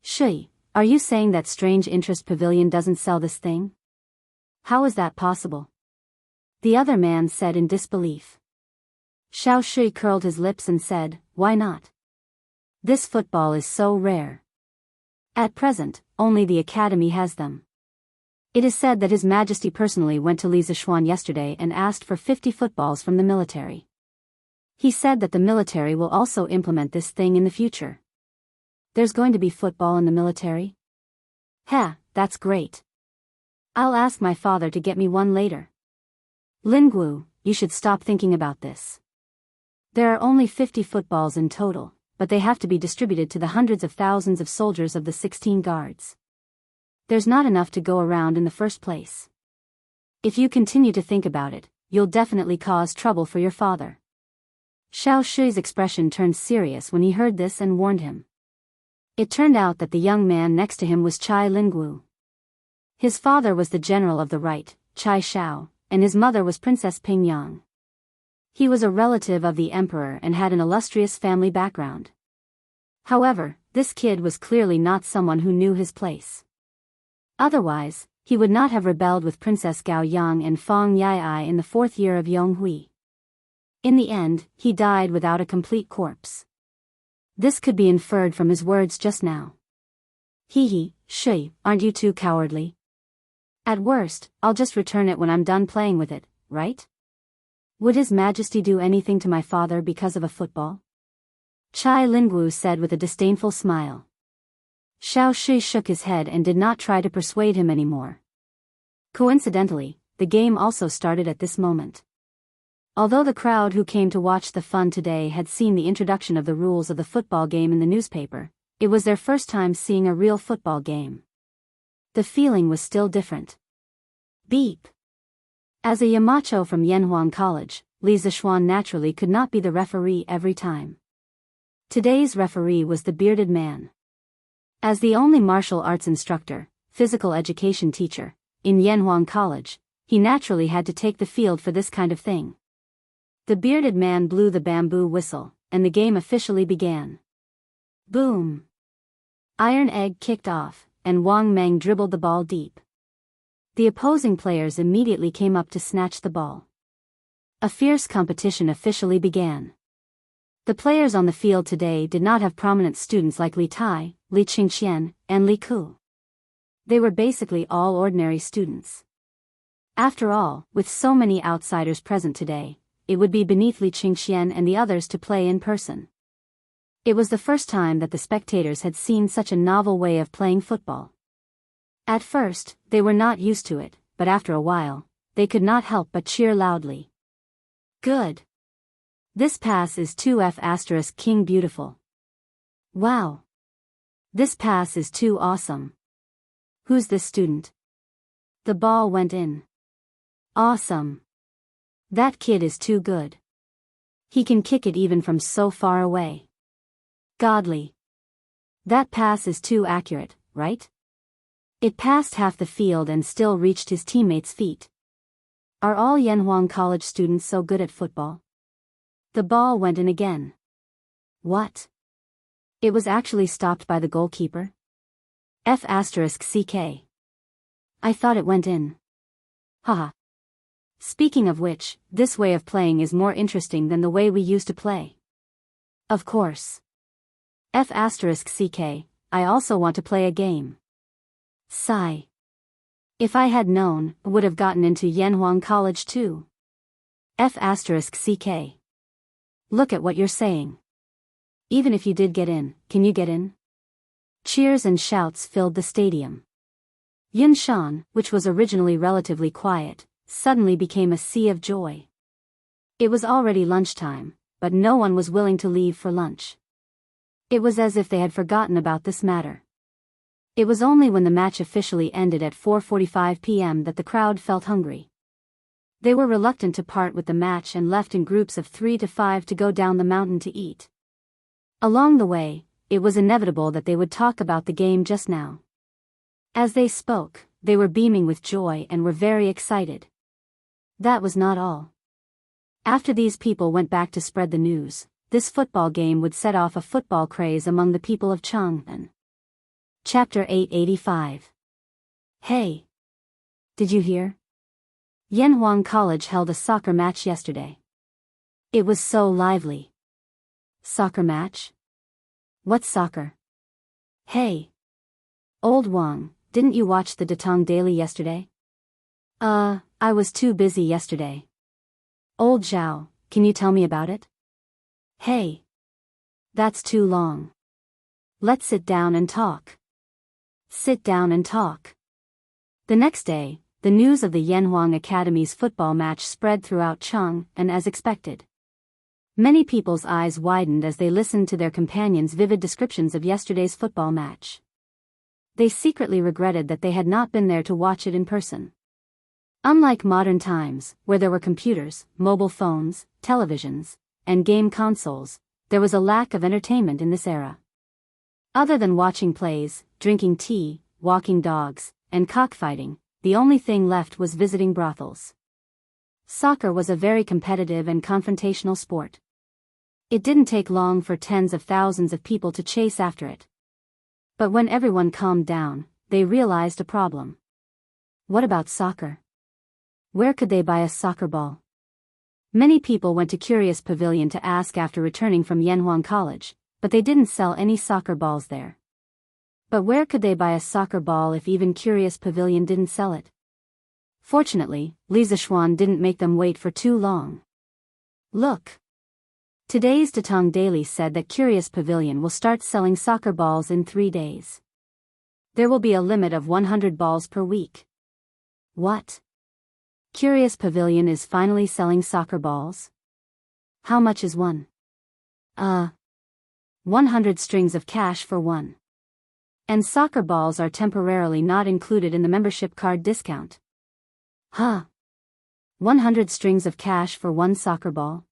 Shui, are you saying that Strange Interest Pavilion doesn't sell this thing? How is that possible? The other man said in disbelief. Xiao Shui curled his lips and said, why not? This football is so rare. At present, only the academy has them. It is said that His Majesty personally went to Li Zishuan yesterday and asked for 50 footballs from the military. He said that the military will also implement this thing in the future. There's going to be football in the military? That's great. I'll ask my father to get me one later. Linggu, you should stop thinking about this. There are only 50 footballs in total, but they have to be distributed to the hundreds of thousands of soldiers of the 16 guards. There's not enough to go around in the first place. If you continue to think about it, you'll definitely cause trouble for your father. Xiao Shui's expression turned serious when he heard this and warned him. It turned out that the young man next to him was Chai Linggu. His father was the general of the right, Chai Shao, and his mother was Princess Pingyang. He was a relative of the emperor and had an illustrious family background. However, this kid was clearly not someone who knew his place. Otherwise, he would not have rebelled with Princess Gao Yang and Feng Yai in the 4th year of Yonghui. In the end, he died without a complete corpse. This could be inferred from his words just now. Hee, Shui, aren't you too cowardly? At worst, I'll just return it when I'm done playing with it, right? Would His Majesty do anything to my father because of a football? Chai Linggu said with a disdainful smile. Xiao Shui shook his head and did not try to persuade him anymore. Coincidentally, the game also started at this moment. Although the crowd who came to watch the fun today had seen the introduction of the rules of the football game in the newspaper, it was their first time seeing a real football game. The feeling was still different. Beep. As a Yamacho from Yanhuang College, Li Zixuan naturally could not be the referee every time. Today's referee was the bearded man. As the only martial arts instructor, physical education teacher, in Yanhuang College, he naturally had to take the field for this kind of thing. The bearded man blew the bamboo whistle, and the game officially began. Boom! Iron Egg kicked off, and Wang Meng dribbled the ball deep. The opposing players immediately came up to snatch the ball. A fierce competition officially began. The players on the field today did not have prominent students like Li Tai, Li Qingqian, and Li Ku. They were basically all ordinary students. After all, with so many outsiders present today, it would be beneath Li Qingqian and the others to play in person. It was the first time that the spectators had seen such a novel way of playing football. At first, they were not used to it, but after a while, they could not help but cheer loudly. Good! This pass is 2F** King beautiful. Wow! This pass is too awesome. Who's this student? The ball went in. Awesome! That kid is too good. He can kick it even from so far away. Godly. That pass is too accurate, right? It passed half the field and still reached his teammates' feet. Are all Yanhuang College students so good at football? The ball went in again. What? It was actually stopped by the goalkeeper? F***ck. I thought it went in. Haha. Speaking of which, this way of playing is more interesting than the way we used to play. Of course. F***ck, I also want to play a game. Sigh. If I had known, I would have gotten into Yanhuang College too. F***ck. Look at what you're saying. Even if you did get in, can you get in? Cheers and shouts filled the stadium. Yunshan, which was originally relatively quiet, suddenly became a sea of joy. It was already lunchtime, but no one was willing to leave for lunch. It was as if they had forgotten about this matter. It was only when the match officially ended at 4:45 p.m. that the crowd felt hungry. They were reluctant to part with the match and left in groups of 3 to 5 to go down the mountain to eat. Along the way, it was inevitable that they would talk about the game just now. As they spoke, they were beaming with joy and were very excited. That was not all. After these people went back to spread the news, this football game would set off a football craze among the people of Chang'an. Chapter 885. Hey! Did you hear? Yanhuang College held a soccer match yesterday. It was so lively. Soccer match? What's soccer? Hey! Old Wang, didn't you watch the Datong Daily yesterday? I was too busy yesterday. Old Zhao, can you tell me about it? Hey! That's too long. Let's sit down and talk. Sit down and talk. The next day, the news of the Yanhuang Academy's football match spread throughout Cheng, and as expected, many people's eyes widened as they listened to their companions' vivid descriptions of yesterday's football match. They secretly regretted that they had not been there to watch it in person. Unlike modern times, where there were computers, mobile phones, televisions, and game consoles, there was a lack of entertainment in this era. Other than watching plays, drinking tea, walking dogs, and cockfighting, the only thing left was visiting brothels. Soccer was a very competitive and confrontational sport. It didn't take long for tens of thousands of people to chase after it. But when everyone calmed down, they realized a problem. What about soccer? Where could they buy a soccer ball? Many people went to Curious Pavilion to ask after returning from Yanhuang College, but they didn't sell any soccer balls there. But where could they buy a soccer ball if even Curious Pavilion didn't sell it? Fortunately, Li Zishuan didn't make them wait for too long. Look! Today's Datong Daily said that Curious Pavilion will start selling soccer balls in 3 days. There will be a limit of 100 balls per week. What? Curious Pavilion is finally selling soccer balls? How much is one? 100 strings of cash for one. And soccer balls are temporarily not included in the membership card discount. 100 strings of cash for one soccer ball?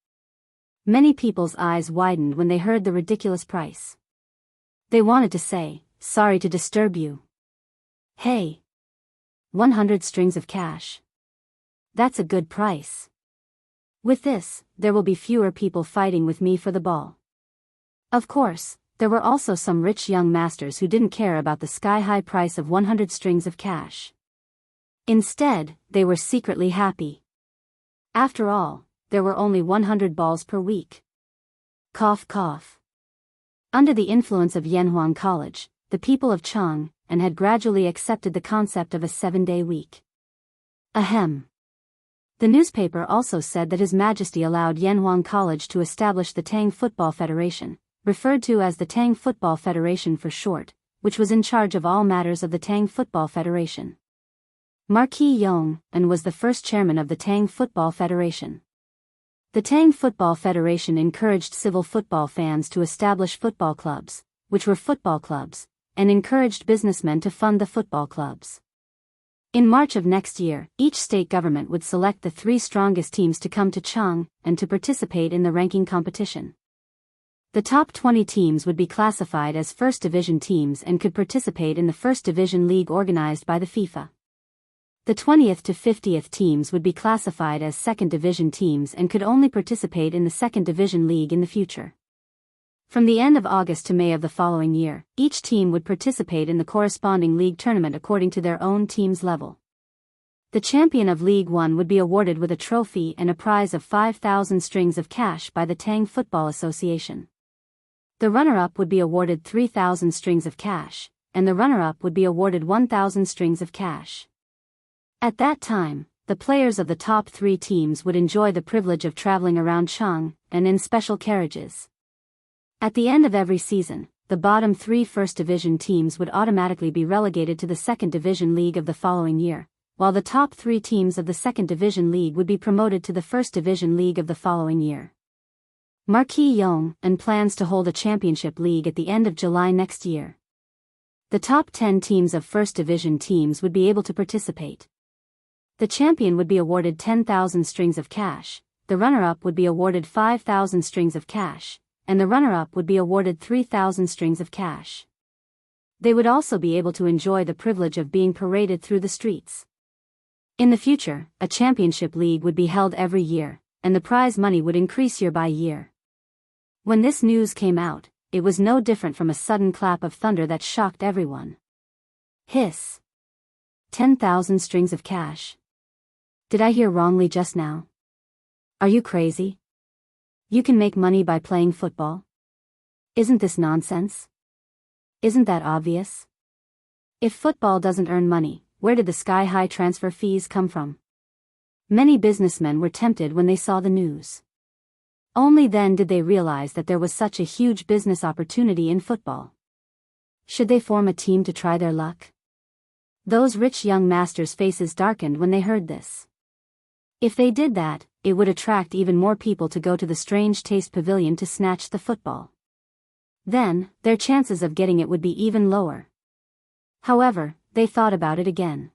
Many people's eyes widened when they heard the ridiculous price. They wanted to say, "Sorry to disturb you." Hey! 100 strings of cash. That's a good price. With this, there will be fewer people fighting with me for the ball. Of course, there were also some rich young masters who didn't care about the sky-high price of 100 strings of cash. Instead, they were secretly happy. After all, there were only 100 balls per week. Cough cough. Under the influence of Yanhuang College, the people of Cheng, and had gradually accepted the concept of a 7-day week. Ahem. The newspaper also said that His Majesty allowed Yanhuang College to establish the Tang Football Federation, referred to as the Tang Football Federation for short, which was in charge of all matters of the Tang Football Federation. Marquis Yong and was the first chairman of the Tang Football Federation. The Tang Football Federation encouraged civil football fans to establish football clubs, which were football clubs, and encouraged businessmen to fund the football clubs. In March of next year, each state government would select the 3 strongest teams to come to Cheng and to participate in the ranking competition. The top 20 teams would be classified as First Division teams and could participate in the First Division League organized by the FIFA. The 20th to 50th teams would be classified as Second Division teams and could only participate in the Second Division League in the future. From the end of August to May of the following year, each team would participate in the corresponding league tournament according to their own team's level. The champion of League 1 would be awarded with a trophy and a prize of 5,000 strings of cash by the Tang Football Association. The runner-up would be awarded 3,000 strings of cash, and the runner-up would be awarded 1,000 strings of cash. At that time, the players of the top 3 teams would enjoy the privilege of traveling around Cheng and in special carriages. At the end of every season, the bottom 3 First Division teams would automatically be relegated to the Second Division League of the following year, while the top 3 teams of the Second Division League would be promoted to the First Division League of the following year. Marquis Yong and plans to hold a championship league at the end of July next year. The top 10 teams of First Division teams would be able to participate. The champion would be awarded 10,000 strings of cash, the runner-up would be awarded 5,000 strings of cash, and the runner-up would be awarded 3,000 strings of cash. They would also be able to enjoy the privilege of being paraded through the streets. In the future, a championship league would be held every year, and the prize money would increase year by year. When this news came out, it was no different from a sudden clap of thunder that shocked everyone. Hiss. 10,000 strings of cash. Did I hear wrongly just now? Are you crazy? You can make money by playing football? Isn't this nonsense? Isn't that obvious? If football doesn't earn money, where did the sky-high transfer fees come from? Many businessmen were tempted when they saw the news. Only then did they realize that there was such a huge business opportunity in football. Should they form a team to try their luck? Those rich young masters' faces darkened when they heard this. If they did that, it would attract even more people to go to the Strange Taste Pavilion to snatch the football. Then, their chances of getting it would be even lower. However, they thought about it again.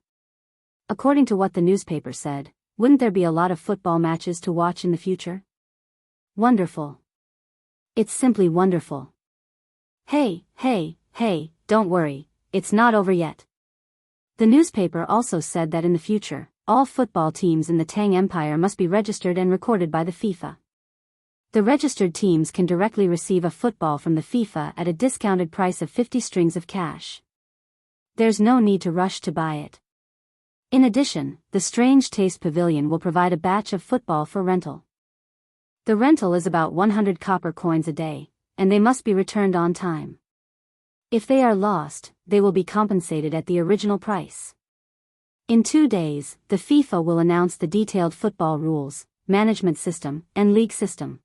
According to what the newspaper said, wouldn't there be a lot of football matches to watch in the future? Wonderful. It's simply wonderful. Hey, don't worry, it's not over yet. The newspaper also said that in the future, all football teams in the Tang Empire must be registered and recorded by the FIFA. The registered teams can directly receive a football from the FIFA at a discounted price of 50 strings of cash. There's no need to rush to buy it. In addition, the Strange Taste Pavilion will provide a batch of football for rental. The rental is about 100 copper coins a day, and they must be returned on time. If they are lost, they will be compensated at the original price. In 2 days, the FIFA will announce the detailed football rules, management system, and league system.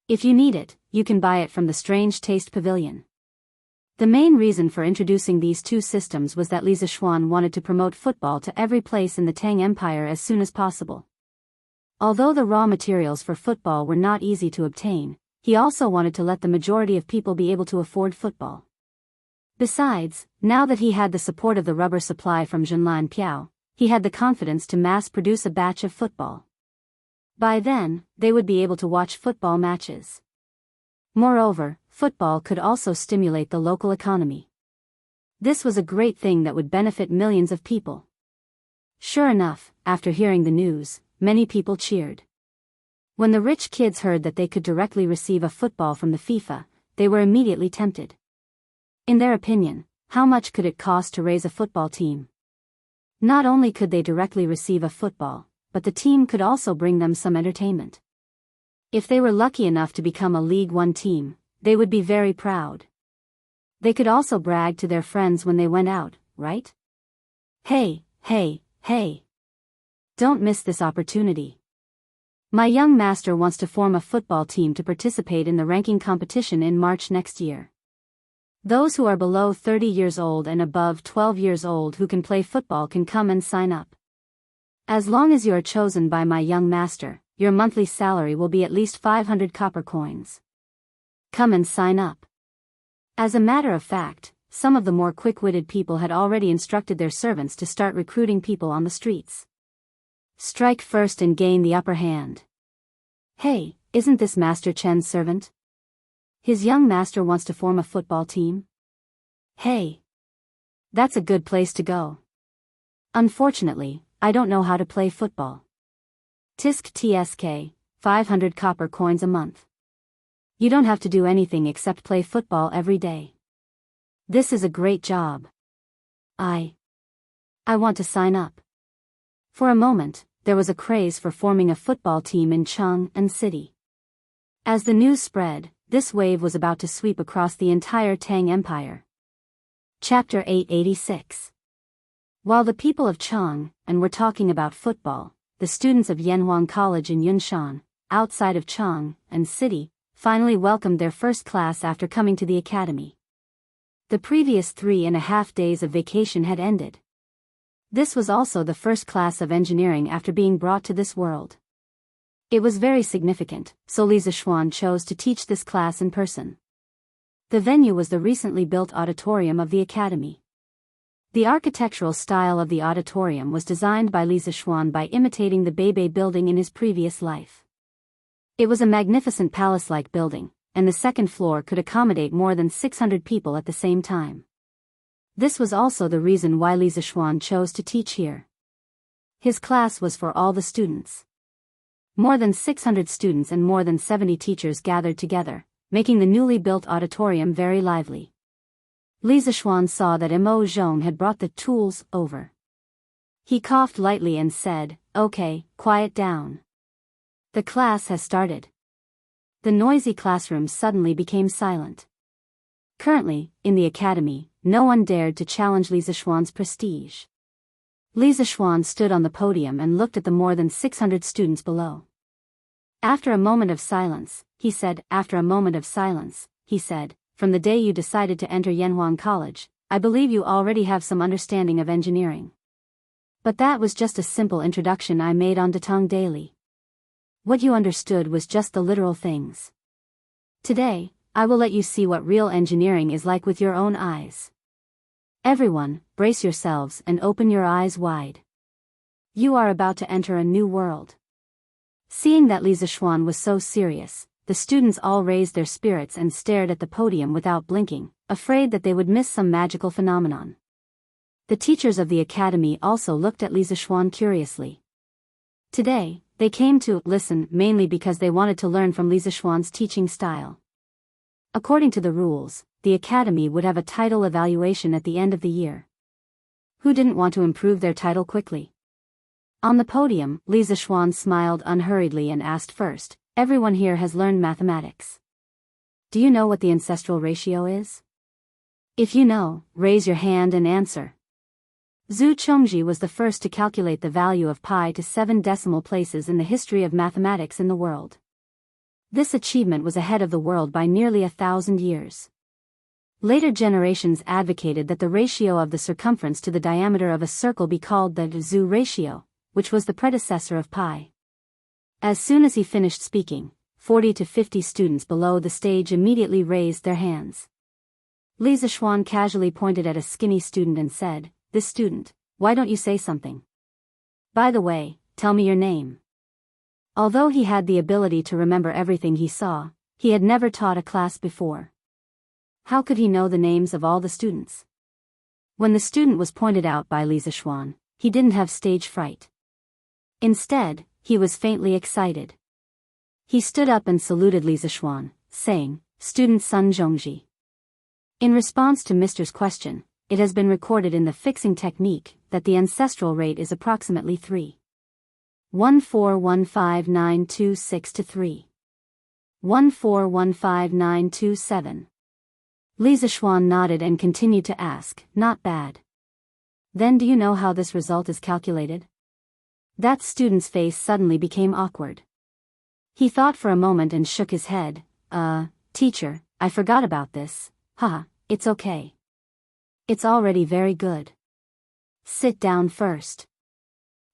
If you need it, you can buy it from the Strange Taste Pavilion. The main reason for introducing these two systems was that Li Zishuan wanted to promote football to every place in the Tang Empire as soon as possible. Although the raw materials for football were not easy to obtain, he also wanted to let the majority of people be able to afford football. Besides, now that he had the support of the rubber supply from Zhenlan Piao, he had the confidence to mass-produce a batch of football. By then, they would be able to watch football matches. Moreover, football could also stimulate the local economy. This was a great thing that would benefit millions of people. Sure enough, after hearing the news, many people cheered. When the rich kids heard that they could directly receive a football from the FIFA, they were immediately tempted. In their opinion, how much could it cost to raise a football team? Not only could they directly receive a football, but the team could also bring them some entertainment. If they were lucky enough to become a League One team, they would be very proud. They could also brag to their friends when they went out, right? Hey! Don't miss this opportunity. My young master wants to form a football team to participate in the ranking competition in March next year. Those who are below 30 years old and above 12 years old who can play football can come and sign up. As long as you are chosen by my young master, your monthly salary will be at least 500 copper coins. Come and sign up. As a matter of fact, some of the more quick-witted people had already instructed their servants to start recruiting people on the streets. Strike first and gain the upper hand. Hey, isn't this Master Chen's servant? His young master wants to form a football team? Hey! That's a good place to go. Unfortunately, I don't know how to play football. Tisk TSK, 500 copper coins a month. You don't have to do anything except play football every day. This is a great job. I want to sign up. For a moment, there was a craze for forming a football team in Chang'an City. As the news spread, this wave was about to sweep across the entire Tang Empire. Chapter 886. While the people of Chang'an were talking about football, the students of Yanhuang College in Yunshan, outside of Chang'an City, finally welcomed their first class after coming to the academy. The previous 3.5 days of vacation had ended. This was also the first class of engineering after being brought to this world. It was very significant, so Li Zishuan chose to teach this class in person. The venue was the recently built auditorium of the academy. The architectural style of the auditorium was designed by Li Zishuan by imitating the Beibei building in his previous life. It was a magnificent palace-like building, and the second floor could accommodate more than 600 people at the same time. This was also the reason why Li Zishuan chose to teach here. His class was for all the students. More than 600 students and more than 70 teachers gathered together, making the newly built auditorium very lively. Li Zishuan saw that Mo Zhong had brought the tools over. He coughed lightly and said, "Okay, quiet down. The class has started." The noisy classroom suddenly became silent. Currently, in the academy, no one dared to challenge Li Zishuan's prestige. Li Zishuan stood on the podium and looked at the more than 600 students below. After a moment of silence, he said, "From the day you decided to enter Yanhuang College, I believe you already have some understanding of engineering. But that was just a simple introduction I made on Datong Daily. What you understood was just the literal things. Today, I will let you see what real engineering is like with your own eyes. Everyone, brace yourselves and open your eyes wide. You are about to enter a new world. Seeing that Li Zishuan was so serious, the students all raised their spirits and stared at the podium without blinking, afraid that they would miss some magical phenomenon. The teachers of the academy also looked at Li Zishuan curiously. Today, they came to listen mainly because they wanted to learn from Li Zishuan's teaching style. According to the rules, the academy would have a title evaluation at the end of the year. Who didn't want to improve their title quickly? On the podium, Li Zishuan smiled unhurriedly and asked first, everyone here has learned mathematics. Do you know what the ancestral ratio is? If you know, raise your hand and answer. Zhu Chongji was the first to calculate the value of pi to 7 decimal places in the history of mathematics in the world. This achievement was ahead of the world by nearly 1,000 years. Later generations advocated that the ratio of the circumference to the diameter of a circle be called the Zhu ratio, which was the predecessor of pi. As soon as he finished speaking, 40 to 50 students below the stage immediately raised their hands. Li Zishuan casually pointed at a skinny student and said, "This student, why don't you say something? By the way, tell me your name." Although he had the ability to remember everything he saw, he had never taught a class before. How could he know the names of all the students? When the student was pointed out by Li Zishuan, he didn't have stage fright. Instead, he was faintly excited. He stood up and saluted Li Zishuan, saying, "Student Sun Zhongji." In response to Mr.'s question, it has been recorded in the fixing technique that the ancestral rate is approximately 3.1415926 to 3.1415927. Li Zishuan nodded and continued to ask, "Not bad. Then do you know how this result is calculated?" That student's face suddenly became awkward. He thought for a moment and shook his head. Teacher, I forgot about this. Haha, it's okay. It's already very good. Sit down first."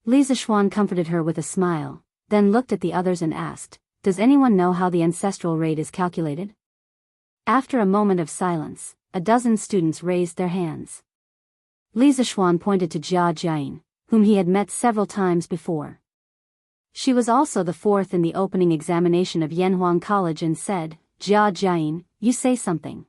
Li Zishuan comforted her with a smile, then looked at the others and asked, "Does anyone know how the ancestral rate is calculated?" After a moment of silence, a dozen students raised their hands. Li Zishuan pointed to Jia Jiayin, whom he had met several times before. She was also the fourth in the opening examination of Yanhuang College and said, "Jia Jiayin, you say something."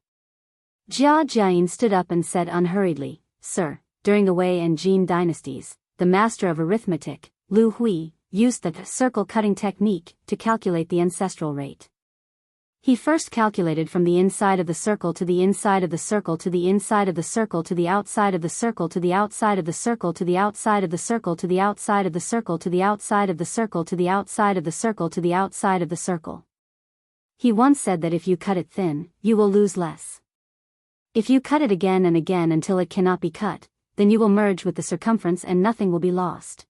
Jia Jiayin stood up and said unhurriedly, "Sir, during the Wei and Jin dynasties, the master of arithmetic, Lu Hui, used the circle-cutting technique to calculate the ancestral rate. He first calculated from the inside of the circle to the inside of the circle to the inside of the circle to the outside of the circle to the outside of the circle to the outside of the circle to the outside of the circle to the outside of the circle to the outside of the circle to the outside of the circle. He once said that if you cut it thin, you will lose less. If you cut it again and again until it cannot be cut, then you will merge with the circumference and nothing will be lost."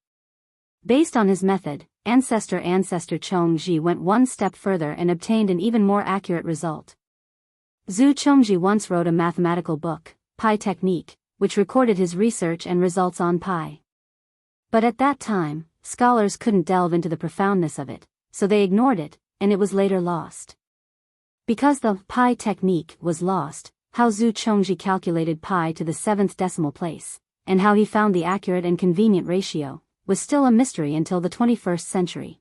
Based on his method, Ancestor Chongji went one step further and obtained an even more accurate result. Zhu Chongji once wrote a mathematical book, Pi Technique, which recorded his research and results on pi. But at that time, scholars couldn't delve into the profoundness of it, so they ignored it, and it was later lost. Because the Pi Technique was lost, how Zhu Chongji calculated pi to the 7th decimal place, and how he found the accurate and convenient ratio, was still a mystery until the 21st century.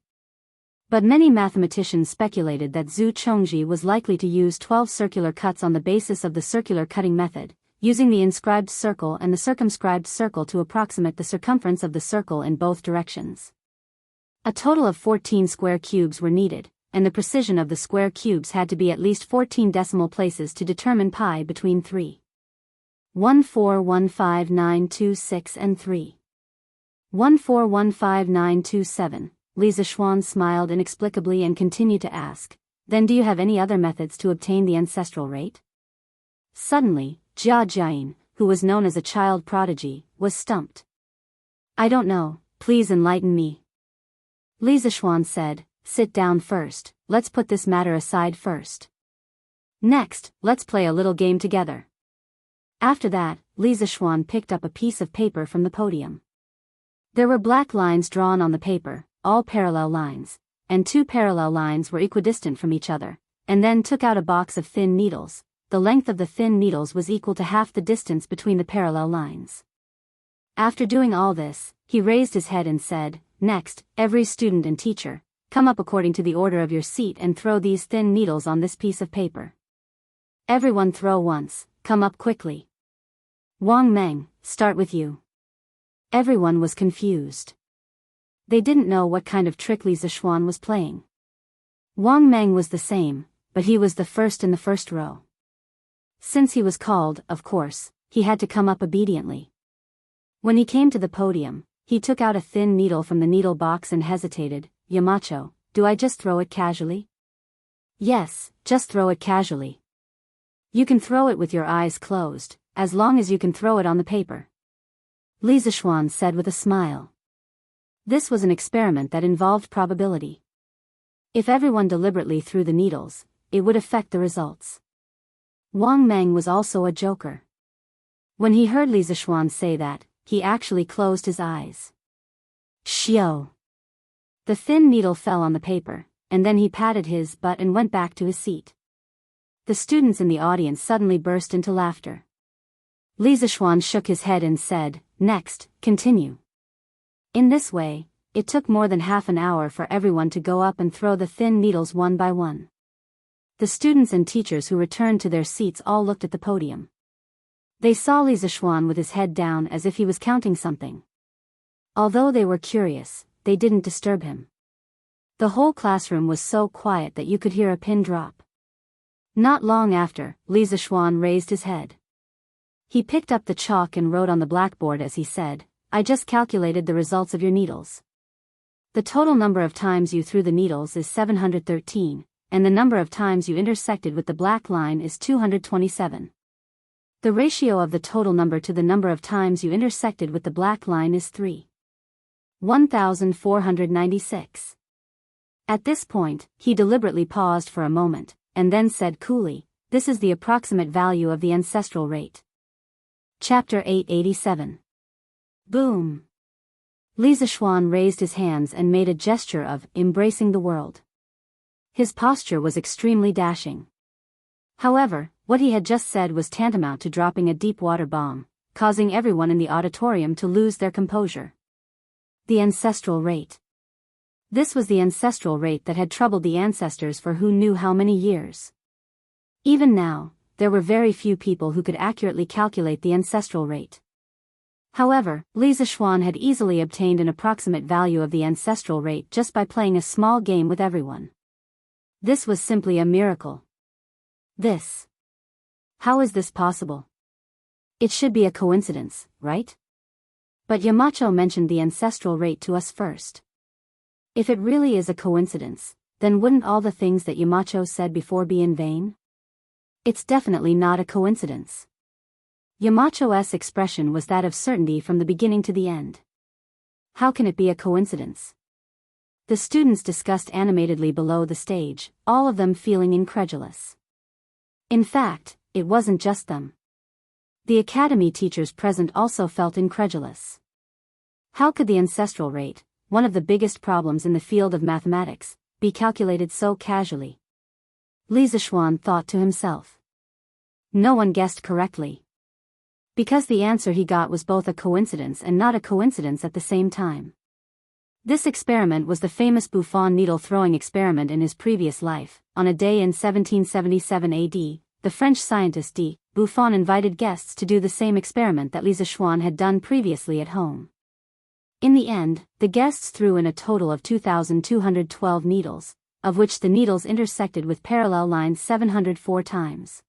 But many mathematicians speculated that Zhu Chongji was likely to use 12 circular cuts on the basis of the circular cutting method, using the inscribed circle and the circumscribed circle to approximate the circumference of the circle in both directions. A total of 14 square cubes were needed, and the precision of the square cubes had to be at least 14 decimal places to determine pi between 3.1415926 and 3.1415927. Li Zishuan smiled inexplicably and continued to ask, "Then do you have any other methods to obtain the ancestral rate?" Suddenly, Jia Jiayin, who was known as a child prodigy, was stumped. "I don't know, please enlighten me." Li Zishuan said, "Sit down first, let's put this matter aside first. Next, let's play a little game together." After that, Li Zishuan picked up a piece of paper from the podium. There were black lines drawn on the paper, all parallel lines, and 2 parallel lines were equidistant from each other, and then took out a box of thin needles. The length of the thin needles was equal to half the distance between the parallel lines. After doing all this, he raised his head and said, "Next, every student and teacher, come up according to the order of your seat and throw these thin needles on this piece of paper. Everyone throw once, come up quickly. Wang Meng, start with you." Everyone was confused. They didn't know what kind of trick Li Zishuan was playing. Wang Meng was the same, but he was the first in the first row. Since he was called, of course, he had to come up obediently. When he came to the podium, he took out a thin needle from the needle box and hesitated. "Yamacho, do I just throw it casually?" "Yes, just throw it casually. You can throw it with your eyes closed, as long as you can throw it on the paper," Li Zishuan said with a smile. This was an experiment that involved probability. If everyone deliberately threw the needles, it would affect the results. Wang Meng was also a joker. When he heard Li Zishuan say that, he actually closed his eyes. Shio! The thin needle fell on the paper, and then he patted his butt and went back to his seat. The students in the audience suddenly burst into laughter. Li Zishuan shook his head and said, "Next, continue." In this way, it took more than half an hour for everyone to go up and throw the thin needles one by one. The students and teachers who returned to their seats all looked at the podium. They saw Li Zishuan with his head down as if he was counting something. Although they were curious, they didn't disturb him. The whole classroom was so quiet that you could hear a pin drop. Not long after, Li Zishuan raised his head. He picked up the chalk and wrote on the blackboard as he said, "I just calculated the results of your needles. The total number of times you threw the needles is 713, and the number of times you intersected with the black line is 227. The ratio of the total number to the number of times you intersected with the black line is 3,1496. At this point, he deliberately paused for a moment, and then said coolly, "This is the approximate value of the ancestral rate." Chapter 887. Boom! Li Zishuan raised his hands and made a gesture of embracing the world. His posture was extremely dashing. However, what he had just said was tantamount to dropping a deep-water bomb, causing everyone in the auditorium to lose their composure. The ancestral rate. This was the ancestral rate that had troubled the ancestors for who knew how many years. Even now, there were very few people who could accurately calculate the ancestral rate. However, Li Zishuan had easily obtained an approximate value of the ancestral rate just by playing a small game with everyone. This was simply a miracle. How is this possible? It should be a coincidence, right? But Yamacho mentioned the ancestral rate to us first. If it really is a coincidence, then wouldn't all the things that Yamacho said before be in vain? It's definitely not a coincidence. Yamacho's expression was that of certainty from the beginning to the end. How can it be a coincidence? The students discussed animatedly below the stage, all of them feeling incredulous. In fact, it wasn't just them. The academy teachers present also felt incredulous. How could the ancestral rate, one of the biggest problems in the field of mathematics, be calculated so casually? Li Zishuan thought to himself. No one guessed correctly. Because the answer he got was both a coincidence and not a coincidence at the same time. This experiment was the famous Buffon needle-throwing experiment in his previous life. On a day in 1777 AD, the French scientist Buffon invited guests to do the same experiment that Li Zishuan had done previously at home. In the end, the guests threw in a total of 2,212 needles, of which the needles intersected with parallel lines 704 times.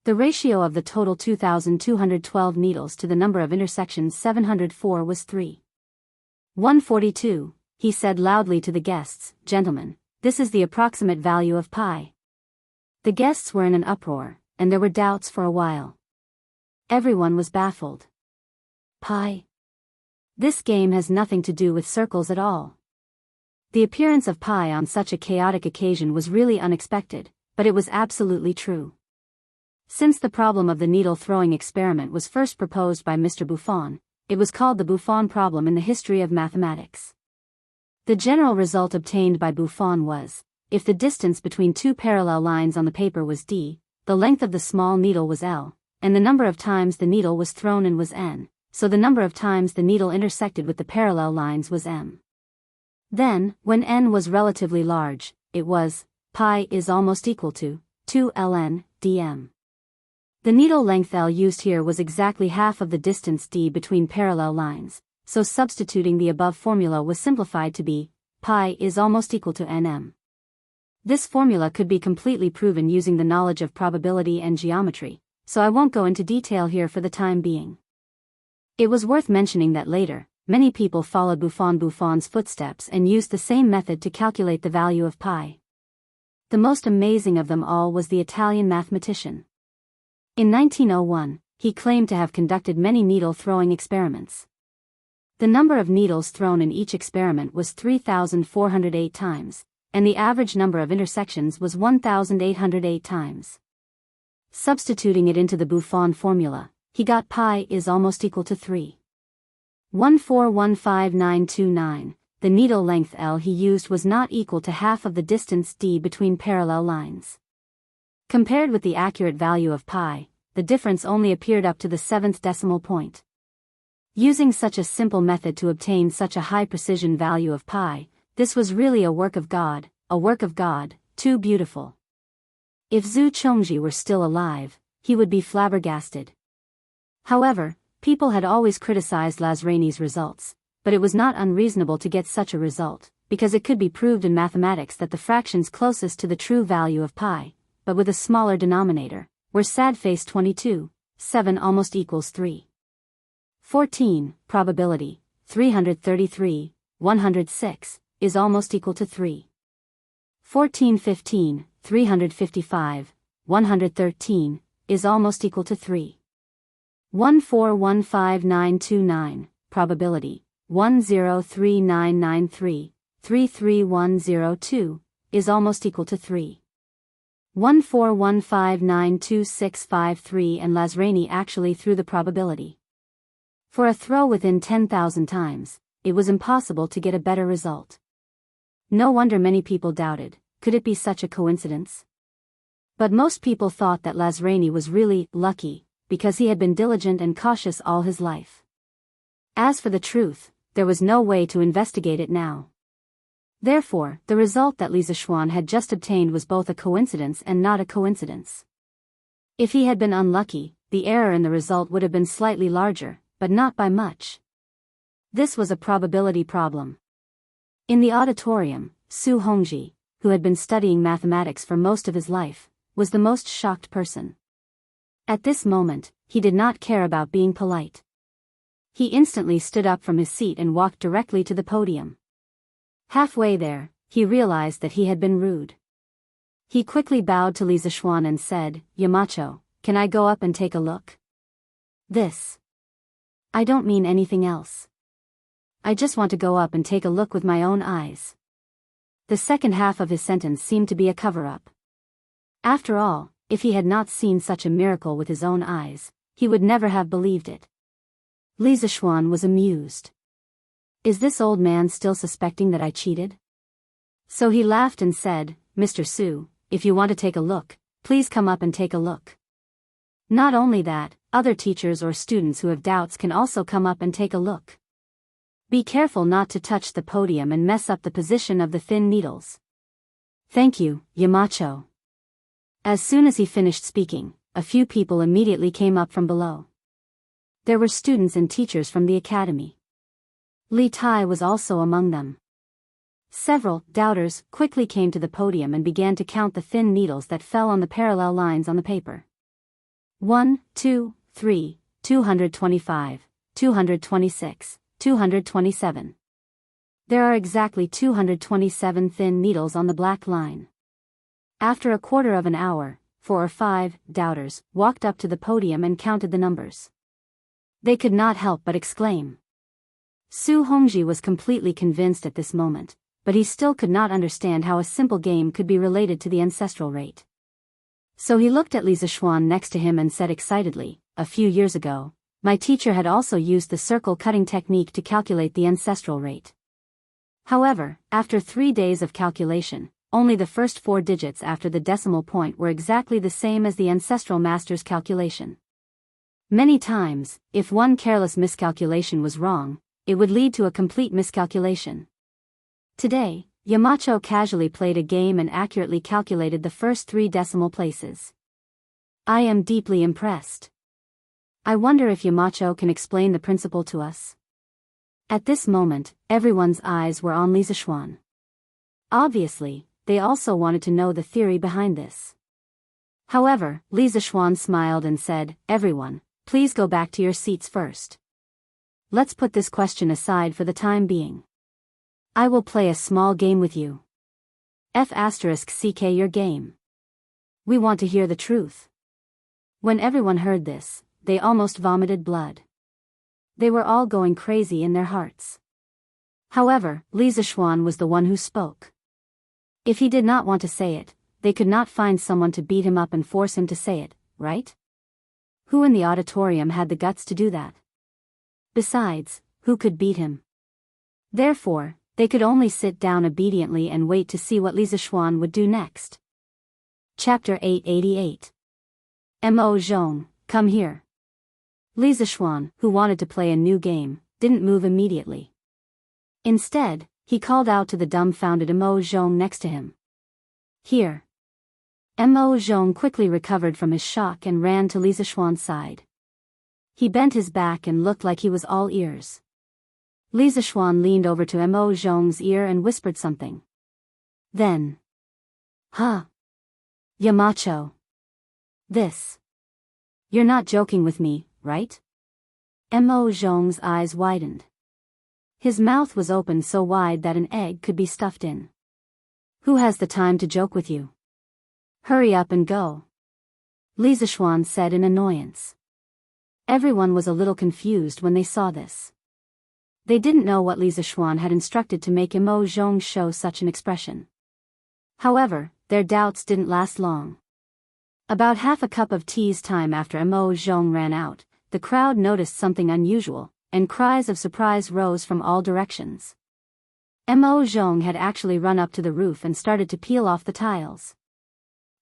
The ratio of the total 2,212 needles to the number of intersections 704 was 3,142. He said loudly to the guests, "Gentlemen, this is the approximate value of pi." The guests were in an uproar, and there were doubts for a while. Everyone was baffled. Pi? This game has nothing to do with circles at all. The appearance of pi on such a chaotic occasion was really unexpected, but it was absolutely true. Since the problem of the needle-throwing experiment was first proposed by Mr. Buffon, it was called the Buffon problem in the history of mathematics. The general result obtained by Buffon was, if the distance between two parallel lines on the paper was d, the length of the small needle was l, and the number of times the needle was thrown in was n, so the number of times the needle intersected with the parallel lines was m. Then, when n was relatively large, it was, pi is almost equal to 2 ln dm. The needle length L used here was exactly half of the distance d between parallel lines, so substituting the above formula was simplified to be, pi is almost equal to nm. This formula could be completely proven using the knowledge of probability and geometry, so I won't go into detail here for the time being. It was worth mentioning that later, many people followed Buffon's footsteps and used the same method to calculate the value of pi. The most amazing of them all was the Italian mathematician. In 1901, he claimed to have conducted many needle-throwing experiments. The number of needles thrown in each experiment was 3,408 times, and the average number of intersections was 1,808 times. Substituting it into the Buffon formula, he got pi is almost equal to 3.1415929. The needle length L he used was not equal to half of the distance d between parallel lines. Compared with the accurate value of pi, the difference only appeared up to the 7th decimal point. Using such a simple method to obtain such a high precision value of pi, this was really a work of God, too beautiful. If Zhu Chongji were still alive, he would be flabbergasted. However, people had always criticized Lazrani's results, but it was not unreasonable to get such a result, because it could be proved in mathematics that the fractions closest to the true value of pi, but with a smaller denominator, were sad face 22, 7 almost equals 3. 14, probability, 333, 106, is almost equal to 3. 14 15, 355, 113, is almost equal to 3. 1415929, probability, 103993, 33102, is almost equal to 3. 141592653 and Lazrani actually threw the probability. For a throw within 10,000 times, it was impossible to get a better result. No wonder many people doubted, could it be such a coincidence? But most people thought that Lazrani was really lucky, because he had been diligent and cautious all his life. As for the truth, there was no way to investigate it now. Therefore, the result that Li Zishuan had just obtained was both a coincidence and not a coincidence. If he had been unlucky, the error in the result would have been slightly larger, but not by much. This was a probability problem. In the auditorium, Su Hongji, who had been studying mathematics for most of his life, was the most shocked person. At this moment, he did not care about being polite. He instantly stood up from his seat and walked directly to the podium. Halfway there, he realized that he had been rude. He quickly bowed to Li Zishuan and said, "Yamacho, can I go up and take a look?" "This. I don't mean anything else. I just want to go up and take a look with my own eyes." The second half of his sentence seemed to be a cover-up. After all, if he had not seen such a miracle with his own eyes, he would never have believed it. Li Zishuan was amused. Is this old man still suspecting that I cheated? So he laughed and said, "Mr. Su, if you want to take a look, please come up and take a look. Not only that, other teachers or students who have doubts can also come up and take a look. Be careful not to touch the podium and mess up the position of the thin needles." "Thank you, Yamacho." As soon as he finished speaking, a few people immediately came up from below. There were students and teachers from the academy. Li Tai was also among them. Several doubters quickly came to the podium and began to count the thin needles that fell on the parallel lines on the paper. 1, 2, 3, 225, 226, 227. There are exactly 227 thin needles on the black line. After a quarter of an hour, 4 or 5 doubters walked up to the podium and counted the numbers. They could not help but exclaim. Su Hongji was completely convinced at this moment, but he still could not understand how a simple game could be related to the ancestral rate. So he looked at Li Zixuan next to him and said excitedly, "A few years ago, my teacher had also used the circle cutting technique to calculate the ancestral rate. However, after 3 days of calculation, only the first 4 digits after the decimal point were exactly the same as the ancestral master's calculation. Many times, if one careless miscalculation was wrong, it would lead to a complete miscalculation. Today, Yamacho casually played a game and accurately calculated the first 3 decimal places. I am deeply impressed. I wonder if Yamacho can explain the principle to us." At this moment, everyone's eyes were on Li Zixuan. Obviously, they also wanted to know the theory behind this. However, Li Zixuan smiled and said, "Everyone, please go back to your seats first. Let's put this question aside for the time being. I will play a small game with you. F***ck your game. We want to hear the truth." When everyone heard this, they almost vomited blood. They were all going crazy in their hearts. However, Li Zixuan was the one who spoke. If he did not want to say it, they could not find someone to beat him up and force him to say it, right? Who in the auditorium had the guts to do that? Besides, who could beat him? Therefore, they could only sit down obediently and wait to see what Li Zixuan would do next. Chapter 888. Mo Zhong, come here. Li Zixuan, who wanted to play a new game, didn't move immediately. Instead, he called out to the dumbfounded Mo Zhong next to him. "Here." Mo Zhong quickly recovered from his shock and ran to Li Zixuan's side. He bent his back and looked like he was all ears. Li Zixuan leaned over to Mo Zhong's ear and whispered something. Then. "Huh. Yamacho. This. You're not joking with me, right?" Mo Zhong's eyes widened. His mouth was open so wide that an egg could be stuffed in. "Who has the time to joke with you? Hurry up and go," Li Zixuan said in annoyance. Everyone was a little confused when they saw this. They didn't know what Li Zixuan had instructed to make Mo Zhong show such an expression. However, their doubts didn't last long. About half a cup of tea's time after Mo Zhong ran out, the crowd noticed something unusual, and cries of surprise rose from all directions. Mo Zhong had actually run up to the roof and started to peel off the tiles.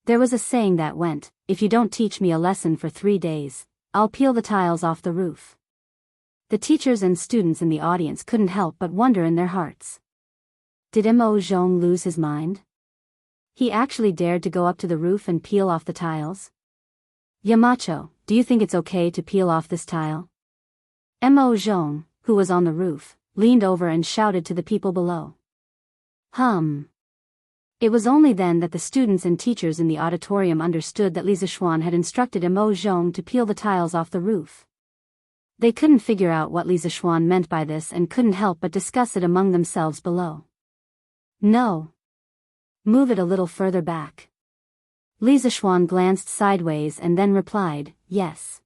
There was a saying that went, "If you don't teach me a lesson for 3 days, I'll peel the tiles off the roof." The teachers and students in the audience couldn't help but wonder in their hearts. Did Mo Zhong lose his mind? He actually dared to go up to the roof and peel off the tiles? "Yamacho, do you think it's okay to peel off this tile?" Mo Zhong, who was on the roof, leaned over and shouted to the people below. It was only then that the students and teachers in the auditorium understood that Li Zixuan had instructed Mo Zhong to peel the tiles off the roof. They couldn't figure out what Li Zixuan meant by this and couldn't help but discuss it among themselves below. "No. Move it a little further back." Li Zixuan glanced sideways and then replied, "Yes."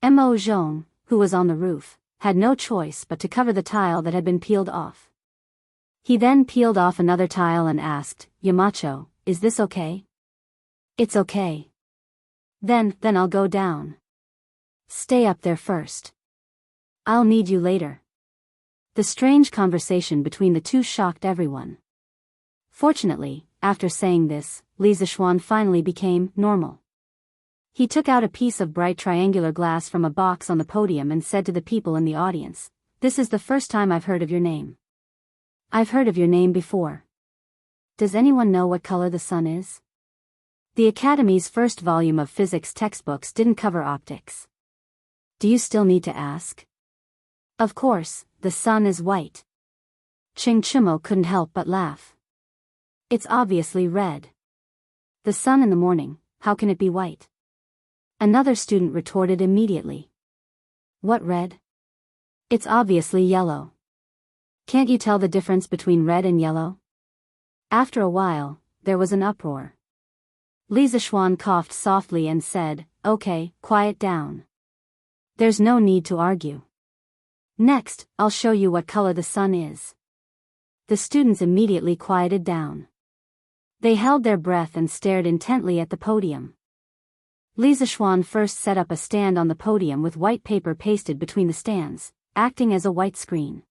Mo Zhong, who was on the roof, had no choice but to cover the tile that had been peeled off. He then peeled off another tile and asked, "Yamacho, is this okay?" "It's okay." Then I'll go down." "Stay up there first. I'll need you later." The strange conversation between the two shocked everyone. Fortunately, after saying this, Li Zixuan finally became normal. He took out a piece of bright triangular glass from a box on the podium and said to the people in the audience, "This is the first time I've heard of your name. I've heard of your name before. Does anyone know what color the sun is?" The Academy's first volume of physics textbooks didn't cover optics. Do you still need to ask? Of course, the sun is white. Ching Chimo couldn't help but laugh. It's obviously red. The sun in the morning, how can it be white? Another student retorted immediately. What red? It's obviously yellow. Can't you tell the difference between red and yellow? After a while, there was an uproar. Li Zixuan coughed softly and said, "Okay, quiet down. There's no need to argue. Next, I'll show you what color the sun is." The students immediately quieted down. They held their breath and stared intently at the podium. Li Zishuan first set up a stand on the podium with white paper pasted between the stands, acting as a white screen.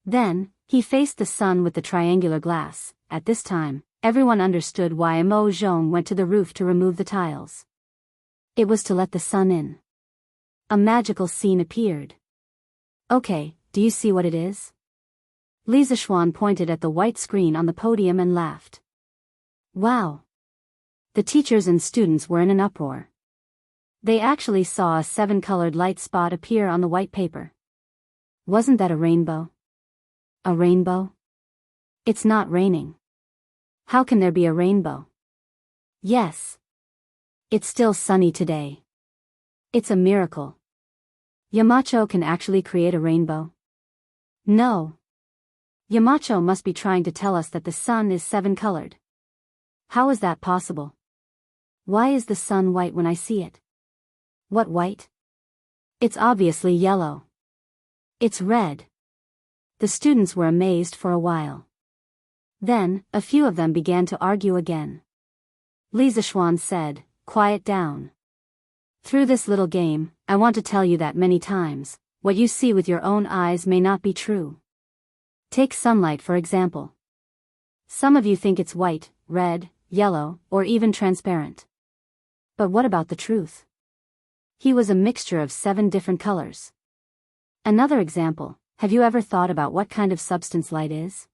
Then, he faced the sun with the triangular glass. At this time, everyone understood why Mo Zhong went to the roof to remove the tiles. It was to let the sun in. A magical scene appeared. Okay, do you see what it is? Li Zishuan pointed at the white screen on the podium and laughed. Wow! The teachers and students were in an uproar. They actually saw a 7-colored light spot appear on the white paper. Wasn't that a rainbow? A rainbow? It's not raining. How can there be a rainbow? Yes. It's still sunny today. It's a miracle. Yamacho can actually create a rainbow? No. Yamacho must be trying to tell us that the sun is 7-colored. How is that possible? Why is the sun white when I see it? What white? It's obviously yellow. It's red. The students were amazed for a while. Then, a few of them began to argue again. Li Zishuan said, "Quiet down. Through this little game, I want to tell you that many times, what you see with your own eyes may not be true. Take sunlight for example. Some of you think it's white, red, yellow, or even transparent. But what about the truth? He was a mixture of 7 different colors. Another example, have you ever thought about what kind of substance light is?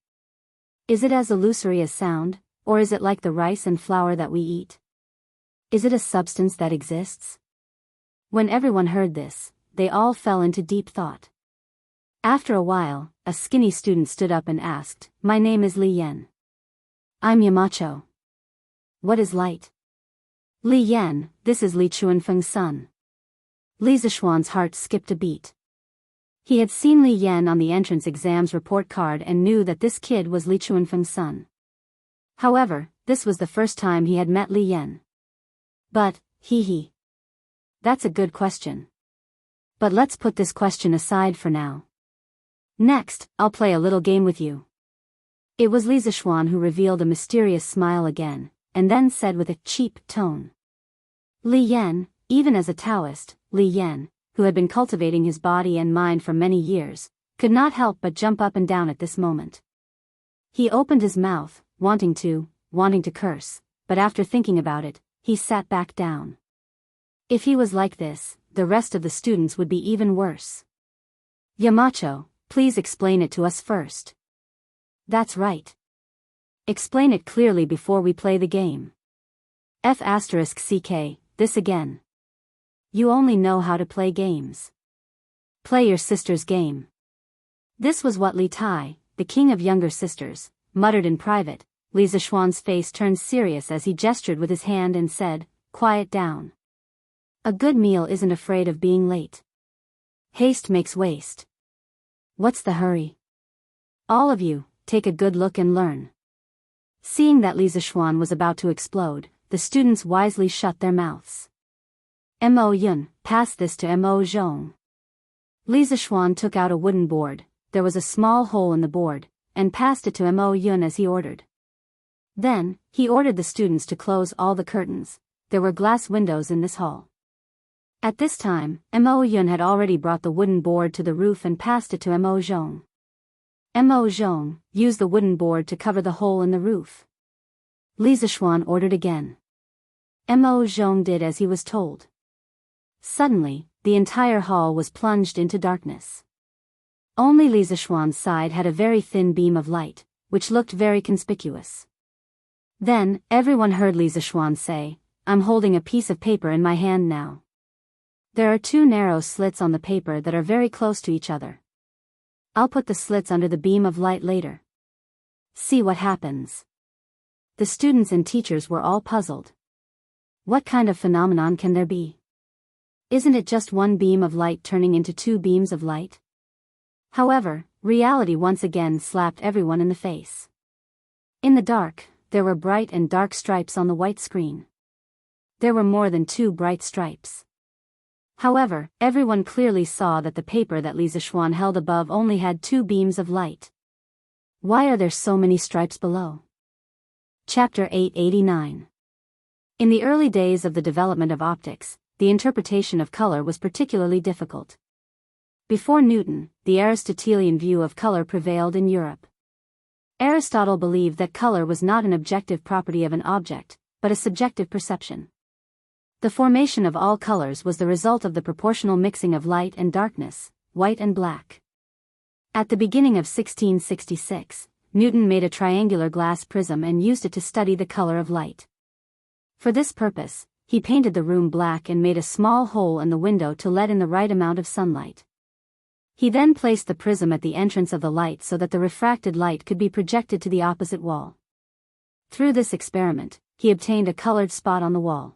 Is it as illusory as sound, or is it like the rice and flour that we eat? Is it a substance that exists?" When everyone heard this, they all fell into deep thought. After a while, a skinny student stood up and asked, "My name is Li Yan. I'm Yamacho. What is light?" "Li Yan, this is Li Chuanfeng's son." Li Zishuan's heart skipped a beat. He had seen Li Yan on the entrance exams report card and knew that this kid was Li Chuanfeng's son. However, this was the first time he had met Li Yan. But, hee. That's a good question. But let's put this question aside for now. Next, I'll play a little game with you. It was Li Zishuan who revealed a mysterious smile again, and then said with a cheap tone. Li Yan, even as a Taoist, Li Yan, who had been cultivating his body and mind for many years, could not help but jump up and down at this moment. He opened his mouth, wanting to curse, but after thinking about it, he sat back down. If he was like this, the rest of the students would be even worse. "Yamacho, please explain it to us first." "That's right. Explain it clearly before we play the game." *CK, this again. You only know how to play games. Play your sister's game. This was what Li Tai, the king of younger sisters, muttered in private. Li Zishuan's face turned serious as he gestured with his hand and said, "Quiet down. A good meal isn't afraid of being late. Haste makes waste. What's the hurry? All of you, take a good look and learn." Seeing that Li Zishuan was about to explode, the students wisely shut their mouths. "Mo Yun, pass this to Mo Zhong." Li Zishuan took out a wooden board, there was a small hole in the board, and passed it to Mo Yun as he ordered. Then, he ordered the students to close all the curtains. There were glass windows in this hall. At this time, Mo Yun had already brought the wooden board to the roof and passed it to Mo Zhong. Mo Zhong used the wooden board to cover the hole in the roof. Li Zishuan ordered again. Mo Zhong did as he was told. Suddenly, the entire hall was plunged into darkness. Only Li Zishuan's side had a very thin beam of light, which looked very conspicuous. Then, everyone heard Li Zishuan say, "I'm holding a piece of paper in my hand now. There are 2 narrow slits on the paper that are very close to each other. I'll put the slits under the beam of light later. See what happens." The students and teachers were all puzzled. What kind of phenomenon can there be? Isn't it just one beam of light turning into 2 beams of light? However, reality once again slapped everyone in the face. In the dark, there were bright and dark stripes on the white screen. There were more than 2 bright stripes. However, everyone clearly saw that the paper that Li Zishuan held above only had 2 beams of light. Why are there so many stripes below? Chapter 889. In the early days of the development of optics, the interpretation of color was particularly difficult. Before Newton, the Aristotelian view of color prevailed in Europe. Aristotle believed that color was not an objective property of an object, but a subjective perception. The formation of all colors was the result of the proportional mixing of light and darkness, white and black. At the beginning of 1666, Newton made a triangular glass prism and used it to study the color of light. For this purpose, he painted the room black and made a small hole in the window to let in the right amount of sunlight. He then placed the prism at the entrance of the light so that the refracted light could be projected to the opposite wall. Through this experiment, he obtained a colored spot on the wall.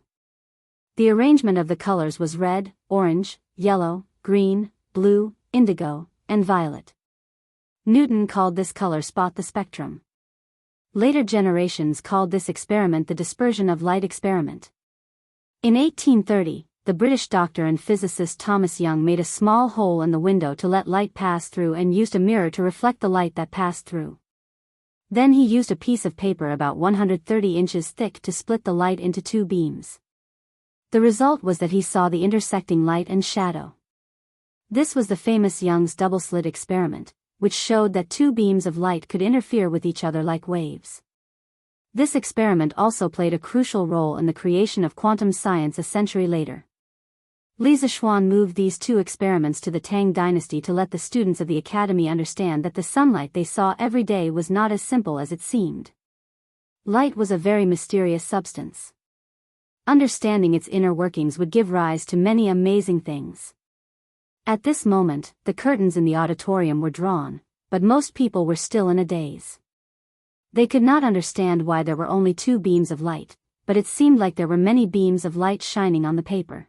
The arrangement of the colors was red, orange, yellow, green, blue, indigo, and violet. Newton called this color spot the spectrum. Later generations called this experiment the dispersion of light experiment. In 1830, the British doctor and physicist Thomas Young made a small hole in the window to let light pass through and used a mirror to reflect the light that passed through. Then he used a piece of paper about 130 inches thick to split the light into two beams. The result was that he saw the intersecting light and shadow. This was the famous Young's double-slit experiment, which showed that two beams of light could interfere with each other like waves. This experiment also played a crucial role in the creation of quantum science a century later. Li Zhishuan moved these two experiments to the Tang dynasty to let the students of the academy understand that the sunlight they saw every day was not as simple as it seemed. Light was a very mysterious substance. Understanding its inner workings would give rise to many amazing things. At this moment, the curtains in the auditorium were drawn, but most people were still in a daze. They could not understand why there were only two beams of light, but it seemed like there were many beams of light shining on the paper.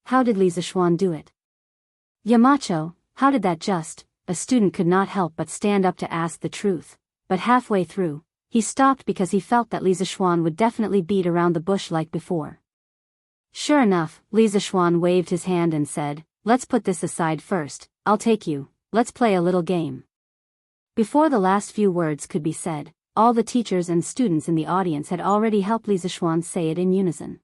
How did Li Zhishuan do it? Yamacho, how did that just? A student could not help but stand up to ask the truth, but halfway through, he stopped because he felt that Li Zhishuan would definitely beat around the bush like before. Sure enough, Li Zhishuan waved his hand and said, "Let's put this aside first, I'll take you, let's play a little game." Before the last few words could be said, all the teachers and students in the audience had already helped Li Zhishuan say it in unison.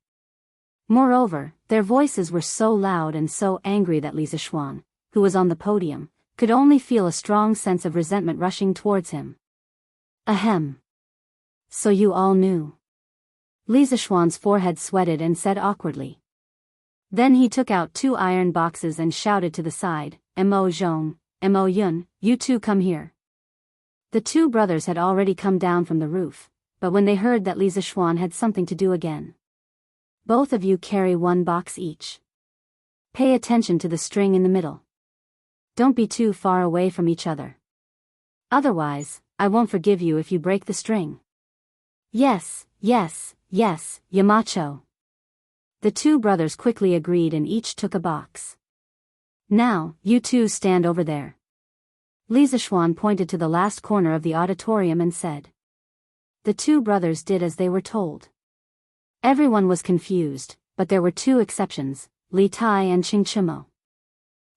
Moreover, their voices were so loud and so angry that Li Zhishuan, who was on the podium, could only feel a strong sense of resentment rushing towards him. Ahem. So you all knew. Li Zhishuan's forehead sweated and said awkwardly. Then he took out two iron boxes and shouted to the side, "Mo Zhong, Mo Yun, you two come here." The two brothers had already come down from the roof, but when they heard that Li Zhishuan had something to do again. "Both of you carry one box each. Pay attention to the string in the middle. Don't be too far away from each other. Otherwise, I won't forgive you if you break the string." "Yes, yes, yes, Yamacho." The two brothers quickly agreed and each took a box. "Now, you two stand over there." Li Zhishuan pointed to the last corner of the auditorium and said. The two brothers did as they were told. Everyone was confused, but there were two exceptions, Li Tai and Qing Chimo.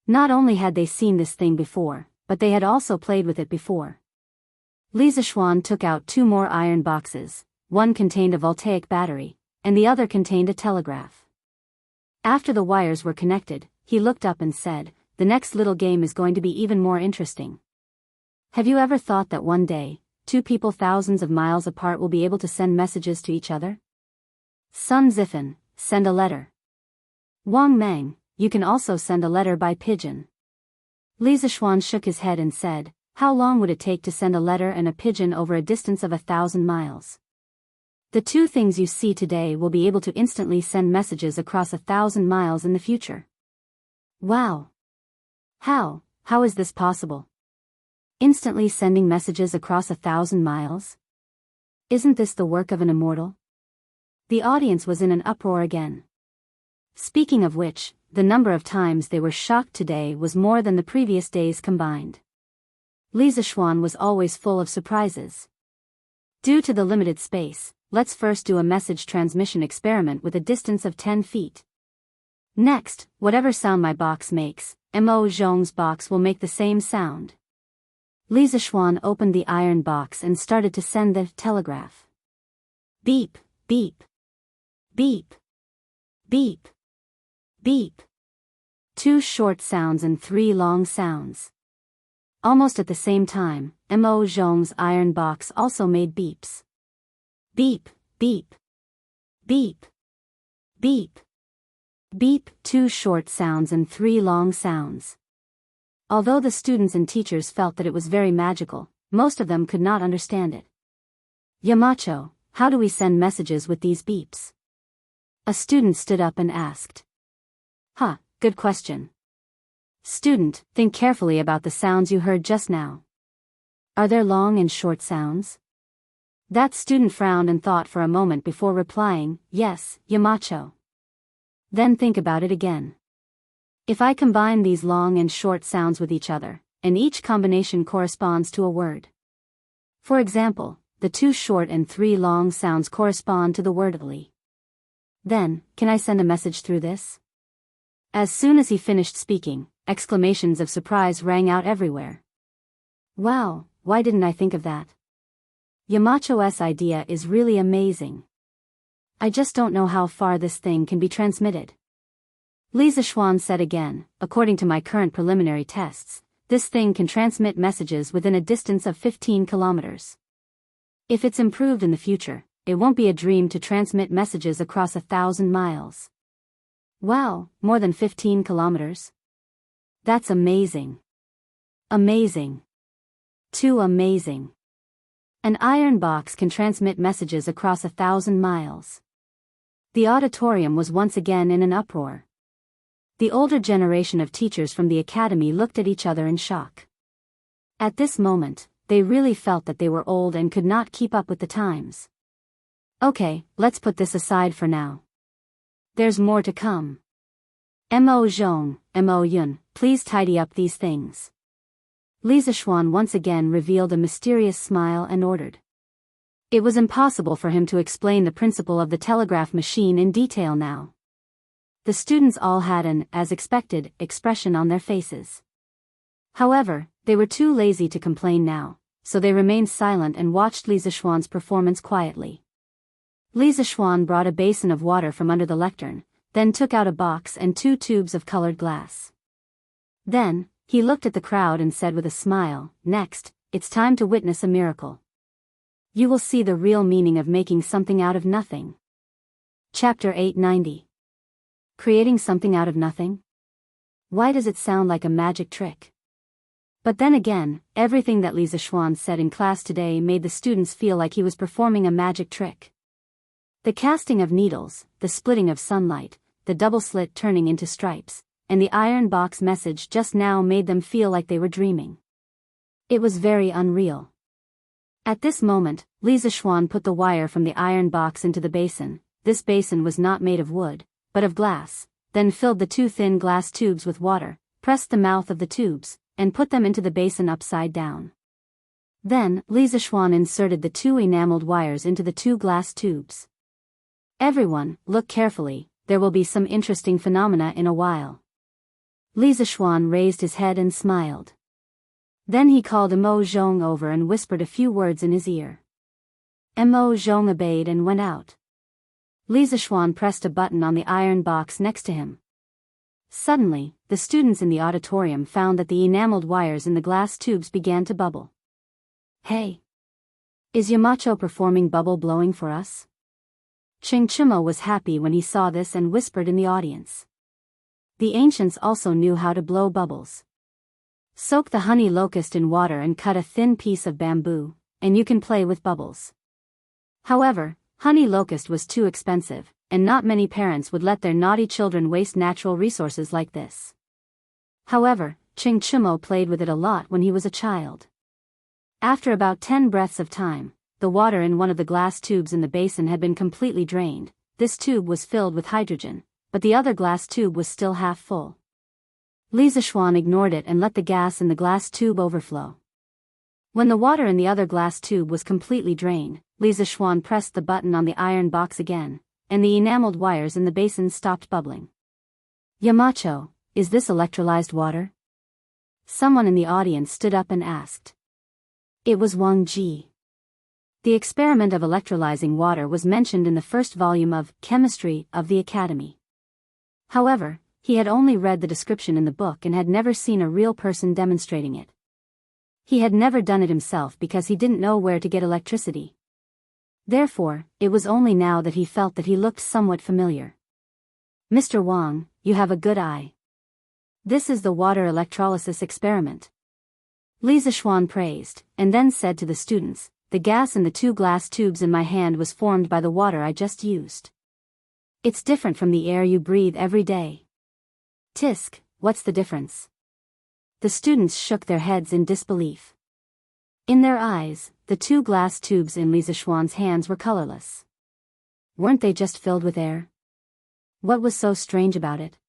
Not only had they seen this thing before, but they had also played with it before. Li Zhishuan took out two more iron boxes, one contained a voltaic battery, and the other contained a telegraph. After the wires were connected, he looked up and said, "The next little game is going to be even more interesting. Have you ever thought that one day, two people thousands of miles apart will be able to send messages to each other? Sun Zifan, send a letter. Wang Meng, you can also send a letter by pigeon." Li Zhishuan shook his head and said, "How long would it take to send a letter and a pigeon over a distance of 1,000 miles? The two things you see today will be able to instantly send messages across 1,000 miles in the future." Wow! How is this possible? Instantly sending messages across 1,000 miles? Isn't this the work of an immortal? The audience was in an uproar again. Speaking of which, the number of times they were shocked today was more than the previous days combined. Li Zhishuan was always full of surprises. Due to the limited space, let's first do a message transmission experiment with a distance of 10 feet. Next, whatever sound my box makes, Mo Zhong's box will make the same sound. Li Zhishuan opened the iron box and started to send the telegraph. Beep, beep, beep, beep, beep. 2 short sounds and 3 long sounds. Almost at the same time, Mo Zhong's iron box also made beeps. Beep, beep, beep, beep, beep. 2 short sounds and 3 long sounds. Although the students and teachers felt that it was very magical, most of them could not understand it. Yamacho, how do we send messages with these beeps? A student stood up and asked. Good question. Student, think carefully about the sounds you heard just now. Are there long and short sounds? That student frowned and thought for a moment before replying, yes, Yamacho. Then think about it again. If I combine these long and short sounds with each other, and each combination corresponds to a word. For example, the 2 short and 3 long sounds correspond to the word li. Then, can I send a message through this? As soon as he finished speaking, exclamations of surprise rang out everywhere. Wow, why didn't I think of that? Yamacho's idea is really amazing. I just don't know how far this thing can be transmitted. Li Zishuan said again, according to my current preliminary tests, this thing can transmit messages within a distance of 15 kilometers. If it's improved in the future, it won't be a dream to transmit messages across 1,000 miles. Wow, more than 15 kilometers? That's amazing. Amazing. Too amazing. An iron box can transmit messages across 1,000 miles. The auditorium was once again in an uproar. The older generation of teachers from the academy looked at each other in shock. At this moment, they really felt that they were old and could not keep up with the times. Okay, let's put this aside for now. There's more to come. Mo Zhong, Mo Yun, please tidy up these things. Li Zishuan once again revealed a mysterious smile and ordered. It was impossible for him to explain the principle of the telegraph machine in detail now. The students all had an, as expected, expression on their faces. However, they were too lazy to complain now, so they remained silent and watched Li Zishuan's performance quietly. Li Zishuan brought a basin of water from under the lectern, then took out a box and 2 tubes of colored glass. Then, he looked at the crowd and said with a smile, next, it's time to witness a miracle. You will see the real meaning of making something out of nothing. Chapter 890. Creating something out of nothing? Why does it sound like a magic trick? But then again, everything that Li Zishuan said in class today made the students feel like he was performing a magic trick. The casting of needles, the splitting of sunlight, the double slit turning into stripes, and the iron box message just now made them feel like they were dreaming. It was very unreal. At this moment, Li Zishuan put the wire from the iron box into the basin. This basin was not made of wood, but of glass, then filled the 2 thin glass tubes with water, pressed the mouth of the tubes, and put them into the basin upside down. Then, Li Zishuan inserted the 2 enameled wires into the 2 glass tubes. Everyone, look carefully, there will be some interesting phenomena in a while. Li Zishuan raised his head and smiled. Then he called Mo Zhong over and whispered a few words in his ear. Mo Zhong obeyed and went out. Li Zishuan pressed a button on the iron box next to him. Suddenly, the students in the auditorium found that the enameled wires in the glass tubes began to bubble. Hey! Is Yamacho performing bubble blowing for us? Chengchimo was happy when he saw this and whispered in the audience. The ancients also knew how to blow bubbles. Soak the honey locust in water and cut a thin piece of bamboo, and you can play with bubbles. However, honey locust was too expensive, and not many parents would let their naughty children waste natural resources like this. However, Chengchimo played with it a lot when he was a child. After about 10 breaths of time, the water in one of the glass tubes in the basin had been completely drained. This tube was filled with hydrogen, but the other glass tube was still half full. Li Zishuan ignored it and let the gas in the glass tube overflow. When the water in the other glass tube was completely drained, Li Zishuan pressed the button on the iron box again, and the enameled wires in the basin stopped bubbling. Yamacho, is this electrolyzed water? Someone in the audience stood up and asked. It was Wang Ji. The experiment of electrolyzing water was mentioned in the first volume of Chemistry of the Academy. However, he had only read the description in the book and had never seen a real person demonstrating it. He had never done it himself because he didn't know where to get electricity. Therefore, it was only now that he felt that he looked somewhat familiar. Mr. Wang, you have a good eye. This is the water electrolysis experiment. Li Zishuan praised, and then said to the students, the gas in the 2 glass tubes in my hand was formed by the water I just used. It's different from the air you breathe every day. Tisk, what's the difference? The students shook their heads in disbelief. In their eyes, the 2 glass tubes in Li Zishuan's hands were colorless. Weren't they just filled with air? What was so strange about it?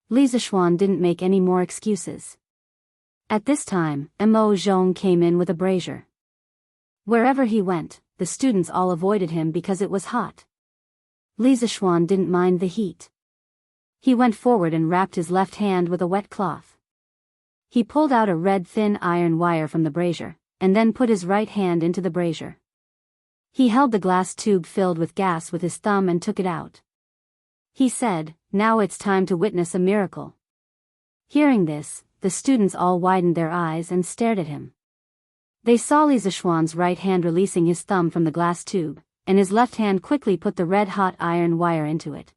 Li Zishuan didn't make any more excuses. At this time, Mo Zhong came in with a brazier. Wherever he went, the students all avoided him because it was hot. Li Zishuan didn't mind the heat. He went forward and wrapped his left hand with a wet cloth. He pulled out a red thin iron wire from the brazier, and then put his right hand into the brazier. He held the glass tube filled with gas with his thumb and took it out. He said, now it's time to witness a miracle. Hearing this, the students all widened their eyes and stared at him. They saw Li Zishuan's right hand releasing his thumb from the glass tube, and his left hand quickly put the red-hot iron wire into it.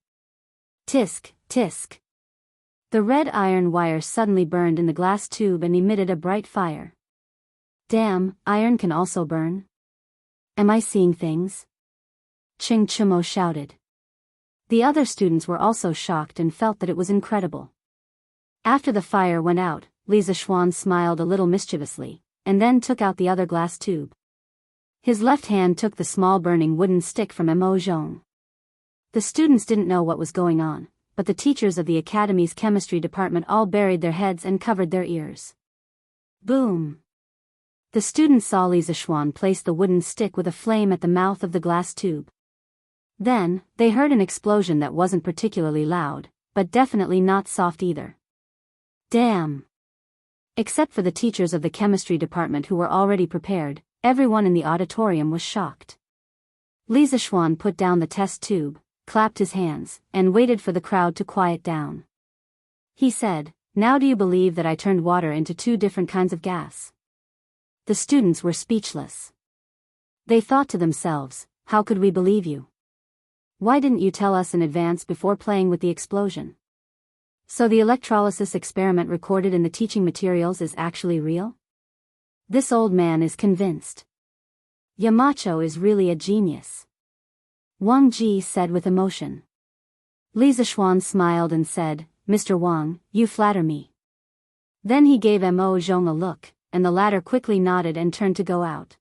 Tisk, tisk. The red iron wire suddenly burned in the glass tube and emitted a bright fire. Damn, iron can also burn? Am I seeing things? Ching Chumo shouted. The other students were also shocked and felt that it was incredible. After the fire went out, Li Zishuan smiled a little mischievously, and then took out the other glass tube. His left hand took the small burning wooden stick from Mo Zhong. The students didn't know what was going on, but the teachers of the academy's chemistry department all buried their heads and covered their ears. Boom! The students saw Li Zishuan place the wooden stick with a flame at the mouth of the glass tube. Then, they heard an explosion that wasn't particularly loud, but definitely not soft either. Damn! Except for the teachers of the chemistry department who were already prepared, everyone in the auditorium was shocked. Li Zishuan put down the test tube, clapped his hands, and waited for the crowd to quiet down. He said, now do you believe that I turned water into 2 different kinds of gas? The students were speechless. They thought to themselves, how could we believe you? Why didn't you tell us in advance before playing with the explosion? So the electrolysis experiment recorded in the teaching materials is actually real? This old man is convinced. Yamacho is really a genius. Wang Ji said with emotion. Li Zishuan smiled and said, Mr. Wang, you flatter me. Then he gave Mo Zhong a look, and the latter quickly nodded and turned to go out.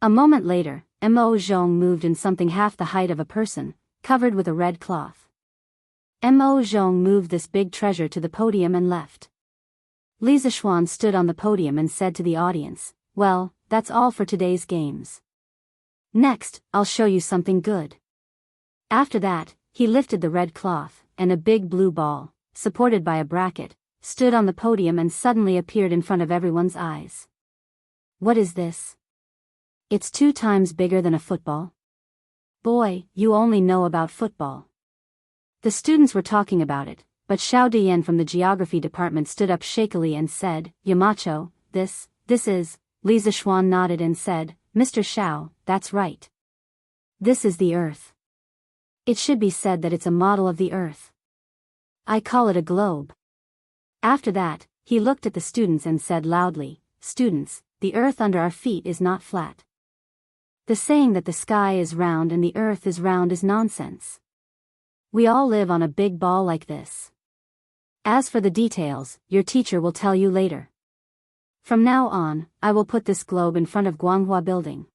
A moment later, Mo Zhong moved in something half the height of a person, covered with a red cloth. Mo Zhong moved this big treasure to the podium and left. Li Zishuan stood on the podium and said to the audience, well, that's all for today's games. Next, I'll show you something good. After that, he lifted the red cloth, and a big blue ball, supported by a bracket, stood on the podium and suddenly appeared in front of everyone's eyes. What is this? It's 2 times bigger than a football. Boy, you only know about football. The students were talking about it, but Xiao Dian from the geography department stood up shakily and said, Yamacho, this is, Li Zishuan nodded and said, Mr. Xiao, that's right. This is the Earth. It should be said that it's a model of the Earth. I call it a globe. After that, he looked at the students and said loudly, students, the Earth under our feet is not flat. The saying that the sky is round and the Earth is round is nonsense. We all live on a big ball like this. As for the details, your teacher will tell you later. From now on, I will put this globe in front of Guanghua building.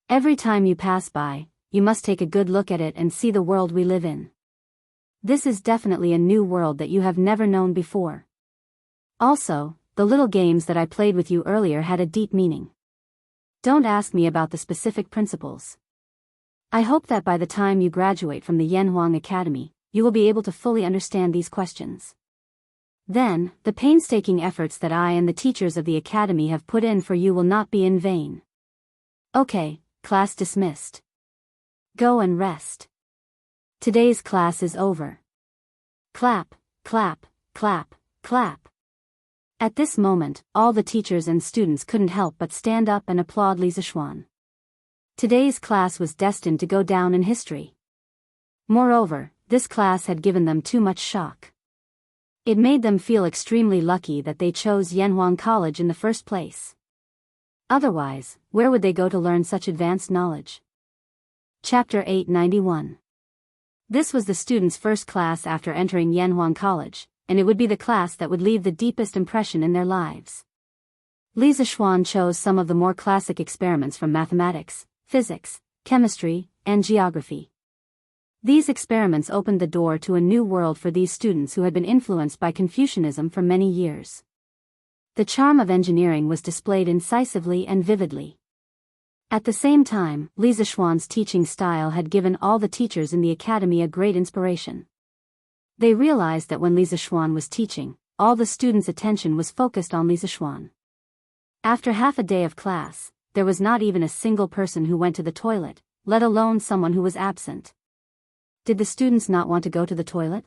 Every time you pass by, you must take a good look at it and see the world we live in. This is definitely a new world that you have never known before. Also, the little games that I played with you earlier had a deep meaning. Don't ask me about the specific principles. I hope that by the time you graduate from the Yanhuang Academy, you will be able to fully understand these questions. Then, the painstaking efforts that I and the teachers of the Academy have put in for you will not be in vain. Okay, class dismissed. Go and rest. Today's class is over. Clap, clap, clap, clap. At this moment, all the teachers and students couldn't help but stand up and applaud Li Zishuan. Today's class was destined to go down in history. Moreover, this class had given them too much shock. It made them feel extremely lucky that they chose Yanhuang College in the first place. Otherwise, where would they go to learn such advanced knowledge? Chapter 891. This was the students' first class after entering Yanhuang College, and it would be the class that would leave the deepest impression in their lives. Li Zishuan chose some of the more classic experiments from mathematics, physics, chemistry, and geography. These experiments opened the door to a new world for these students who had been influenced by Confucianism for many years. The charm of engineering was displayed incisively and vividly. At the same time, Li Zishuan's teaching style had given all the teachers in the academy a great inspiration. They realized that when Li Zishuan was teaching, all the students' attention was focused on Li Zishuan. After half a day of class, there was not even a single person who went to the toilet, let alone someone who was absent. Did the students not want to go to the toilet?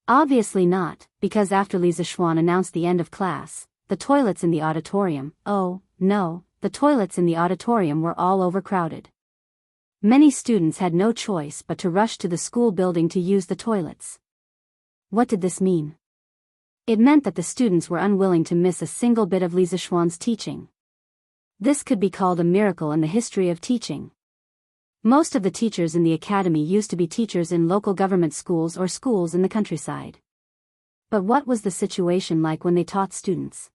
Obviously not, because after Li Zishuan announced the end of class, the toilets in the auditorium, oh, no, the toilets in the auditorium were all overcrowded. Many students had no choice but to rush to the school building to use the toilets. What did this mean? It meant that the students were unwilling to miss a single bit of Li Zishuan's teaching. This could be called a miracle in the history of teaching. Most of the teachers in the academy used to be teachers in local government schools or schools in the countryside. But what was the situation like when they taught students?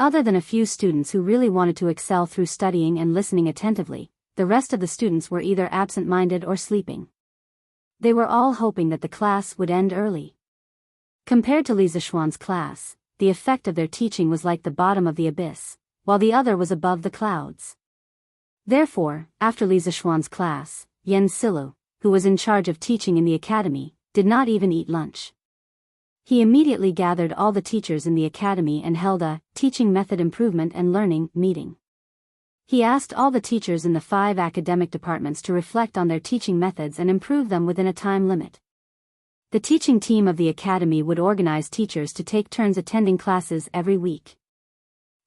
Other than a few students who really wanted to excel through studying and listening attentively, the rest of the students were either absent-minded or sleeping. They were all hoping that the class would end early. Compared to Li Zishuan's class, the effect of their teaching was like the bottom of the abyss, while the other was above the clouds. Therefore, after Li Zishuan's class, Yan Silu, who was in charge of teaching in the academy, did not even eat lunch. He immediately gathered all the teachers in the academy and held a teaching method improvement and learning meeting. He asked all the teachers in the 5 academic departments to reflect on their teaching methods and improve them within a time limit. The teaching team of the academy would organize teachers to take turns attending classes every week.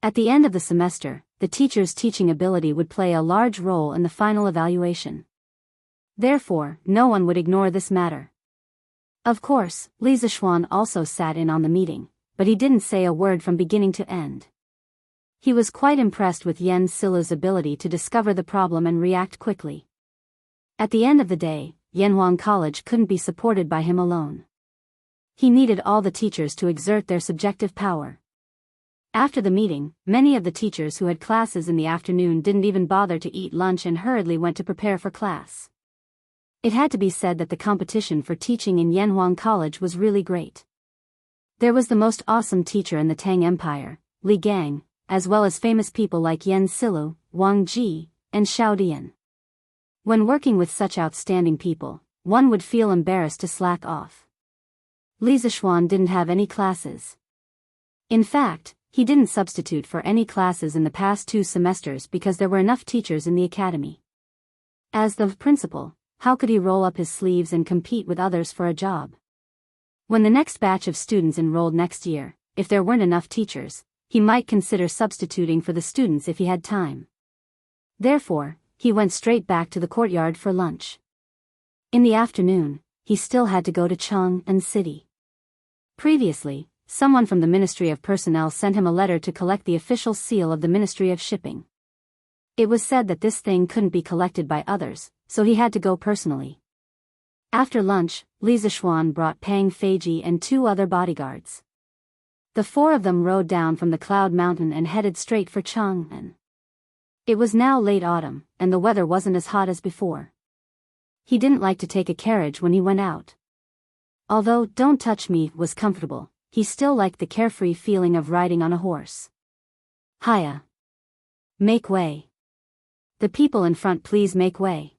At the end of the semester, the teacher's teaching ability would play a large role in the final evaluation. Therefore, no one would ignore this matter. Of course, Li Zishuan also sat in on the meeting, but he didn't say a word from beginning to end. He was quite impressed with Yan Silu's ability to discover the problem and react quickly. At the end of the day, Yanhuang College couldn't be supported by him alone. He needed all the teachers to exert their subjective power. After the meeting, many of the teachers who had classes in the afternoon didn't even bother to eat lunch and hurriedly went to prepare for class. It had to be said that the competition for teaching in Yanhuang College was really great. There was the most awesome teacher in the Tang Empire, Li Gang, as well as famous people like Yan Silu, Wang Ji, and Xiao Dian. When working with such outstanding people, one would feel embarrassed to slack off. Li Zishuan didn't have any classes. In fact, he didn't substitute for any classes in the past 2 semesters because there were enough teachers in the academy. As the principal, how could he roll up his sleeves and compete with others for a job? When the next batch of students enrolled next year, if there weren't enough teachers, he might consider substituting for the students if he had time. Therefore, he went straight back to the courtyard for lunch. In the afternoon, he still had to go to Chang'an City. Previously, someone from the Ministry of Personnel sent him a letter to collect the official seal of the Ministry of Shipping. It was said that this thing couldn't be collected by others, so he had to go personally. After lunch, Li Zishuan brought Pang Feiji and 2 other bodyguards. The 4 of them rode down from the Cloud Mountain and headed straight for Chang'an. It was now late autumn, and the weather wasn't as hot as before. He didn't like to take a carriage when he went out. Although "Don't Touch Me" was comfortable, he still liked the carefree feeling of riding on a horse. Hiya! Make way! The people in front, please make way!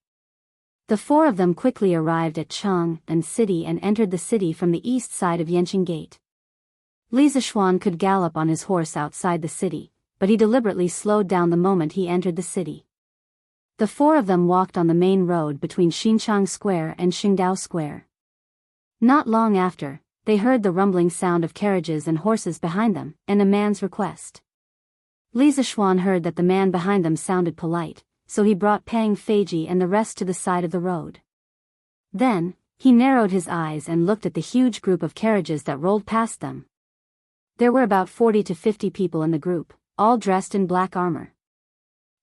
The 4 of them quickly arrived at Chang'an City and entered the city from the east side of Yanqing Gate. Li Zishuan could gallop on his horse outside the city, but he deliberately slowed down the moment he entered the city. The four of them walked on the main road between Xinchang Square and Qingdao Square. Not long after, they heard the rumbling sound of carriages and horses behind them, and a man's request. Li Zishuan heard that the man behind them sounded polite, so he brought Pang Feiji and the rest to the side of the road. Then, he narrowed his eyes and looked at the huge group of carriages that rolled past them. There were about 40 to 50 people in the group, all dressed in black armor.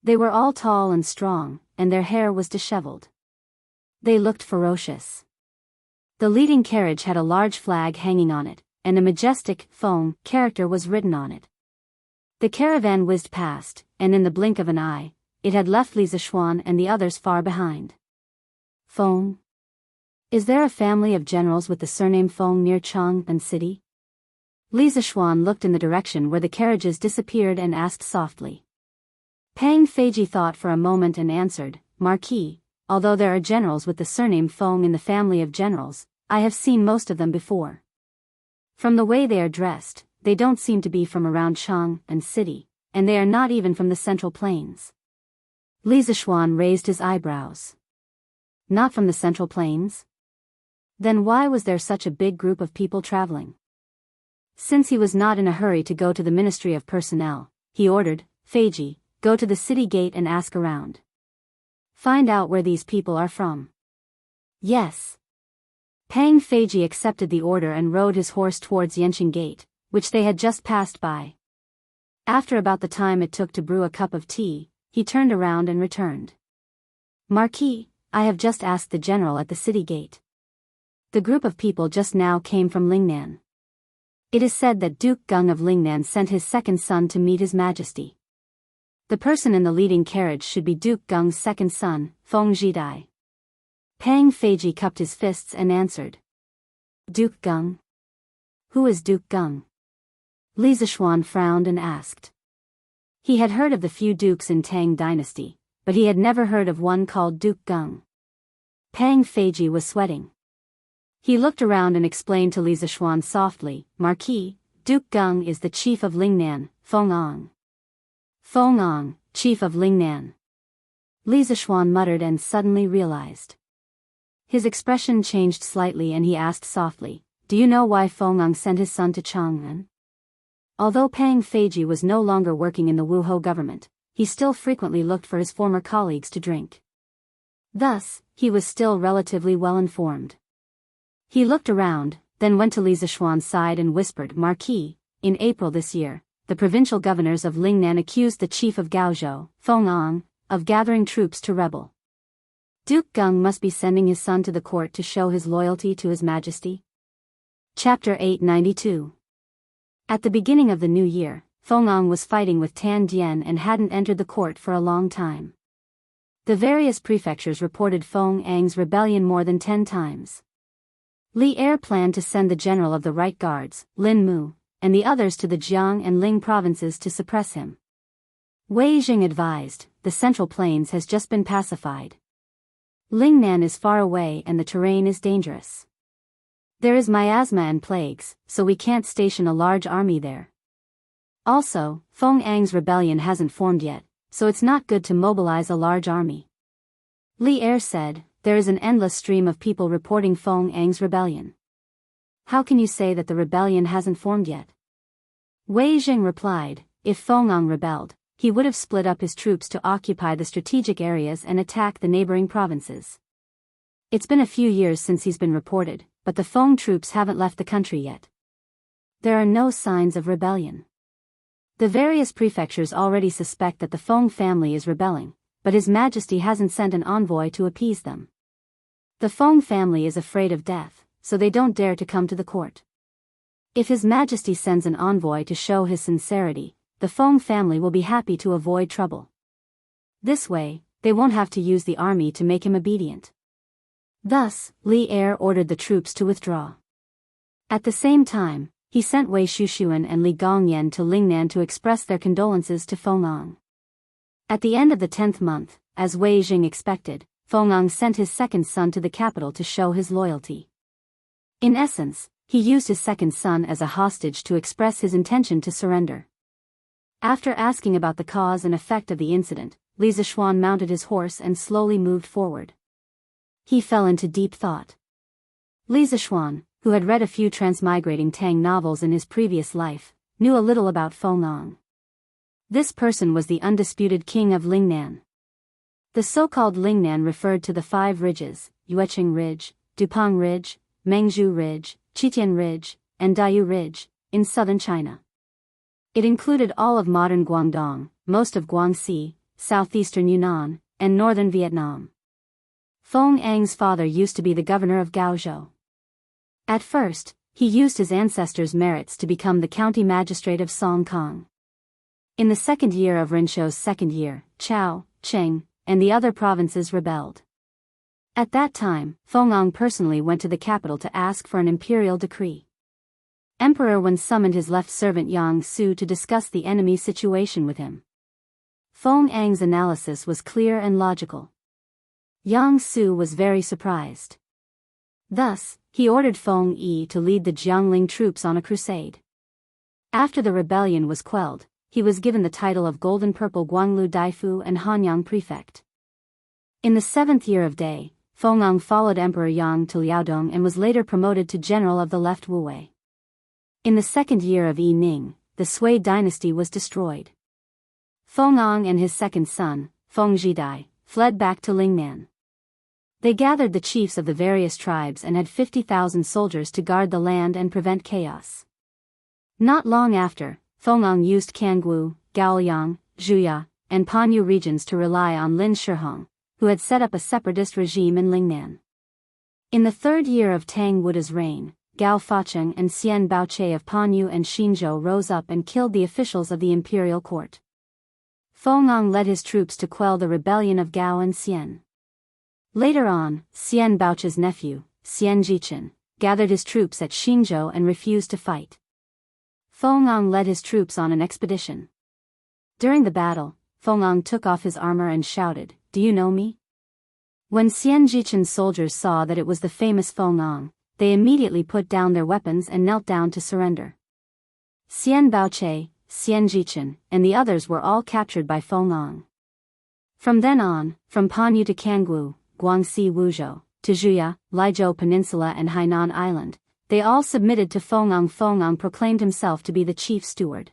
They were all tall and strong, and their hair was disheveled. They looked ferocious. The leading carriage had a large flag hanging on it, and a majestic, Feng character was written on it. The caravan whizzed past, and in the blink of an eye, it had left Li Zishuan and the others far behind. Feng? Is there a family of generals with the surname Feng near Chang'an City? Li Zishuan looked in the direction where the carriages disappeared and asked softly. Pang Feiji thought for a moment and answered, Marquis, although there are generals with the surname Feng in the family of generals, I have seen most of them before. From the way they are dressed, they don't seem to be from around Chang'an City, and they are not even from the Central Plains. Li Zishuan raised his eyebrows. Not from the Central Plains? Then why was there such a big group of people traveling? Since he was not in a hurry to go to the Ministry of Personnel, he ordered, Feiji, go to the city gate and ask around. Find out where these people are from. Yes. Pang Feiji accepted the order and rode his horse towards Yanqing Gate, which they had just passed by. After about the time it took to brew a cup of tea, he turned around and returned. Marquis, I have just asked the general at the city gate. The group of people just now came from Lingnan. It is said that Duke Gung of Lingnan sent his second son to meet His Majesty. The person in the leading carriage should be Duke Gung's second son, Feng Zhidai. Pang Feiji cupped his fists and answered. Duke Gung? Who is Duke Gung? Li Zishuan frowned and asked. He had heard of the few dukes in Tang dynasty, but he had never heard of one called Duke Gung. Pang Feiji was sweating. He looked around and explained to Li Zishuan softly, Marquis, Duke Gung is the chief of Lingnan, Feng Ang. Feng Ang, chief of Lingnan. Li Zishuan muttered and suddenly realized. His expression changed slightly and he asked softly, do you know why Feng Ang sent his son to Chang'an? Although Pang Feiji was no longer working in the Wuhou government, he still frequently looked for his former colleagues to drink. Thus, he was still relatively well informed. He looked around, then went to Li Zishuan's side and whispered, Marquis, in April this year, the provincial governors of Lingnan accused the chief of Gaozhou, Feng Ang, of gathering troops to rebel. Duke Gung must be sending his son to the court to show his loyalty to His Majesty. Chapter 892. At the beginning of the new year, Feng Ang was fighting with Tan Dian and hadn't entered the court for a long time. The various prefectures reported Feng Ang's rebellion more than 10 times. Li Er planned to send the general of the Right Guards, Lin Mu, and the others to the Jiang and Ling provinces to suppress him. Wei Jing advised, the Central Plains has just been pacified. Lingnan is far away and the terrain is dangerous. There is miasma and plagues, so we can't station a large army there. Also, Feng Ang's rebellion hasn't formed yet, so it's not good to mobilize a large army. Li Er said, there is an endless stream of people reporting Feng Ang's rebellion. How can you say that the rebellion hasn't formed yet? Wei Jing replied, if Feng Ang rebelled, he would have split up his troops to occupy the strategic areas and attack the neighboring provinces. It's been a few years since he's been reported, but the Feng troops haven't left the country yet. There are no signs of rebellion. The various prefectures already suspect that the Feng family is rebelling, but His Majesty hasn't sent an envoy to appease them. The Feng family is afraid of death, so they don't dare to come to the court. If His Majesty sends an envoy to show his sincerity, the Feng family will be happy to avoid trouble. This way, they won't have to use the army to make him obedient. Thus, Li Er ordered the troops to withdraw. At the same time, he sent Wei Shushuan and Li Gongyan to Lingnan to express their condolences to Feng Ang. At the end of the 10th month, as Wei Jing expected, Feng Ang sent his second son to the capital to show his loyalty. In essence, he used his second son as a hostage to express his intention to surrender. After asking about the cause and effect of the incident, Li Zishuan mounted his horse and slowly moved forward. He fell into deep thought. Li Zishuan, who had read a few transmigrating Tang novels in his previous life, knew a little about Feng. This person was the undisputed king of Lingnan. The so-called Lingnan referred to the 5 ridges, Yueqing Ridge, Dupang Ridge, Mengzhu Ridge, Qitian Ridge, and Daiyu Ridge, in southern China. It included all of modern Guangdong, most of Guangxi, southeastern Yunnan, and northern Vietnam. Feng's father used to be the governor of Gaozhou. At first, he used his ancestors' merits to become the county magistrate of Songkang. In the second year of Rinshou's second year, Chao, Qing, and the other provinces rebelled. At that time, Feng personally went to the capital to ask for an imperial decree. Emperor Wen summoned his left servant Yang Su to discuss the enemy situation with him. Feng's analysis was clear and logical. Yang Su was very surprised. Thus, he ordered Feng to lead the Jiangling troops on a crusade. After the rebellion was quelled, he was given the title of Golden Purple Guanglu Daifu and Hanyang Prefect. In the 7th year of Dai, Feng followed Emperor Yang to Liaodong and was later promoted to general of the left Wuwei. In the 2nd year of Yi Ning, the Sui dynasty was destroyed. Feng and his second son, Feng Zhidai, fled back to Lingnan. They gathered the chiefs of the various tribes and had 50,000 soldiers to guard the land and prevent chaos. Not long after, Feng used Jianghu, Gaoliang, Zhuya, and Panyu regions to rely on Lin Shihong, who had set up a separatist regime in Lingnan. In the 3rd year of Tang Wuda's reign, Gao Facheng and Xian Baoche of Panyu and Xinzhou rose up and killed the officials of the imperial court. Feng led his troops to quell the rebellion of Gao and Xian. Later on, Xian Baoche's nephew, Xian Jichen, gathered his troops at Xinzhou and refused to fight. Feng led his troops on an expedition. During the battle, Feng took off his armor and shouted, "Do you know me?" When Xian Jichen's soldiers saw that it was the famous Feng, they immediately put down their weapons and knelt down to surrender. Xian Baoche, Xian Jichen, and the others were all captured by Feng. From then on, from Panyu to Jianghu, Guangxi Wuzhou, to Zhuya, Liezhou Peninsula and Hainan Island, they all submitted to Feng. Feng proclaimed himself to be the chief steward.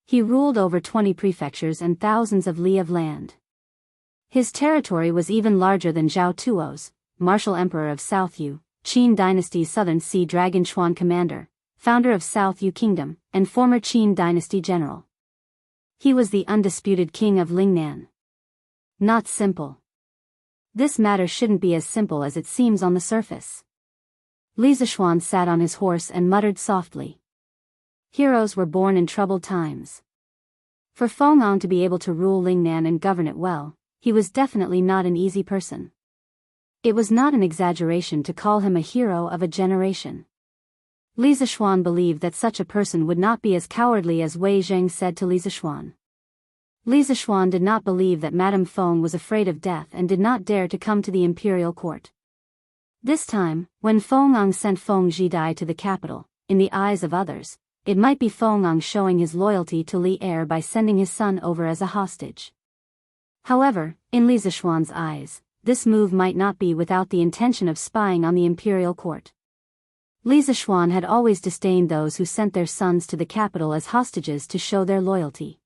He ruled over 20 prefectures and thousands of li of land. His territory was even larger than Zhao Tuo's, martial emperor of South Yu, Qin dynasty's southern sea dragon Chuan commander, founder of South Yu Kingdom, and former Qin dynasty general. He was the undisputed king of Lingnan. Not simple. This matter shouldn't be as simple as it seems on the surface. Li Zishuan sat on his horse and muttered softly. Heroes were born in troubled times. For Feng to be able to rule Lingnan and govern it well, he was definitely not an easy person. It was not an exaggeration to call him a hero of a generation. Li Zishuan believed that such a person would not be as cowardly as Wei Zheng said to Li Zishuan. Li Zishuan did not believe that Madame Feng was afraid of death and did not dare to come to the imperial court. This time, when Feng sent Feng Zhidai to the capital, in the eyes of others, it might be Feng showing his loyalty to Li Er by sending his son over as a hostage. However, in Li Zishuan's eyes, this move might not be without the intention of spying on the imperial court. Li Zishuan had always disdained those who sent their sons to the capital as hostages to show their loyalty.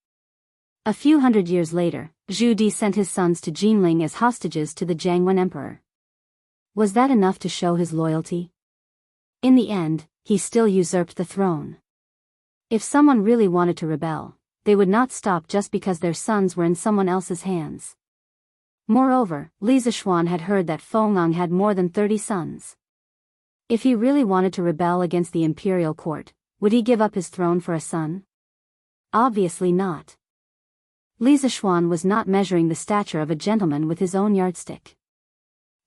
A few hundred years later, Zhu Di sent his sons to Jinling as hostages to the Jiangwen emperor. Was that enough to show his loyalty? In the end, he still usurped the throne. If someone really wanted to rebel, they would not stop just because their sons were in someone else's hands. Moreover, Li Zishuan had heard that Feng had more than 30 sons. If he really wanted to rebel against the imperial court, would he give up his throne for a son? Obviously not. Li Zishuan was not measuring the stature of a gentleman with his own yardstick.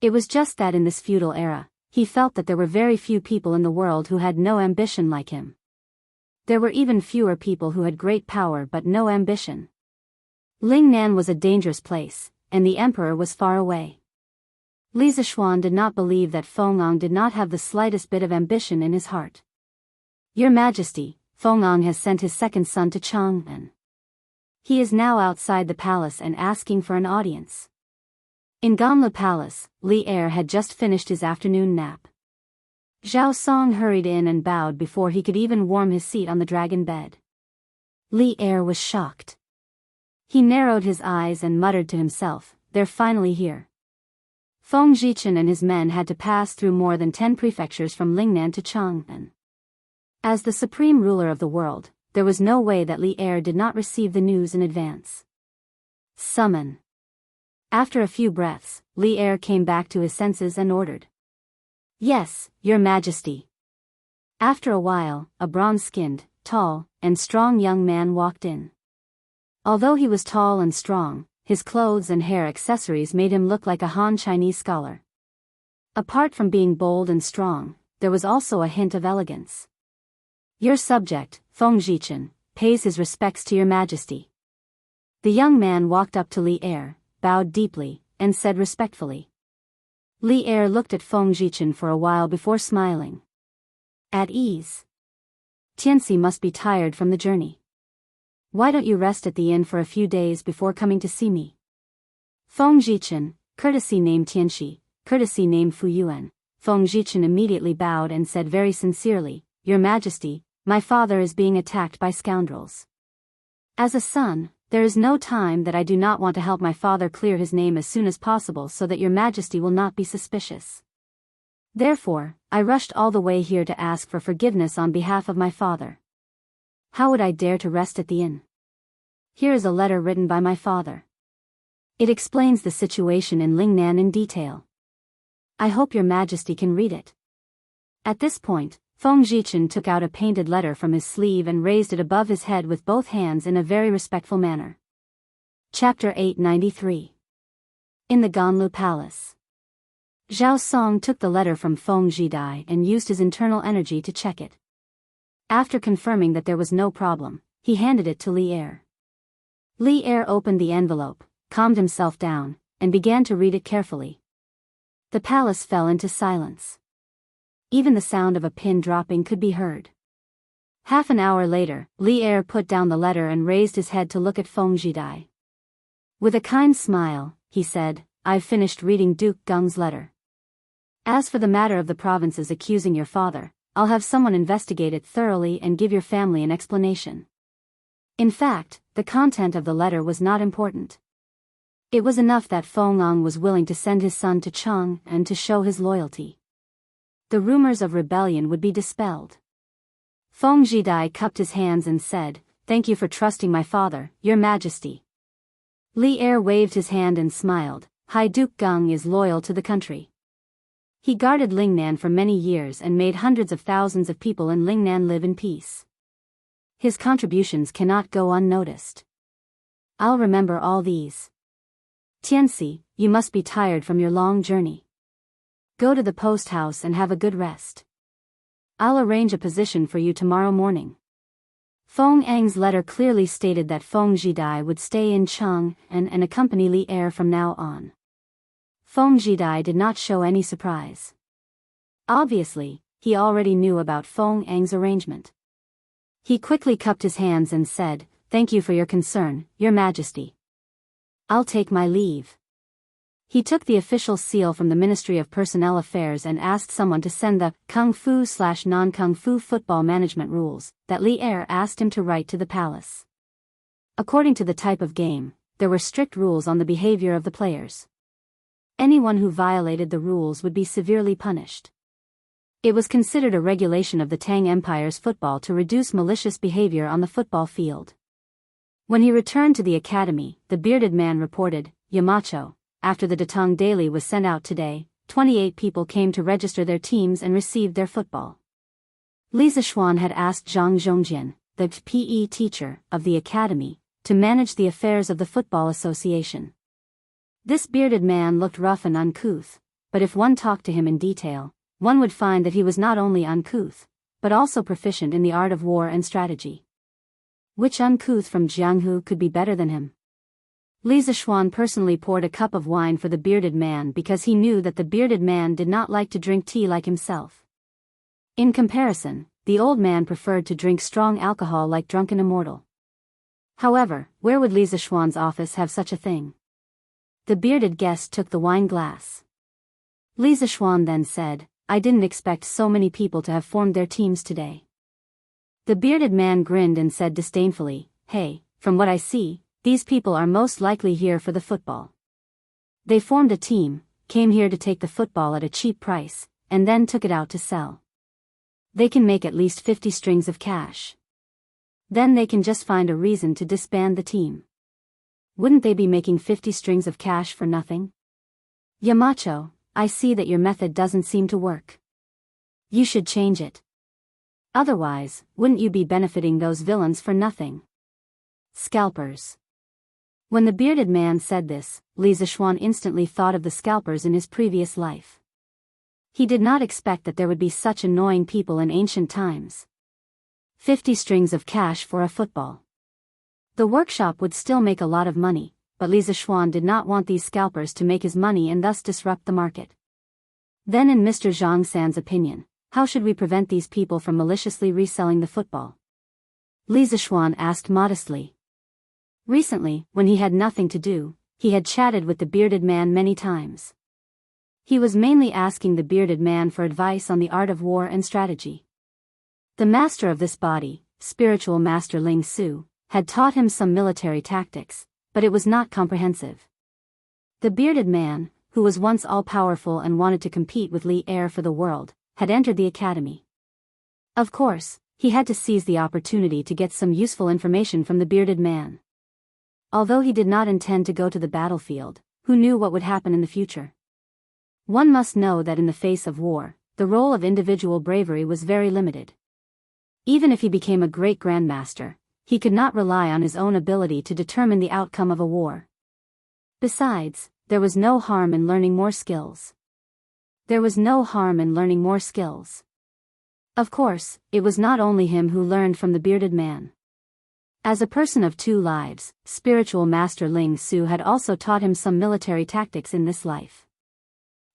It was just that in this feudal era, he felt that there were very few people in the world who had no ambition like him. There were even fewer people who had great power but no ambition. Lingnan was a dangerous place, and the emperor was far away. Li Zishuan did not believe that Feng did not have the slightest bit of ambition in his heart. "Your Majesty, Feng has sent his second son to Chang'an." He is now outside the palace and asking for an audience. In Ganlu Palace, Li Er had just finished his afternoon nap. Zhao Song hurried in and bowed before he could even warm his seat on the dragon bed. Li Er was shocked. He narrowed his eyes and muttered to himself, "They're finally here." Feng Zhichen and his men had to pass through more than 10 prefectures from Lingnan to Chang'an. As the supreme ruler of the world, there was no way that Li Er did not receive the news in advance. Summon. After a few breaths, Li Er came back to his senses and ordered. "Yes, Your Majesty." After a while, a bronze-skinned, tall, and strong young man walked in. Although he was tall and strong, his clothes and hair accessories made him look like a Han Chinese scholar. Apart from being bold and strong, there was also a hint of elegance. "Your subject, Feng Zhichen, pays his respects to Your Majesty." The young man walked up to Li Er, bowed deeply, and said respectfully. Li Er looked at Feng Zhichen for a while before smiling. At ease. "Tianxi must be tired from the journey. Why don't you rest at the inn for a few days before coming to see me?" Feng Zhichen, courtesy named Tianxi, courtesy named Fu Yuan. Feng Zhichen immediately bowed and said very sincerely, "Your Majesty, my father is being attacked by scoundrels. As a son, there is no time that I do not want to help my father clear his name as soon as possible so that Your Majesty will not be suspicious. Therefore, I rushed all the way here to ask for forgiveness on behalf of my father. How would I dare to rest at the inn? Here is a letter written by my father. It explains the situation in Lingnan in detail. I hope Your Majesty can read it." At this point, Feng Zhichen took out a painted letter from his sleeve and raised it above his head with both hands in a very respectful manner. Chapter 893. In the Ganlu Palace. Zhao Song took the letter from Feng Zhidai and used his internal energy to check it. After confirming that there was no problem, he handed it to Li Er. Li Er opened the envelope, calmed himself down, and began to read it carefully. The palace fell into silence. Even the sound of a pin dropping could be heard. Half an hour later, Li Er put down the letter and raised his head to look at Feng Zhidai. With a kind smile, he said, "I've finished reading Duke Geng's letter. As for the matter of the provinces accusing your father, I'll have someone investigate it thoroughly and give your family an explanation." In fact, the content of the letter was not important. It was enough that Feng Ang was willing to send his son to Chang and to show his loyalty. The rumors of rebellion would be dispelled. Feng Zhidai cupped his hands and said, "Thank you for trusting my father, Your Majesty." Li Er waved his hand and smiled. High Duke Geng is loyal to the country. He guarded Lingnan for many years and made hundreds of thousands of people in Lingnan live in peace. His contributions cannot go unnoticed. I'll remember all these. Tianxi, you must be tired from your long journey. Go to the post house and have a good rest. I'll arrange a position for you tomorrow morning. Feng Ang's letter clearly stated that Feng Zhidai would stay in Chang and accompany Li Er from now on. Feng Zhidai did not show any surprise. Obviously, he already knew about Feng Ang's arrangement. He quickly cupped his hands and said, "Thank you for your concern, Your Majesty. I'll take my leave." He took the official seal from the Ministry of Personnel Affairs and asked someone to send the Kung Fu/non-Kung Fu football management rules that Li Er asked him to write to the palace. According to the type of game, there were strict rules on the behavior of the players. Anyone who violated the rules would be severely punished. It was considered a regulation of the Tang Empire's football to reduce malicious behavior on the football field. When he returned to the academy, the bearded man reported, "Yamacho, after the Datong Daily was sent out today, 28 people came to register their teams and received their football." Li Zishuan had asked Zhang Zhongjian, the PE teacher of the academy, to manage the affairs of the football association. This bearded man looked rough and uncouth, but if one talked to him in detail, one would find that he was not only uncouth, but also proficient in the art of war and strategy. Which uncouth from Jianghu could be better than him? Li Zishuan personally poured a cup of wine for the bearded man because he knew that the bearded man did not like to drink tea like himself. In comparison, the old man preferred to drink strong alcohol like drunken immortal. However, where would Li Zishuan's office have such a thing? The bearded guest took the wine glass. Li Zishuan then said, I didn't expect so many people to have formed their teams today. The bearded man grinned and said disdainfully, hey, from what I see, these people are most likely here for the football. They formed a team, came here to take the football at a cheap price, and then took it out to sell. They can make at least 50 strings of cash. Then they can just find a reason to disband the team. Wouldn't they be making 50 strings of cash for nothing? Yamacho, I see that your method doesn't seem to work. You should change it. Otherwise, wouldn't you be benefiting those villains for nothing? Scalpers. When the bearded man said this, Li Zishuan instantly thought of the scalpers in his previous life. He did not expect that there would be such annoying people in ancient times. 50 strings of cash for a football. The workshop would still make a lot of money, but Li Zishuan did not want these scalpers to make his money and thus disrupt the market. Then in Mr. Zhang San's opinion, how should we prevent these people from maliciously reselling the football? Li Zishuan asked modestly. Recently, when he had nothing to do, he had chatted with the bearded man many times. He was mainly asking the bearded man for advice on the art of war and strategy. The master of this body, spiritual master Ling Su, had taught him some military tactics, but it was not comprehensive. The bearded man, who was once all-powerful and wanted to compete with Li Er for the world, had entered the academy. Of course, he had to seize the opportunity to get some useful information from the bearded man. Although he did not intend to go to the battlefield, who knew what would happen in the future? One must know that in the face of war, the role of individual bravery was very limited. Even if he became a great grandmaster, he could not rely on his own ability to determine the outcome of a war. Besides, there was no harm in learning more skills. Of course, it was not only him who learned from the bearded man. As a person of two lives, spiritual master Ling Su had also taught him some military tactics in this life.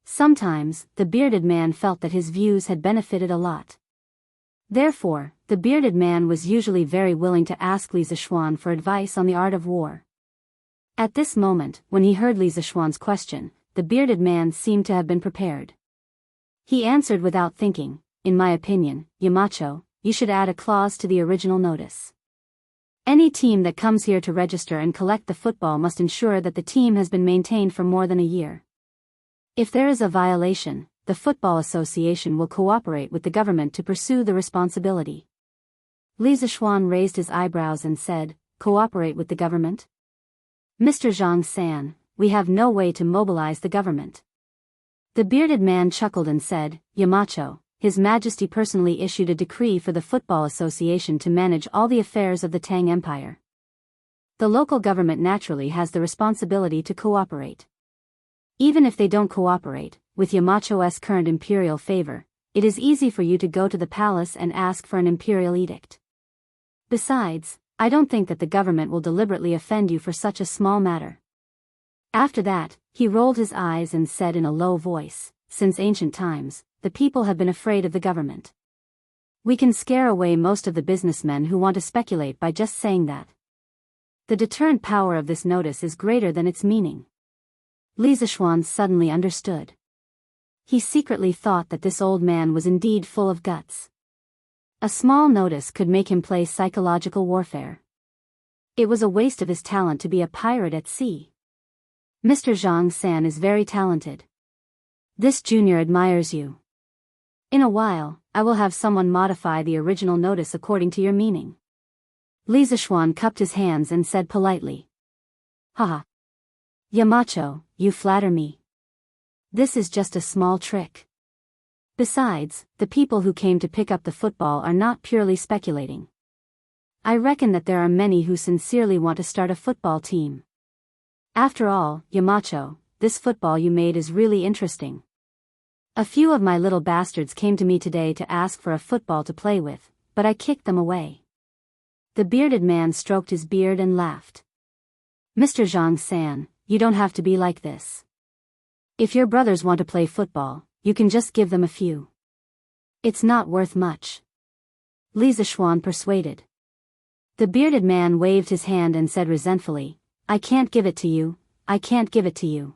Sometimes, the bearded man felt that his views had benefited a lot. Therefore, the bearded man was usually very willing to ask Li Zishuan for advice on the art of war. At this moment, when he heard Li Zishuan's question, the bearded man seemed to have been prepared. He answered without thinking, in my opinion, Yamacho, you should add a clause to the original notice. Any team that comes here to register and collect the football must ensure that the team has been maintained for more than a year. If there is a violation, the Football Association will cooperate with the government to pursue the responsibility. Li Zishuan raised his eyebrows and said, cooperate with the government? Mr. Zhang San, we have no way to mobilize the government. The bearded man chuckled and said, Yamacho, His Majesty personally issued a decree for the Football Association to manage all the affairs of the Tang Empire. The local government naturally has the responsibility to cooperate. Even if they don't cooperate, with Yamacho's current imperial favor, it is easy for you to go to the palace and ask for an imperial edict. Besides, I don't think that the government will deliberately offend you for such a small matter. After that, he rolled his eyes and said in a low voice, since ancient times, the people have been afraid of the government. We can scare away most of the businessmen who want to speculate by just saying that. The deterrent power of this notice is greater than its meaning. Li Zishuan suddenly understood. He secretly thought that this old man was indeed full of guts. A small notice could make him play psychological warfare. It was a waste of his talent to be a pirate at sea. Mr. Zhang San is very talented. This junior admires you. In a while, I will have someone modify the original notice according to your meaning. Li Zishuan cupped his hands and said politely. Haha. Yamacho, you flatter me. This is just a small trick. Besides, the people who came to pick up the football are not purely speculating. I reckon that there are many who sincerely want to start a football team. After all, Yamacho, this football you made is really interesting. A few of my little bastards came to me today to ask for a football to play with, but I kicked them away. The bearded man stroked his beard and laughed. Mr. Zhang San, you don't have to be like this. If your brothers want to play football, you can just give them a few. It's not worth much. Li Zishuan persuaded. The bearded man waved his hand and said resentfully, I can't give it to you, I can't give it to you.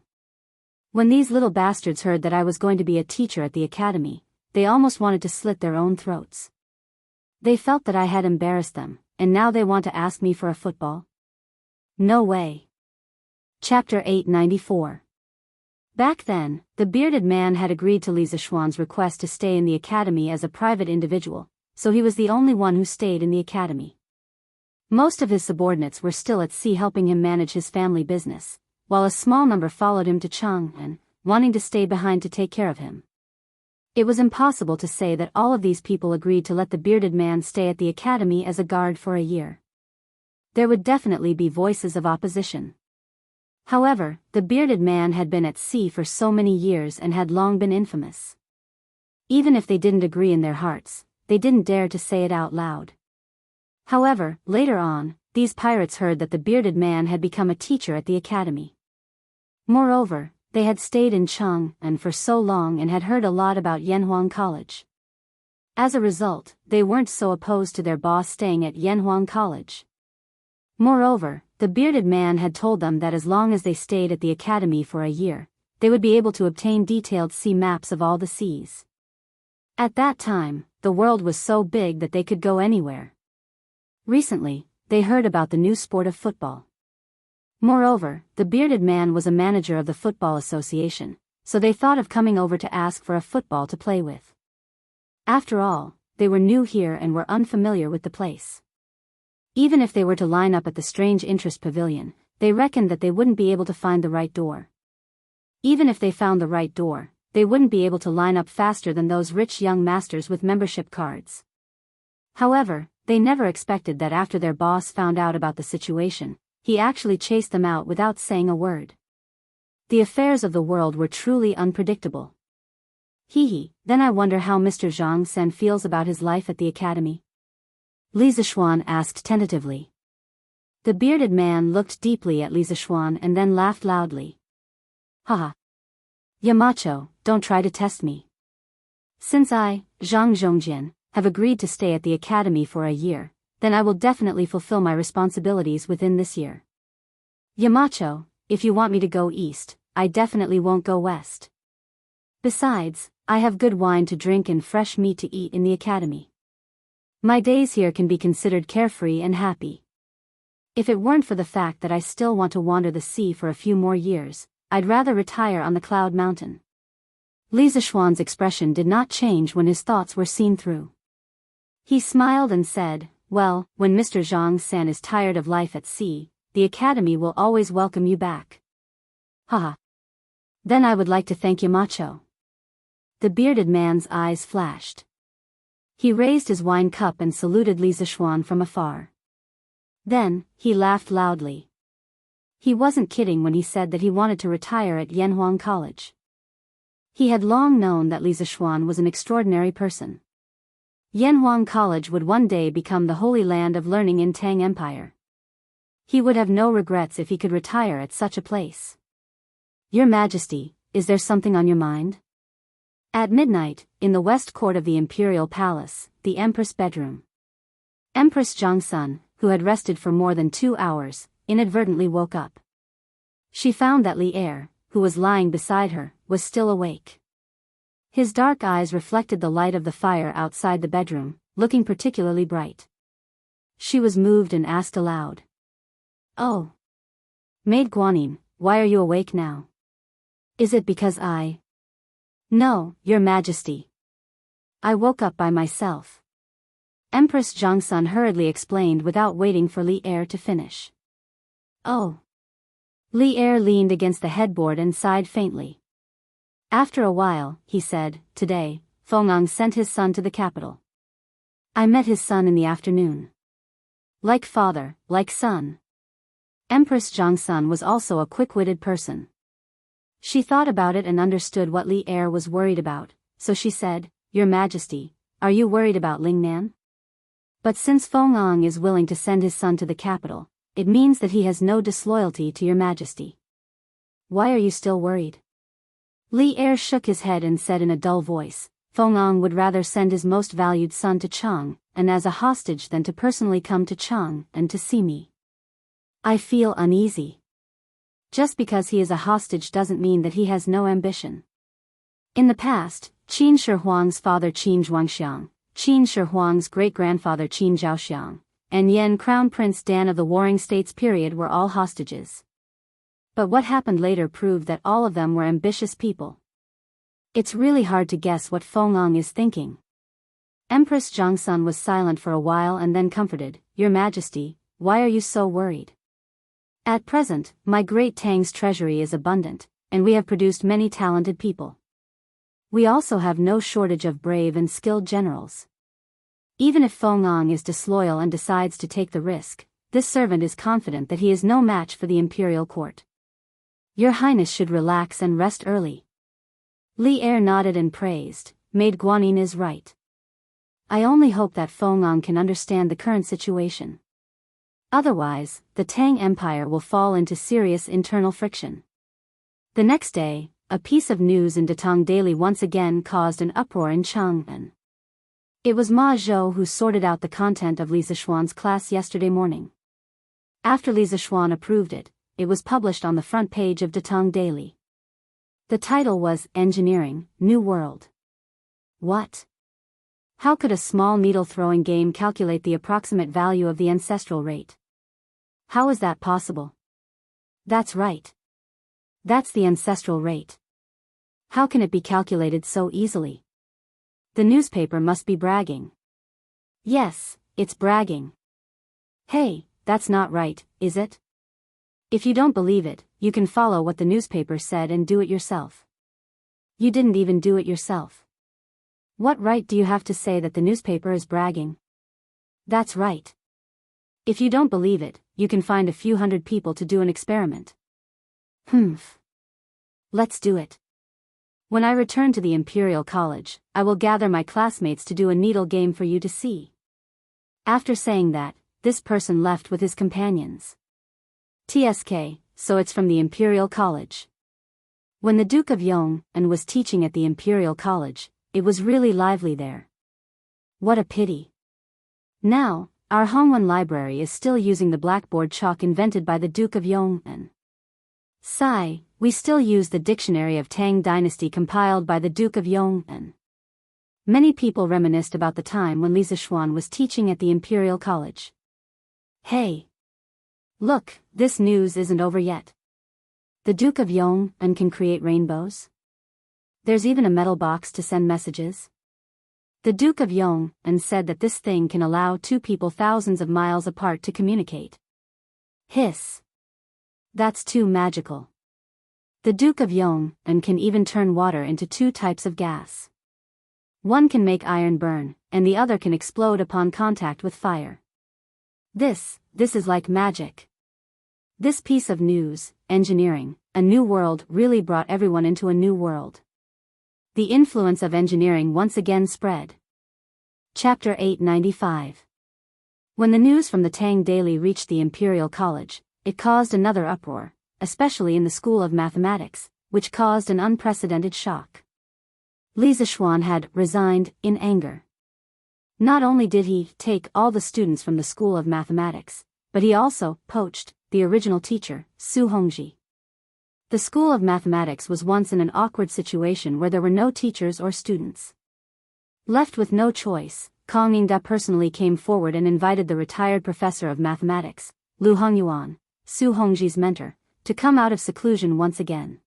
When these little bastards heard that I was going to be a teacher at the academy, they almost wanted to slit their own throats. They felt that I had embarrassed them, and now they want to ask me for a football? No way. Chapter 894. Back then, the bearded man had agreed to Li Zishuan's request to stay in the academy as a private individual, so he was the only one who stayed in the academy. Most of his subordinates were still at sea helping him manage his family business, while a small number followed him to Jianghu, wanting to stay behind to take care of him. It was impossible to say that all of these people agreed to let the bearded man stay at the academy as a guard for a year. There would definitely be voices of opposition. However, the bearded man had been at sea for so many years and had long been infamous. Even if they didn't agree in their hearts, they didn't dare to say it out loud. However, later on, these pirates heard that the bearded man had become a teacher at the academy. Moreover, they had stayed in Jianghu for so long and had heard a lot about Yanhuang College. As a result, they weren't so opposed to their boss staying at Yanhuang College. Moreover, the bearded man had told them that as long as they stayed at the academy for a year, they would be able to obtain detailed sea maps of all the seas. At that time, the world was so big that they could go anywhere. Recently, they heard about the new sport of football. Moreover, the bearded man was a manager of the football association, so they thought of coming over to ask for a football to play with. After all, they were new here and were unfamiliar with the place. Even if they were to line up at the Strange Interest Pavilion, they reckoned that they wouldn't be able to find the right door. Even if they found the right door, they wouldn't be able to line up faster than those rich young masters with membership cards. However, they never expected that after their boss found out about the situation, he actually chased them out without saying a word. The affairs of the world were truly unpredictable. Then I wonder how Mr. Zhang Sen feels about his life at the academy? Li Zishuan asked tentatively. The bearded man looked deeply at Li Zishuan and then laughed loudly. Haha. Yamacho, don't try to test me. Since I, Zhang Zhongjian, have agreed to stay at the academy for a year, then I will definitely fulfill my responsibilities within this year. Yamacho, if you want me to go east, I definitely won't go west. Besides, I have good wine to drink and fresh meat to eat in the academy. My days here can be considered carefree and happy. If it weren't for the fact that I still want to wander the sea for a few more years, I'd rather retire on the Cloud Mountain. Li Zishuan's expression did not change when his thoughts were seen through. He smiled and said, well, when Mr. Zhang San is tired of life at sea, the academy will always welcome you back. Haha. Then I would like to thank Yamacho. The bearded man's eyes flashed. He raised his wine cup and saluted Li Zishuan from afar. Then, he laughed loudly. He wasn't kidding when he said that he wanted to retire at Yanhuang College. He had long known that Li Zishuan was an extraordinary person. Yanhuang College would one day become the holy land of learning in Tang Empire. He would have no regrets if he could retire at such a place. Your Majesty, is there something on your mind? At midnight, in the west court of the Imperial Palace, the Empress bedroom. Empress Jiangsun, who had rested for more than 2 hours, inadvertently woke up. She found that Li Er, who was lying beside her, was still awake. His dark eyes reflected the light of the fire outside the bedroom, looking particularly bright. She was moved and asked aloud. Oh. Maid Guanyin, why are you awake now? Is it because I... No, Your Majesty. I woke up by myself. Empress Jiangsun hurriedly explained without waiting for Li Er to finish. Oh. Li Er leaned against the headboard and sighed faintly. After a while, he said, today, Feng'ang sent his son to the capital. I met his son in the afternoon. Like father, like son. Empress Jiangsun was also a quick-witted person. She thought about it and understood what Li Er was worried about, so she said, Your Majesty, are you worried about Lingnan? But since Feng'ang is willing to send his son to the capital, it means that he has no disloyalty to Your Majesty. Why are you still worried? Li Er shook his head and said in a dull voice, Feng'ang would rather send his most valued son to Jianghu and as a hostage than to personally come to Chang and to see me. I feel uneasy. Just because he is a hostage doesn't mean that he has no ambition. In the past, Qin Shi Huang's father Qin Zhuangxiang, Qin Shi Huang's great-grandfather Qin Zhaoxiang, and Yan Crown Prince Dan of the Warring States period were all hostages. But what happened later proved that all of them were ambitious people. It's really hard to guess what Feng is thinking. Empress Zhangsun was silent for a while and then comforted, "Your Majesty, why are you so worried? At present, my great Tang's treasury is abundant, and we have produced many talented people. We also have no shortage of brave and skilled generals. Even if Feng is disloyal and decides to take the risk, this servant is confident that he is no match for the imperial court. Your Highness should relax and rest early." Li Er nodded and praised, "Maid Guanyin is right. I only hope that Feng can understand the current situation. Otherwise, the Tang Empire will fall into serious internal friction." The next day, a piece of news in Datong Daily once again caused an uproar in Chang'an. It was Ma Zhou who sorted out the content of Li Zishuan's class yesterday morning. After Li Zishuan approved it, it was published on the front page of Datong Daily. The title was Engineering, New World. What? How could a small needle-throwing game calculate the approximate value of the ancestral rate? How is that possible? That's right. That's the ancestral rate. How can it be calculated so easily? The newspaper must be bragging. Yes, it's bragging. Hey, that's not right, is it? If you don't believe it, you can follow what the newspaper said and do it yourself. You didn't even do it yourself. What right do you have to say that the newspaper is bragging? That's right. If you don't believe it, you can find a few hundred people to do an experiment. Humph. Let's do it. When I return to the Imperial College, I will gather my classmates to do a needle game for you to see. After saying that, this person left with his companions. TSK, so it's from the Imperial College. When the Duke of Yong'an was teaching at the Imperial College, it was really lively there. What a pity. Now, our Hongwen Library is still using the blackboard chalk invented by the Duke of Yong'an. Sigh, we still use the dictionary of Tang Dynasty compiled by the Duke of Yong'an. Many people reminisced about the time when Li Zishuan was teaching at the Imperial College. Hey! Look, this news isn't over yet. The Duke of Yong'an can create rainbows. There's even a metal box to send messages. The Duke of Yong'an said that this thing can allow two people thousands of miles apart to communicate. Hiss. That's too magical. The Duke of Yong'an can even turn water into two types of gas. One can make iron burn, and the other can explode upon contact with fire. This is like magic. This piece of news, engineering, a new world, really brought everyone into a new world. The influence of engineering once again spread. Chapter 895. When the news from the Tang Daily reached the Imperial College, it caused another uproar, especially in the School of Mathematics, which caused an unprecedented shock. Li Zishuan had resigned in anger. Not only did he take all the students from the School of Mathematics, but he also poached the original teacher, Su Hongji. The School of Mathematics was once in an awkward situation where there were no teachers or students. Left with no choice, Kang Yingda personally came forward and invited the retired professor of mathematics, Lu Hongyuan, Su Hongji's mentor, to come out of seclusion once again.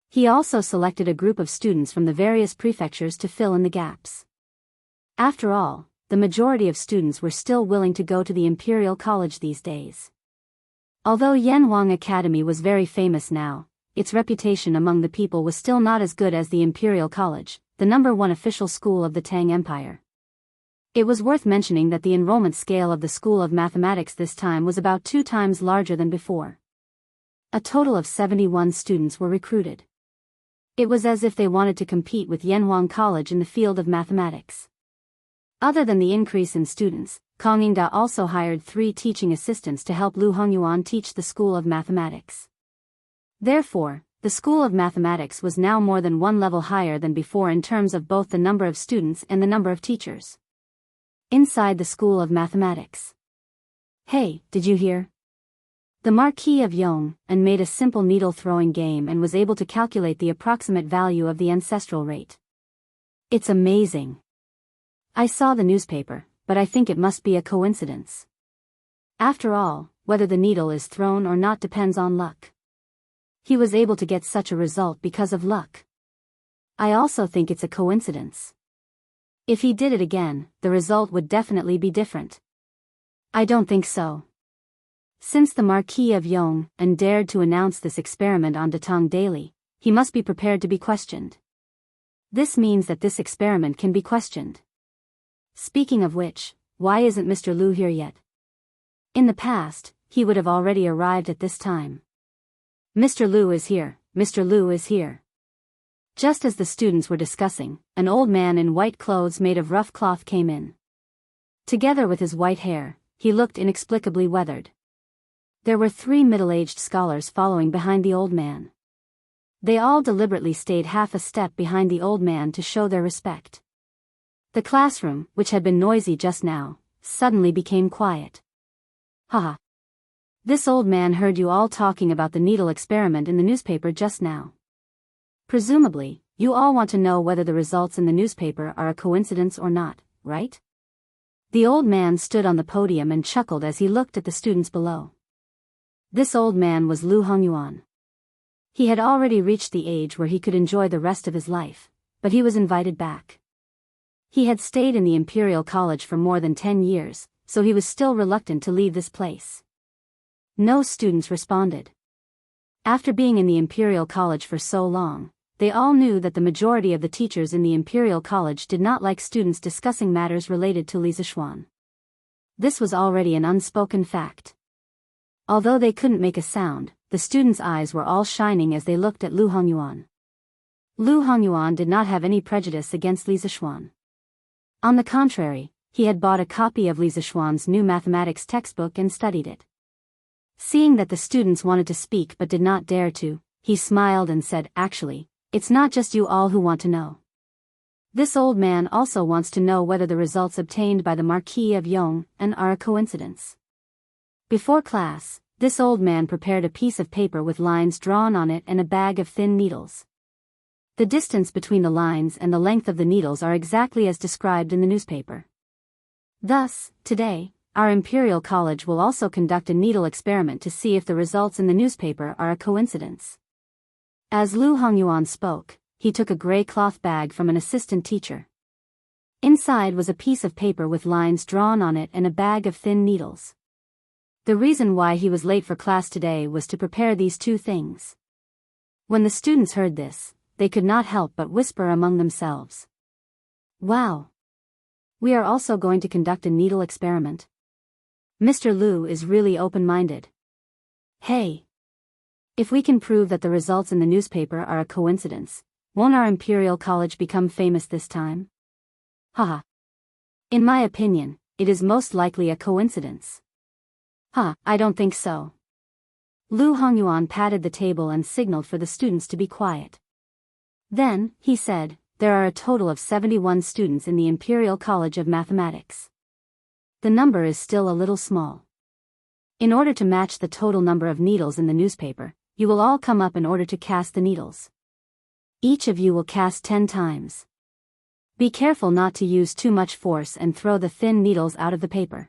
He also selected a group of students from the various prefectures to fill in the gaps. After all, the majority of students were still willing to go to the Imperial College these days. Although Yanhuang Academy was very famous now, its reputation among the people was still not as good as the Imperial College, the #1 official school of the Tang Empire. It was worth mentioning that the enrollment scale of the School of Mathematics this time was about 2 times larger than before. A total of 71 students were recruited. It was as if they wanted to compete with Yanhuang College in the field of mathematics. Other than the increase in students, Kang Yingda also hired 3 teaching assistants to help Lu Hongyuan teach the School of Mathematics. Therefore, the School of Mathematics was now more than 1 level higher than before in terms of both the number of students and the number of teachers. Inside the School of Mathematics. Hey, did you hear? The Marquis of Yong and made a simple needle-throwing game and was able to calculate the approximate value of the ancestral rate. It's amazing. I saw the newspaper, but I think it must be a coincidence. After all, whether the needle is thrown or not depends on luck. He was able to get such a result because of luck. I also think it's a coincidence. If he did it again, the result would definitely be different. I don't think so. Since the Marquis of Yong and dared to announce this experiment on Datong Daily, he must be prepared to be questioned. This means that this experiment can be questioned. Speaking of which, why isn't Mr. Lu here yet? In the past, he would have already arrived at this time. Mr. Lu is here, Mr. Lu is here. Just as the students were discussing, an old man in white clothes made of rough cloth came in. Together with his white hair, he looked inexplicably weathered. There were 3 middle-aged scholars following behind the old man. They all deliberately stayed half a step behind the old man to show their respect. The classroom, which had been noisy just now, suddenly became quiet. Haha. This old man heard you all talking about the needle experiment in the newspaper just now. Presumably, you all want to know whether the results in the newspaper are a coincidence or not, right? The old man stood on the podium and chuckled as he looked at the students below. This old man was Lu Hongyuan. He had already reached the age where he could enjoy the rest of his life, but he was invited back. He had stayed in the Imperial College for more than 10 years, so he was still reluctant to leave this place. No students responded. After being in the Imperial College for so long, they all knew that the majority of the teachers in the Imperial College did not like students discussing matters related to Li Zixuan. This was already an unspoken fact. Although they couldn't make a sound, the students' eyes were all shining as they looked at Lu Hongyuan. Lu Hongyuan did not have any prejudice against Li Zixuan. On the contrary, he had bought a copy of Li Zixuan's new mathematics textbook and studied it. Seeing that the students wanted to speak but did not dare to, he smiled and said, "Actually, it's not just you all who want to know. This old man also wants to know whether the results obtained by the Marquis of Yong are a coincidence." Before class, this old man prepared a piece of paper with lines drawn on it and a bag of thin needles. The distance between the lines and the length of the needles are exactly as described in the newspaper. Thus, today, our Imperial College will also conduct a needle experiment to see if the results in the newspaper are a coincidence. As Lu Hongyuan spoke, he took a gray cloth bag from an assistant teacher. Inside was a piece of paper with lines drawn on it and a bag of thin needles. The reason why he was late for class today was to prepare these 2 things. When the students heard this, they could not help but whisper among themselves. Wow! We are also going to conduct a needle experiment. Mr. Lu is really open-minded. Hey! If we can prove that the results in the newspaper are a coincidence, won't our Imperial College become famous this time? Haha. In my opinion, it is most likely a coincidence. I don't think so. Lu Hongyuan patted the table and signaled for the students to be quiet. Then, he said, there are a total of 71 students in the Imperial College of Mathematics. The number is still a little small. In order to match the total number of needles in the newspaper, you will all come up in order to cast the needles. Each of you will cast 10 times. Be careful not to use too much force and throw the thin needles out of the paper.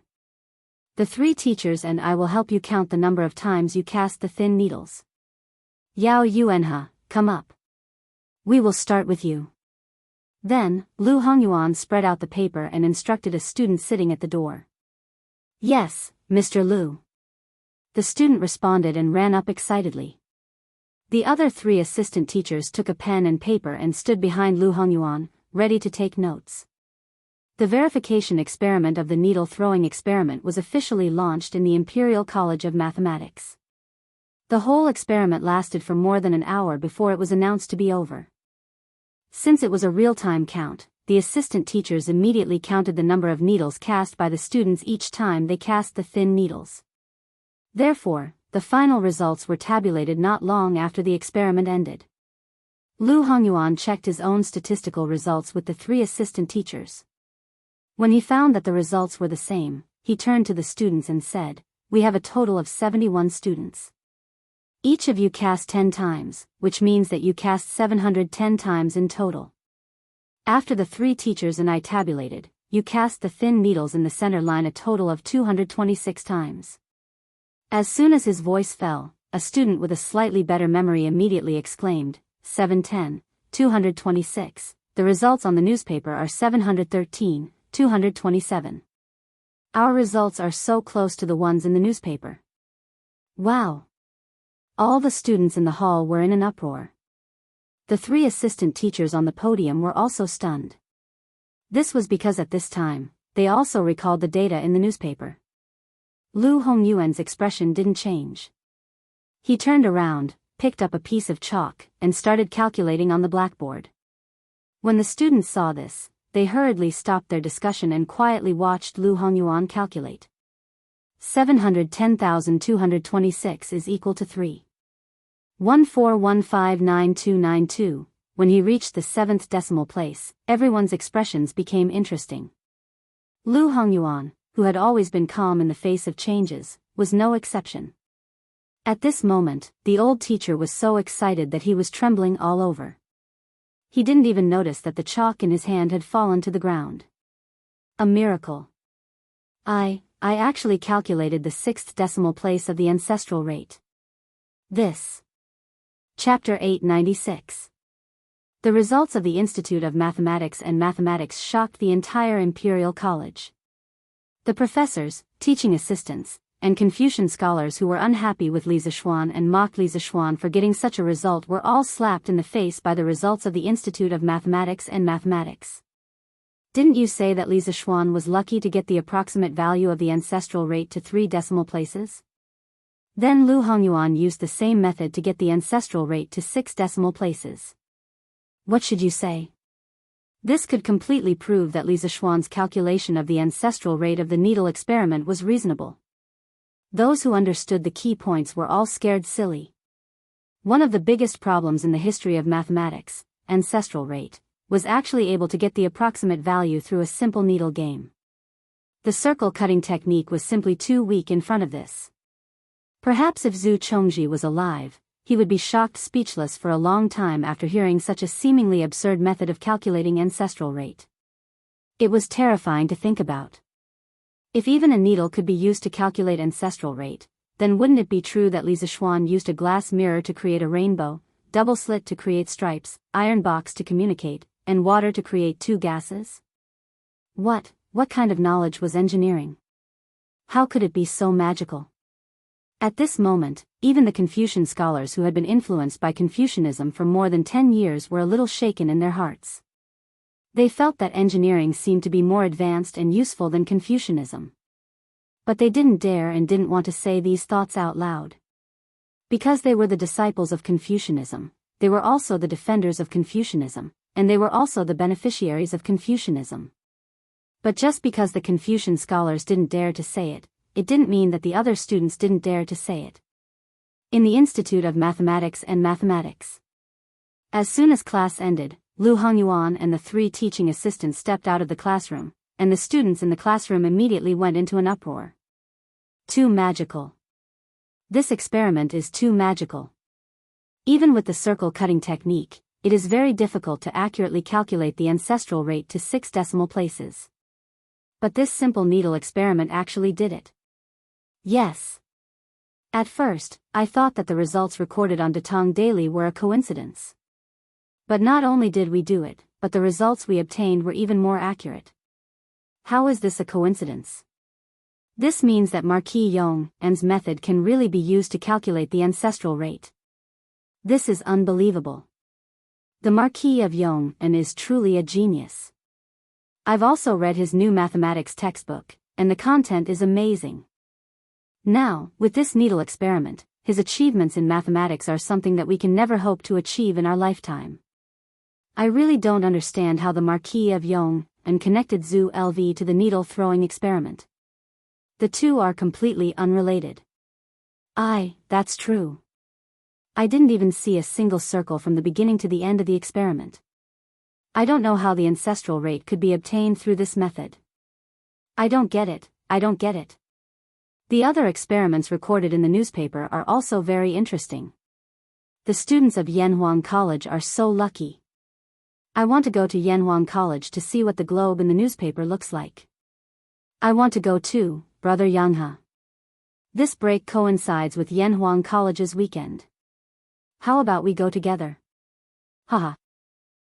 The 3 teachers and I will help you count the number of times you cast the thin needles. Yao Yuanhe, come up. We will start with you. Then, Lu Hongyuan spread out the paper and instructed a student sitting at the door. Yes, Mr. Lu. The student responded and ran up excitedly. The other 3 assistant teachers took a pen and paper and stood behind Lu Hongyuan, ready to take notes. The verification experiment of the needle-throwing experiment was officially launched in the Imperial College of Mathematics. The whole experiment lasted for more than an hour before it was announced to be over. Since it was a real-time count, the assistant teachers immediately counted the number of needles cast by the students each time they cast the thin needles. Therefore, the final results were tabulated not long after the experiment ended. Lu Hongyuan checked his own statistical results with the 3 assistant teachers. When he found that the results were the same, he turned to the students and said, "We have a total of 71 students. Each of you cast 10 times, which means that you cast 710 times in total. After the 3 teachers and I tabulated, you cast the thin needles in the center line a total of 226 times." As soon as his voice fell, a student with a slightly better memory immediately exclaimed, 710, 226, the results on the newspaper are 713, 227. Our results are so close to the ones in the newspaper. Wow! All the students in the hall were in an uproar. The 3 assistant teachers on the podium were also stunned. This was because at this time, they also recalled the data in the newspaper. Lu Hongyuan's expression didn't change. He turned around, picked up a piece of chalk, and started calculating on the blackboard. When the students saw this, they hurriedly stopped their discussion and quietly watched Lu Hongyuan calculate. 710,226 is equal to 3.14159292. When he reached the 7th decimal place, everyone's expressions became interesting. Lu Hongyuan, who had always been calm in the face of changes, was no exception. At this moment, the old teacher was so excited that he was trembling all over. He didn't even notice that the chalk in his hand had fallen to the ground. A miracle. I actually calculated the 6th decimal place of the ancestral rate. This. Chapter 896. The results of the Institute of Mathematics and Mathematics shocked the entire Imperial College. The professors, teaching assistants, and Confucian scholars who were unhappy with Li Zishuan and mocked Li Zishuan for getting such a result were all slapped in the face by the results of the Institute of Mathematics and Mathematics. Didn't you say that Li Zishuan was lucky to get the approximate value of the ancestral rate to 3 decimal places? Then Lu Hongyuan used the same method to get the ancestral rate to 6 decimal places. What should you say? This could completely prove that Li Zishuan's calculation of the ancestral rate of the needle experiment was reasonable. Those who understood the key points were all scared silly. One of the biggest problems in the history of mathematics, ancestral rate, was actually able to get the approximate value through a simple needle game. The circle cutting technique was simply too weak in front of this. Perhaps if Zhu Chongji was alive, he would be shocked speechless for a long time after hearing such a seemingly absurd method of calculating ancestral rate. It was terrifying to think about. If even a needle could be used to calculate ancestral rate, then wouldn't it be true that Li Zishuan used a glass mirror to create a rainbow, double slit to create stripes, iron box to communicate, and water to create 2 gases? What kind of knowledge was engineering? How could it be so magical? At this moment, even the Confucian scholars who had been influenced by Confucianism for more than 10 years were a little shaken in their hearts. They felt that engineering seemed to be more advanced and useful than Confucianism. But they didn't dare and didn't want to say these thoughts out loud. Because they were the disciples of Confucianism, they were also the defenders of Confucianism, and they were also the beneficiaries of Confucianism. But just because the Confucian scholars didn't dare to say it, it didn't mean that the other students didn't dare to say it. In the Institute of Mathematics and Mathematics. As soon as class ended, Lu Hongyuan and the 3 teaching assistants stepped out of the classroom, and the students in the classroom immediately went into an uproar. Too magical. This experiment is too magical. Even with the circle cutting technique, it is very difficult to accurately calculate the ancestral rate to 6 decimal places. But this simple needle experiment actually did it. Yes. At first, I thought that the results recorded on Datong Daily were a coincidence. But not only did we do it, but the results we obtained were even more accurate. How is this a coincidence? This means that Marquis Yong's method can really be used to calculate the ancestral rate. This is unbelievable. The Marquis of Yong is truly a genius. I've also read his new mathematics textbook, and the content is amazing. Now, with this needle experiment, his achievements in mathematics are something that we can never hope to achieve in our lifetime. I really don't understand how the Marquis of Yong connected Zhu LV to the needle-throwing experiment. The two are completely unrelated. That's true. I didn't even see a single circle from the beginning to the end of the experiment. I don't know how the ancestral rate could be obtained through this method. I don't get it, I don't get it. The other experiments recorded in the newspaper are also very interesting. The students of Yanhuang College are so lucky. I want to go to Yanhuang College to see what the globe in the newspaper looks like. I want to go too, brother Yanghe. This break coincides with Yanhuang College's weekend. How about we go together? Haha.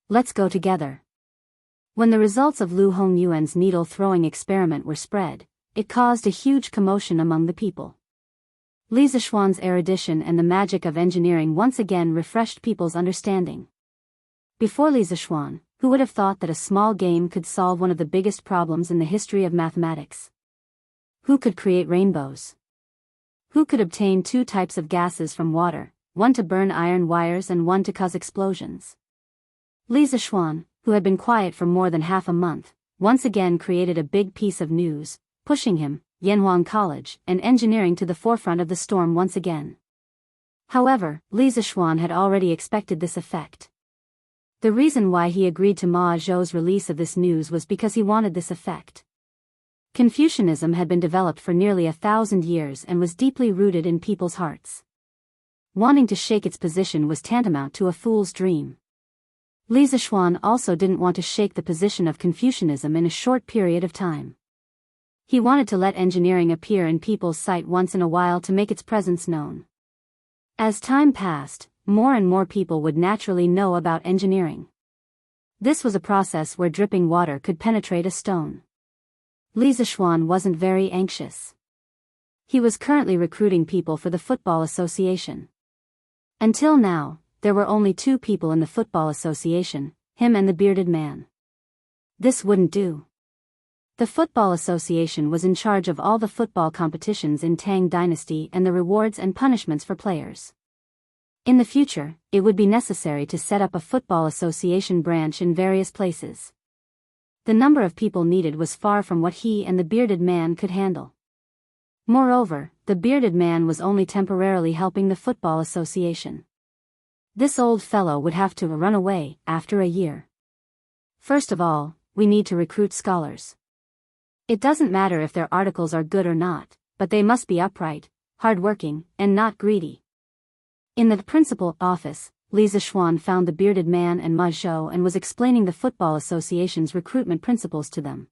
Let's go together. When the results of Lu Hongyuan's needle-throwing experiment were spread, it caused a huge commotion among the people. Li Zishuan's erudition and the magic of engineering once again refreshed people's understanding. Before Li Zishuan, who would have thought that a small game could solve one of the biggest problems in the history of mathematics? Who could create rainbows? Who could obtain two types of gases from water, one to burn iron wires and one to cause explosions? Li Zishuan, who had been quiet for more than half a month, once again created a big piece of news, pushing him, Yanhuang College, and engineering to the forefront of the storm once again. However, Li Zishuan had already expected this effect. The reason why he agreed to Ma Zhou's release of this news was because he wanted this effect. Confucianism had been developed for nearly 1,000 years and was deeply rooted in people's hearts. Wanting to shake its position was tantamount to a fool's dream. Li Zishuan also didn't want to shake the position of Confucianism in a short period of time. He wanted to let engineering appear in people's sight once in a while to make its presence known. As time passed, more and more people would naturally know about engineering. This was a process where dripping water could penetrate a stone. Li Zishuan wasn't very anxious. He was currently recruiting people for the Football Association. Until now, there were only 2 people in the Football Association, him and the bearded man. This wouldn't do. The Football Association was in charge of all the football competitions in Tang Dynasty and the rewards and punishments for players. In the future, it would be necessary to set up a Football Association branch in various places. The number of people needed was far from what he and the bearded man could handle. Moreover, the bearded man was only temporarily helping the Football Association. This old fellow would have to run away after a year. First of all, we need to recruit scholars. It doesn't matter if their articles are good or not, but they must be upright, hardworking, and not greedy. In the principal office, Li Zishuan found the bearded man and Ma Zhou and was explaining the Football Association's recruitment principles to them.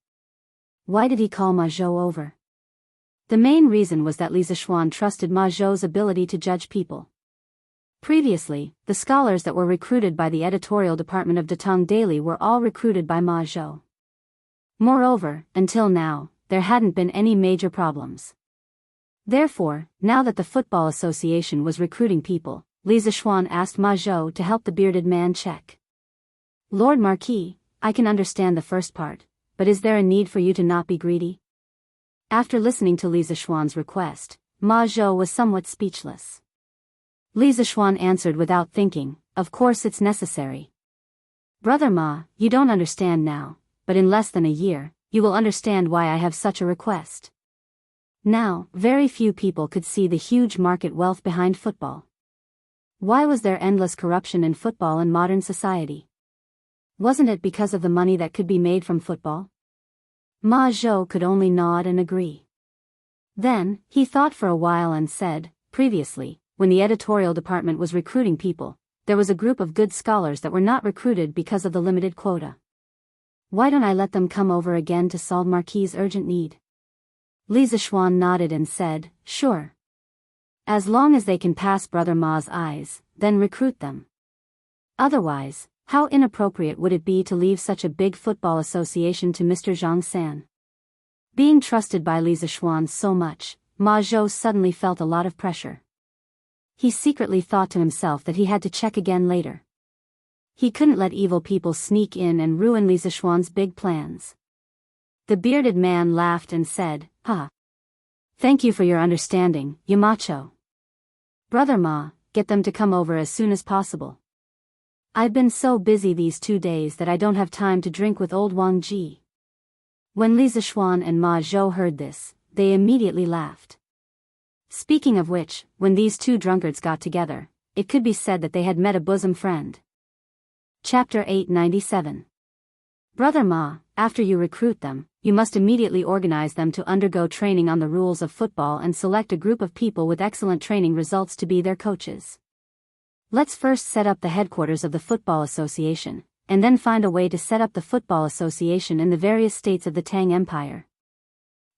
Why did he call Ma Zhou over? The main reason was that Li Zishuan trusted Ma Zhou's ability to judge people. Previously, the scholars that were recruited by the editorial department of Datong Daily were all recruited by Ma Zhou. Moreover, until now, there hadn't been any major problems. Therefore, now that the Football Association was recruiting people, Li Zishuan asked Ma Zhou to help the bearded man check. Lord Marquis, I can understand the first part, but is there a need for you to not be greedy? After listening to Li Zishuan's request, Ma Zhou was somewhat speechless. Li Zishuan answered without thinking, of course it's necessary. Brother Ma, you don't understand now, but in less than a year, you will understand why I have such a request. Now, very few people could see the huge market wealth behind football. Why was there endless corruption in football in modern society? Wasn't it because of the money that could be made from football? Ma Zhou could only nod and agree. Then, he thought for a while and said, previously, when the editorial department was recruiting people, there was a group of good scholars that were not recruited because of the limited quota. Why don't I let them come over again to solve Marquis' urgent need? Li Zishuan nodded and said, sure. As long as they can pass Brother Ma's eyes, then recruit them. Otherwise, how inappropriate would it be to leave such a big football association to Mr. Zhang San? Being trusted by Li Zishuan so much, Ma Zhou suddenly felt a lot of pressure. He secretly thought to himself that he had to check again later. He couldn't let evil people sneak in and ruin Li Zishuan's big plans. The bearded man laughed and said, Thank you for your understanding, Yamacho. Brother Ma, get them to come over as soon as possible. I've been so busy these 2 days that I don't have time to drink with old Wang Ji. When Li Zishuan and Ma Zhou heard this, they immediately laughed. Speaking of which, when these 2 drunkards got together, it could be said that they had met a bosom friend. Chapter 897. Brother Ma, after you recruit them, you must immediately organize them to undergo training on the rules of football and select a group of people with excellent training results to be their coaches. Let's first set up the headquarters of the Football Association, and then find a way to set up the Football Association in the various states of the Tang Empire.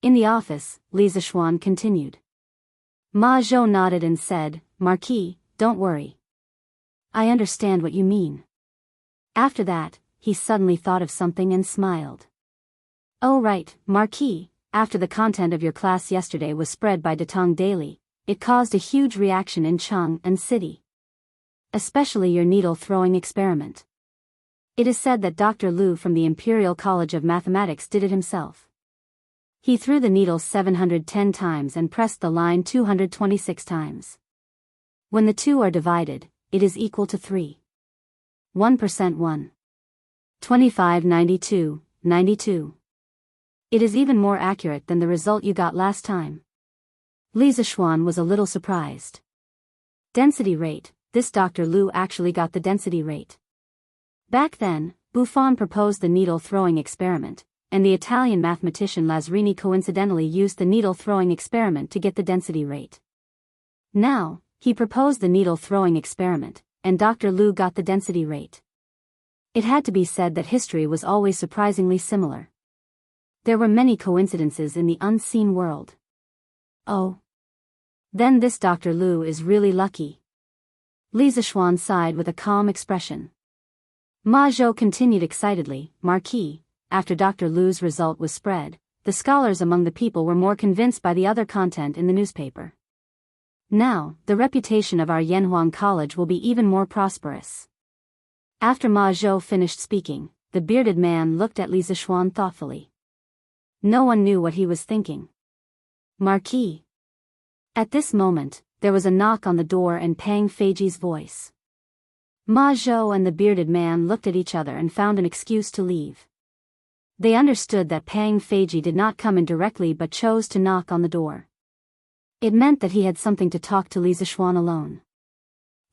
In the office, Li Zishuan continued. Ma Zhou nodded and said, Marquis, don't worry. I understand what you mean. After that, he suddenly thought of something and smiled. Oh right, Marquis, after the content of your class yesterday was spread by Datong Daily, it caused a huge reaction in Chang and City. Especially your needle-throwing experiment. It is said that Dr. Liu from the Imperial College of Mathematics did it himself. He threw the needle 710 times and pressed the line 226 times. When the two are divided, it is equal to 3. 1% 1. 25 92, 92. It is even more accurate than the result you got last time. Li Zishuan was a little surprised. Density rate, this Dr. Liu actually got the density rate. Back then, Buffon proposed the needle-throwing experiment, and the Italian mathematician Lazzarini coincidentally used the needle-throwing experiment to get the density rate. Now, he proposed the needle-throwing experiment, and Dr. Liu got the density rate. It had to be said that history was always surprisingly similar. There were many coincidences in the unseen world. Oh. Then this Dr. Liu is really lucky. Li Zishuan sighed with a calm expression. Ma Zhou continued excitedly, Marquis, after Dr. Liu's result was spread, the scholars among the people were more convinced by the other content in the newspaper. Now, the reputation of our Yanhuang College will be even more prosperous. After Ma Zhou finished speaking, the bearded man looked at Li Zishuan thoughtfully. No one knew what he was thinking. Marquis. At this moment, there was a knock on the door and Pang Feiji's voice. Ma Zhou and the bearded man looked at each other and found an excuse to leave. They understood that Pang Feiji did not come in directly but chose to knock on the door. It meant that he had something to talk to Li Zishuan alone.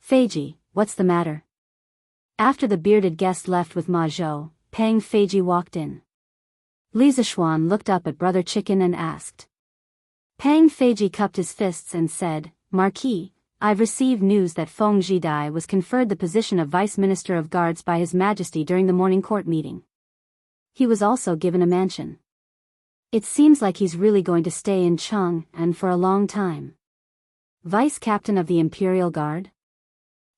Feiji, what's the matter? After the bearded guest left with Ma Zhou, Pang Feiji walked in. Li Zishuan looked up at Brother Chicken and asked. Pang Feiji cupped his fists and said, Marquis, I've received news that Feng Zhidai was conferred the position of Vice Minister of Guards by His Majesty during the morning court meeting. He was also given a mansion. It seems like he's really going to stay in Cheng and for a long time. Vice Captain of the Imperial Guard?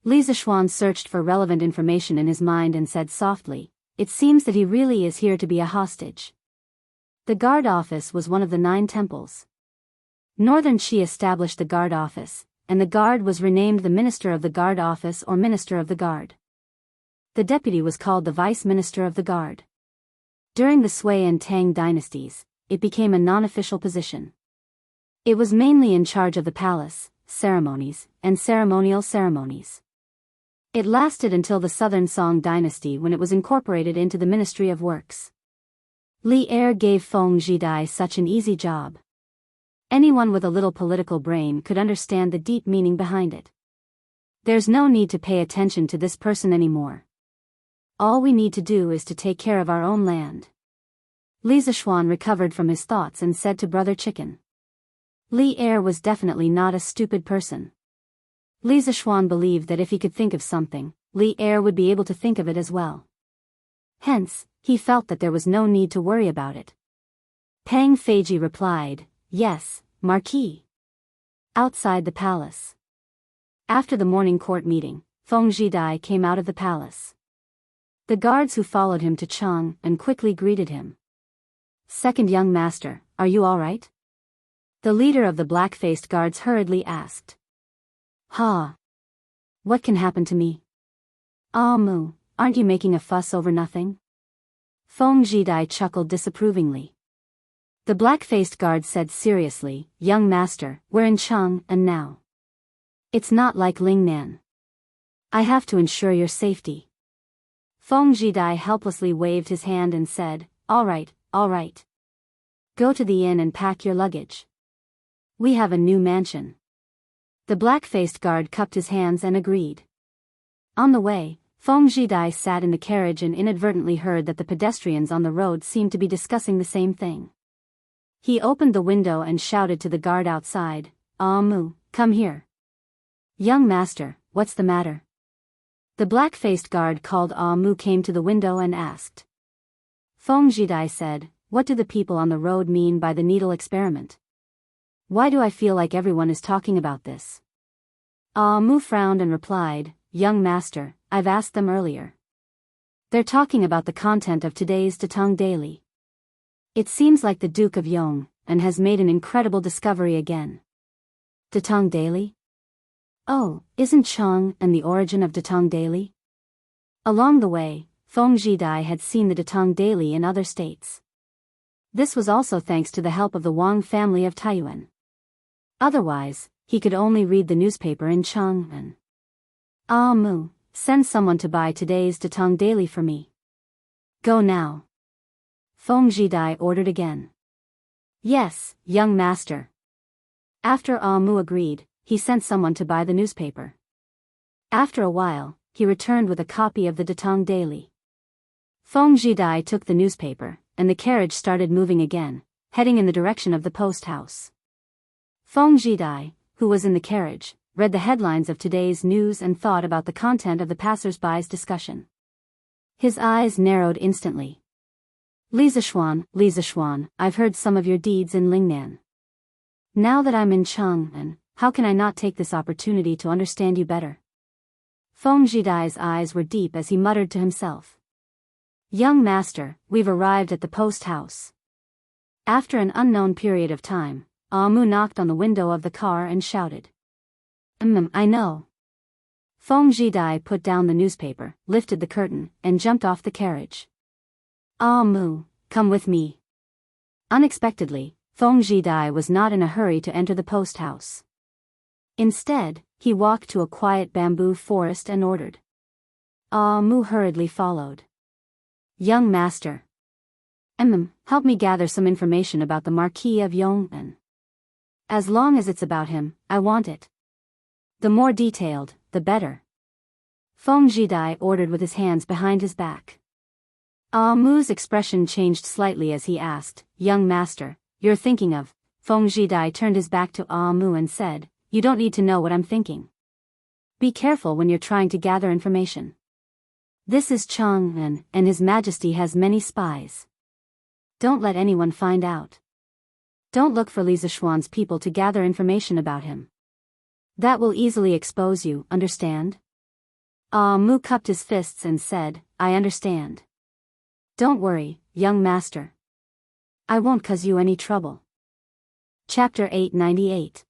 Li Zishuan searched for relevant information in his mind and said softly, it seems that he really is here to be a hostage. The guard office was one of the 9 temples. Northern Qi established the guard office, and the guard was renamed the Minister of the Guard Office or Minister of the Guard. The deputy was called the Vice Minister of the Guard. During the Sui and Tang dynasties, it became a non-official position. It was mainly in charge of the palace, ceremonies, and ceremonial ceremonies. It lasted until the Southern Song dynasty when it was incorporated into the Ministry of Works. Li Er gave Feng Zhidai such an easy job. Anyone with a little political brain could understand the deep meaning behind it. There's no need to pay attention to this person anymore. All we need to do is to take care of our own land. Li Zishuan recovered from his thoughts and said to Brother Chicken. Li Er was definitely not a stupid person. Li Zishuan believed that if he could think of something, Li Er would be able to think of it as well. Hence, he felt that there was no need to worry about it. Pang Feiji replied, Yes, Marquis. Outside the palace. After the morning court meeting, Feng Zhidai came out of the palace. The guards who followed him to Cheng and quickly greeted him. Second young master, are you all right? The leader of the black-faced guards hurriedly asked. Ha! What can happen to me? Ah Mu, aren't you making a fuss over nothing? Feng Zhidai chuckled disapprovingly. The black-faced guard said seriously, Young master, we're in Cheng and now. It's not like Lingnan. I have to ensure your safety. Feng Zhidai helplessly waved his hand and said, All right. Go to the inn and pack your luggage. We have a new mansion. The black-faced guard cupped his hands and agreed. On the way, Feng Zhidai sat in the carriage and inadvertently heard that the pedestrians on the road seemed to be discussing the same thing. He opened the window and shouted to the guard outside, "Mu, come here." "Young master, what's the matter?" The black-faced guard called Mu came to the window and asked. Feng Zhidai said, "What do the people on the road mean by the needle experiment? Why do I feel like everyone is talking about this?" Mu frowned and replied, "Young master, I've asked them earlier. They're talking about the content of today's Datang Daily. It seems like the Duke of Yong and has made an incredible discovery again." Datang Daily? Oh, isn't Chang and the origin of Datang Daily? Along the way, Feng Zhidai had seen the Datang Daily in other states. This was also thanks to the help of the Wang family of Taiyuan. Otherwise, he could only read the newspaper in Chang'an. Mu, send someone to buy today's Datang Daily for me. Go now. Feng Zhidai ordered again. Yes, young master. After Mu agreed, he sent someone to buy the newspaper. After a while, he returned with a copy of the Datang Daily. Feng Zhidai took the newspaper, and the carriage started moving again, heading in the direction of the post house. Feng Zhidai, who was in the carriage, read the headlines of today's news and thought about the content of the passers-by's discussion. His eyes narrowed instantly. Li Zishuan, I've heard some of your deeds in Lingnan. Now that I'm in Chang'an, how can I not take this opportunity to understand you better? Feng Zhidai's eyes were deep as he muttered to himself. Young master, we've arrived at the post house. After an unknown period of time, Mu knocked on the window of the car and shouted. I know. Feng Zhidai put down the newspaper, lifted the curtain, and jumped off the carriage. Mu, come with me. Unexpectedly, Feng Zhidai was not in a hurry to enter the post house. Instead, he walked to a quiet bamboo forest and ordered. Mu hurriedly followed. Young master. Help me gather some information about the Marquis of Yong'an. As long as it's about him, I want it. The more detailed, the better. Feng Zhidai ordered with his hands behind his back. Mu's expression changed slightly as he asked, Young master, you're thinking of... Feng Zhidai turned his back to Mu and said, You don't need to know what I'm thinking. Be careful when you're trying to gather information. This is Chang'an, and His Majesty has many spies. Don't let anyone find out. Don't look for Li Zishuan's people to gather information about him. That will easily expose you, understand? Mu cupped his fists and said, I understand. Don't worry, young master. I won't cause you any trouble. Chapter 898.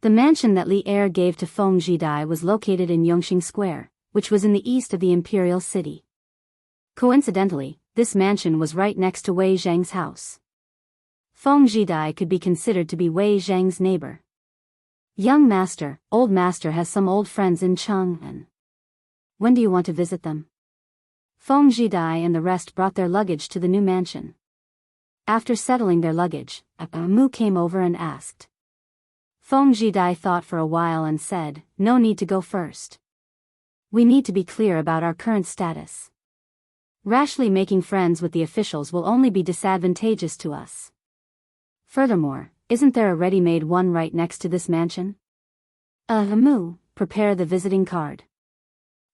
The mansion that Li Er gave to Feng Zhidai was located in Yongxing Square, which was in the east of the imperial city. Coincidentally, this mansion was right next to Wei Zhang's house. Feng Zhidai could be considered to be Wei Zhang's neighbor. Young master, old master has some old friends in Chang'an. When do you want to visit them? Feng Zhidai and the rest brought their luggage to the new mansion. After settling their luggage, Mu came over and asked. Feng Zhidai thought for a while and said, No need to go first. We need to be clear about our current status. Rashly making friends with the officials will only be disadvantageous to us. Furthermore, isn't there a ready-made one right next to this mansion? Mu, prepare the visiting card.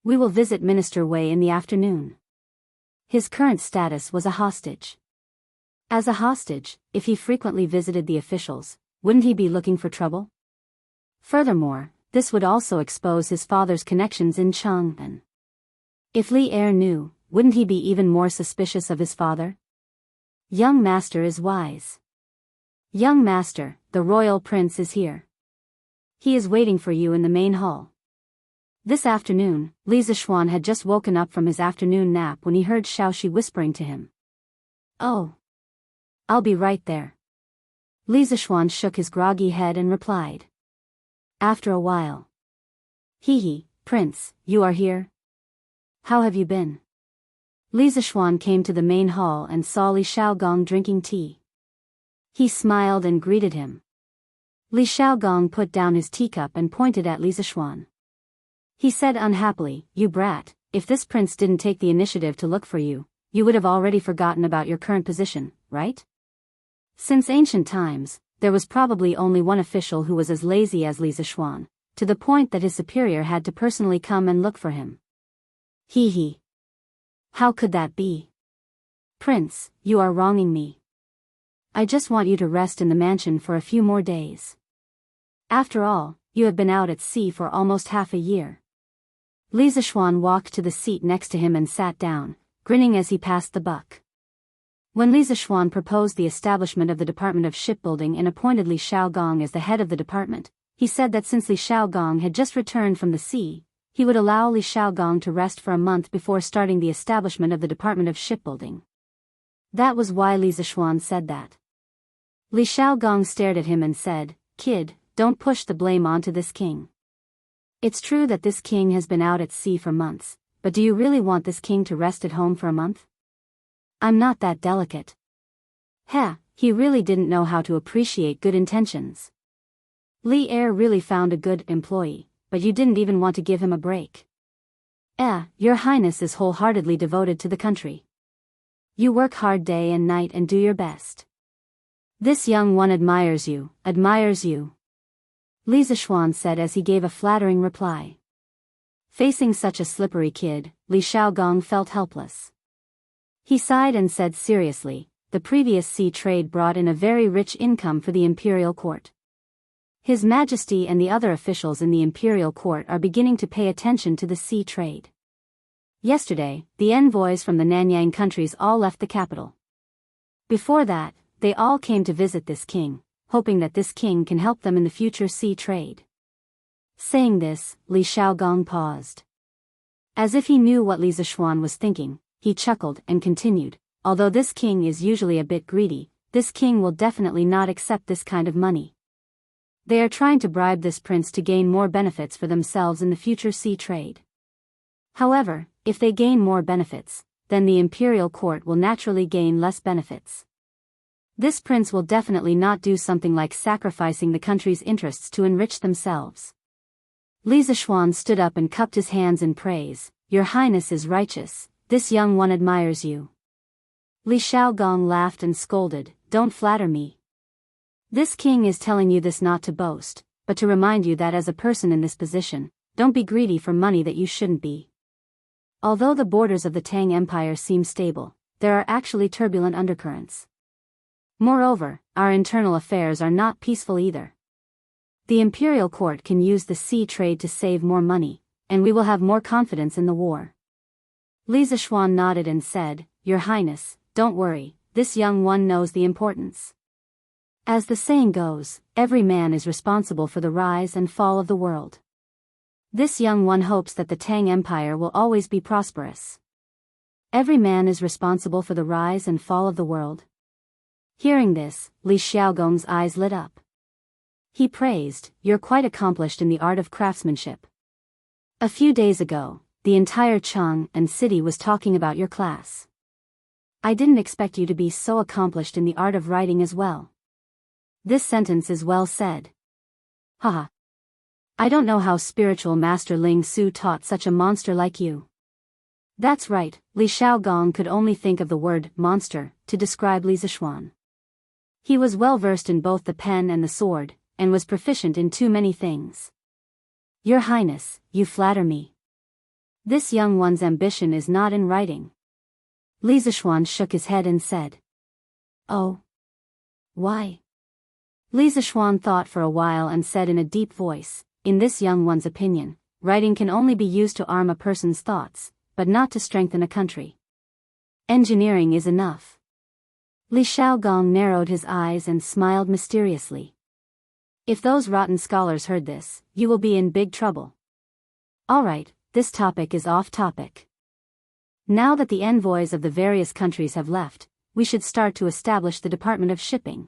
We will visit Minister Wei in the afternoon. His current status was a hostage. As a hostage, if he frequently visited the officials, wouldn't he be looking for trouble? Furthermore, this would also expose his father's connections in Chang'an. If Li Er knew, wouldn't he be even more suspicious of his father? Young master is wise. Young master, the royal prince is here. He is waiting for you in the main hall. This afternoon, Li Zishuan had just woken up from his afternoon nap when he heard Xiaoxi whispering to him. Oh. I'll be right there. Li Zishuan shook his groggy head and replied. After a while. Hee, prince, you are here? How have you been? Li Zishuan came to the main hall and saw Li Xiaogong drinking tea. He smiled and greeted him. Li Xiaogong put down his teacup and pointed at Li Zishuan. He said unhappily, You brat, if this prince didn't take the initiative to look for you, you would have already forgotten about your current position, right? Since ancient times, there was probably only one official who was as lazy as Li Zishuan, to the point that his superior had to personally come and look for him. Hee hee. How could that be? Prince, you are wronging me. I just want you to rest in the mansion for a few more days. After all, you have been out at sea for almost half a year. Li Zishuan walked to the seat next to him and sat down, grinning as he passed the buck. When Li Zishuan proposed the establishment of the Department of Shipbuilding and appointed Li Xiaogong as the head of the department, he said that since Li Xiaogong had just returned from the sea, he would allow Li Xiaogong to rest for a month before starting the establishment of the Department of Shipbuilding. That was why Li Zishuan said that. Li Xiaogong stared at him and said, "Kid, don't push the blame onto this king. It's true that this king has been out at sea for months, but do you really want this king to rest at home for a month? I'm not that delicate." He really didn't know how to appreciate good intentions. Li Er really found a good employee, but you didn't even want to give him a break. Your Highness is wholeheartedly devoted to the country. You work hard day and night and do your best. This young one admires you. Li Zishuan said as he gave a flattering reply. Facing such a slippery kid, Li Xiaogong felt helpless. He sighed and said seriously, the previous sea trade brought in a very rich income for the imperial court. His Majesty and the other officials in the imperial court are beginning to pay attention to the sea trade. Yesterday, the envoys from the Nanyang countries all left the capital. Before that, they all came to visit this king, hoping that this king can help them in the future sea trade. Saying this, Li Xiaogong paused. As if he knew what Li Zishuan was thinking, he chuckled and continued, although this king is usually a bit greedy, this king will definitely not accept this kind of money. They are trying to bribe this prince to gain more benefits for themselves in the future sea trade. However, if they gain more benefits, then the imperial court will naturally gain less benefits. This prince will definitely not do something like sacrificing the country's interests to enrich themselves. Li Zishuan stood up and cupped his hands in praise. Your Highness is righteous, this young one admires you. Li Xiaogong laughed and scolded, don't flatter me. This king is telling you this not to boast, but to remind you that as a person in this position, don't be greedy for money that you shouldn't be. Although the borders of the Tang Empire seem stable, there are actually turbulent undercurrents. Moreover, our internal affairs are not peaceful either. The imperial court can use the sea trade to save more money, and we will have more confidence in the war. Li Zishuan nodded and said, Your Highness, don't worry, this young one knows the importance. As the saying goes, every man is responsible for the rise and fall of the world. This young one hopes that the Tang Empire will always be prosperous. Every man is responsible for the rise and fall of the world. Hearing this, Li Xiaogong's eyes lit up. He praised, You're quite accomplished in the art of craftsmanship. A few days ago, the entire Chang'an city was talking about your class. I didn't expect you to be so accomplished in the art of writing as well. This sentence is well said. Haha. I don't know how spiritual Master Ling Su taught such a monster like you. That's right, Li Xiaogong could only think of the word monster to describe Li Zishuan. He was well versed in both the pen and the sword, and was proficient in too many things. Your Highness, you flatter me. This young one's ambition is not in writing. Li Zishuan shook his head and said. Oh. Why? Li Zishuan thought for a while and said in a deep voice, In this young one's opinion, writing can only be used to arm a person's thoughts, but not to strengthen a country. Engineering is enough. Li Xiaogong narrowed his eyes and smiled mysteriously. If those rotten scholars heard this, you will be in big trouble. Alright, this topic is off topic. Now that the envoys of the various countries have left, we should start to establish the Department of Shipping.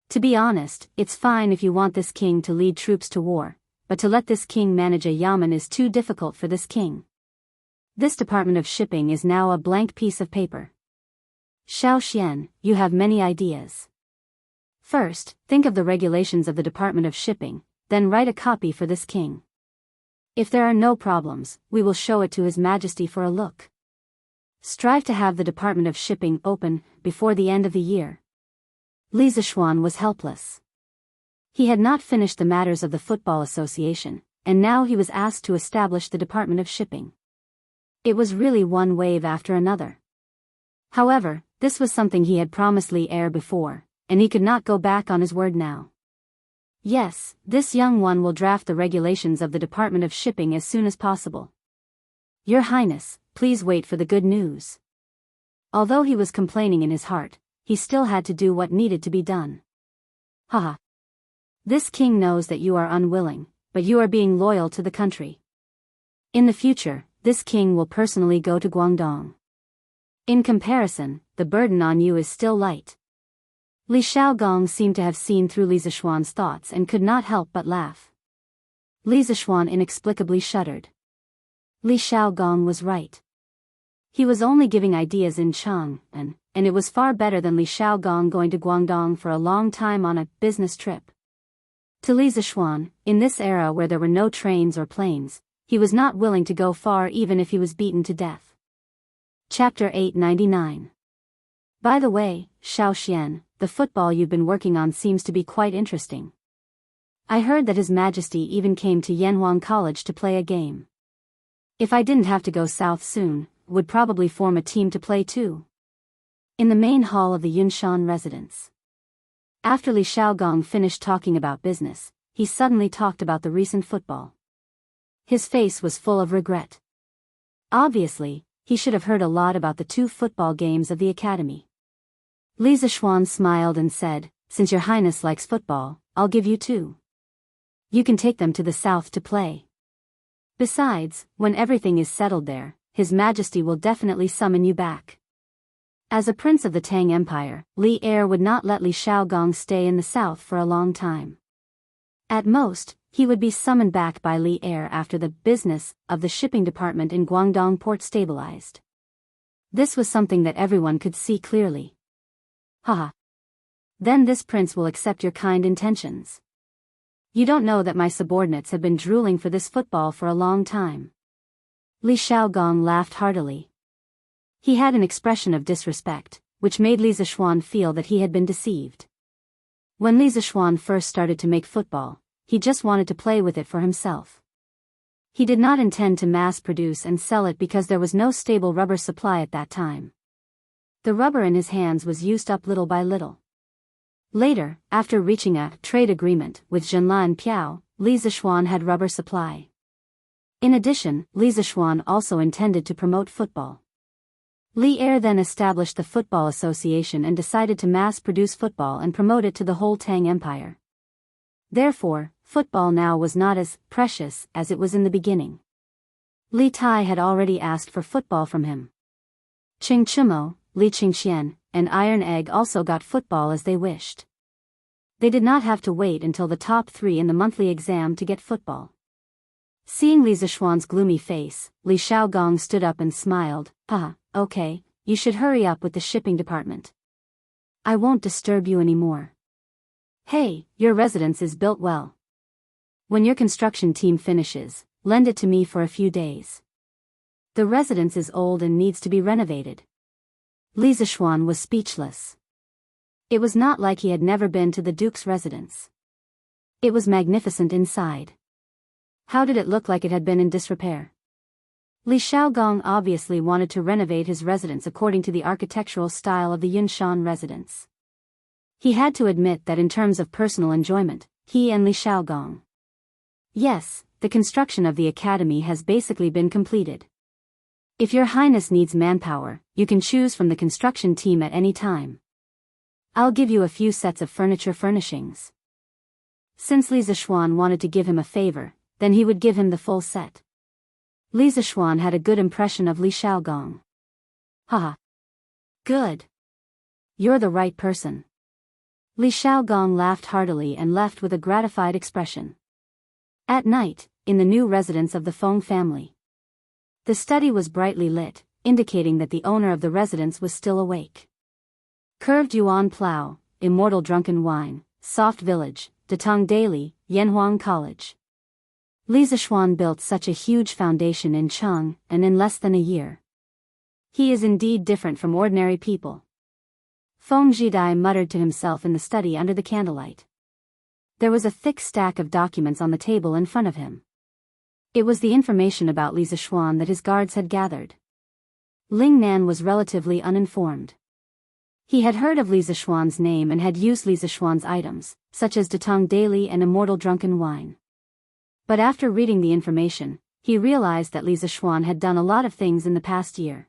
To be honest, it's fine if you want this king to lead troops to war, but to let this king manage a yamen is too difficult for this king. This Department of Shipping is now a blank piece of paper. Xiao Xian, you have many ideas. First, think of the regulations of the Department of Shipping, then write a copy for this king. If there are no problems, we will show it to His Majesty for a look. Strive to have the Department of Shipping open before the end of the year. Li Zishuan was helpless. He had not finished the matters of the Football Association, and now he was asked to establish the Department of Shipping. It was really one wave after another. However, this was something he had promised Li Er before, and he could not go back on his word now. Yes, this young one will draft the regulations of the Department of Shipping as soon as possible. Your Highness, please wait for the good news. Although he was complaining in his heart, he still had to do what needed to be done. Haha. This king knows that you are unwilling, but you are being loyal to the country. In the future, this king will personally go to Guangdong. In comparison, the burden on you is still light. Li Xiaogong seemed to have seen through Li Zishuan's thoughts and could not help but laugh. Li Zishuan inexplicably shuddered. Li Xiaogong was right. He was only giving ideas in Chang, and it was far better than Li Xiaogong going to Guangdong for a long time on a business trip. To Li Zishuan, in this era where there were no trains or planes, he was not willing to go far even if he was beaten to death. Chapter 899. By the way, Xiaoxian, the football you've been working on seems to be quite interesting. I heard that His Majesty even came to Yanhuang College to play a game. If I didn't have to go south soon, would probably form a team to play too. In the main hall of the Yunshan residence. After Li Xiaogong finished talking about business, he suddenly talked about the recent football. His face was full of regret. Obviously, he should have heard a lot about the 2 football games of the academy. Li Zishuan smiled and said, since your highness likes football, I'll give you 2. You can take them to the south to play. Besides, when everything is settled there, His Majesty will definitely summon you back. As a prince of the Tang Empire, Li Er would not let Li Xiaogong stay in the south for a long time. At most, he would be summoned back by Li Er after the business of the shipping department in Guangdong port stabilized. This was something that everyone could see clearly. Haha. Then this prince will accept your kind intentions. You don't know that my subordinates have been drooling for this football for a long time. Li Xiaogong laughed heartily. He had an expression of disrespect, which made Li Zishuan feel that he had been deceived. When Li Zishuan first started to make football, he just wanted to play with it for himself. He did not intend to mass-produce and sell it because there was no stable rubber supply at that time. The rubber in his hands was used up little by little. Later, after reaching a trade agreement with Zhenla and Piao, Li Zishuan had rubber supply. In addition, Li Zishuan also intended to promote football. Li Er then established the Football Association and decided to mass-produce football and promote it to the whole Tang Empire. Therefore, football now was not as precious as it was in the beginning. Li Tai had already asked for football from him. Qing Chimo, Li Qingxian, and Iron Egg also got football as they wished. They did not have to wait until the top 3 in the monthly exam to get football. Seeing Li Zishuan's gloomy face, Li Xiaogong stood up and smiled. Haha, okay, you should hurry up with the shipping department. I won't disturb you anymore. Hey, your residence is built well. When your construction team finishes, lend it to me for a few days. The residence is old and needs to be renovated. Li Zishuan was speechless. It was not like he had never been to the Duke's residence. It was magnificent inside. How did it look like it had been in disrepair? Li Xiaogong obviously wanted to renovate his residence according to the architectural style of the Yunshan residence. He had to admit that in terms of personal enjoyment, he and Li Xiaogong. Yes, the construction of the academy has basically been completed. If your highness needs manpower, you can choose from the construction team at any time. I'll give you a few sets of furniture furnishings. Since Li Zishuan wanted to give him a favor, then he would give him the full set. Li Zishuan had a good impression of Li Xiaogong. Haha. Good. You're the right person. Li Xiaogong laughed heartily and left with a gratified expression. At night, in the new residence of the Feng family. The study was brightly lit, indicating that the owner of the residence was still awake. Curved Yuan Plow, Immortal Drunken Wine, Soft Village, Datong Daily, Yanhuang College. Li Zishuan built such a huge foundation in Cheng, and in less than a year. He is indeed different from ordinary people. Feng Zhidai muttered to himself in the study under the candlelight. There was a thick stack of documents on the table in front of him. It was the information about Li Zishuan that his guards had gathered. Ling Nan was relatively uninformed. He had heard of Li Zishuan's name and had used Li Zishuan's items, such as Datong Daily and Immortal Drunken Wine. But after reading the information, he realized that Li Zishuan had done a lot of things in the past year.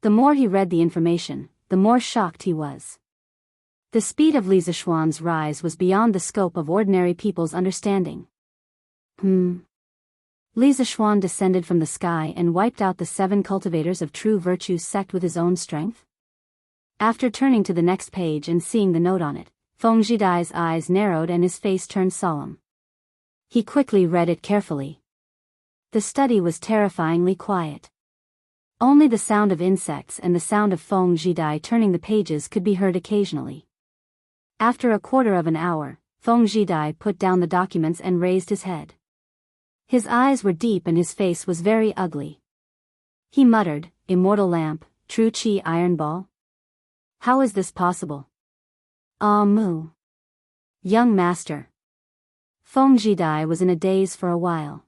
The more he read the information, the more shocked he was. The speed of Li Zishuan's rise was beyond the scope of ordinary people's understanding. Li Zishuan descended from the sky and wiped out the 7 cultivators of true virtues sect with his own strength? After turning to the next page and seeing the note on it, Feng Zhidai's eyes narrowed and his face turned solemn. He quickly read it carefully. The study was terrifyingly quiet. Only the sound of insects and the sound of Feng Zhidai turning the pages could be heard occasionally. After a quarter of an hour, Feng Zhidai put down the documents and raised his head. His eyes were deep and his face was very ugly. He muttered, "Immortal lamp, true qi iron ball? How is this possible? Ah Mu. Young master." Feng Zhidai was in a daze for a while.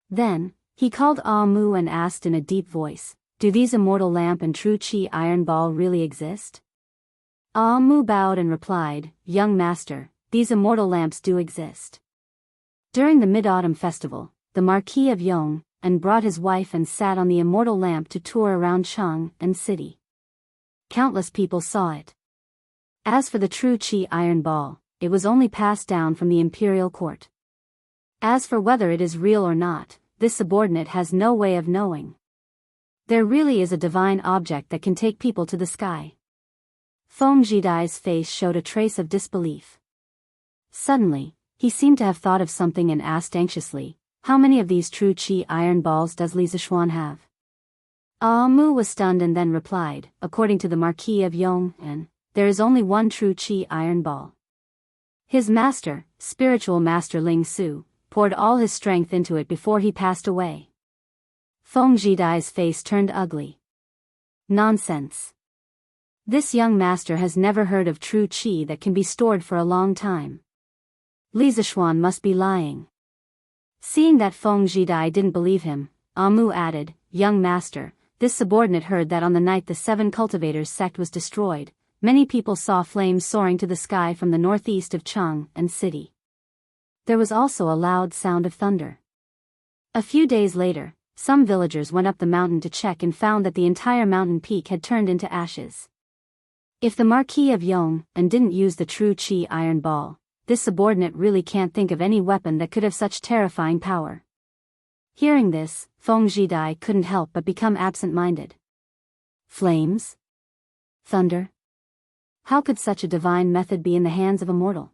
Then, he called Ah Mu and asked in a deep voice, "Do these immortal lamp and true qi iron ball really exist?" Ah Mu bowed and replied, "Young master, these immortal lamps do exist." During the Mid-Autumn Festival, the Marquis of Yong and brought his wife and sat on the immortal lamp to tour around Cheng and city. Countless people saw it. As for the true qi iron ball, it was only passed down from the imperial court. As for whether it is real or not, this subordinate has no way of knowing. There really is a divine object that can take people to the sky. Feng Zhidai's face showed a trace of disbelief. Suddenly, he seemed to have thought of something and asked anxiously, "How many of these true qi iron balls does Li Zishuan have?" Ah Mu was stunned and then replied, "According to the Marquis of Yong, there is only one true qi iron ball. His master, spiritual master Ling Su, poured all his strength into it before he passed away." Feng Zhidai's face turned ugly. Nonsense. This young master has never heard of true qi that can be stored for a long time. Li Zishuan must be lying. Seeing that Feng Zhidai didn't believe him, Amu added, "Young master, this subordinate heard that on the night the 7 cultivators sect was destroyed, many people saw flames soaring to the sky from the northeast of Cheng and city. There was also a loud sound of thunder. A few days later, some villagers went up the mountain to check and found that the entire mountain peak had turned into ashes. If the Marquis of Yong didn't use the true qi iron ball, this subordinate really can't think of any weapon that could have such terrifying power." Hearing this, Feng Zhidai couldn't help but become absent-minded. Flames? Thunder? How could such a divine method be in the hands of a mortal?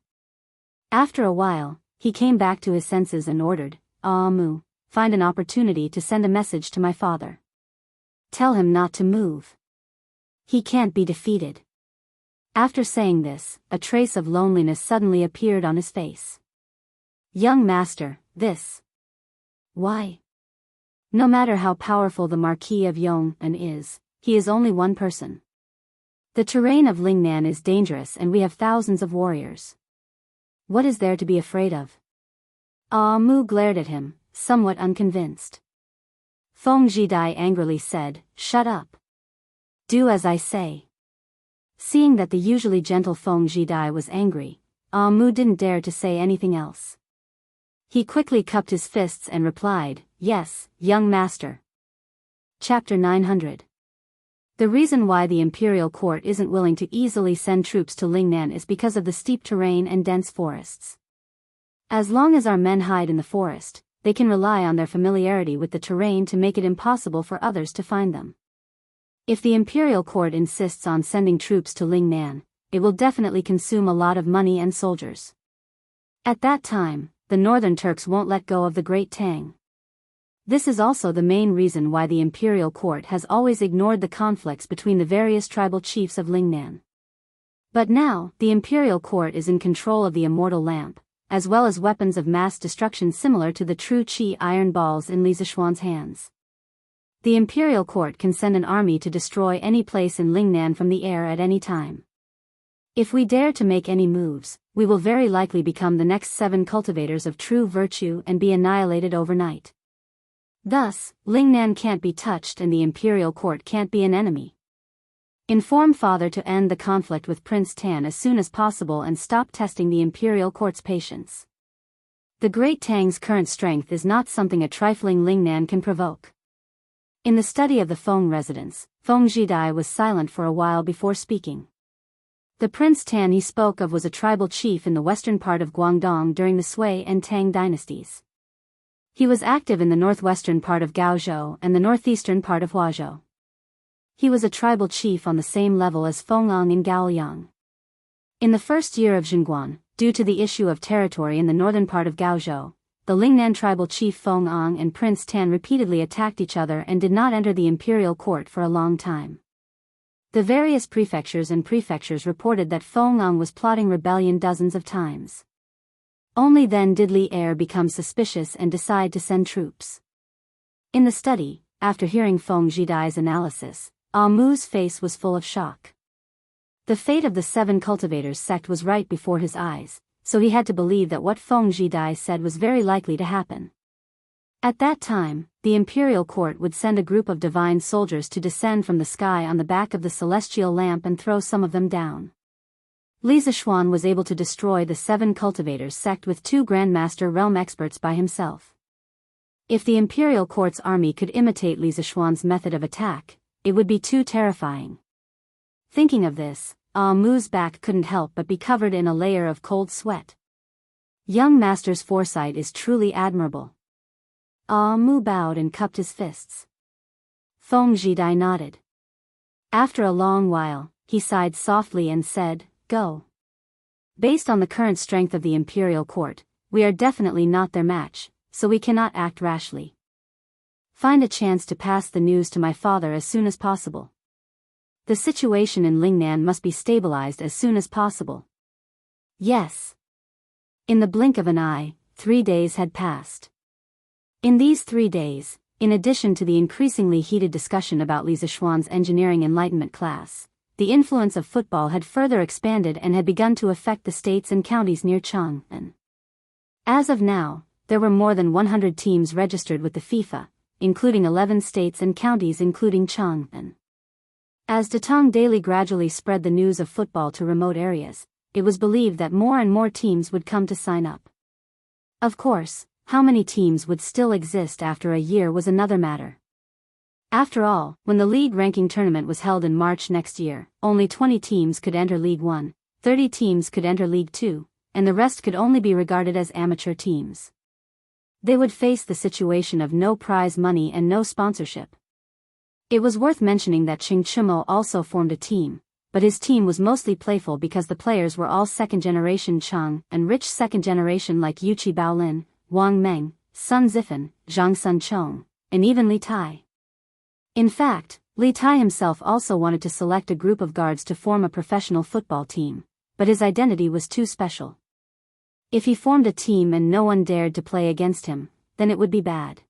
After a while, he came back to his senses and ordered, "Ah Mu, find an opportunity to send a message to my father. Tell him not to move. He can't be defeated." After saying this, a trace of loneliness suddenly appeared on his face. "Young master, this. Why? No matter how powerful the Marquis of Yong is, he is only one person. The terrain of Lingnan is dangerous and we have thousands of warriors. What is there to be afraid of?" Ah Mu glared at him, somewhat unconvinced. Feng Zhidai angrily said, "Shut up. Do as I say." Seeing that the usually gentle Feng Zhidai was angry, Ah Mu didn't dare to say anything else. He quickly cupped his fists and replied, "Yes, young master." Chapter 900. The reason why the imperial court isn't willing to easily send troops to Lingnan is because of the steep terrain and dense forests. As long as our men hide in the forest, they can rely on their familiarity with the terrain to make it impossible for others to find them. If the imperial court insists on sending troops to Lingnan, it will definitely consume a lot of money and soldiers. At that time, the northern Turks won't let go of the Great Tang. This is also the main reason why the imperial court has always ignored the conflicts between the various tribal chiefs of Lingnan. But now, the imperial court is in control of the immortal lamp, as well as weapons of mass destruction similar to the true Qi iron balls in Li Zishuan's hands. The imperial court can send an army to destroy any place in Lingnan from the air at any time. If we dare to make any moves, we will very likely become the next 7 cultivators of true virtue and be annihilated overnight. Thus, Lingnan can't be touched and the imperial court can't be an enemy. Inform father to end the conflict with Prince Tan as soon as possible and stop testing the imperial court's patience. The Great Tang's current strength is not something a trifling Lingnan can provoke. In the study of the Feng residence, Feng Zhidai was silent for a while before speaking. The Prince Tan he spoke of was a tribal chief in the western part of Guangdong during the Sui and Tang dynasties. He was active in the northwestern part of Gaozhou and the northeastern part of Huazhou. He was a tribal chief on the same level as Feng'ang in Gaoyang. In the first year of Zhenguan, due to the issue of territory in the northern part of Gaozhou, the Lingnan tribal chief Feng'ang and Prince Tan repeatedly attacked each other and did not enter the imperial court for a long time. The various prefectures reported that Feng'ang was plotting rebellion dozens of times. Only then did Li Er become suspicious and decide to send troops. In the study, after hearing Feng Zhidai's analysis, Mu's face was full of shock. The fate of the 7 cultivators sect was right before his eyes, so he had to believe that what Feng Zhidai said was very likely to happen. At that time, the imperial court would send a group of divine soldiers to descend from the sky on the back of the celestial lamp and throw some of them down. Li Zishuan was able to destroy the 7 cultivators sect with 2 Grandmaster realm experts by himself. If the imperial court's army could imitate Li Zishuan's method of attack, it would be too terrifying. Thinking of this, Mu's back couldn't help but be covered in a layer of cold sweat. Young master's foresight is truly admirable. Mu bowed and cupped his fists. Feng Zhidai nodded. After a long while, he sighed softly and said, "Go." Based on the current strength of the imperial court, we are definitely not their match, so we cannot act rashly. Find a chance to pass the news to my father as soon as possible. The situation in Lingnan must be stabilized as soon as possible. Yes. In the blink of an eye, 3 days had passed. In these 3 days, in addition to the increasingly heated discussion about Li Zishuan's engineering enlightenment class, the influence of football had further expanded and had begun to affect the states and counties near Chang'an. As of now, there were more than 100 teams registered with the FIFA, including 11 states and counties including Chang'an. As Datong Daily gradually spread the news of football to remote areas, it was believed that more and more teams would come to sign up. Of course, how many teams would still exist after a year was another matter. After all, when the league ranking tournament was held in March next year, only 20 teams could enter League 1, 30 teams could enter League 2, and the rest could only be regarded as amateur teams. They would face the situation of no prize money and no sponsorship. It was worth mentioning that Qing Chimo also formed a team, but his team was mostly playful because the players were all second-generation Chang and rich second-generation like Yuqi Baolin, Wang Meng, Sun Zifan, Zhang Sun Chong, and even Li Tai. In fact, Li Tai himself also wanted to select a group of guards to form a professional football team, but his identity was too special. If he formed a team and no one dared to play against him, then it would be bad.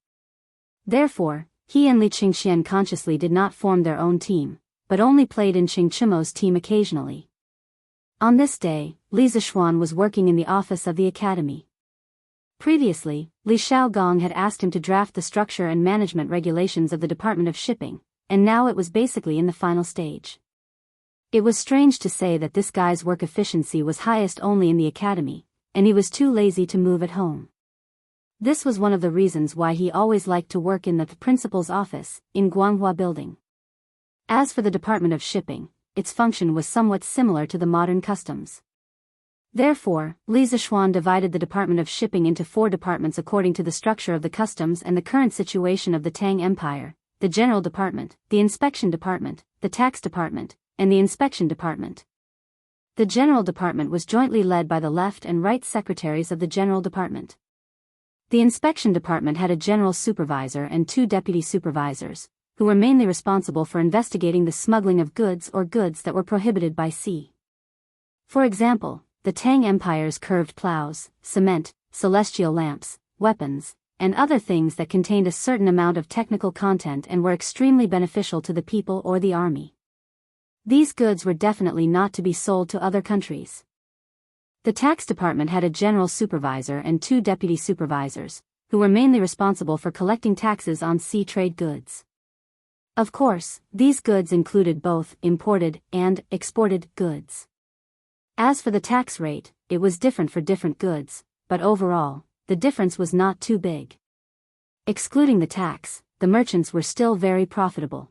Therefore, he and Li Qingxian consciously did not form their own team, but only played in Qing Chimo's team occasionally. On this day, Li Zishuan was working in the office of the academy. Previously, Li Xiaogong had asked him to draft the structure and management regulations of the Department of Shipping, and now it was basically in the final stage. It was strange to say that this guy's work efficiency was highest only in the academy, and he was too lazy to move at home. This was one of the reasons why he always liked to work in the principal's office, in Guanghua Building. As for the Department of Shipping, its function was somewhat similar to the modern customs. Therefore, Li Zishuan divided the Department of Shipping into 4 departments according to the structure of the customs and the current situation of the Tang Empire: the General Department, the Inspection Department, the Tax Department, and the Inspection Department. The General Department was jointly led by the left and right secretaries of the General Department. The Inspection Department had a General Supervisor and 2 Deputy Supervisors, who were mainly responsible for investigating the smuggling of goods or goods that were prohibited by sea. For example, the Tang Empire's curved plows, cement, celestial lamps, weapons, and other things that contained a certain amount of technical content and were extremely beneficial to the people or the army. These goods were definitely not to be sold to other countries. The tax department had a general supervisor and 2 deputy supervisors, who were mainly responsible for collecting taxes on sea trade goods. Of course, these goods included both imported and exported goods. As for the tax rate, it was different for different goods, but overall, the difference was not too big. Excluding the tax, the merchants were still very profitable.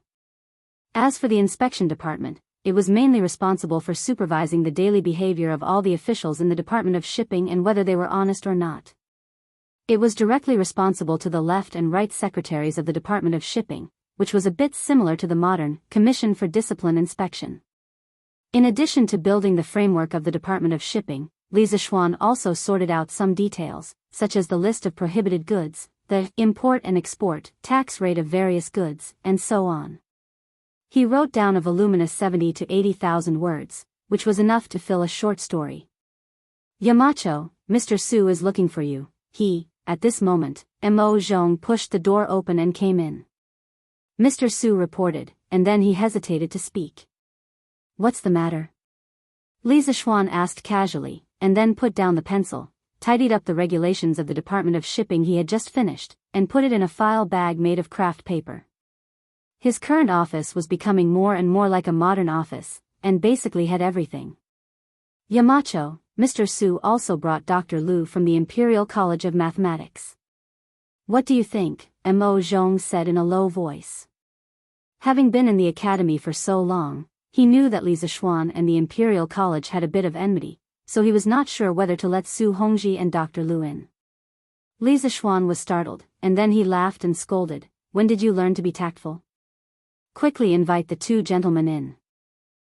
As for the inspection department, it was mainly responsible for supervising the daily behavior of all the officials in the Department of Shipping and whether they were honest or not. It was directly responsible to the left and right secretaries of the Department of Shipping, which was a bit similar to the modern Commission for Discipline Inspection. In addition to building the framework of the Department of Shipping, Li Zishuan also sorted out some details, such as the list of prohibited goods, the import and export tax rate of various goods, and so on. He wrote down a voluminous 70 to 80,000 words, which was enough to fill a short story. Yamacho, Mr. Su is looking for you. At this moment, Mo Zhong pushed the door open and came in. Mr. Su reported, and then he hesitated to speak. What's the matter? Li Zishuan asked casually, and then put down the pencil, tidied up the regulations of the Department of Shipping he had just finished, and put it in a file bag made of craft paper. His current office was becoming more and more like a modern office, and basically had everything. Yamacho, Mr. Su also brought Dr. Liu from the Imperial College of Mathematics. What do you think? Mo Zhong said in a low voice. Having been in the academy for so long, he knew that Li Zishuan and the Imperial College had a bit of enmity, so he was not sure whether to let Su Hongji and Dr. Liu in. Li Zishuan was startled, and then he laughed and scolded. When did you learn to be tactful? Quickly invite the 2 gentlemen in.